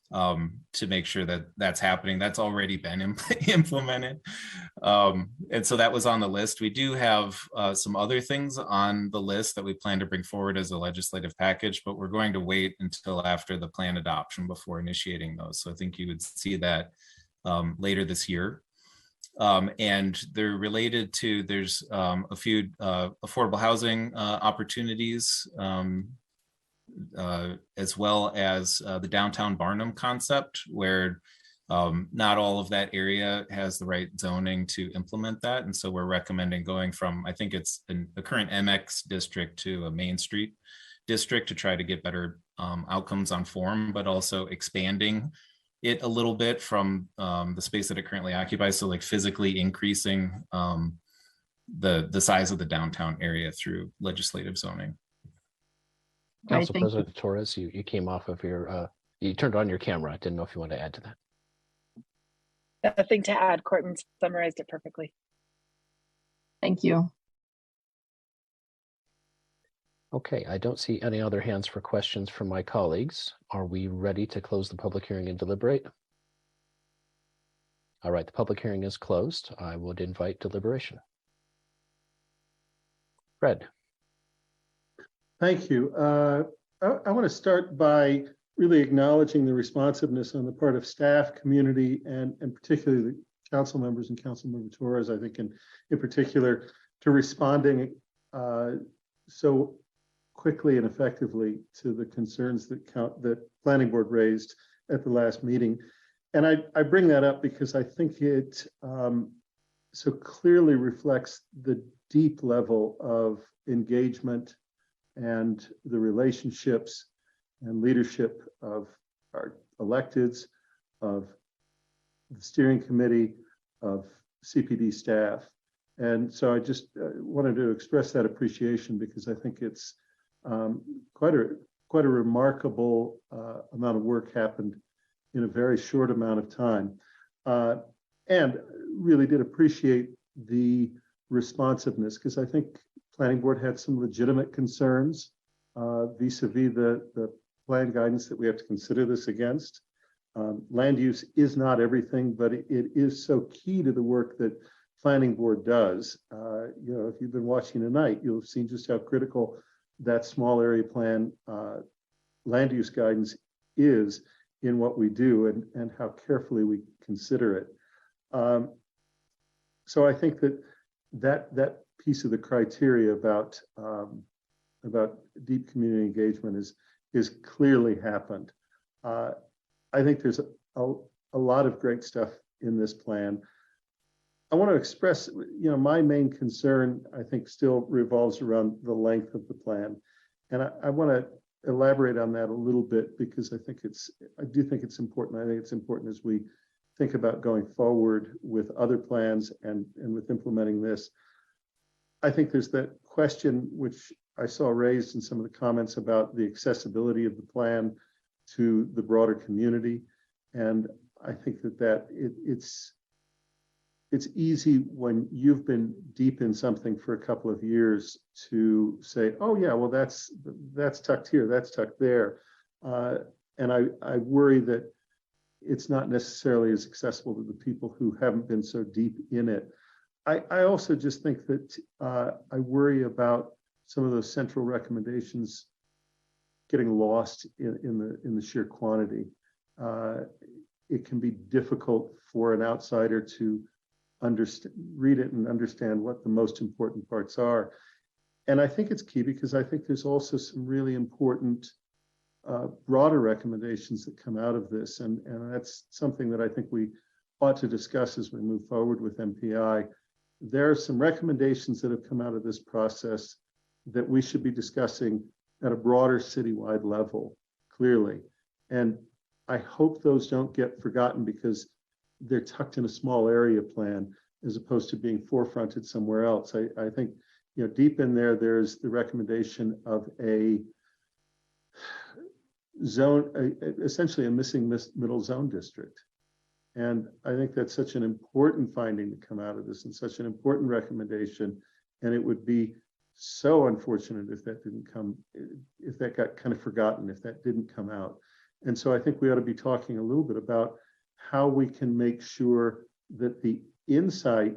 to make sure that that's happening. That's already been implemented. And so that was on the list. We do have some other things on the list that we plan to bring forward as a legislative package, but we're going to wait until after the plan adoption before initiating those. So I think you would see that later this year. And they're related to, there's a few affordable housing opportunities, as well as the downtown Barnum concept, where not all of that area has the right zoning to implement that. And so we're recommending going from, I think it's a current MX district to a Main Street district to try to get better outcomes on form, but also expanding it a little bit from the space that it currently occupies. So like physically increasing the size of the downtown area through legislative zoning. Council President Torres, you came off of your, you turned on your camera. I didn't know if you wanted to add to that. Nothing to add. Courtney summarized it perfectly. Thank you. Okay, I don't see any other hands for questions from my colleagues. Are we ready to close the public hearing and deliberate? All right, the public hearing is closed. I would invite deliberation. Fred. Thank you. I want to start by really acknowledging the responsiveness on the part of staff, community, and particularly the council members and Councilmember Torres, I think in particular, to responding so quickly and effectively to the concerns that Planning Board raised at the last meeting. And I bring that up because I think it so clearly reflects the deep level of engagement and the relationships and leadership of our electeds, of the steering committee, of CPD staff. And so I just wanted to express that appreciation because I think it's quite a remarkable amount of work happened in a very short amount of time. And really did appreciate the responsiveness because I think Planning Board had some legitimate concerns vis-a-vis the plan guidance that we have to consider this against. Land use is not everything, but it is so key to the work that Planning Board does. You know, if you've been watching tonight, you'll have seen just how critical that small area plan land use guidance is in what we do and how carefully we consider it. So I think that piece of the criteria about deep community engagement is clearly happened. I think there's a lot of great stuff in this plan. I want to express, you know, my main concern, I think, still revolves around the length of the plan. And I want to elaborate on that a little bit because I do think it's important. I think it's important as we think about going forward with other plans and with implementing this. I think there's that question which I saw raised in some of the comments about the accessibility of the plan to the broader community. And I think it's easy when you've been deep in something for a couple of years to say, oh yeah, well that's tucked here, that's tucked there. And I worry that it's not necessarily as accessible to the people who haven't been so deep in it. I also just think that I worry about some of those central recommendations getting lost in the sheer quantity. It can be difficult for an outsider to read it and understand what the most important parts are. And I think it's key because I think there's also some really important broader recommendations that come out of this. And that's something that I think we ought to discuss as we move forward with MPI. There are some recommendations that have come out of this process that we should be discussing at a broader citywide level, clearly. And I hope those don't get forgotten because they're tucked in a small area plan as opposed to being forefronted somewhere else. I think, deep in there, there's the recommendation of a zone, essentially a missing middle zone district. And I think that's such an important finding to come out of this and such an important recommendation. And it would be so unfortunate if that if that got kind of forgotten, if that didn't come out. And so I think we ought to be talking a little bit about how we can make sure that the insight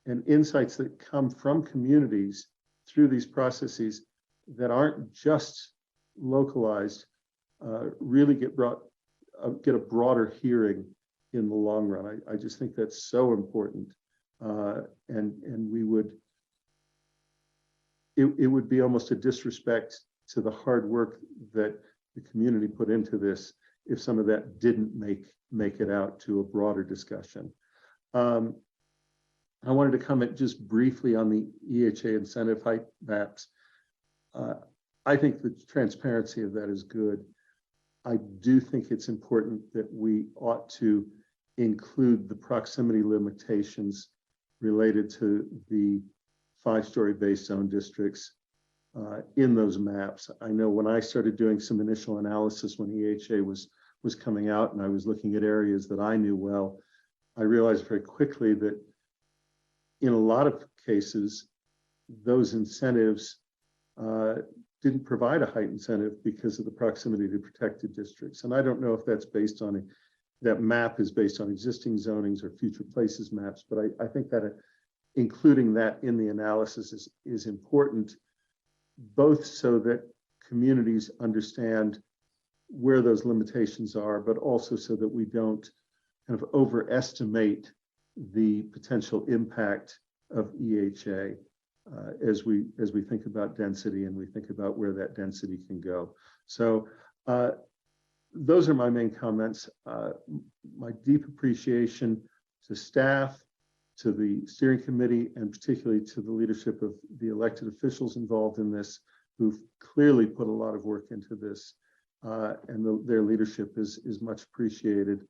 and insights that come from communities through these processes that aren't just localized really get a broader hearing in the long run. I just think that's so important, and we would. It would be almost a disrespect to the hard work that the community put into this if some of that didn't make it out to a broader discussion. I wanted to comment just briefly on the EHA incentive height maps. I think the transparency of that is good. I do think it's important that we ought to include the proximity limitations related to the 5-story base zone districts in those maps. I know when I started doing some initial analysis when EHA was coming out and I was looking at areas that I knew well, I realized very quickly that in a lot of cases, those incentives didn't provide a height incentive because of the proximity to protected districts. And I don't know if that's based on that map is based on existing zonings or future places maps, but I think that including that in the analysis is important, both so that communities understand where those limitations are, but also so that we don't kind of overestimate the potential impact of EHA as we think about density and we think about where that density can go. So those are my main comments. My deep appreciation to staff, to the steering committee, and particularly to the leadership of the elected officials involved in this, who've clearly put a lot of work into this, and their leadership is much appreciated.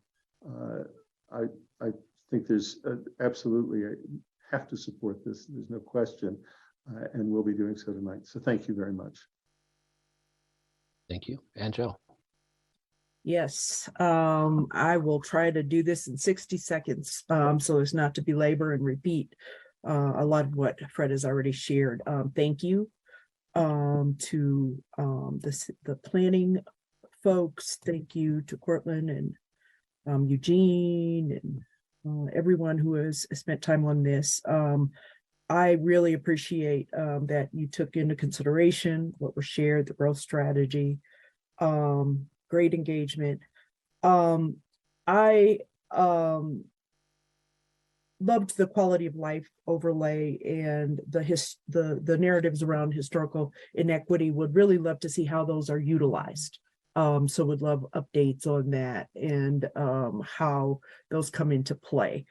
I think there's absolutely, I have to support this, there's no question, and we'll be doing so tonight. So thank you very much. Thank you. Angel. Yes, I will try to do this in 60 seconds so as not to belabor and repeat a lot of what Fred has already shared. Thank you to the planning folks. Thank you to Cortland and Eugene and everyone who has spent time on this. I really appreciate that you took into consideration what was shared, the growth strategy. Great engagement. I loved the quality of life overlay and the narratives around historical inequity. Would really love to see how those are utilized. So would love updates on that and how those come into play.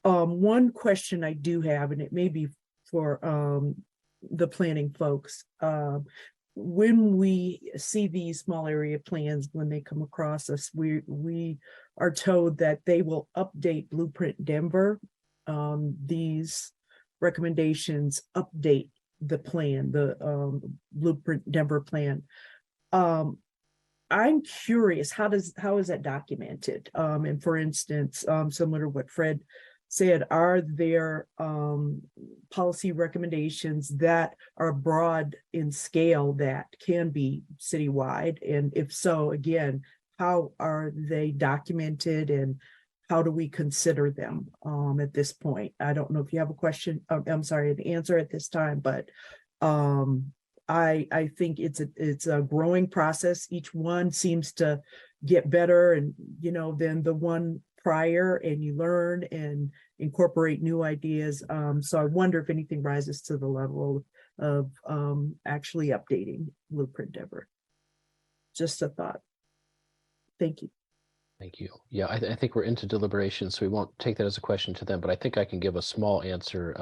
One question I do have, and it may be for the planning folks, when we see these small area plans, when they come across us, we are told that they will update Blueprint Denver. These recommendations update the plan, the Blueprint Denver plan. I'm curious, how is that documented? And for instance, similar to what Fred said, are there policy recommendations that are broad in scale that can be citywide? And if so, again, how are they documented and how do we consider them at this point? I don't know if you have a question, I'm sorry, an answer at this time, but I think it's a growing process. Each one seems to get better and, than the one prior, and you learn and incorporate new ideas. So I wonder if anything rises to the level of actually updating Blueprint Denver. Just a thought. Thank you. Thank you. Yeah, I think we're into deliberation, so we won't take that as a question to them, but I think I can give a small answer.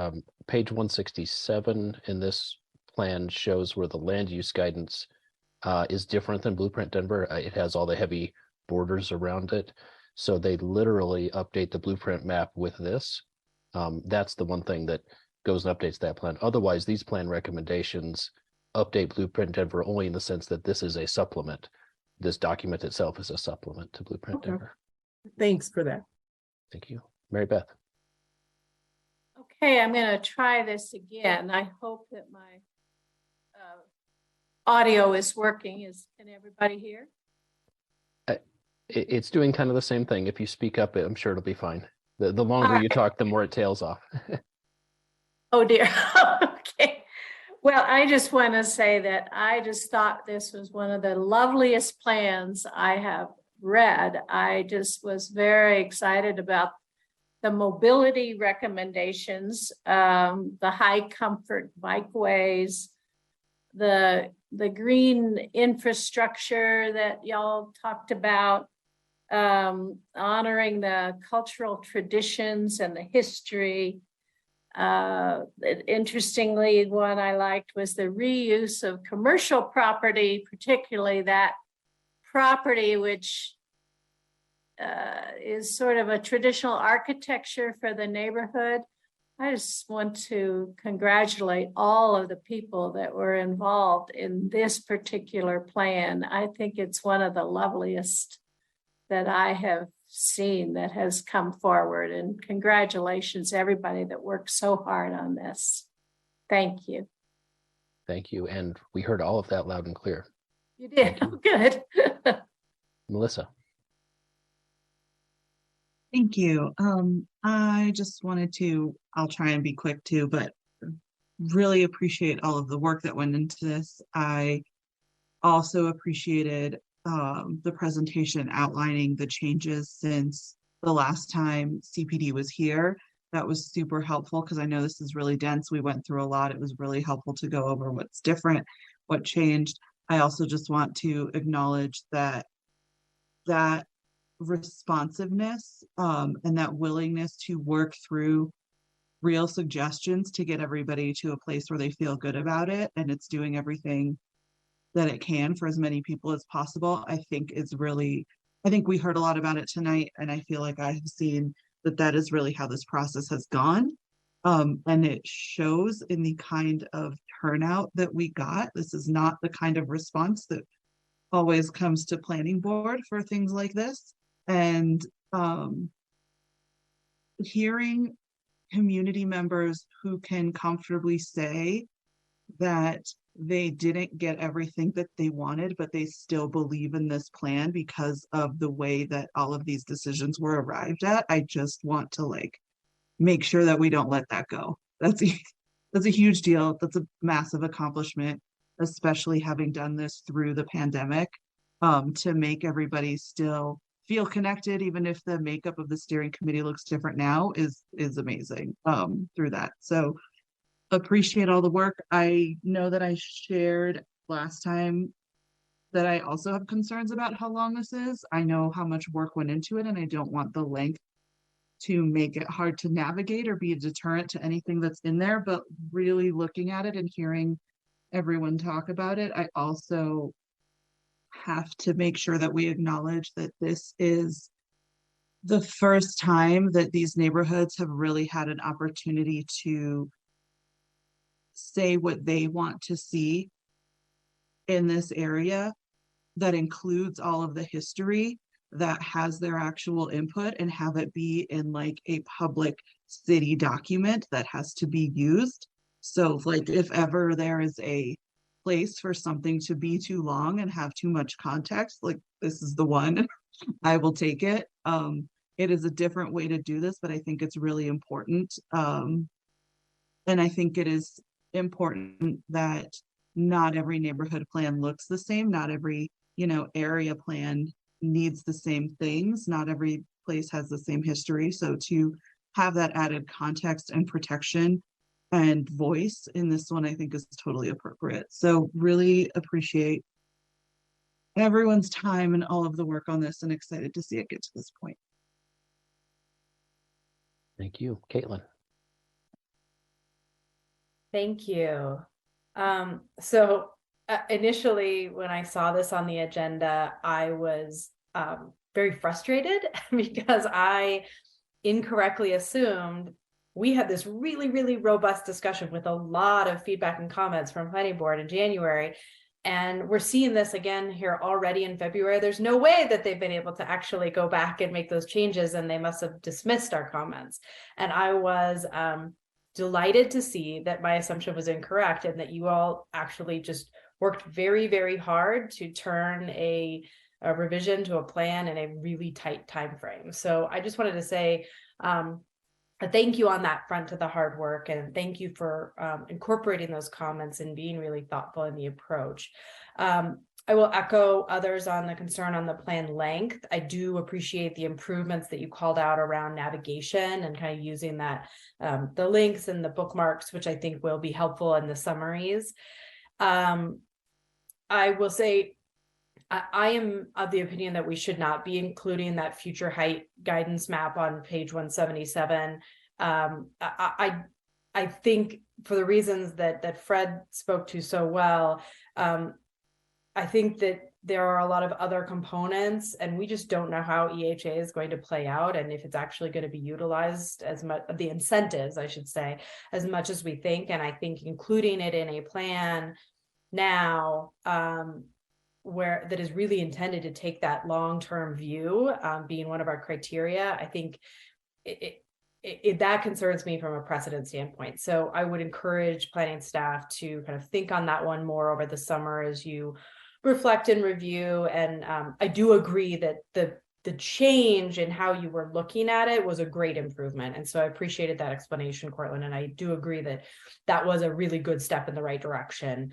Page 167 in this plan shows where the land use guidance is different than Blueprint Denver. It has all the heavy borders around it. So they literally update the blueprint map with this. That's the one thing that goes and updates that plan. Otherwise, these plan recommendations update Blueprint Denver only in the sense that this is a supplement. This document itself is a supplement to Blueprint Okay. Denver. Thanks for that. Thank you. Mary Beth. Okay, I'm going to try this again. I hope that my audio is working. Can everybody hear? It's doing kind of the same thing. If you speak up, I'm sure it'll be fine. The longer you talk, the more it tails off. Oh dear. Okay. Well, I just want to say that I just thought this was one of the loveliest plans I have read. I just was very excited about the mobility recommendations, the high comfort bikeways, the green infrastructure that y'all talked about, honoring the cultural traditions and the history. Interestingly, one I liked was the reuse of commercial property, particularly that property which is sort of a traditional architecture for the neighborhood. I just want to congratulate all of the people that were involved in this particular plan. I think it's one of the loveliest that I have seen that has come forward, and congratulations everybody that worked so hard on this. Thank you. Thank you. And we heard all of that loud and clear. You did. Oh, good. Melissa. Thank you. I just wanted to, I'll try and be quick too, but really appreciate all of the work that went into this. I also appreciated the presentation outlining the changes since the last time CPD was here. That was super helpful because I know this is really dense. We went through a lot. It was really helpful to go over what's different, what changed. I also just want to acknowledge that responsiveness and that willingness to work through real suggestions to get everybody to a place where they feel good about it, and it's doing everything that it can for as many people as possible, I think we heard a lot about it tonight, and I feel like I have seen that is really how this process has gone. And it shows in the kind of turnout that we got. This is not the kind of response that always comes to planning board for things like this. And hearing community members who can comfortably say that they didn't get everything that they wanted, but they still believe in this plan because of the way that all of these decisions were arrived at. I just want to make sure that we don't let that go. That's a huge deal. That's a massive accomplishment, especially having done this through the pandemic, to make everybody still feel connected, even if the makeup of the steering committee looks different now, is amazing through that. So appreciate all the work. I know that I shared last time that I also have concerns about how long this is. I know how much work went into it, and I don't want the length to make it hard to navigate or be a deterrent to anything that's in there, but really looking at it and hearing everyone talk about it, I also have to make sure that we acknowledge that this is the first time that these neighborhoods have really had an opportunity to say what they want to see in this area that includes all of the history, that has their actual input, and have it be in a public city document that has to be used. So if ever there is a place for something to be too long and have too much context, this is the one. I will take it. It is a different way to do this, but I think it's really important. And I think it is important that not every neighborhood plan looks the same. Not every, area plan needs the same things. Not every place has the same history. So to have that added context and protection and voice in this one, I think is totally appropriate. So really appreciate everyone's time and all of the work on this, and excited to see it get to this point. Thank you. Caitlin. Thank you. So initially, when I saw this on the agenda, I was very frustrated because I incorrectly assumed we had this really, really robust discussion with a lot of feedback and comments from planning board in January. And we're seeing this again here already in February. There's no way that they've been able to actually go back and make those changes, and they must have dismissed our comments. And I was delighted to see that my assumption was incorrect and that you all actually just worked very, very hard to turn a revision to a plan in a really tight time frame. So I just wanted to say thank you on that front to the hard work, and thank you for incorporating those comments and being really thoughtful in the approach. I will echo others on the concern on the plan length. I do appreciate the improvements that you called out around navigation and kind of using that, the links and the bookmarks, which I think will be helpful in the summaries. I will say, I am of the opinion that we should not be including that future height guidance map on page 177. I think for the reasons that Fred spoke to so well, I think that there are a lot of other components, and we just don't know how EHA is going to play out and if it's actually going to be utilized as much, the incentives, I should say, as much as we think. And I think including it in a plan now, where that is really intended to take that long-term view, being one of our criteria, I think that concerns me from a precedent standpoint. So I would encourage planning staff to kind of think on that one more over the summer as you reflect and review. And I do agree that the change in how you were looking at it was a great improvement. And so I appreciated that explanation, Cortland. And I do agree that that was a really good step in the right direction.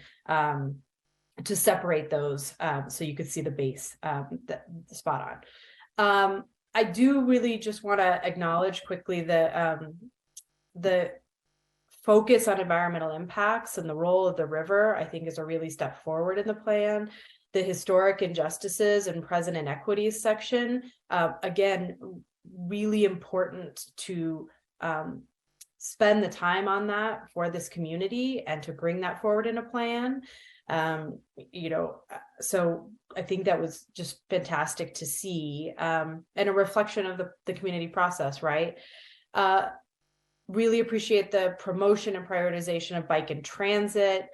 To separate those so you could see the base spot on. I do really just want to acknowledge quickly the focus on environmental impacts and the role of the river, I think, is a really step forward in the plan. The historic injustices and present inequities section, again, really important to spend the time on that for this community and to bring that forward in a plan. So I think that was just fantastic to see, and a reflection of the community process, right? Really appreciate the promotion and prioritization of bike and transit,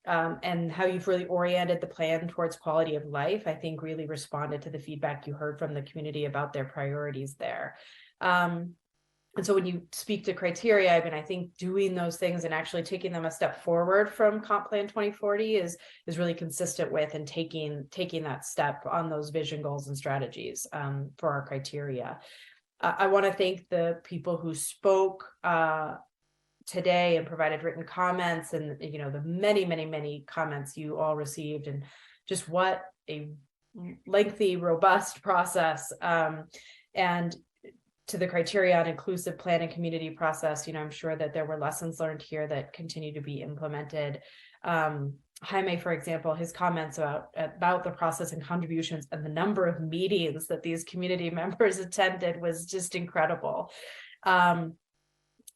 and how you've really oriented the plan towards quality of life. I think really responded to the feedback you heard from the community about their priorities there. And so when you speak to criteria, I mean, I think doing those things and actually taking them a step forward from Comp Plan 2040 is really consistent with and taking that step on those vision goals and strategies for our criteria. I want to thank the people who spoke today and provided written comments, and the many comments you all received, and just what a lengthy, robust process. And to the criteria on inclusive plan and community process, I'm sure that there were lessons learned here that continue to be implemented. Jaime, for example, his comments about the process and contributions and the number of meetings that these community members attended was just incredible. And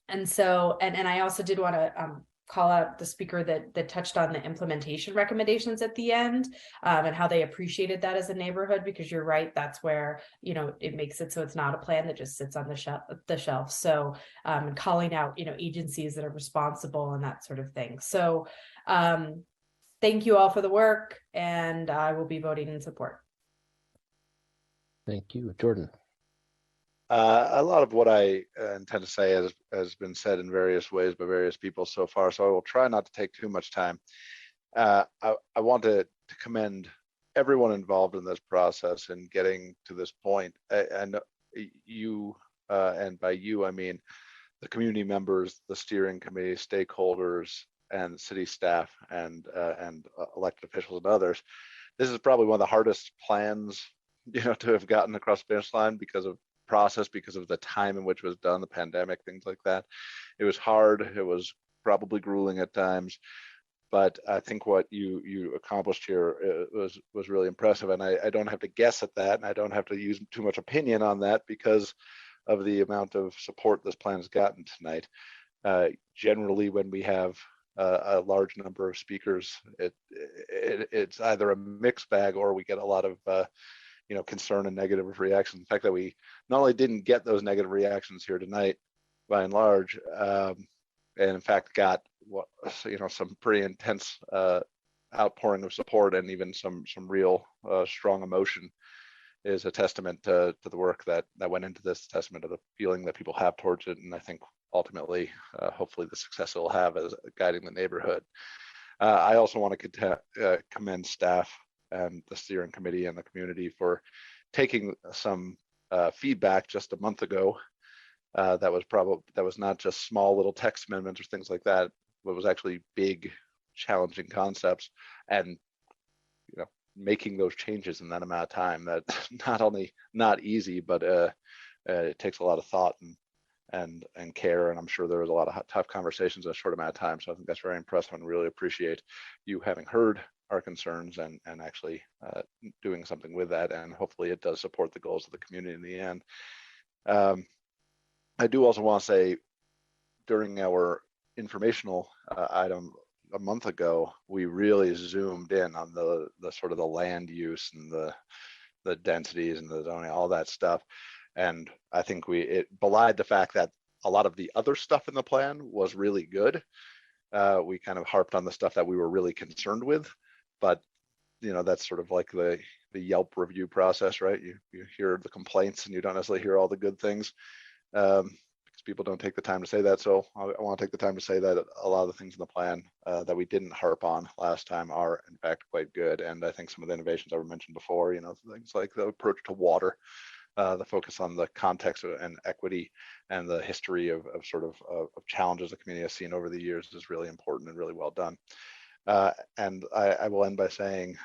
I also did want to call out the speaker that touched on the implementation recommendations at the end, and how they appreciated that as a neighborhood, because you're right, that's where it makes it so it's not a plan that just sits on the shelf. So calling out agencies that are responsible and that sort of thing. So thank you all for the work, and I will be voting in support. Thank you, Jordan. A lot of what I intend to say has been said in various ways by various people so far, so I will try not to take too much time. I want to commend everyone involved in this process in getting to this point. And you, and by you, I mean the community members, the steering committee, stakeholders, and city staff, and elected officials and others. This is probably one of the hardest plans, to have gotten across the finish line because of process, because of the time in which it was done, the pandemic, things like that. It was hard. It was probably grueling at times, but I think what you accomplished here was really impressive. And I don't have to guess at that, and I don't have to use too much opinion on that because of the amount of support this plan has gotten tonight. Generally, when we have a large number of speakers, it's either a mixed bag or we get a lot of concern and negative reactions. The fact that we not only didn't get those negative reactions here tonight, by and large, and in fact got some pretty intense outpouring of support and even some real strong emotion, is a testament to the work that went into this, testament to the feeling that people have towards it, and I think ultimately, hopefully, the success it will have as guiding the neighborhood. I also want to commend staff and the steering committee and the community for taking some feedback just a month ago. That was not just small little text amendments or things like that, but was actually big, challenging concepts, and making those changes in that amount of time. That not only not easy, but it takes a lot of thought and care. And I'm sure there was a lot of tough conversations in a short amount of time. So I think that's very impressive, and really appreciate you having heard our concerns and actually doing something with that. And hopefully it does support the goals of the community in the end. I do also want to say, during our informational item a month ago, we really zoomed in on the sort of the land use and the densities and the zoning, all that stuff. And I think it belied the fact that a lot of the other stuff in the plan was really good. We kind of harped on the stuff that we were really concerned with, but that's sort of like the Yelp review process, right? You hear the complaints and you don't necessarily hear all the good things, because people don't take the time to say that. So I want to take the time to say that a lot of the things in the plan that we didn't harp on last time are in fact quite good. And I think some of the innovations that were mentioned before, things like the approach to water, the focus on the context and equity and the history of challenges the community has seen over the years is really important and really well done. And I will end by saying,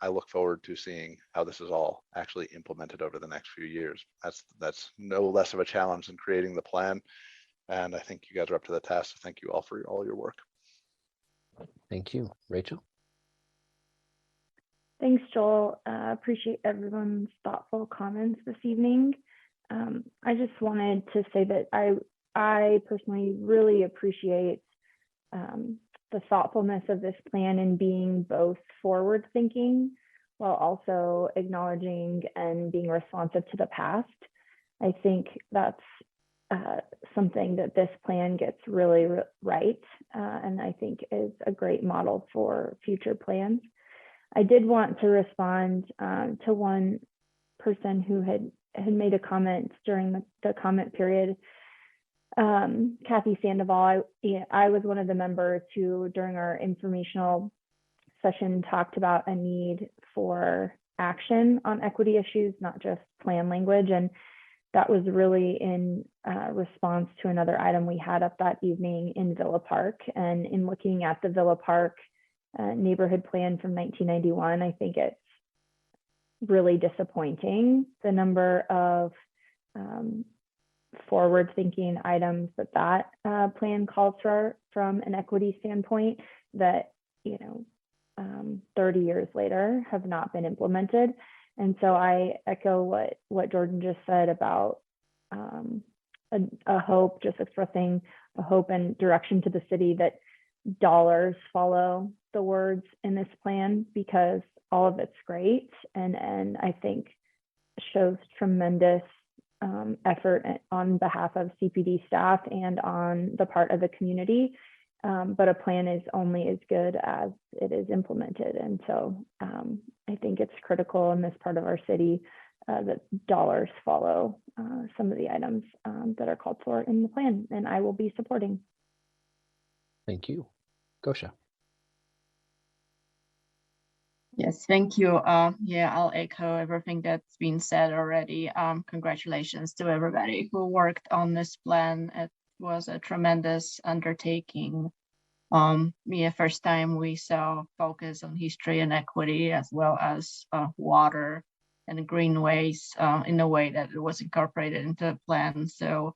I look forward to seeing how this is all actually implemented over the next few years. That's no less of a challenge than creating the plan. And I think you guys are up to the task. So thank you all for all your work. Thank you. Rachel? Thanks, Joel. Appreciate everyone's thoughtful comments this evening. I just wanted to say that I personally really appreciate the thoughtfulness of this plan and being both forward thinking while also acknowledging and being responsive to the past. I think that's something that this plan gets really right, and I think is a great model for future plans. I did want to respond to one person who had made a comment during the comment period. Kathy Sandoval, I was one of the members who during our informational session talked about a need for action on equity issues, not just plan language. And that was really in response to another item we had up that evening in Villa Park. And in looking at the Villa Park neighborhood plan from 1991, I think it's really disappointing the number of forward-thinking items that plan calls for from an equity standpoint that 30 years later have not been implemented. And so I echo what Jordan just said about a hope, just expressing a hope and direction to the city that dollars follow the words in this plan, because all of it's great and I think shows tremendous effort on behalf of CPD staff and on the part of the community. But a plan is only as good as it is implemented. And so I think it's critical in this part of our city that dollars follow some of the items that are called for in the plan, and I will be supporting. Thank you. Gosha. Yes, thank you. Yeah, I'll echo everything that's been said already. Congratulations to everybody who worked on this plan. It was a tremendous undertaking. First time we saw focus on history and equity, as well as water and greenways in a way that it was incorporated into the plan. So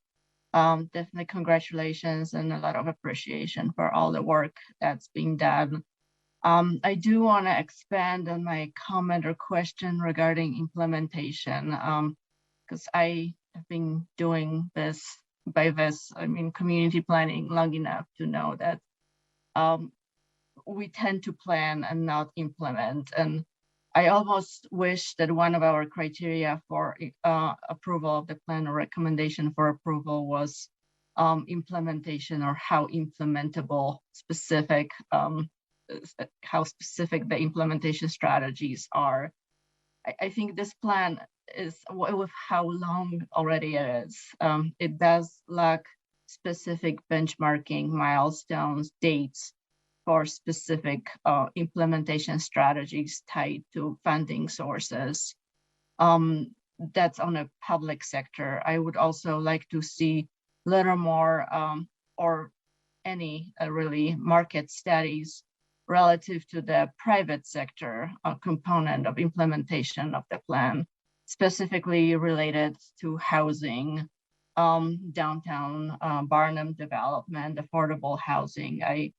definitely congratulations and a lot of appreciation for all the work that's being done. I do want to expand on my comment or question regarding implementation, because I have been doing this, community planning long enough to know that we tend to plan and not implement. And I almost wish that one of our criteria for approval of the plan or recommendation for approval was implementation or how implementable specific, how specific the implementation strategies are. I think this plan is with how long already it is. It does lack specific benchmarking milestones, dates for specific implementation strategies tied to funding sources. That's on a public sector. I would also like to see a little more or any really market studies relative to the private sector component of implementation of the plan, specifically related to housing, downtown Barnum development, affordable housing. I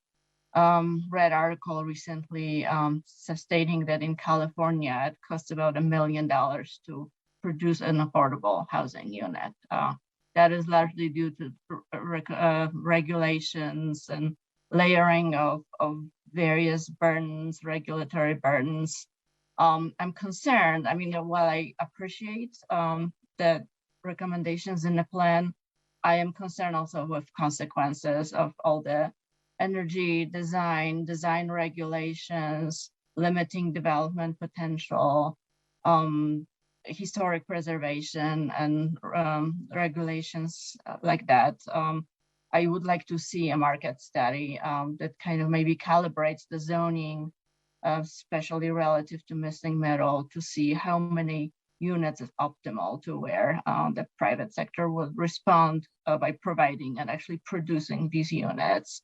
read an article recently stating that in California, it costs about $1 million to produce an affordable housing unit. That is largely due to regulations and layering of various burdens, regulatory burdens. I'm concerned. I mean, while I appreciate the recommendations in the plan, I am concerned also with consequences of all the energy design regulations, limiting development potential, historic preservation, and regulations like that. I would like to see a market study that kind of maybe calibrates the zoning, especially relative to missing middle, to see how many units is optimal to where the private sector would respond by providing and actually producing these units.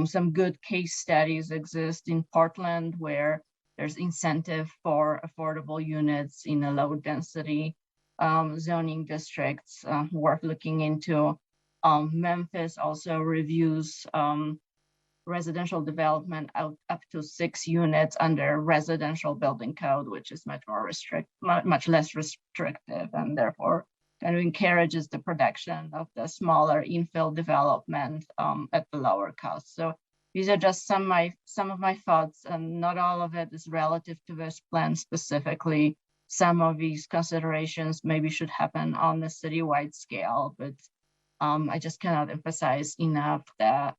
Some good case studies exist in Portland where there's incentive for affordable units in a low density zoning districts worth looking into. Memphis also reviews residential development up to 6 units under residential building code, which is much less restrictive, and therefore kind of encourages the production of the smaller infill development at the lower cost. So these are just some of my thoughts, and not all of it is relative to this plan specifically. Some of these considerations maybe should happen on the citywide scale, but I just cannot emphasize enough that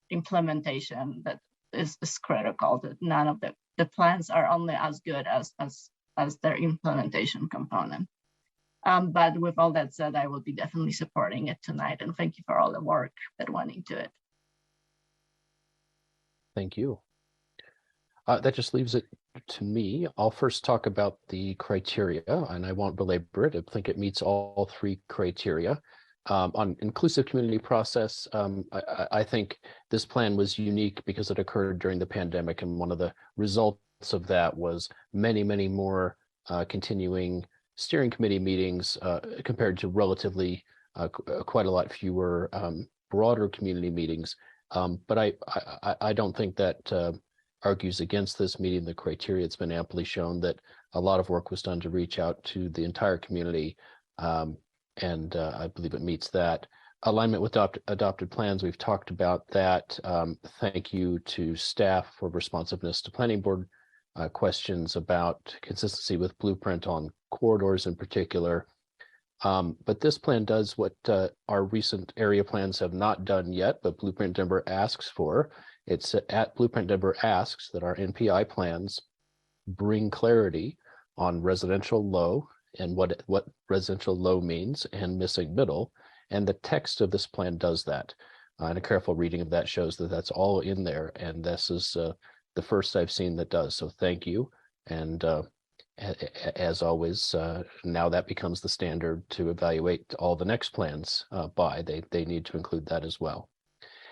implementation that is critical, that none of the plans are only as good as their implementation component. But with all that said, I will be definitely supporting it tonight, and thank you for all the work that went into it. Thank you. That just leaves it to me. I'll first talk about the criteria, and I won't belabor it. I think it meets all 3 criteria. On inclusive community process, I think this plan was unique because it occurred during the pandemic, and one of the results of that was many more continuing steering committee meetings compared to relatively quite a lot fewer broader community meetings. But I don't think that argues against this meeting the criteria. It's been amply shown that a lot of work was done to reach out to the entire community. And I believe it meets that. Alignment with adopted plans, we've talked about that. Thank you to staff for responsiveness to planning board questions about consistency with blueprint on corridors in particular. But this plan does what our recent area plans have not done yet, but Blueprint Denver asks for. It's at Blueprint Denver asks that our NPI plans bring clarity on residential low and what residential low means and missing middle. And the text of this plan does that. And a careful reading of that shows that that's all in there. And this is the first I've seen that does. So thank you. And as always, now that becomes the standard to evaluate all the next plans by. They need to include that as well.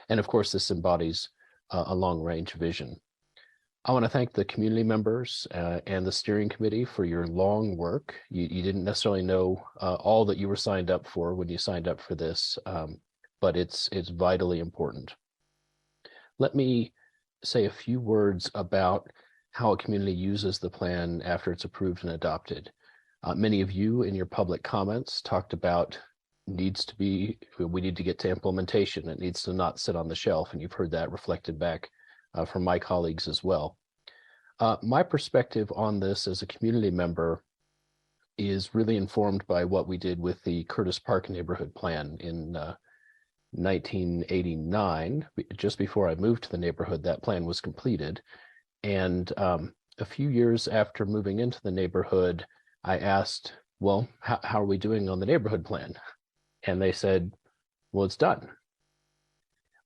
And of course, this embodies a long range vision. I want to thank the community members and the steering committee for your long work. You didn't necessarily know all that you were signed up for when you signed up for this, but it's vitally important. Let me say a few words about how a community uses the plan after it's approved and adopted. Many of you in your public comments talked about we need to get to implementation. It needs to not sit on the shelf, and you've heard that reflected back from my colleagues as well. My perspective on this as a community member is really informed by what we did with the Curtis Park neighborhood plan in 1989. Just before I moved to the neighborhood, that plan was completed. And a few years after moving into the neighborhood, I asked, well, how are we doing on the neighborhood plan? And they said, well, it's done.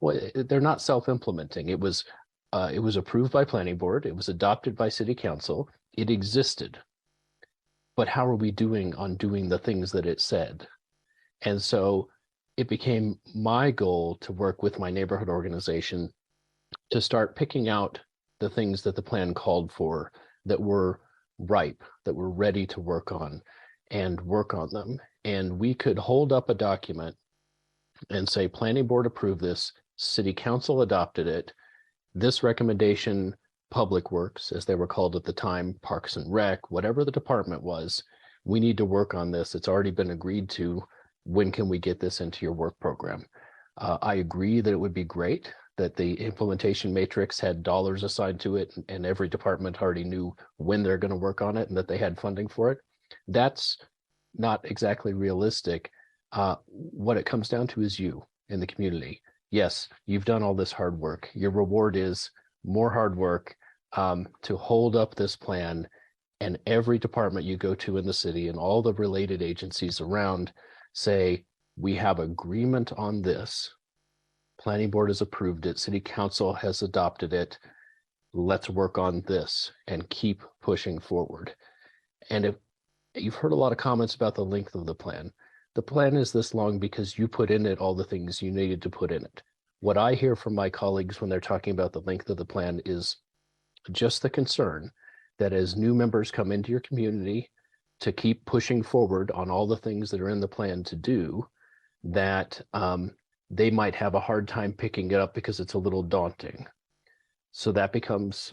Well, they're not self-implementing. It was approved by planning board. It was adopted by city council. It existed. But how are we doing on doing the things that it said? And so it became my goal to work with my neighborhood organization to start picking out the things that the plan called for that were ripe, that were ready to work on, and work on them. And we could hold up a document and say, planning board approved this, city council adopted it, this recommendation, public works, as they were called at the time, Parks and Rec, whatever the department was, we need to work on this. It's already been agreed to. When can we get this into your work program? I agree that it would be great that the implementation matrix had dollars assigned to it and every department already knew when they're going to work on it and that they had funding for it. That's not exactly realistic. What it comes down to is you in the community. Yes, you've done all this hard work. Your reward is more hard work to hold up this plan, and every department you go to in the city and all the related agencies around say, we have agreement on this. Planning board has approved it. City council has adopted it. Let's work on this and keep pushing forward. And if you've heard a lot of comments about the length of the plan is this long because you put in it all the things you needed to put in it. What I hear from my colleagues when they're talking about the length of the plan is just the concern that as new members come into your community to keep pushing forward on all the things that are in the plan to do, that they might have a hard time picking it up because it's a little daunting. So that becomes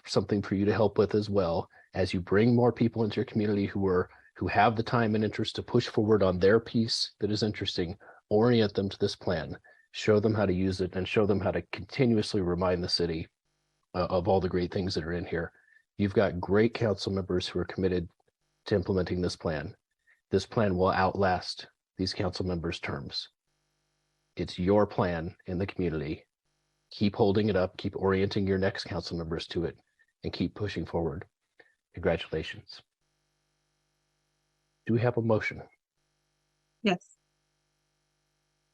something for you to help with as well, as you bring more people into your community who have the time and interest to push forward on their piece that is interesting, orient them to this plan, show them how to use it, and show them how to continuously remind the city of all the great things that are in here. You've got great council members who are committed to implementing this plan. This plan will outlast these council members' terms. It's your plan in the community. Keep holding it up, keep orienting your next council members to it, and keep pushing forward. Congratulations. Do we have a motion? Yes.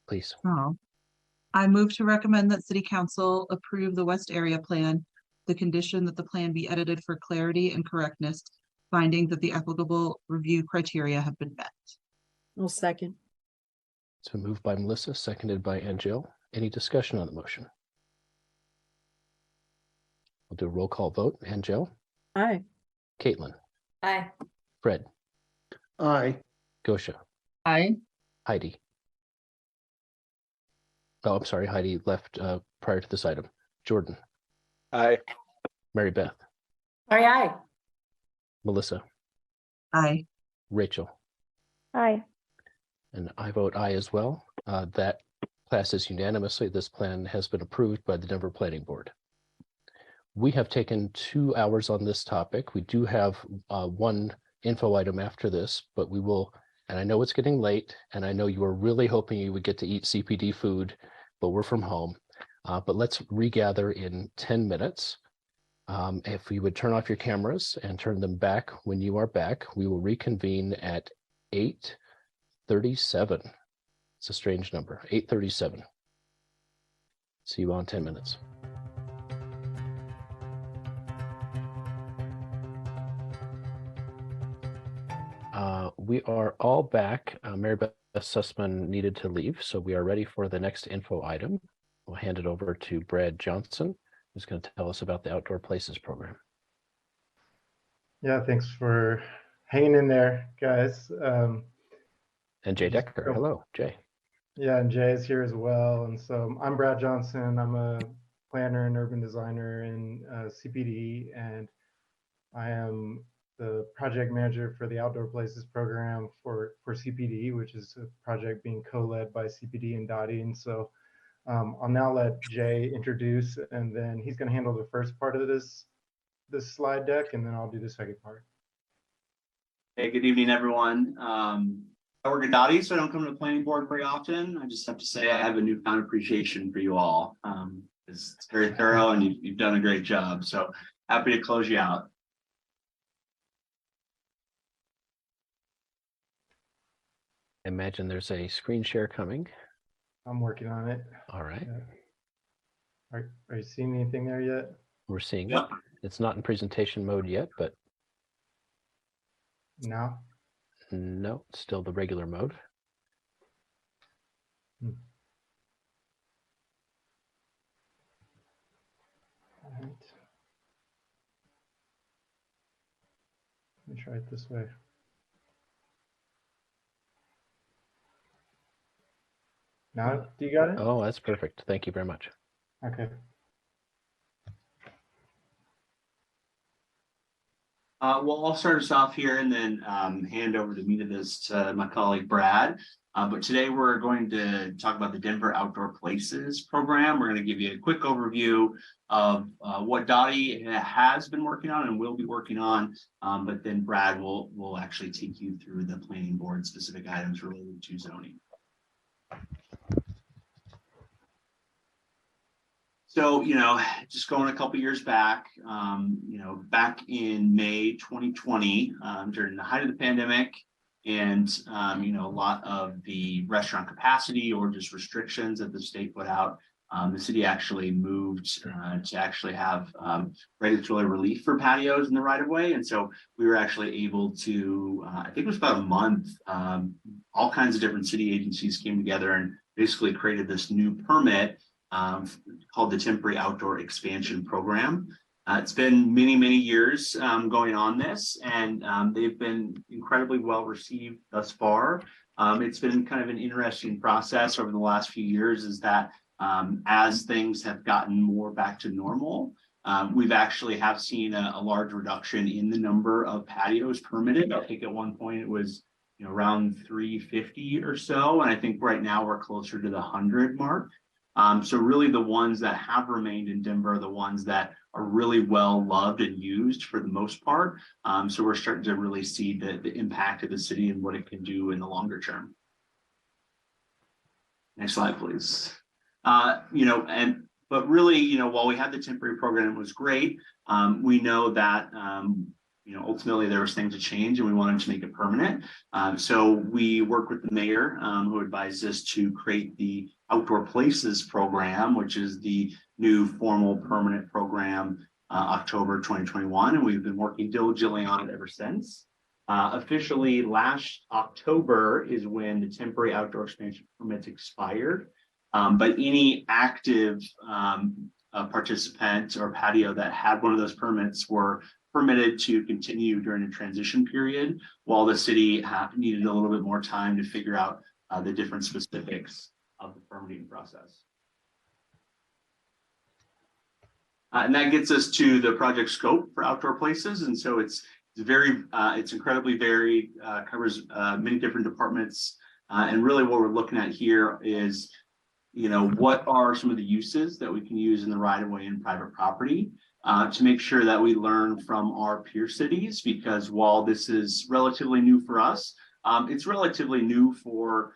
Please. I move to recommend that City Council approve the West Area Plan, the condition that the plan be edited for clarity and correctness, finding that the applicable review criteria have been met. I'll second. So moved by Melissa, seconded by Angel. Any discussion on the motion? We'll do a roll call vote. Angel? Aye. Caitlin? Aye. Fred? Aye. Gosha? Aye. Heidi? Oh, I'm sorry. Heidi left prior to this item. Jordan? Aye. Mary Beth? Aye. Melissa? Aye. Rachel? Aye. And I vote aye as well. That passes unanimously. This plan has been approved by the Denver Planning Board. We have taken 2 hours on this topic. We do have one info item after this, but we will, and I know it's getting late, and I know you were really hoping you would get to eat CPD food, but we're from home. But let's regather in 10 minutes. If you would turn off your cameras and turn them back when you are back, we will reconvene at 8:37. It's a strange number, 8:37. See you all in 10 minutes. We are all back. Mary Beth Sussman needed to leave, so we are ready for the next info item. We'll hand it over to Brad Johnson, who's going to tell us about the Outdoor Places program. Yeah, thanks for hanging in there, guys. And Jay Decker. Hello, Jay. Yeah, and Jay is here as well. And so I'm Brad Johnson. I'm a planner and urban designer in CPD, and I am the project manager for the Outdoor Places program for CPD, which is a project being co-led by CPD and Dottie. And so I'll now let Jay introduce, and then he's going to handle the first part of this this slide deck, and then I'll do the second part. Hey, good evening, everyone. I work at Dottie, so I don't come to the planning board very often. I just have to say I have a newfound appreciation for you all. It's very thorough, and you've done a great job. So happy to close you out. I imagine there's a screen share coming. I'm working on it. All right. Yeah. Are you seeing anything there yet? We're seeing it. It's not in presentation mode yet, but no. No, it's still the regular mode. All right. Let me try it this way. Now, do you got it? Oh, that's perfect. Thank you very much. Okay. Well, I'll start us off here and then hand over the meat of this to my colleague Brad. But today we're going to talk about the Denver Outdoor Places program. We're going to give you a quick overview of what Dottie has been working on and will be working on. But then Brad will actually take you through the planning board specific items related to zoning. So, just going a couple years back, back in May 2020, during the height of the pandemic and, a lot of the restaurant capacity or just restrictions that the state put out, the city actually moved to actually have regulatory relief for patios in the right of way. And so we were actually able to, I think it was about a month, all kinds of different city agencies came together and basically created this new permit called the Temporary Outdoor Expansion Program. It's been many, many years going on this, and they've been incredibly well received thus far. It's been kind of an interesting process over the last few years, is that as things have gotten more back to normal, we've actually have seen a large reduction in the number of patios permitted. I think at one point it was around 350 or so, and I think right now we're closer to the 100 mark. So really the ones that have remained in Denver are the ones that are really well loved and used for the most part. So we're starting to really see the impact of the city and what it can do in the longer term. Next slide, please. But really, while we had the temporary program, it was great. We know that ultimately there was things to change and we wanted to make it permanent. So we worked with the mayor who advised us to create the Outdoor Places program, which is the new formal permanent program, October 2021. And we've been working diligently on it ever since. Officially last October is when the temporary outdoor expansion permits expired. But any active participant or patio that had one of those permits were permitted to continue during a transition period while the city needed a little bit more time to figure out the different specifics of the permitting process. And that gets us to the project scope for Outdoor Places. And so it's incredibly varied, covers many different departments. And really what we're looking at here is, what are some of the uses that we can use in the right of way and private property to make sure that we learn from our peer cities, because while this is relatively new for us, it's relatively new for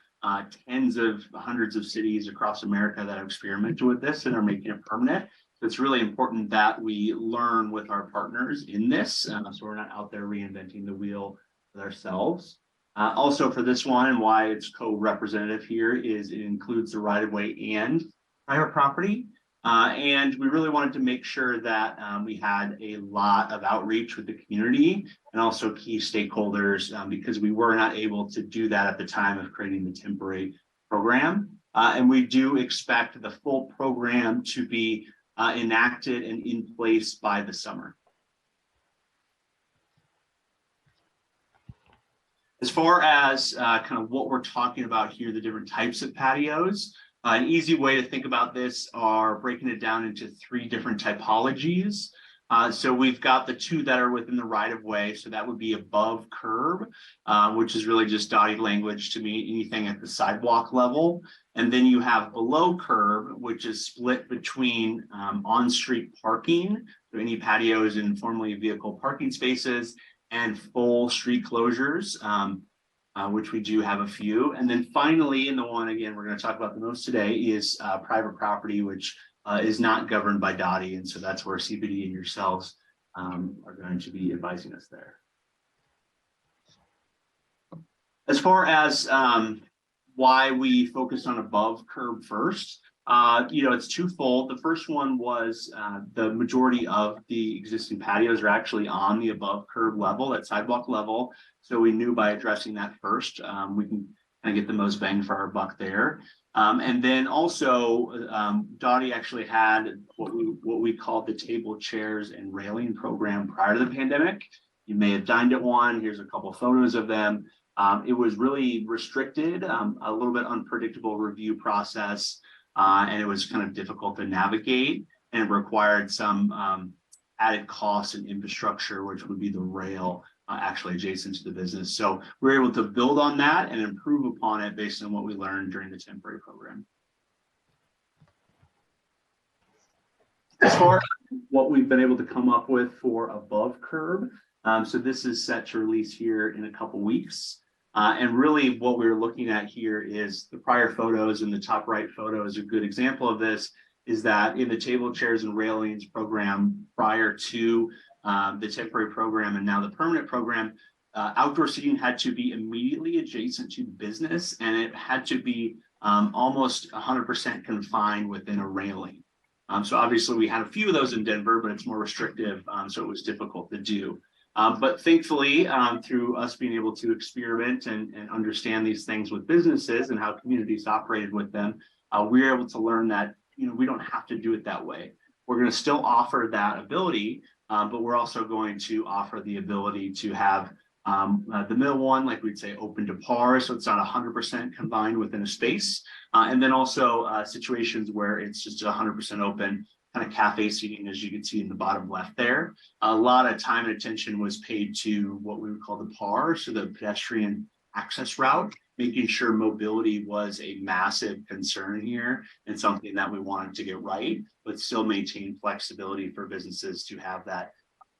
tens of hundreds of cities across America that have experimented with this and are making it permanent. So it's really important that we learn with our partners in this, so we're not out there reinventing the wheel with ourselves. Also for this one, and why it's co-representative here, is it includes the right-of-way and private property. And we really wanted to make sure that we had a lot of outreach with the community and also key stakeholders, because we were not able to do that at the time of creating the temporary program. And we do expect the full program to be enacted and in place by the summer. As far as kind of what we're talking about here, the different types of patios, an easy way to think about this are breaking it down into 3 different typologies. So we've got the 2 that are within the right of way. So that would be above curb, which is really just dotted language to me, anything at the sidewalk level. And then you have below curb, which is split between on-street parking So any patios in formerly vehicle parking spaces and full street closures, which we do have a few. And then finally, and the one again we're going to talk about the most today is private property, which is not governed by DOTI. And so that's where CPD and yourselves are going to be advising us there. As far as why we focused on above curb first, it's twofold. The first one was the majority of the existing patios are actually on the above curb level, that sidewalk level. So we knew by addressing that first, we can kind of get the most bang for our buck there. And then also, DOTI actually had what we called the table, chairs, and railing program prior to the pandemic. You may have dined at one. Here's a couple of photos of them. It was really restricted, a little bit unpredictable review process, and it was kind of difficult to navigate, and it required some added costs and infrastructure, which would be the rail actually adjacent to the business. So we're able to build on that and improve upon it based on what we learned during the temporary program. As far as what we've been able to come up with for above curb, so this is set to release here in a couple weeks. And really what we're looking at here is the prior photos, and the top right photo is a good example of this, is that in the table, chairs, and railings program prior to the temporary program and now the permanent program, outdoor seating had to be immediately adjacent to the business, and it had to be almost 100% confined within a railing. So obviously we had a few of those in Denver, but it's more restrictive, so it was difficult to do. But thankfully, through us being able to experiment and understand these things with businesses and how communities operated with them, we were able to learn that we don't have to do it that way. We're going to still offer that ability, but we're also going to offer the ability to have the middle one, like we'd say, open to par, so it's not 100% combined within a space, and then also situations where it's just 100% open, kind of cafe seating, as you can see in the bottom left there. A lot of time and attention was paid to what we would call the PAR, so the pedestrian access route, making sure mobility was a massive concern here and something that we wanted to get right, but still maintain flexibility for businesses to have that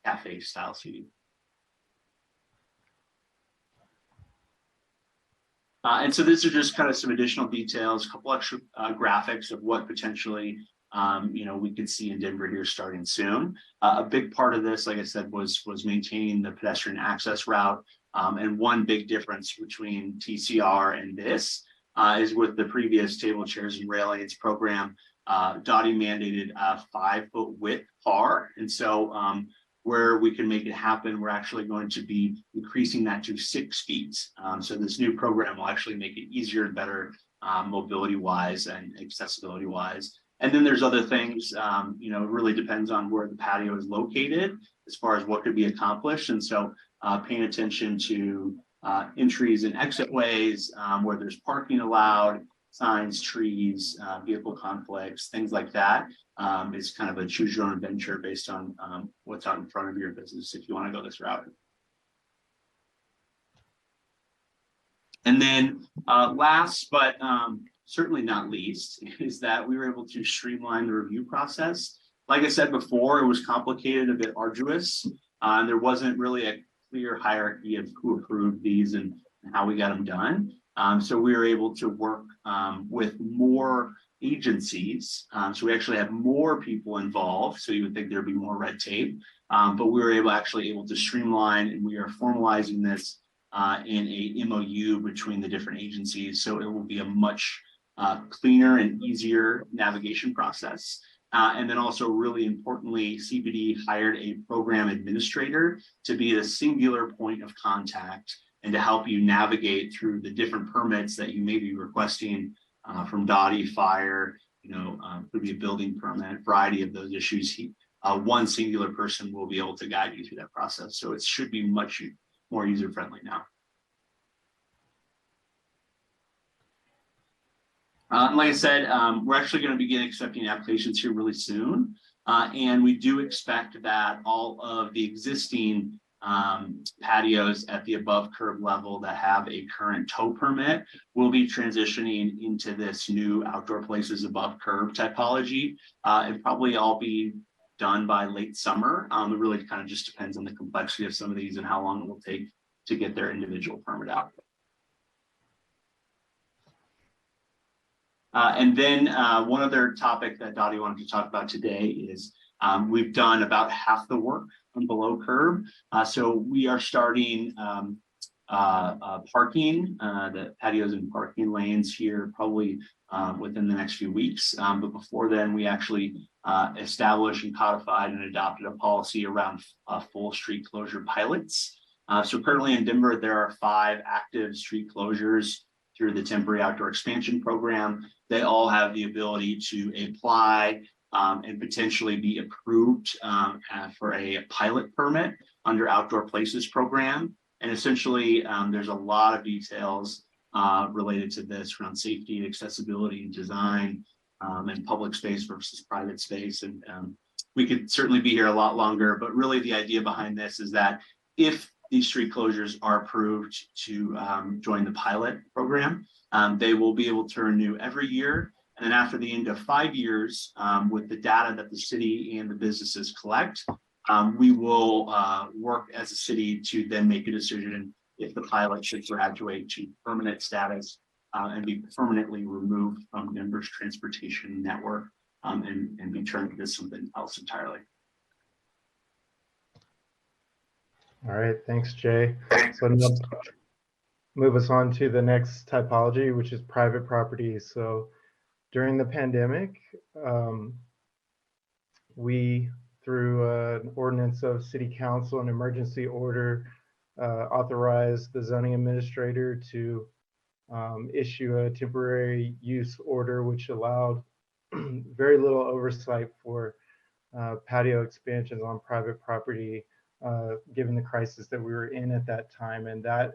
cafe style seating. And so these are just kind of some additional details, a couple extra graphics of what potentially we could see in Denver here starting soon. A big part of this, like I said, was maintaining the pedestrian access route. And one big difference between TCR and this is with the previous table, chairs, and railings program, DOTI mandated a 5-foot width PAR. And so where we can make it happen, we're actually going to be increasing that to 6 feet. So this new program will actually make it easier and better mobility-wise and accessibility-wise. And then there's other things, it really depends on where the patio is located as far as what could be accomplished. And so paying attention to entries and exit ways, where there's parking allowed, signs, trees, vehicle conflicts, things like that, is kind of a choose your own adventure based on what's out in front of your business if you want to go this route. And then last, but certainly not least, is that we were able to streamline the review process. Like I said before, it was complicated, a bit arduous. There wasn't really a clear hierarchy of who approved these and how we got them done. So we were able to work with more agencies. So we actually have more people involved. So you would think there'd be more red tape, but we were actually able to streamline, and we are formalizing this in a MOU between the different agencies. So it will be a much cleaner and easier navigation process. And then also really importantly, CPD hired a program administrator to be the singular point of contact and to help you navigate through the different permits that you may be requesting from DOTI, fire, could be a building permit, variety of those issues. One singular person will be able to guide you through that process. So it should be much more user-friendly now. Like I said, we're actually going to begin accepting applications here really soon. And we do expect that all of the existing patios at the above curb level that have a current tow permit will be transitioning into this new outdoor places above curb typology. And probably all be done by late summer. It really kind of just depends on the complexity of some of these and how long it will take to get their individual permit out. And then one other topic that Dottie wanted to talk about today is we've done about half the work on below curb. So we are starting parking, the patios and parking lanes here probably within the next few weeks. But before then, we actually established and codified and adopted a policy around full street closure pilots. So currently in Denver, there are 5 active street closures through the temporary outdoor expansion program. They all have the ability to apply and potentially be approved for a pilot permit under Outdoor Places program. And essentially, there's a lot of details related to this around safety, accessibility, and design, and public space versus private space. And we could certainly be here a lot longer, but really the idea behind this is that if these street closures are approved to join the pilot program, they will be able to renew every year. And then after the end of 5 years, with the data that the city and the businesses collect, we will work as a city to then make a decision if the pilot should graduate to permanent status and be permanently removed from Denver's transportation network and be turned into something else entirely. All right, thanks, Jay. So now move us on to the next typology, which is private property. So during the pandemic, we, through an ordinance of City Council, an emergency order, authorized the zoning administrator to issue a temporary use order, which allowed very little oversight for patio expansions on private property, given the crisis that we were in at that time. And that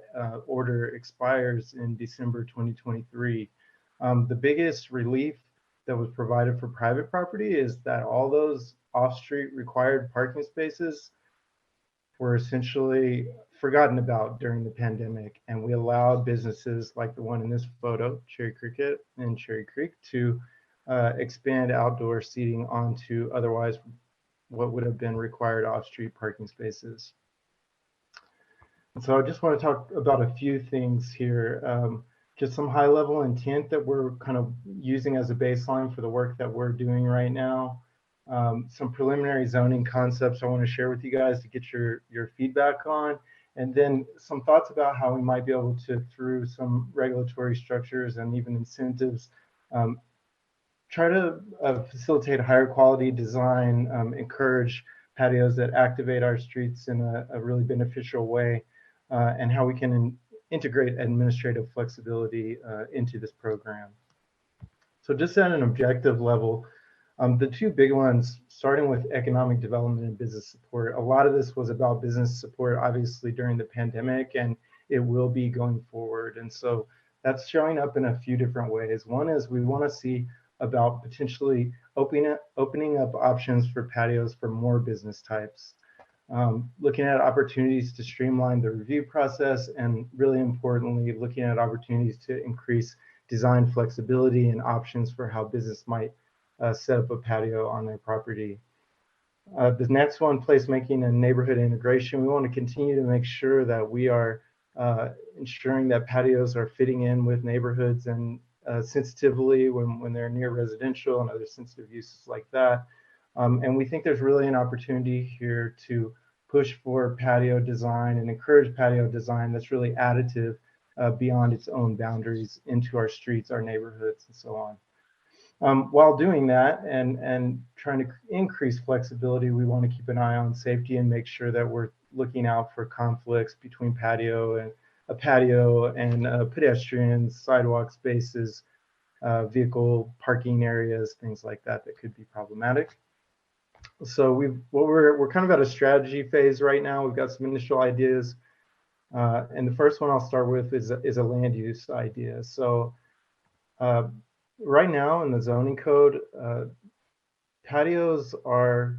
order expires in December 2023. The biggest relief that was provided for private property is that all those off-street required parking spaces were essentially forgotten about during the pandemic. And we allowed businesses like the one in this photo, Cherry Cricket and Cherry Creek, to expand outdoor seating onto otherwise what would have been required off-street parking spaces. And so I just want to talk about a few things here. Just some high-level intent that we're kind of using as a baseline for the work that we're doing right now. Some preliminary zoning concepts I want to share with you guys to get your feedback on, and then some thoughts about how we might be able to, through some regulatory structures and even incentives, try to facilitate higher quality design, encourage patios that activate our streets in a really beneficial way, and how we can integrate administrative flexibility into this program. So just at an objective level, the two big ones, starting with economic development and business support. A lot of this was about business support, obviously, during the pandemic, and it will be going forward. And so that's showing up in a few different ways. One is we want to see about potentially opening up options for patios for more business types. Looking at opportunities to streamline the review process, and really importantly, looking at opportunities to increase design flexibility and options for how business might set up a patio on their property. The next one, placemaking and neighborhood integration. We want to continue to make sure that we are ensuring that patios are fitting in with neighborhoods and sensitively when they're near residential and other sensitive uses like that. And we think there's really an opportunity here to push for patio design and encourage patio design that's really additive beyond its own boundaries into our streets, our neighborhoods, and so on. While doing that and trying to increase flexibility, we want to keep an eye on safety and make sure that we're looking out for conflicts between patio and pedestrians, sidewalk spaces, vehicle parking areas, things like that that could be problematic. So we're kind of at a strategy phase right now. We've got some initial ideas, and the first one I'll start with is a land use idea. So right now in the zoning code, patios are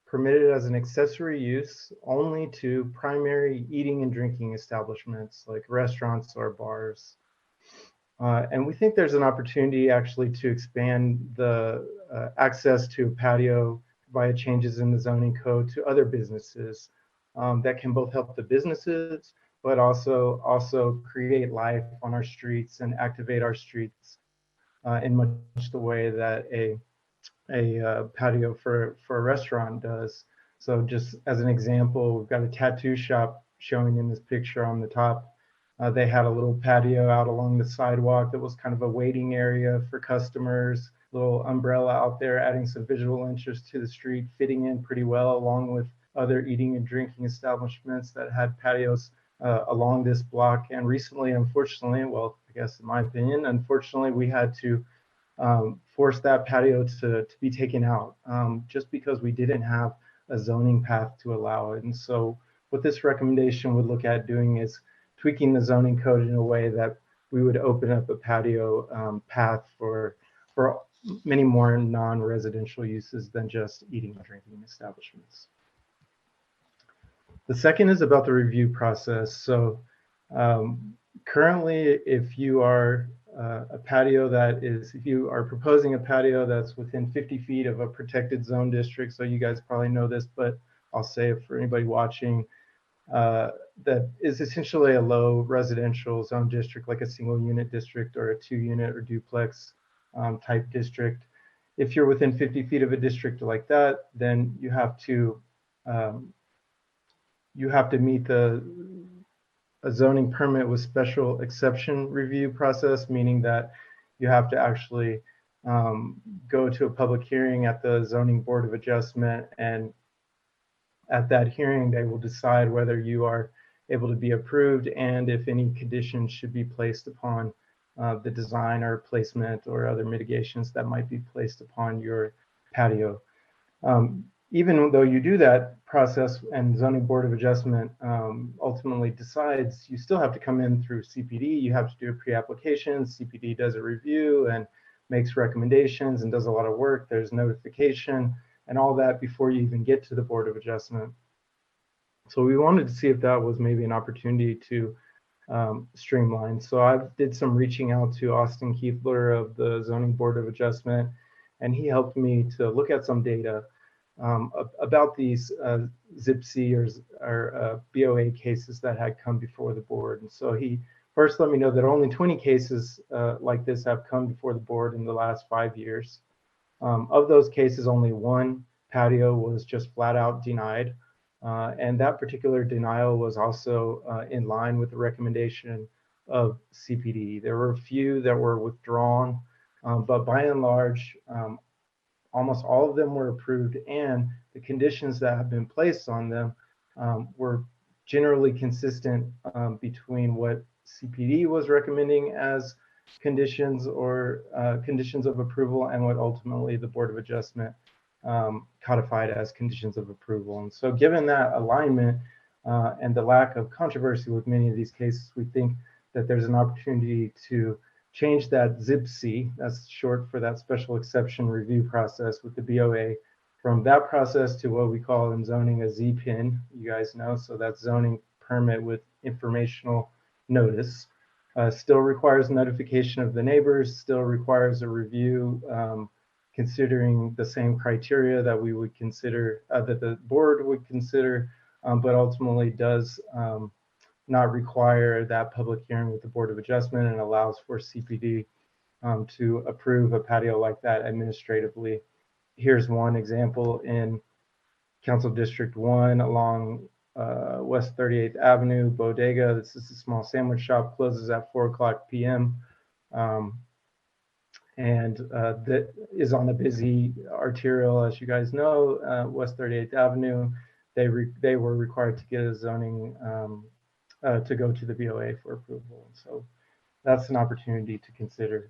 permitted as an accessory use only to primary eating and drinking establishments like restaurants or bars. And we think there's an opportunity actually to expand the access to a patio via changes in the zoning code to other businesses that can both help the businesses, but also create life on our streets and activate our streets in much the way that a patio for a restaurant does. So just as an example, we've got a tattoo shop showing in this picture on the top. They had a little patio out along the sidewalk that was kind of a waiting area for customers, little umbrella out there, adding some visual interest to the street, fitting in pretty well along with other eating and drinking establishments that had patios along this block. And recently, unfortunately, well, I guess in my opinion, unfortunately, we had to force that patio to be taken out just because we didn't have a zoning path to allow it. And so what this recommendation would look at doing is tweaking the zoning code in a way that we would open up a patio path for many more non-residential uses than just eating and drinking establishments. The second is about the review process. So currently, if you are a patio that is, if you are proposing a patio that's within 50 feet of a protected zone district, so you guys probably know this, but I'll say it for anybody watching, that is essentially a low residential zone district, like a single unit district or a 2-unit or duplex type district. If you're within 50 feet of a district like that, then you have to meet a zoning permit with special exception review process, meaning that you have to actually go to a public hearing at the Zoning Board of Adjustment, and at that hearing they will decide whether you are able to be approved and if any conditions should be placed upon the design or placement or other mitigations that might be placed upon your patio. Even though you do that process and Zoning Board of Adjustment ultimately decides, you still have to come in through CPD. You have to do a pre-application. CPD does a review and makes recommendations and does a lot of work. There's notification and all that before you even get to the Board of Adjustment. So we wanted to see if that was maybe an opportunity to streamline. So I did some reaching out to Austin Kiefler of the Zoning Board of Adjustment, and he helped me to look at some data about these ZIPC or BOA cases that had come before the board. And so he first let me know that only 20 cases like this have come before the board in the last 5 years. Of those cases, only one patio was just flat out denied. And that particular denial was also in line with the recommendation of CPD. There were a few that were withdrawn, but by and large, almost all of them were approved, and the conditions that have been placed on them were generally consistent between what CPD was recommending as conditions or conditions of approval and what ultimately the Board of Adjustment codified as conditions of approval. And so given that alignment and the lack of controversy with many of these cases, we think that there's an opportunity to change that ZIPC, that's short for that special exception review process with the BOA, from that process to what we call in zoning a ZPIN, you guys know, so that's zoning permit with informational notice. Still requires notification of the neighbors, still requires a review considering the same criteria that we would consider, that the board would consider, but ultimately does not require that public hearing with the Board of Adjustment and allows for CPD to approve a patio like that administratively. Here's one example in Council District 1 along West 38th Avenue, Bodega. This is a small sandwich shop, closes at 4:00 p.m. And that is on a busy arterial, as you guys know, West 38th Avenue. They were required to get a zoning to go to the BOA for approval. So that's an opportunity to consider.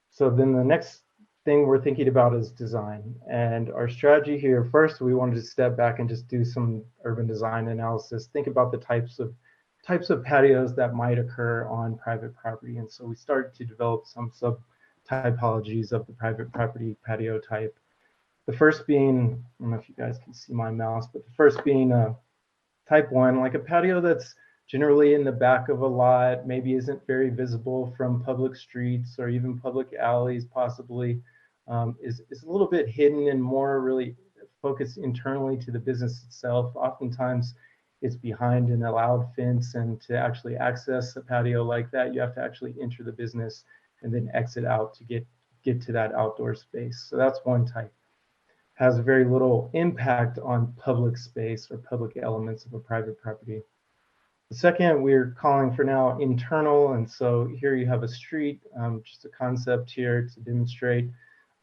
So then the next thing we're thinking about is design. And our strategy here, first, we wanted to step back and just do some urban design analysis, think about the types of patios that might occur on private property. And so we started to develop some sub-typologies of the private property patio type. The first being, I don't know if you guys can see my mouse, but the first being type 1, like a patio that's generally in the back of a lot, maybe isn't very visible from public streets or even public alleys possibly, is a little bit hidden and more really focused internally to the business itself. Oftentimes it's behind an allowed fence, and to actually access a patio like that, you have to actually enter the business and then exit out to get to that outdoor space. So that's one type. Has very little impact on public space or public elements of a private property. The second we're calling for now internal, and so here you have a street, just a concept here to demonstrate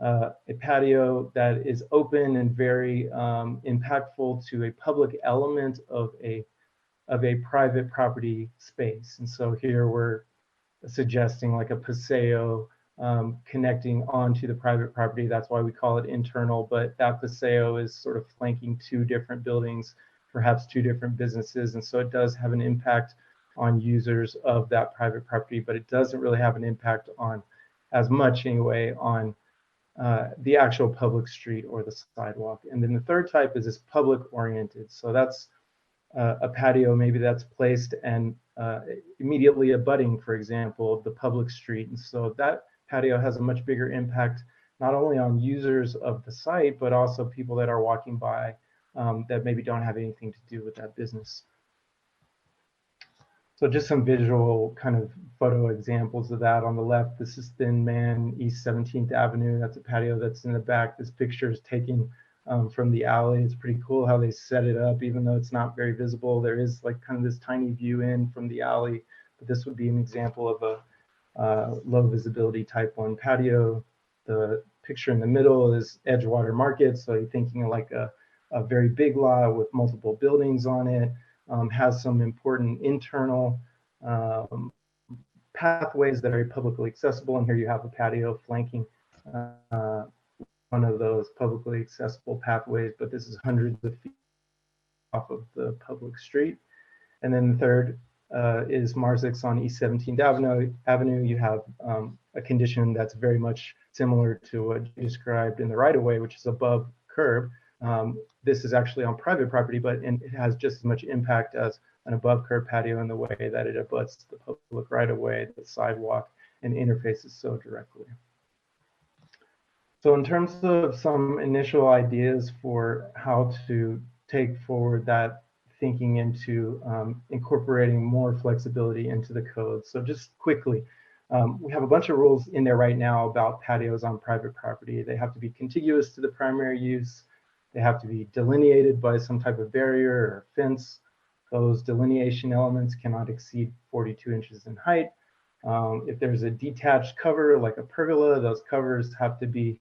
a patio that is open and very impactful to a public element of a private property space. And so here we're suggesting like a paseo connecting onto the private property. That's why we call it internal, but that paseo is sort of flanking two different buildings, perhaps two different businesses. And so it does have an impact on users of that private property, but it doesn't really have an impact on, as much anyway, on the actual public street or the sidewalk. And then the third type is this public oriented. So that's a patio maybe that's placed and immediately abutting, for example, the public street. And so that patio has a much bigger impact, not only on users of the site, but also people that are walking by that maybe don't have anything to do with that business. So just some visual kind of photo examples of that. On the left, this is Thin Man, East 17th Avenue. That's a patio that's in the back. This picture is taken from the alley. It's pretty cool how they set it up, even though it's not very visible. There is like kind of this tiny view in from the alley, but this would be an example of a low visibility type 1 patio. The picture in the middle is Edgewater Market. So you're thinking like a very big lot with multiple buildings on it. Has some important internal pathways that are publicly accessible. And here you have a patio flanking one of those publicly accessible pathways, but this is hundreds of feet off of the public street. And then the third is Marzix on East 17th Avenue. You have a condition that's very much similar to what you described in the right-of-way, which is above curb. This is actually on private property, but it has just as much impact as an above curb patio in the way that it abuts the public right-of-way, the sidewalk, and interfaces so directly. So in terms of some initial ideas for how to take forward that thinking into incorporating more flexibility into the code. So just quickly, we have a bunch of rules in there right now about patios on private property. They have to be contiguous to the primary use. They have to be delineated by some type of barrier or fence. Those delineation elements cannot exceed 42 inches in height. If there's a detached cover like a pergola, those covers have to be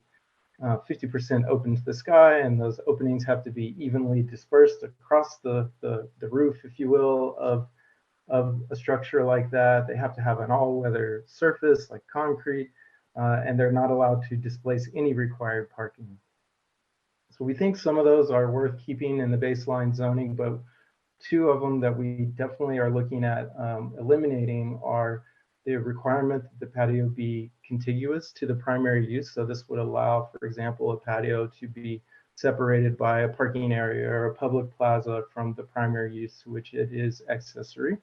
50% open to the sky, and those openings have to be evenly dispersed across the roof, if you will, of a structure like that. They have to have an all-weather surface like concrete, and they're not allowed to displace any required parking. So we think some of those are worth keeping in the baseline zoning, but two of them that we definitely are looking at eliminating are the requirement that the patio be contiguous to the primary use. So this would allow, for example, a patio to be separated by a parking area or a public plaza from the primary use, which it is accessory.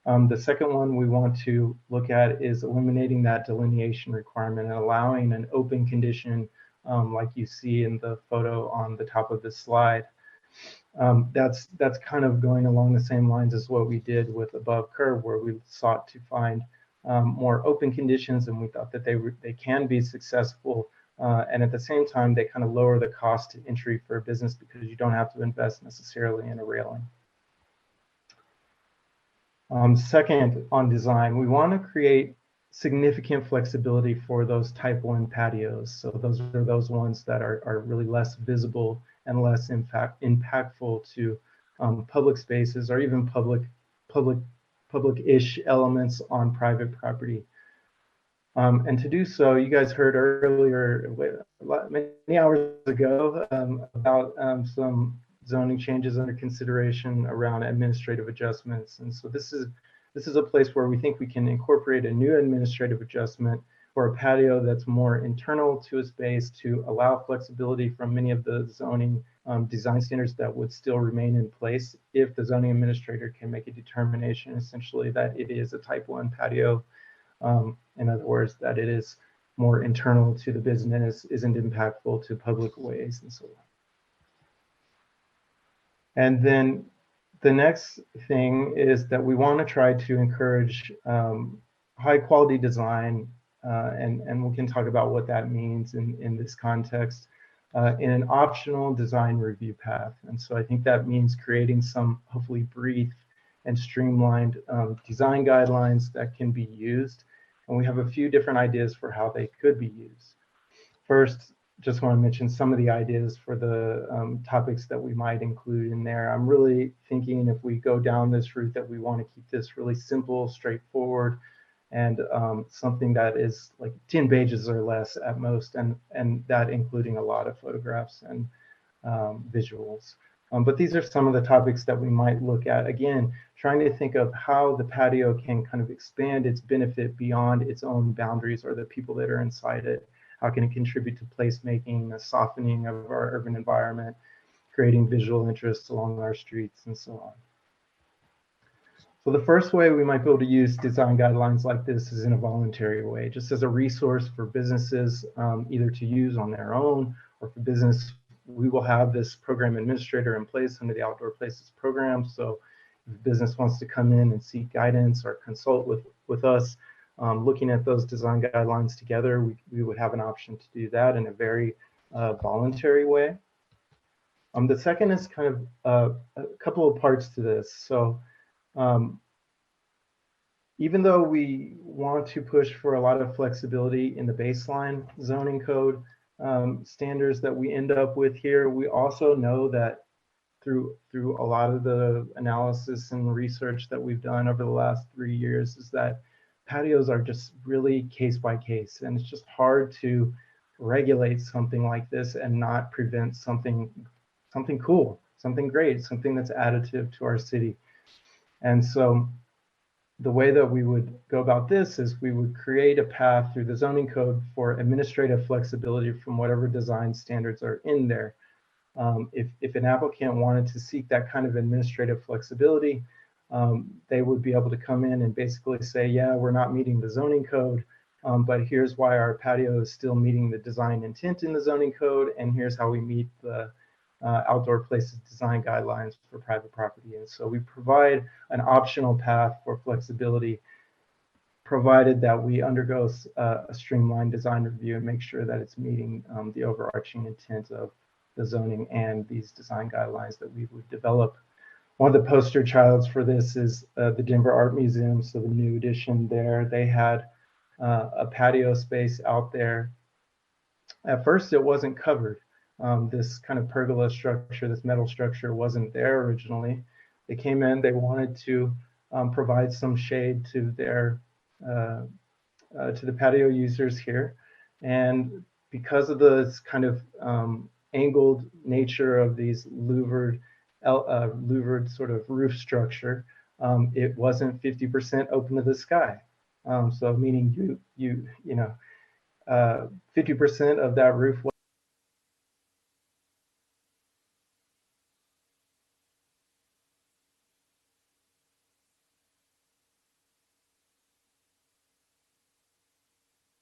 The second one we want to look at is eliminating that delineation requirement and allowing an open condition like you see in the photo on the top of this slide. That's kind of going along the same lines as what we did with above curb, where we sought to find more open conditions, and we thought that they can be successful, and at the same time they kind of lower the cost to entry for a business because you don't have to invest necessarily in a railing. Second, on design, we want to create significant flexibility for those type 1 patios. So those are those ones that are really less visible and less impactful to public spaces or even public-ish elements on private property. And to do so, you guys heard earlier, many hours ago, about some zoning changes under consideration around administrative adjustments. And so this is a place where we think we can incorporate a new administrative adjustment for a patio that's more internal to a space to allow flexibility from many of the zoning design standards that would still remain in place if the zoning administrator can make a determination essentially that it is a type 1 patio. In other words, that it is more internal to the business, isn't impactful to public ways and so on. And then the next thing is that we want to try to encourage high quality design, and we can talk about what that means in this context, in an optional design review path. And so I think that means creating some hopefully brief and streamlined design guidelines that can be used. And we have a few different ideas for how they could be used. First, just want to mention some of the ideas for the topics that we might include in there. I'm really thinking if we go down this route that we want to keep this really simple, straightforward, and something that is like 10 pages or less at most, and that including a lot of photographs and visuals. But these are some of the topics that we might look at. Again, trying to think of how the patio can kind of expand its benefit beyond its own boundaries or the people that are inside it. How can it contribute to placemaking, the softening of our urban environment, creating visual interests along our streets, and so on. So the first way we might be able to use design guidelines like this is in a voluntary way, just as a resource for businesses, either to use on their own or for business. We will have this program administrator in place under the Outdoor Places program. So if business wants to come in and seek guidance or consult with us, looking at those design guidelines together, we would have an option to do that in a very voluntary way. The second is kind of a couple of parts to this. So even though we want to push for a lot of flexibility in the baseline zoning code standards that we end up with here, we also know that through a lot of the analysis and research that we've done over the last 3 years is that patios are just really case by case, and it's just hard to regulate something like this and not prevent something cool, something great, something that's additive to our city. And so the way that we would go about this is we would create a path through the zoning code for administrative flexibility from whatever design standards are in there. If an applicant wanted to seek that kind of administrative flexibility, they would be able to come in and basically say, yeah, we're not meeting the zoning code, but here's why our patio is still meeting the design intent in the zoning code, and here's how we meet the Outdoor Places design guidelines for private property. And so we provide an optional path for flexibility, provided that we undergo a streamlined design review and make sure that it's meeting the overarching intent of the zoning and these design guidelines that we would develop. One of the poster childs for this is the Denver Art Museum. So the new edition there, they had a patio space out there. At first, it wasn't covered. This kind of pergola structure, this metal structure wasn't there originally. They came in, they wanted to provide some shade to their to the patio users here. And because of this kind of angled nature of these louvered sort of roof structure, it wasn't 50% open to the sky. So meaning you know 50% of that roof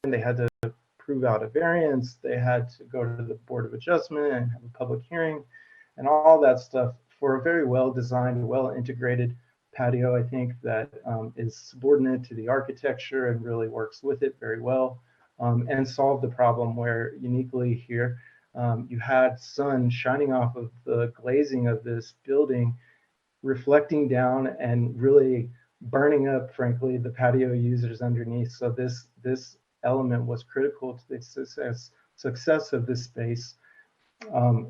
and they had to prove out a variance, they had to go to the Board of Adjustment and have a public hearing and all that stuff for a very well designed, well integrated patio, I think, that is subordinate to the architecture and really works with it very well, and solved the problem where uniquely here you had sun shining off of the glazing of this building, reflecting down and really burning up, frankly, the patio users underneath. So this element was critical to the success of this space.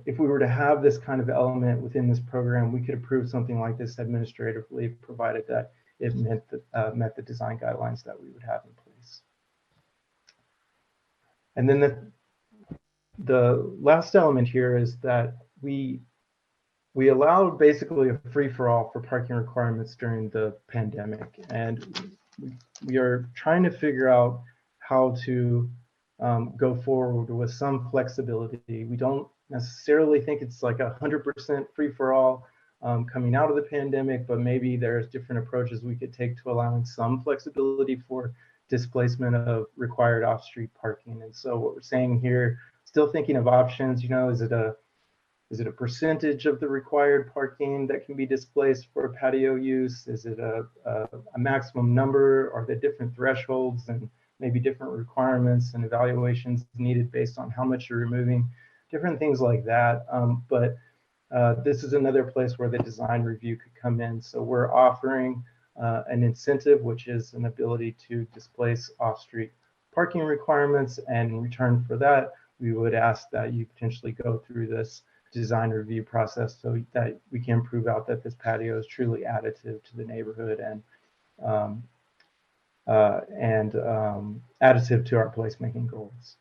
If we were to have this kind of element within this program, we could approve something like this administratively, provided that it met the design guidelines that we would have in place. And then the last element here is that we allowed basically a free-for-all for parking requirements during the pandemic, and we are trying to figure out how to go forward with some flexibility. We don't necessarily think it's like 100% free-for-all coming out of the pandemic, but maybe there's different approaches we could take to allowing some flexibility for displacement of required off-street parking. And so what we're saying here, still thinking of options, you know, is it a Is it a percentage of the required parking that can be displaced for patio use? Is it a maximum number? Are there different thresholds and maybe different requirements and evaluations needed based on how much you're removing? Different things like that. But this is another place where the design review could come in. So we're offering an incentive, which is an ability to displace off-street parking requirements. And in return for that, we would ask that you potentially go through this design review process so that we can prove out that this patio is truly additive to the neighborhood and additive to our placemaking goals.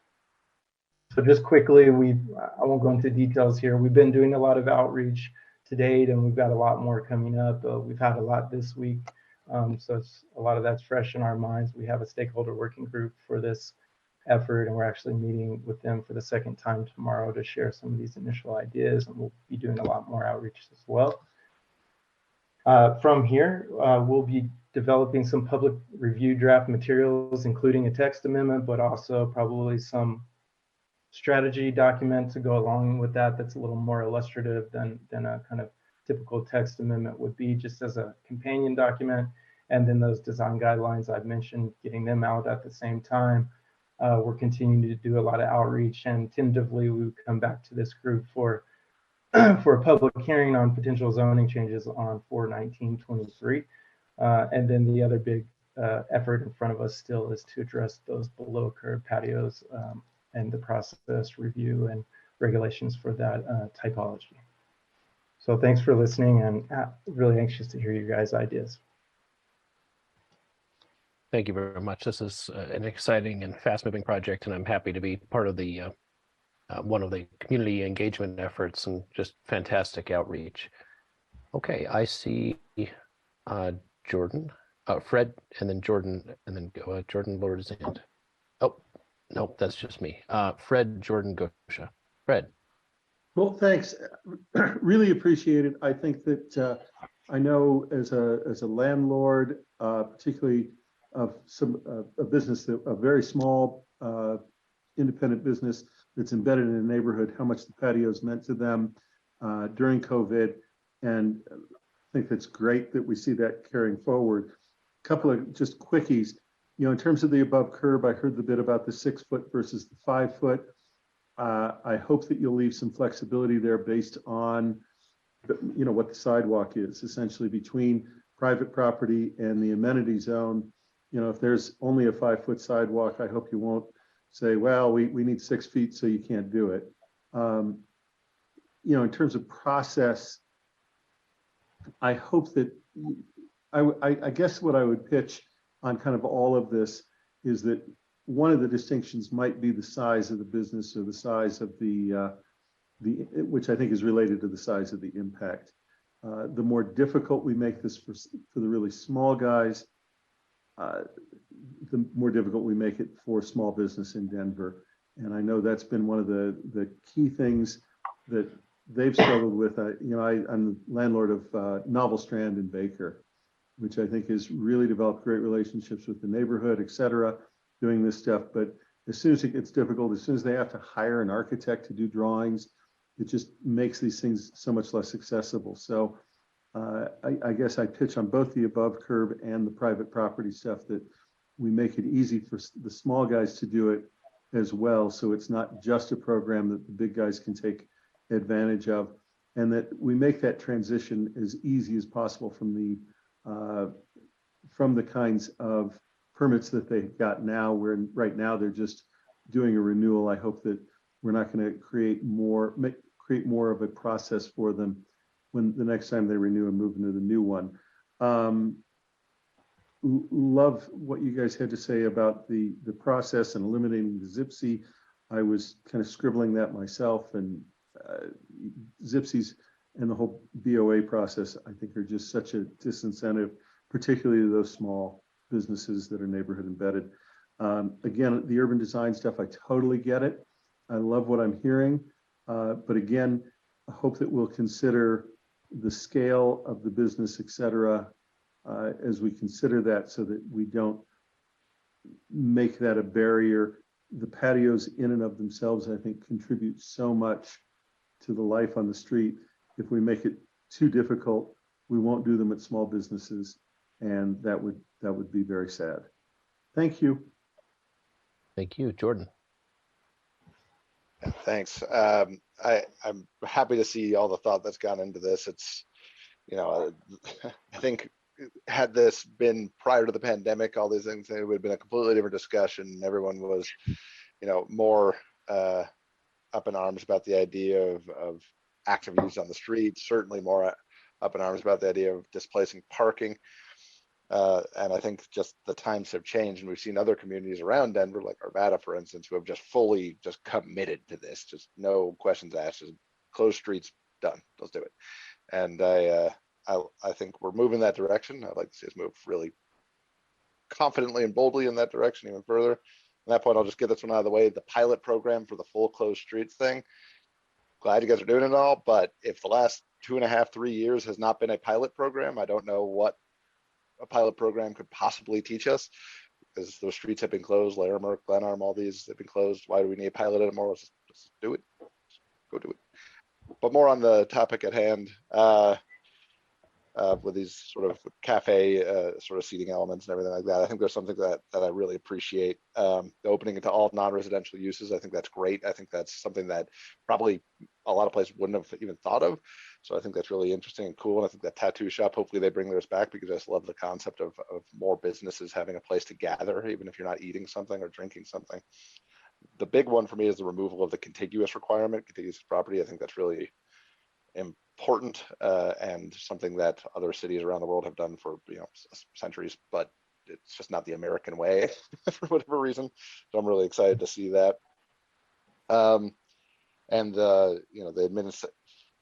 So just quickly, I won't go into details here. We've been doing a lot of outreach to date, and we've got a lot more coming up. We've had a lot this week, so a lot of that's fresh in our minds. We have a stakeholder working group for this effort, and we're actually meeting with them for the second time tomorrow to share some of these initial ideas, and we'll be doing a lot more outreach as well. From here, we'll be developing some public review draft materials, including a text amendment, but also probably some strategy document to go along with that that's a little more illustrative than a kind of typical text amendment would be, just as a companion document. And then those design guidelines I've mentioned, getting them out at the same time. We're continuing to do a lot of outreach, and tentatively we would come back to this group for a public hearing on potential zoning changes on 4/19/23. And then the other big effort in front of us still is to address those below curb patios and the process review and regulations for that typology. So thanks for listening, and really anxious to hear your guys' ideas. Thank you very much. This is an exciting and fast-moving project, and I'm happy to be part of the one of the community engagement efforts and just fantastic outreach. Okay, I see Jordan, Fred, and then Jordan, and then Jordan lowered his hand. Oh, no, that's just me. Fred, Jordan, Gosha. Fred. Well, thanks. Really appreciate it. I think that I know as a landlord, particularly of a business, a very small independent business that's embedded in a neighborhood, how much the patios meant to them during COVID. And I think that's great that we see that carrying forward. A couple of just quickies. You know, in terms of the above curb, I heard the bit about the 6 foot versus the 5 foot. I hope that you'll leave some flexibility there based on, you know, what the sidewalk is, essentially between private property and the amenity zone. You know, if there's only a 5 foot sidewalk, I hope you won't say, well, we need 6 feet, so you can't do it. You know, in terms of process, I hope that, I guess what I would pitch on kind of all of this is that one of the distinctions might be the size of the business or the size of the which I think is related to the size of the impact. The more difficult we make this for the really small guys, the more difficult we make it for small business in Denver. And I know that's been one of the key things that they've struggled with. You know, I'm the landlord of Novel Strand in Baker, which I think has really developed great relationships with the neighborhood, et cetera, doing this stuff. But as soon as it gets difficult, as soon as they have to hire an architect to do drawings, it just makes these things so much less accessible. So I guess I pitch on both the above curb and the private property stuff that we make it easy for the small guys to do it as well. So it's not just a program that the big guys can take advantage of, and that we make that transition as easy as possible from the kinds of permits that they've got now, where right now they're just doing a renewal. I hope that we're not going to create more of a process for them when the next time they renew and move into the new one. Love what you guys had to say about the process and eliminating the ZIPSI. I was kind of scribbling that myself, and ZIPSIs and the whole BOA process, I think, are just such a disincentive, particularly to those small businesses that are neighborhood embedded. Again, the urban design stuff, I totally get it. I love what I'm hearing. But again, I hope that we'll consider the scale of the business, et cetera, as we consider that, so that we don't make that a barrier. The patios in and of themselves, I think, contribute so much to the life on the street. If we make it too difficult, we won't do them at small businesses, and that would be very sad. Thank you. Thank you, Jordan. Yeah, thanks. I'm happy to see all the thought that's gone into this. It's, you know, I think had this been prior to the pandemic, all these things, it would have been a completely different discussion. Everyone was, you know, more up in arms about the idea of active use on the street, certainly more up in arms about the idea of displacing parking. And I think just the times have changed, and we've seen other communities around Denver, like Arvada, for instance, who have just fully just committed to this, just no questions asked, just close streets, done, let's do it. And I think we're moving that direction. I'd like to see us move really confidently and boldly in that direction even further. At that point, I'll just get this one out of the way. The pilot program for the full closed streets thing, glad you guys are doing it all, but if the last 2.5, 3 years has not been a pilot program, I don't know what a pilot program could possibly teach us, because those streets have been closed. Larimer, Glenarm, all these have been closed. Why do we need a pilot anymore? Let's just do it. Just go do it. But more on the topic at hand, with these sort of cafe sort of seating elements and everything like that. I think there's something that I really appreciate. The opening into all non-residential uses, I think that's great. I think that's something that probably a lot of places wouldn't have even thought of. So I think that's really interesting and cool. And I think that tattoo shop, hopefully they bring theirs back, because I just love the concept of more businesses having a place to gather, even if you're not eating something or drinking something. The big one for me is the removal of the contiguous requirement, contiguous property. I think that's really important and something that other cities around the world have done for centuries, but it's just not the American way for whatever reason. So I'm really excited to see that. And the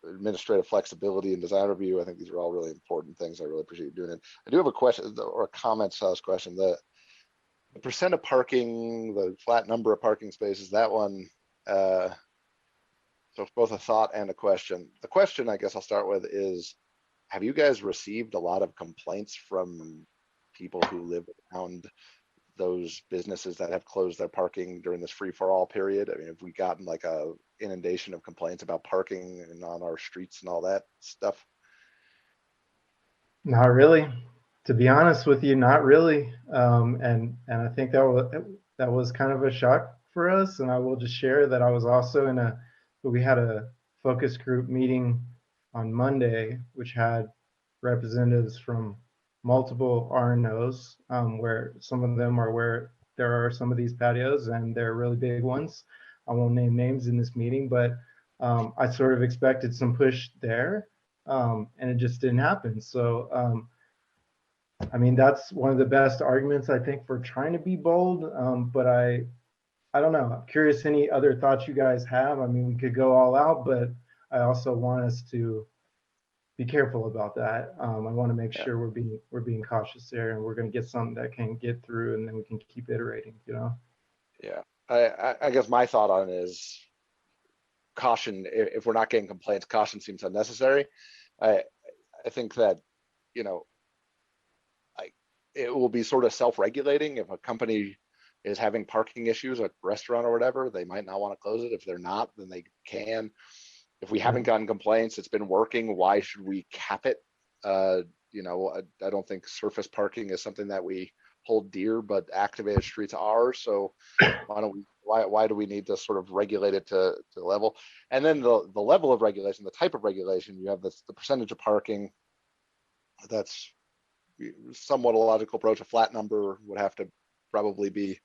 administrative flexibility and design review, I think these are all really important things. I really appreciate you doing it. I do have a question or a comment size question. The percent of parking, the flat number of parking spaces, that one, so it's both a thought and a question. The question, I guess I'll start with, is have you guys received a lot of complaints from people who live around those businesses that have closed their parking during this free-for-all period? I mean, have we gotten like a inundation of complaints about parking and on our streets and all that stuff? Not really. To be honest with you, not really. And I think that was kind of a shock for us. And I will just share that I was also we had a focus group meeting on Monday, which had representatives from multiple RNOs, where some of them are where there are some of these patios, and they're really big ones. I won't name names in this meeting, but I sort of expected some push there, and it just didn't happen. So, I mean, that's one of the best arguments, I think, for trying to be bold, but I don't know. I'm curious any other thoughts you guys have. I mean, we could go all out, but I also want us to be careful about that. I want to make sure we're being cautious there, and we're going to get something that can get through, and then we can keep iterating, you know? Yeah, I guess my thought on it is caution. If we're not getting complaints, caution seems unnecessary. I think that, you know, it will be sort of self-regulating. If a company is having parking issues at a restaurant or whatever, they might not want to close it. If they're not, then they can. If we haven't gotten complaints, it's been working, why should we cap it? You know, I don't think surface parking is something that we hold dear, but activated streets are. So why do we need to sort of regulate it to the level? And then the level of regulation, the type of regulation, you have the percentage of parking. That's somewhat a logical approach. A flat number would have to probably be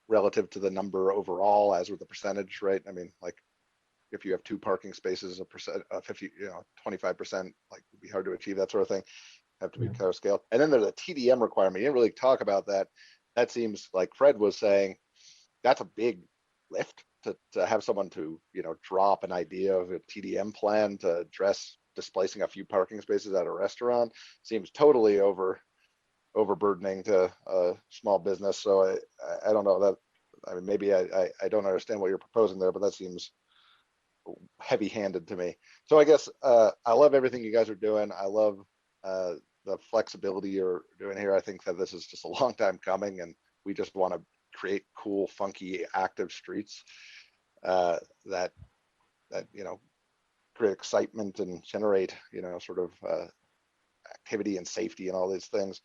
relative to the number overall, as with the percentage, right? I mean, like if you have 2 parking spaces, 50, 25%, like would be hard to achieve, that sort of thing. Have to be kind of scaled. And then there's a TDM requirement. You didn't really talk about that. That seems like Fred was saying, that's a big lift to have someone to, you know, draw up an idea of a TDM plan to address displacing a few parking spaces at a restaurant. Seems totally overburdening to a small business. So I don't know that. I mean, maybe I don't understand what you're proposing there, but that seems heavy-handed to me. So I guess I love everything you guys are doing. I love the flexibility you're doing here. I think that this is just a long time coming, and we just want to create cool, funky, active streets that you know, create excitement and generate, sort of activity and safety and all these things.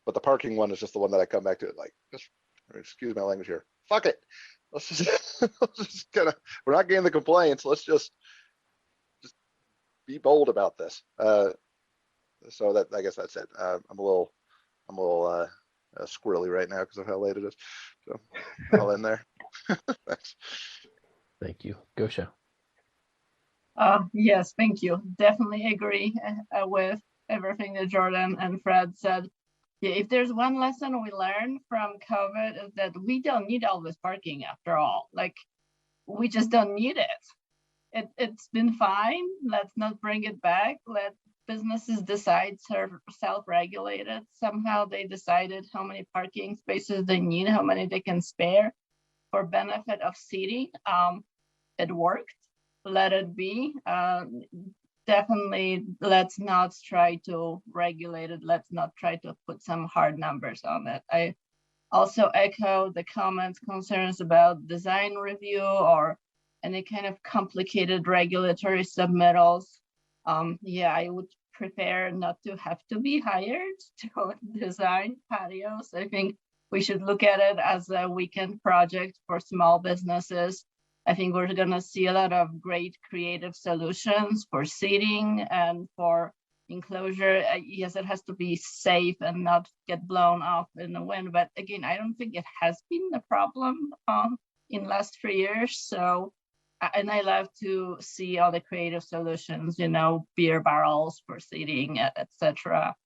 But the parking one is just the one that I come back to, like, just excuse my language here. Fuck it. Let's just, we're not getting the complaints. Let's just be bold about this. So that, I guess that's it. I'm a little squirrely right now because of how late it is. So I'll end there. Thanks. Thank you. Gosha. Yes, thank you. Definitely agree with everything that Jordan and Fred said. Yeah, if there's one lesson we learned from COVID is that we don't need all this parking after all. Like, we just don't need it. It's been fine. Let's not bring it back. Let businesses decide, self-regulated. Somehow they decided how many parking spaces they need, how many they can spare for benefit of seating. It worked. Let it be. Definitely, let's not try to regulate it. Let's not try to put some hard numbers on it. I also echo the comments, concerns about design review or any kind of complicated regulatory submittals. Yeah, I would prefer not to have to be hired to design patios. I think we should look at it as a weekend project for small businesses. I think we're going to see a lot of great creative solutions for seating and for enclosure. Yes, it has to be safe and not get blown off in the wind. But again, I don't think it has been the problem in the last 3 years. So, and I love to see all the creative solutions, beer barrels for seating, etc.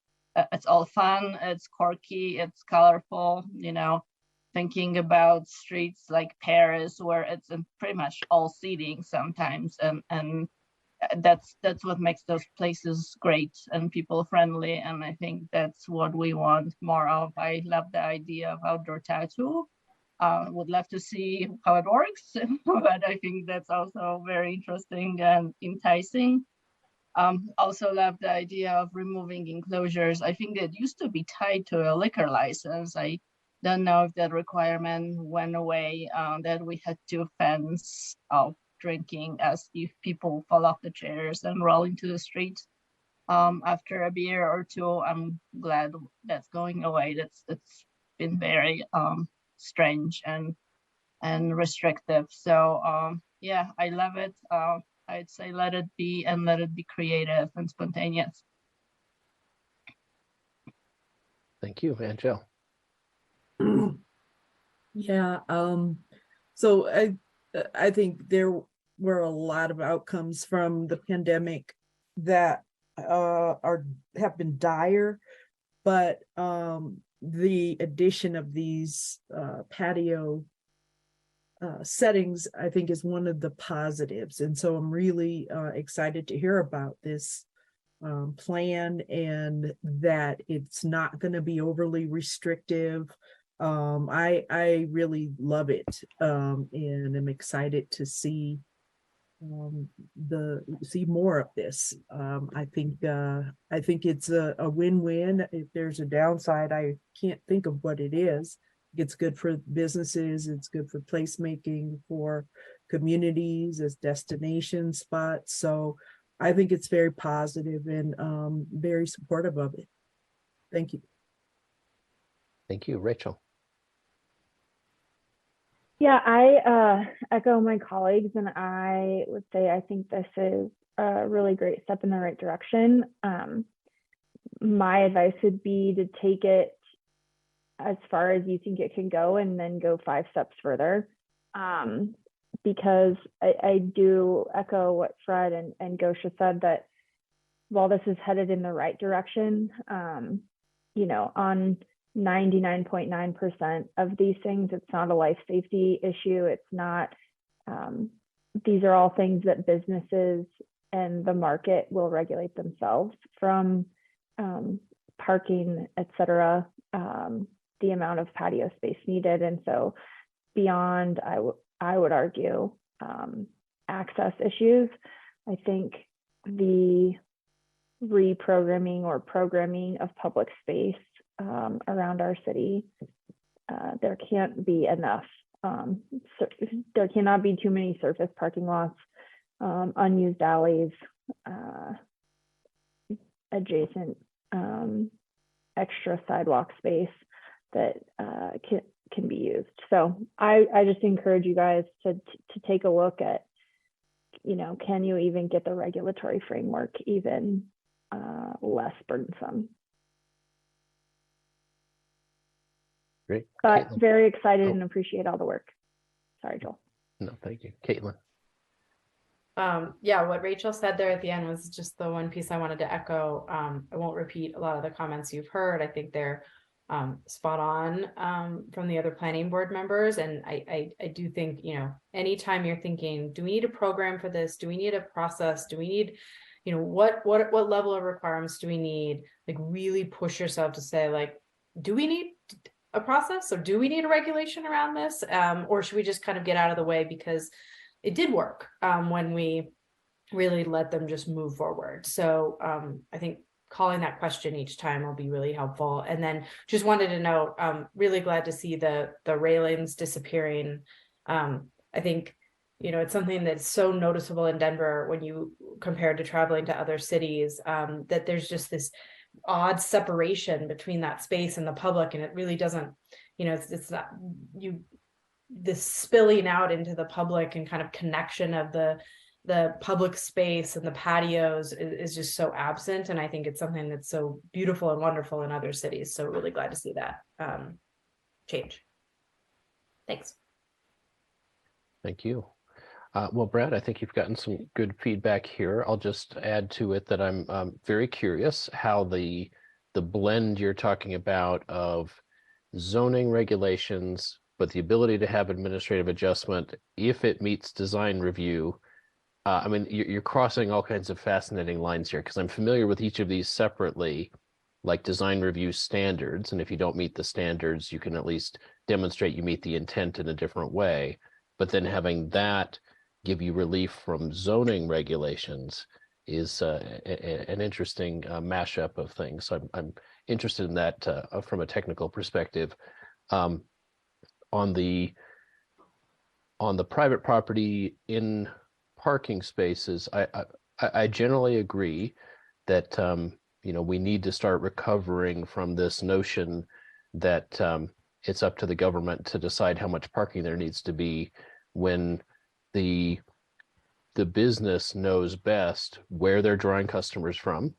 It's all fun. It's quirky. It's colorful. Thinking about streets like Paris, where it's pretty much all seating sometimes, and that's what makes those places great and people friendly. And I think that's what we want more of. I love the idea of outdoor tattoo. Would love to see how it works, but I think that's also very interesting and enticing. Also love the idea of removing enclosures. I think it used to be tied to a liquor license. I don't know if that requirement went away, that we had to fence out drinking as if people fall off the chairs and roll into the street after a beer or two. I'm glad that's going away. That's been very strange and restrictive. So yeah, I love it. I'd say let it be, and let it be creative and spontaneous. Thank you, Angel. Yeah, so I think there were a lot of outcomes from the pandemic that have been dire, but the addition of these patio settings, I think, is one of the positives. And so I'm really excited to hear about this plan, and that it's not going to be overly restrictive. I really love it, and I'm excited to see more of this. I think it's a win-win. If there's a downside, I can't think of what it is. It's good for businesses, it's good for placemaking, for communities as destination spots. So I think it's very positive and very supportive of it. Thank you. Thank you, Rachel. Yeah, I echo my colleagues, and I would say I think this is a really great step in the right direction. My advice would be to take it as far as you think it can go, and then go 5 steps further. Because I do echo what Fred and Gosha said, that while this is headed in the right direction, on 99.9% of these things, it's not a life safety issue. It's not, these are all things that businesses and the market will regulate themselves, from parking, et cetera, the amount of patio space needed. And so beyond, I would argue, access issues, I think the reprogramming or programming of public space around our city, there can't be enough. There cannot be too many surface parking lots. unused alleys, adjacent extra sidewalk space that can be used. So I just encourage you guys to take a look at, you know, can you even get the regulatory framework even less burdensome? Great. But Caitlin. very excited and appreciate all the work. Sorry, Joel. No, thank you. Caitlin. Yeah, what Rachel said there at the end was just the one piece I wanted to echo. I won't repeat a lot of the comments you've heard. I think they're spot on from the other planning board members. And I do think, you know, anytime you're thinking, do we need a program for this? Do we need a process? Do we need, you know, what level of requirements do we need? Like really push yourself to say, like, do we need a process, or do we need a regulation around this? Or should we just kind of get out of the way, because it did work when we really let them just move forward. So I think calling that question each time will be really helpful. And then just wanted to note, really glad to see the railings disappearing. I think, you know, it's something that's so noticeable in Denver when you compare to traveling to other cities, that there's just this odd separation between that space and the public, and it really doesn't, you know, it's not this spilling out into the public and kind of connection of the public space and the patios is just so absent. And I think it's something that's so beautiful and wonderful in other cities. So really glad to see that change. Thanks. Thank you. Well, Brad, I think you've gotten some good feedback here. I'll just add to it that I'm very curious how the blend you're talking about of zoning regulations, but the ability to have administrative adjustment if it meets design review. I mean, you're crossing all kinds of fascinating lines here, because I'm familiar with each of these separately, like design review standards. And if you don't meet the standards, you can at least demonstrate you meet the intent in a different way. But then having that give you relief from zoning regulations is an interesting mashup of things. So I'm interested in that from a technical perspective. On the private property in parking spaces, I generally agree that you know, we need to start recovering from this notion that it's up to the government to decide how much parking there needs to be, when the business knows best where they're drawing customers from.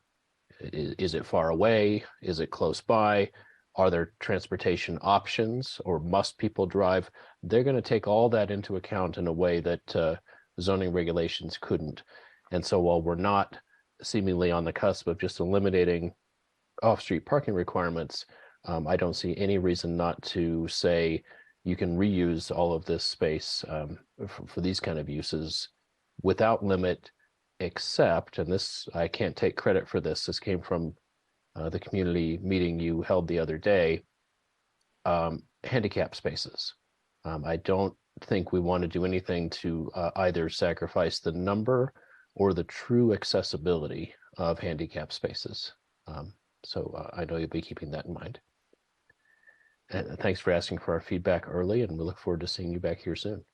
Is it far away? Is it close by? Are there transportation options, or must people drive? They're going to take all that into account in a way that zoning regulations couldn't. And so while we're not seemingly on the cusp of just eliminating off-street parking requirements, I don't see any reason not to say you can reuse all of this space for these kind of uses without limit, except, and this, I can't take credit for this, this came from the community meeting you held the other day, handicap spaces. I don't think we want to do anything to either sacrifice the number or the true accessibility of handicap spaces. So I know you'll be keeping that in mind. And thanks for asking for our feedback early, and we look forward to seeing you back here soon.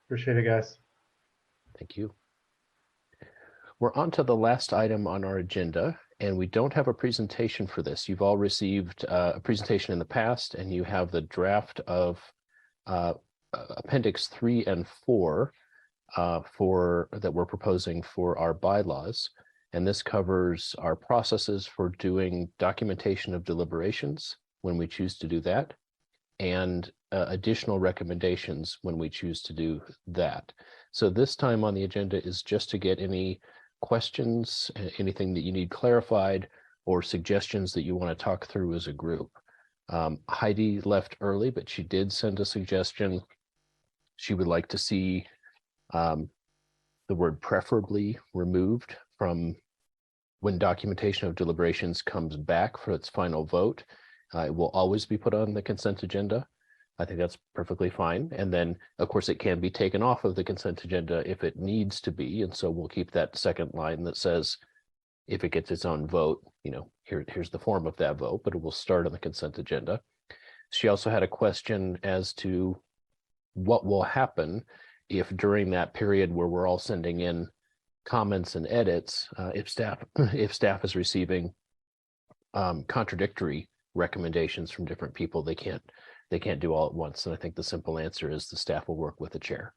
Appreciate it, guys. Thank you. We're on to the last item on our agenda, and we don't have a presentation for this. You've all received a presentation in the past, and you have the draft of Appendix 3 and 4 that we're proposing for our bylaws. And this covers our processes for doing documentation of deliberations when we choose to do that, and additional recommendations when we choose to do that. So this time on the agenda is just to get any questions, anything that you need clarified, or suggestions that you want to talk through as a group. Heidi left early, but she did send a suggestion. She would like to see the word preferably removed from when documentation of deliberations comes back for its final vote. It will always be put on the consent agenda. I think that's perfectly fine. And then, of course, it can be taken off of the consent agenda if it needs to be. And so we'll keep that second line that says, if it gets its own vote, you know, here's the form of that vote, but it will start on the consent agenda. She also had a question as to what will happen if during that period where we're all sending in comments and edits, if staff is receiving contradictory recommendations from different people, they can't do all at once. And I think the simple answer is the staff will work with the chair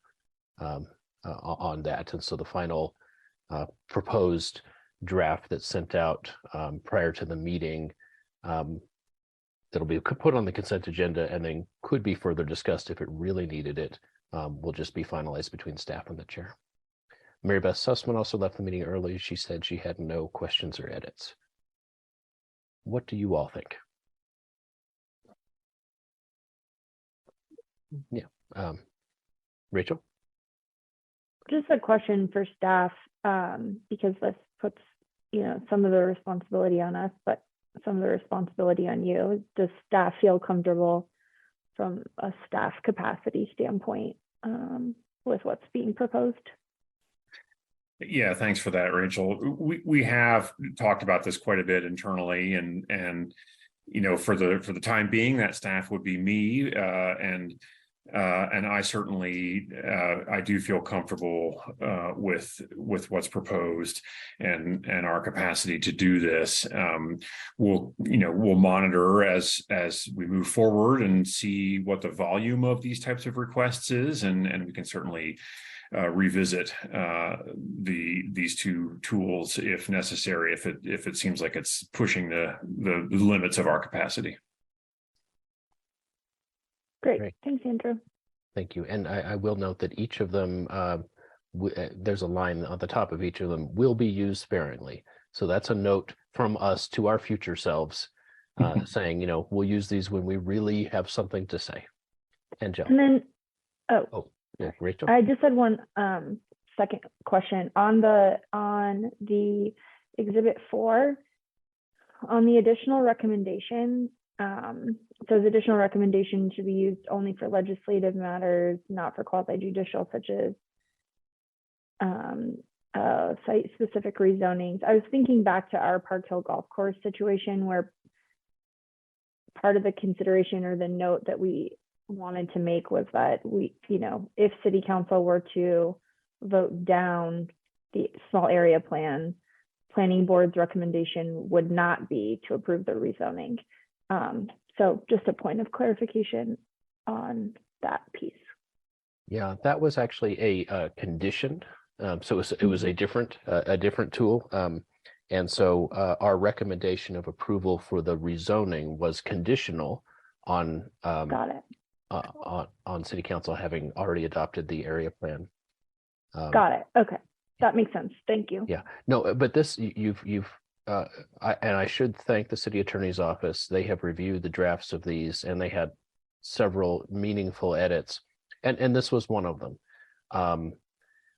on that. And so the final proposed draft that's sent out prior to the meeting that'll be put on the consent agenda and then could be further discussed if it really needed it, will just be finalized between staff and the chair. Mary Beth Sussman also left the meeting early. She said she had no questions or edits. What do you all think? Yeah, Rachel? Just a question for staff, because this puts, some of the responsibility on us, but some of the responsibility on you. Does staff feel comfortable from a staff capacity standpoint with what's being proposed? Yeah, thanks for that, Rachel. We have talked about this quite a bit internally, and for the time being, that staff would be me, and I certainly I do feel comfortable with what's proposed and our capacity to do this. We'll monitor as we move forward and see what the volume of these types of requests is, and we can certainly revisit these two tools if necessary, if it seems like it's pushing the limits of our capacity. Great. Thanks, Andrew. Thank you. And I will note that each of them, there's a line on the top of each of them, will be used sparingly. So that's a note from us to our future selves saying, we'll use these when we really have something to say. And Jill. And then, yeah, Rachel. I just had one second question on the Exhibit 4 on the additional recommendations. Those additional recommendations should be used only for legislative matters, not for quasi-judicial, such as site-specific rezonings. I was thinking back to our Park Hill Golf Course situation, where part of the consideration or the note that we wanted to make was that if City Council were to vote down the small area plan, Planning Board's recommendation would not be to approve the rezoning. So just a point of clarification on that piece. Yeah, that was actually a condition. So it was a different tool. And so our recommendation of approval for the rezoning was conditional on Got it. On City Council having already adopted the area plan. Got it. Okay, that makes sense. Thank you. Yeah, no, but this I should thank the City Attorney's Office. They have reviewed the drafts of these, and they had several meaningful edits, and this was one of them.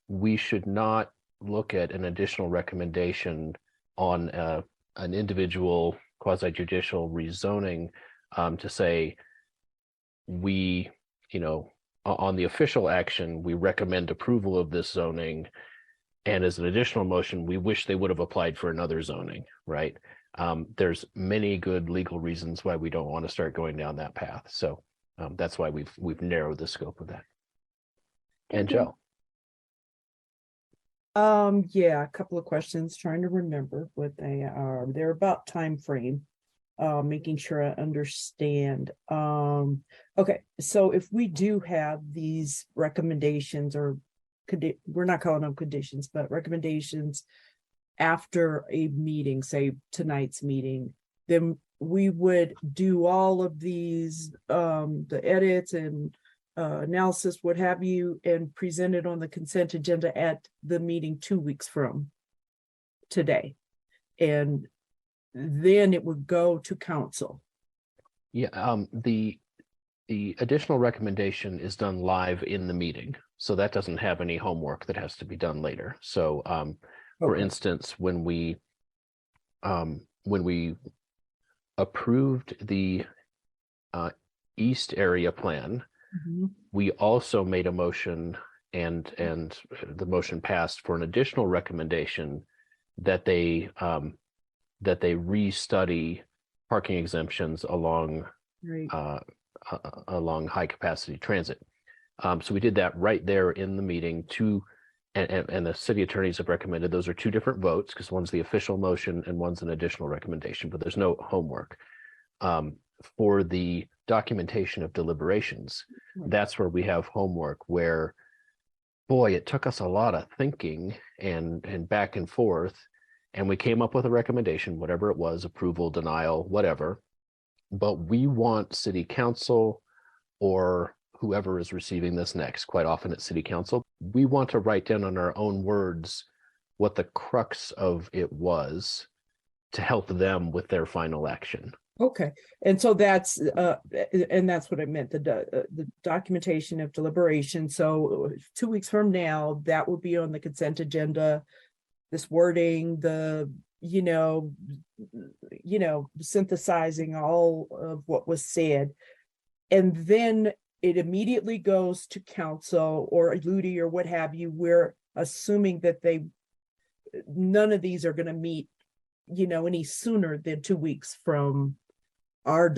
We should not look at an additional recommendation on an individual quasi-judicial rezoning to say, we, on the official action, we recommend approval of this zoning. And as an additional motion, we wish they would have applied for another zoning, right? There's many good legal reasons why we don't want to start going down that path. So that's why we've narrowed the scope of that. And Joe. Yeah, a couple of questions, trying to remember what they are. They're about time frame, making sure I understand. Okay, so if we do have these recommendations, or we're not calling them conditions, but recommendations after a meeting, say tonight's meeting, then we would do all of these, the edits and analysis, what have you, and present it on the consent agenda at the meeting 2 weeks from today. And then it would go to council. Yeah, the additional recommendation is done live in the meeting. So that doesn't have any homework that has to be done later. So for instance, when we approved the East area plan, we also made a motion, and the motion passed for an additional recommendation that they restudy parking exemptions along along high capacity transit. So we did that right there in the meeting. And the city attorneys have recommended those are two different votes because one's the official motion and one's an additional recommendation, but there's no homework. For the documentation of deliberations, that's where we have homework where, boy, it took us a lot of thinking and back and forth, and we came up with a recommendation, whatever it was, approval, denial, whatever. But we want city council or whoever is receiving this next, quite often at city council, we want to write down in our own words what the crux of it was to help them with their final action. Okay, and so that's what I meant, the documentation of deliberation. So 2 weeks from now, that will be on the consent agenda. This wording, the synthesizing all of what was said, and then it immediately goes to council or LUDI or what have you. We're assuming that none of these are going to meet, any sooner than 2 weeks from our,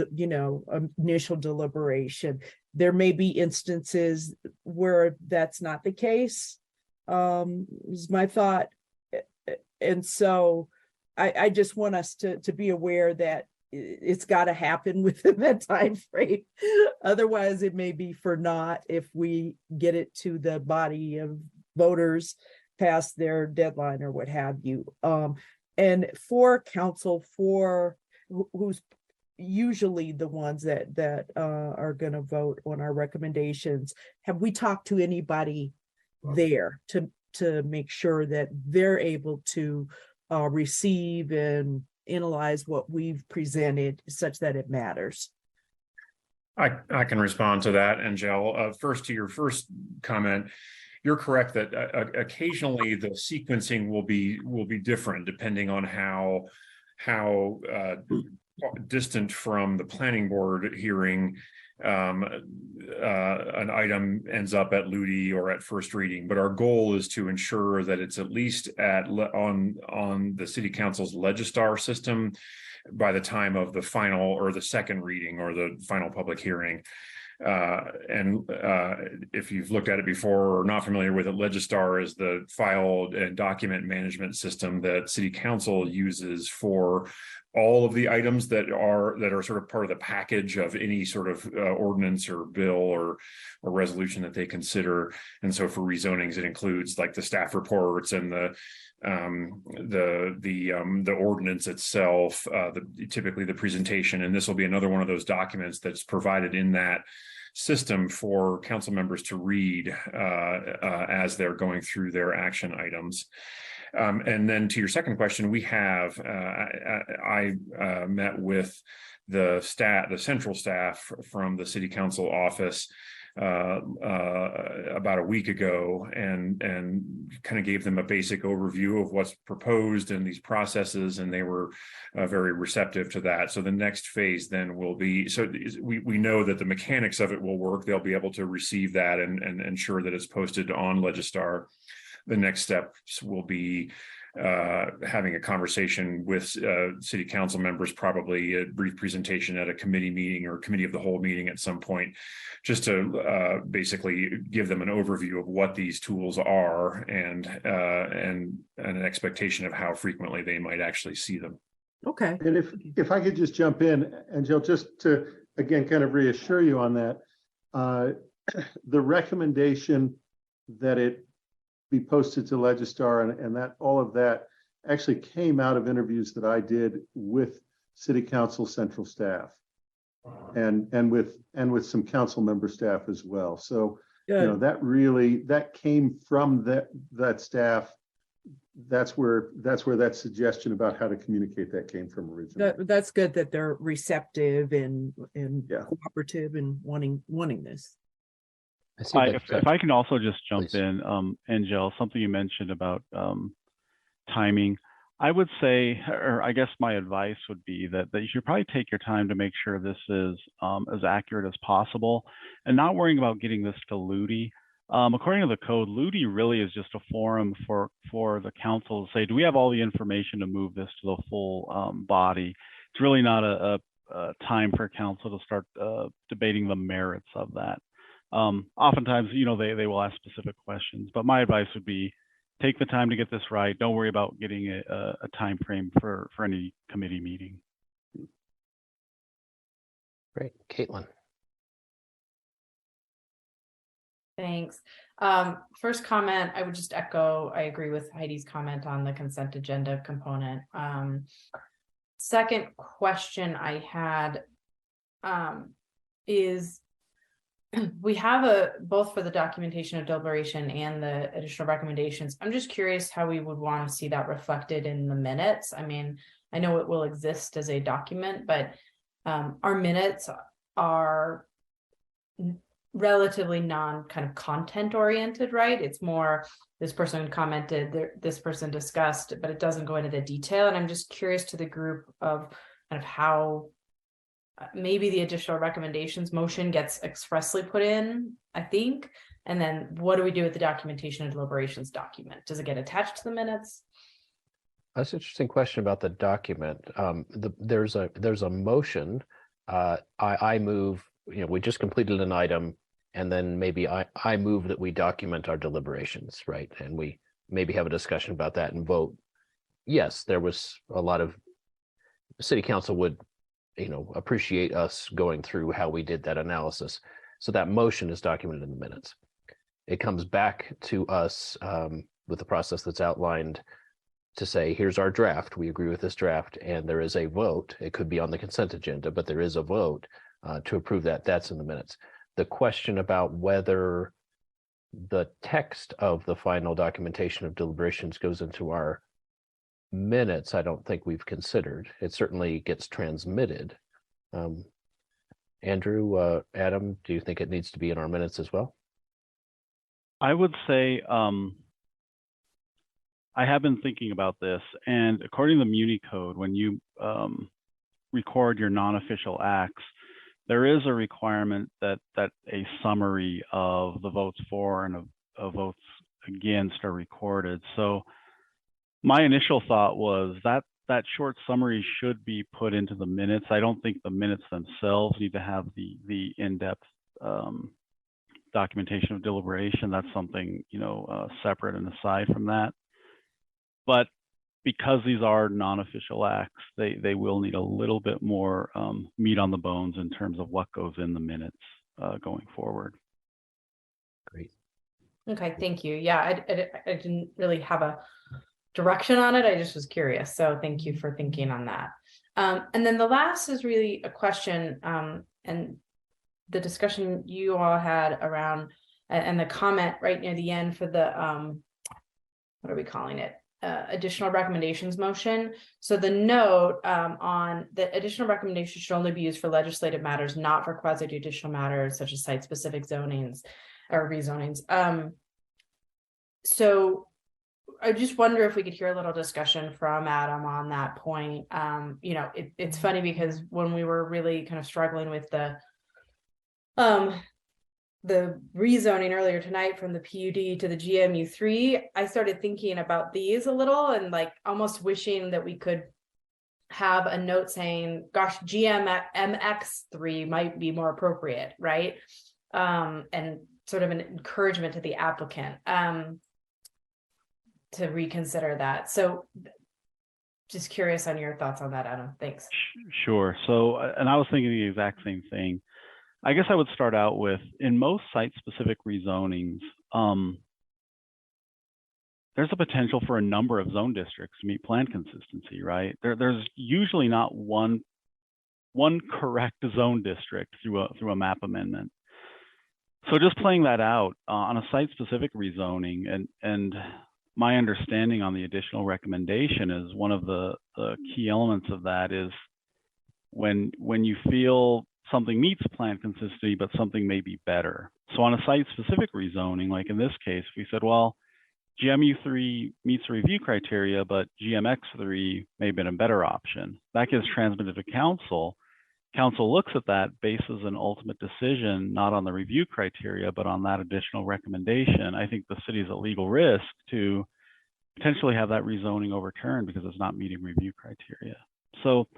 initial deliberation. There may be instances where that's not the case, is my thought. And so I just want us to be aware that it's got to happen within that time frame. Otherwise, it may be for naught if we get it to the body of voters past their deadline or what have you. And for council, who's usually the ones that are going to vote on our recommendations, have we talked to anybody there to make sure that they're able to receive and analyze what we've presented such that it matters? I can respond to that, Angel. First, to your first comment, you're correct that occasionally the sequencing will be different depending on how distant from the planning board hearing an item ends up at LUDI or at first reading. But our goal is to ensure that it's at least on the city council's Legistar system by the time of the final or the second reading or the final public hearing. If you've looked at it before or not familiar with it, Legistar is the file and document management system that city council uses for all of the items that are sort of part of the package of any sort of ordinance or bill or resolution that they consider. And so for rezonings, it includes like the staff reports and the ordinance itself, typically the presentation. And this will be another one of those documents that's provided in that system for council members to read as they're going through their action items. And then to your second question, we have I met with the central staff from the city council office about a week ago and kind of gave them a basic overview of what's proposed in these processes, and they were very receptive to that. So the next phase then will be, so we know that the mechanics of it will work. They'll be able to receive that and ensure that it's posted on Legistar. The next steps will be having a conversation with city council members, probably a brief presentation at a committee meeting or committee of the whole meeting at some point, just to basically give them an overview of what these tools are and an expectation of how frequently they might actually see them. Okay. And if I could just jump in, Angel, just to again kind of reassure you on that, the recommendation that it be posted to Legistar and that all of that actually came out of interviews that I did with city council central staff and with some council member staff as well. So that came from that staff. That's where that suggestion about how to communicate that came from originally. That's good that they're receptive and cooperative and wanting this. If I can also just jump in, Angel, something you mentioned about timing, I would say, or I guess my advice would be that you should probably take your time to make sure this is as accurate as possible and not worrying about getting this to LUDI. According to the code, LUDI really is just a forum for the council to say, do we have all the information to move this to the full body? It's really not a time for council to start debating the merits of that. Oftentimes, they will ask specific questions, but my advice would be take the time to get this right. Don't worry about getting a time frame for any committee meeting. Great. Caitlin. Thanks. First comment, I would just echo, I agree with Heidi's comment on the consent agenda component. Second question I had is we have both for the documentation of deliberation and the additional recommendations. I'm just curious how we would want to see that reflected in the minutes. I mean, I know it will exist as a document, but our minutes are relatively kind of content oriented, right? It's more this person commented, this person discussed, but it doesn't go into the detail. And I'm just curious to the group of kind of how maybe the additional recommendations motion gets expressly put in, I think. And then what do we do with the documentation and deliberations document? Does it get attached to the minutes? That's an interesting question about the document. There's a motion. I move, we just completed an item, and then maybe I move that we document our deliberations, right? And we maybe have a discussion about that and vote. Yes, there was a lot of city council would, appreciate us going through how we did that analysis. So that motion is documented in the minutes. It comes back to us with the process that's outlined to say, here's our draft. We agree with this draft, and there is a vote. It could be on the consent agenda, but there is a vote to approve that. That's in the minutes. The question about whether the text of the final documentation of deliberations goes into our minutes, I don't think we've considered. It certainly gets transmitted. Andrew, Adam, do you think it needs to be in our minutes as well? I would say I have been thinking about this, and according to the Muni Code, when you record your non-official acts, there is a requirement that a summary of the votes for and of votes against are recorded. So my initial thought was that short summary should be put into the minutes. I don't think the minutes themselves need to have the in-depth documentation of deliberation. That's something, separate and aside from that. But because these are non-official acts, they will need a little bit more meat on the bones in terms of what goes in the minutes going forward. Great. Okay, thank you. Yeah, I didn't really have a direction on it. I just was curious. So thank you for thinking on that. And then the last is really a question and the discussion you all had around and the comment right near the end for the, what are we calling it? Additional recommendations motion. So the note on the additional recommendations should only be used for legislative matters, not for quasi-judicial matters such as site-specific zonings or rezonings. So I just wonder if we could hear a little discussion from Adam on that point. It's funny because when we were really kind of struggling with the rezoning earlier tonight from the PUD to the GMU3, I started thinking about these a little and like almost wishing that we could have a note saying, gosh, GMX3 might be more appropriate, right? And sort of an encouragement to the applicant to reconsider that. So just curious on your thoughts on that, Adam. Thanks. Sure. So, and I was thinking the exact same thing. I guess I would start out with, in most site-specific rezonings, there's a potential for a number of zone districts to meet plan consistency, right? There's usually not one correct zone district through a map amendment. So just playing that out on a site-specific rezoning, and my understanding on the additional recommendation is one of the key elements of that is when you feel something meets plan consistency, but something may be better. So on a site-specific rezoning, like in this case, we said, well, GMU3 meets the review criteria, but GMX3 may have been a better option. That gets transmitted to council. Council looks at that, bases an ultimate decision, not on the review criteria, but on that additional recommendation. I think the city is at legal risk to potentially have that rezoning overturned because it's not meeting review criteria. So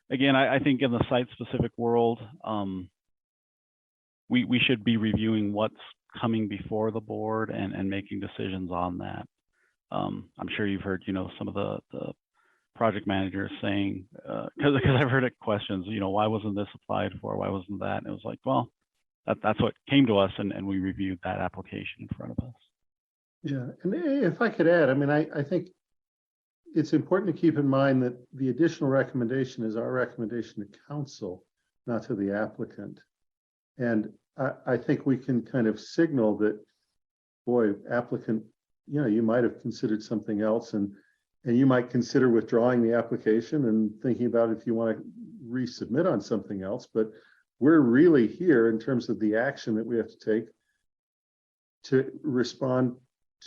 again, I think in the site-specific world, we should be reviewing what's coming before the board and making decisions on that. I'm sure you've heard, some of the project managers saying, because I've heard questions, why wasn't this applied for? Why wasn't that? And it was like, well, that's what came to us, and we reviewed that application in front of us. Yeah, and if I could add, I mean, I think it's important to keep in mind that the additional recommendation is our recommendation to council, not to the applicant. And I think we can kind of signal that, boy, applicant, you might have considered something else, and you might consider withdrawing the application and thinking about if you want to resubmit on something else. But we're really here in terms of the action that we have to take to respond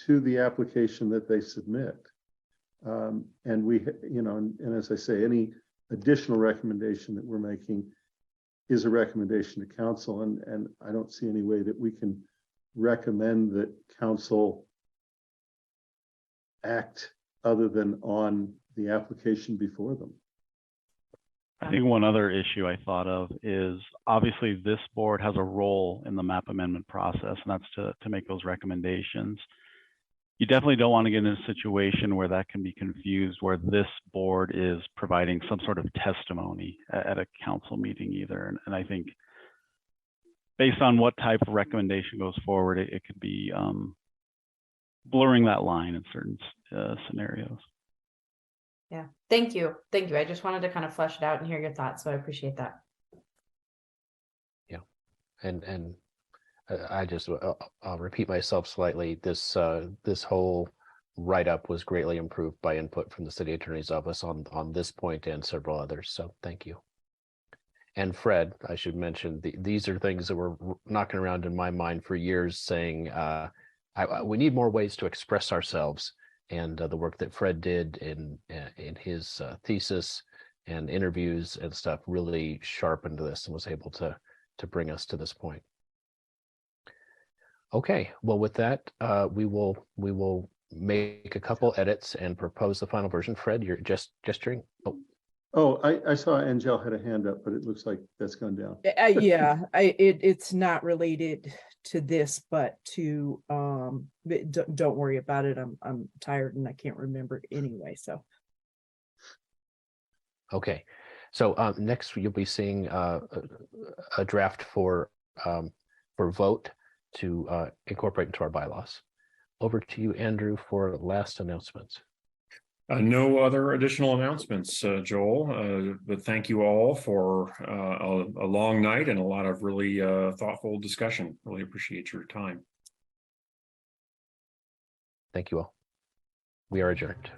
to the application that they submit. And we, and as I say, any additional recommendation that we're making is a recommendation to council, and I don't see any way that we can recommend that council act other than on the application before them. I think one other issue I thought of is obviously this board has a role in the map amendment process, and that's to make those recommendations. You definitely don't want to get in a situation where that can be confused, where this board is providing some sort of testimony at a council meeting either. And I think based on what type of recommendation goes forward, it could be blurring that line in certain scenarios. Yeah, thank you. Thank you. I just wanted to kind of flesh it out and hear your thoughts, so I appreciate that. Yeah, and I just, I'll repeat myself slightly. This whole write-up was greatly improved by input from the city attorney's office on this point and several others. So thank you. And Fred, I should mention, these are things that were knocking around in my mind for years, saying we need more ways to express ourselves. And the work that Fred did in his thesis and interviews and stuff really sharpened this and was able to bring us to this point. Okay, well, with that, we will make a couple edits and propose the final version. Fred, you're just gesturing. Oh, I saw Angel had a hand up, but it looks like that's gone down. Yeah, it's not related to this, but to don't worry about it. I'm tired and I can't remember anyway. So. Okay, so next you'll be seeing a draft for vote to incorporate into our bylaws. Over to you, Andrew, for last announcements. No other additional announcements, Joel, but thank you all for a long night and a lot of really thoughtful discussion. Really appreciate your time. Thank you all. We are adjourned.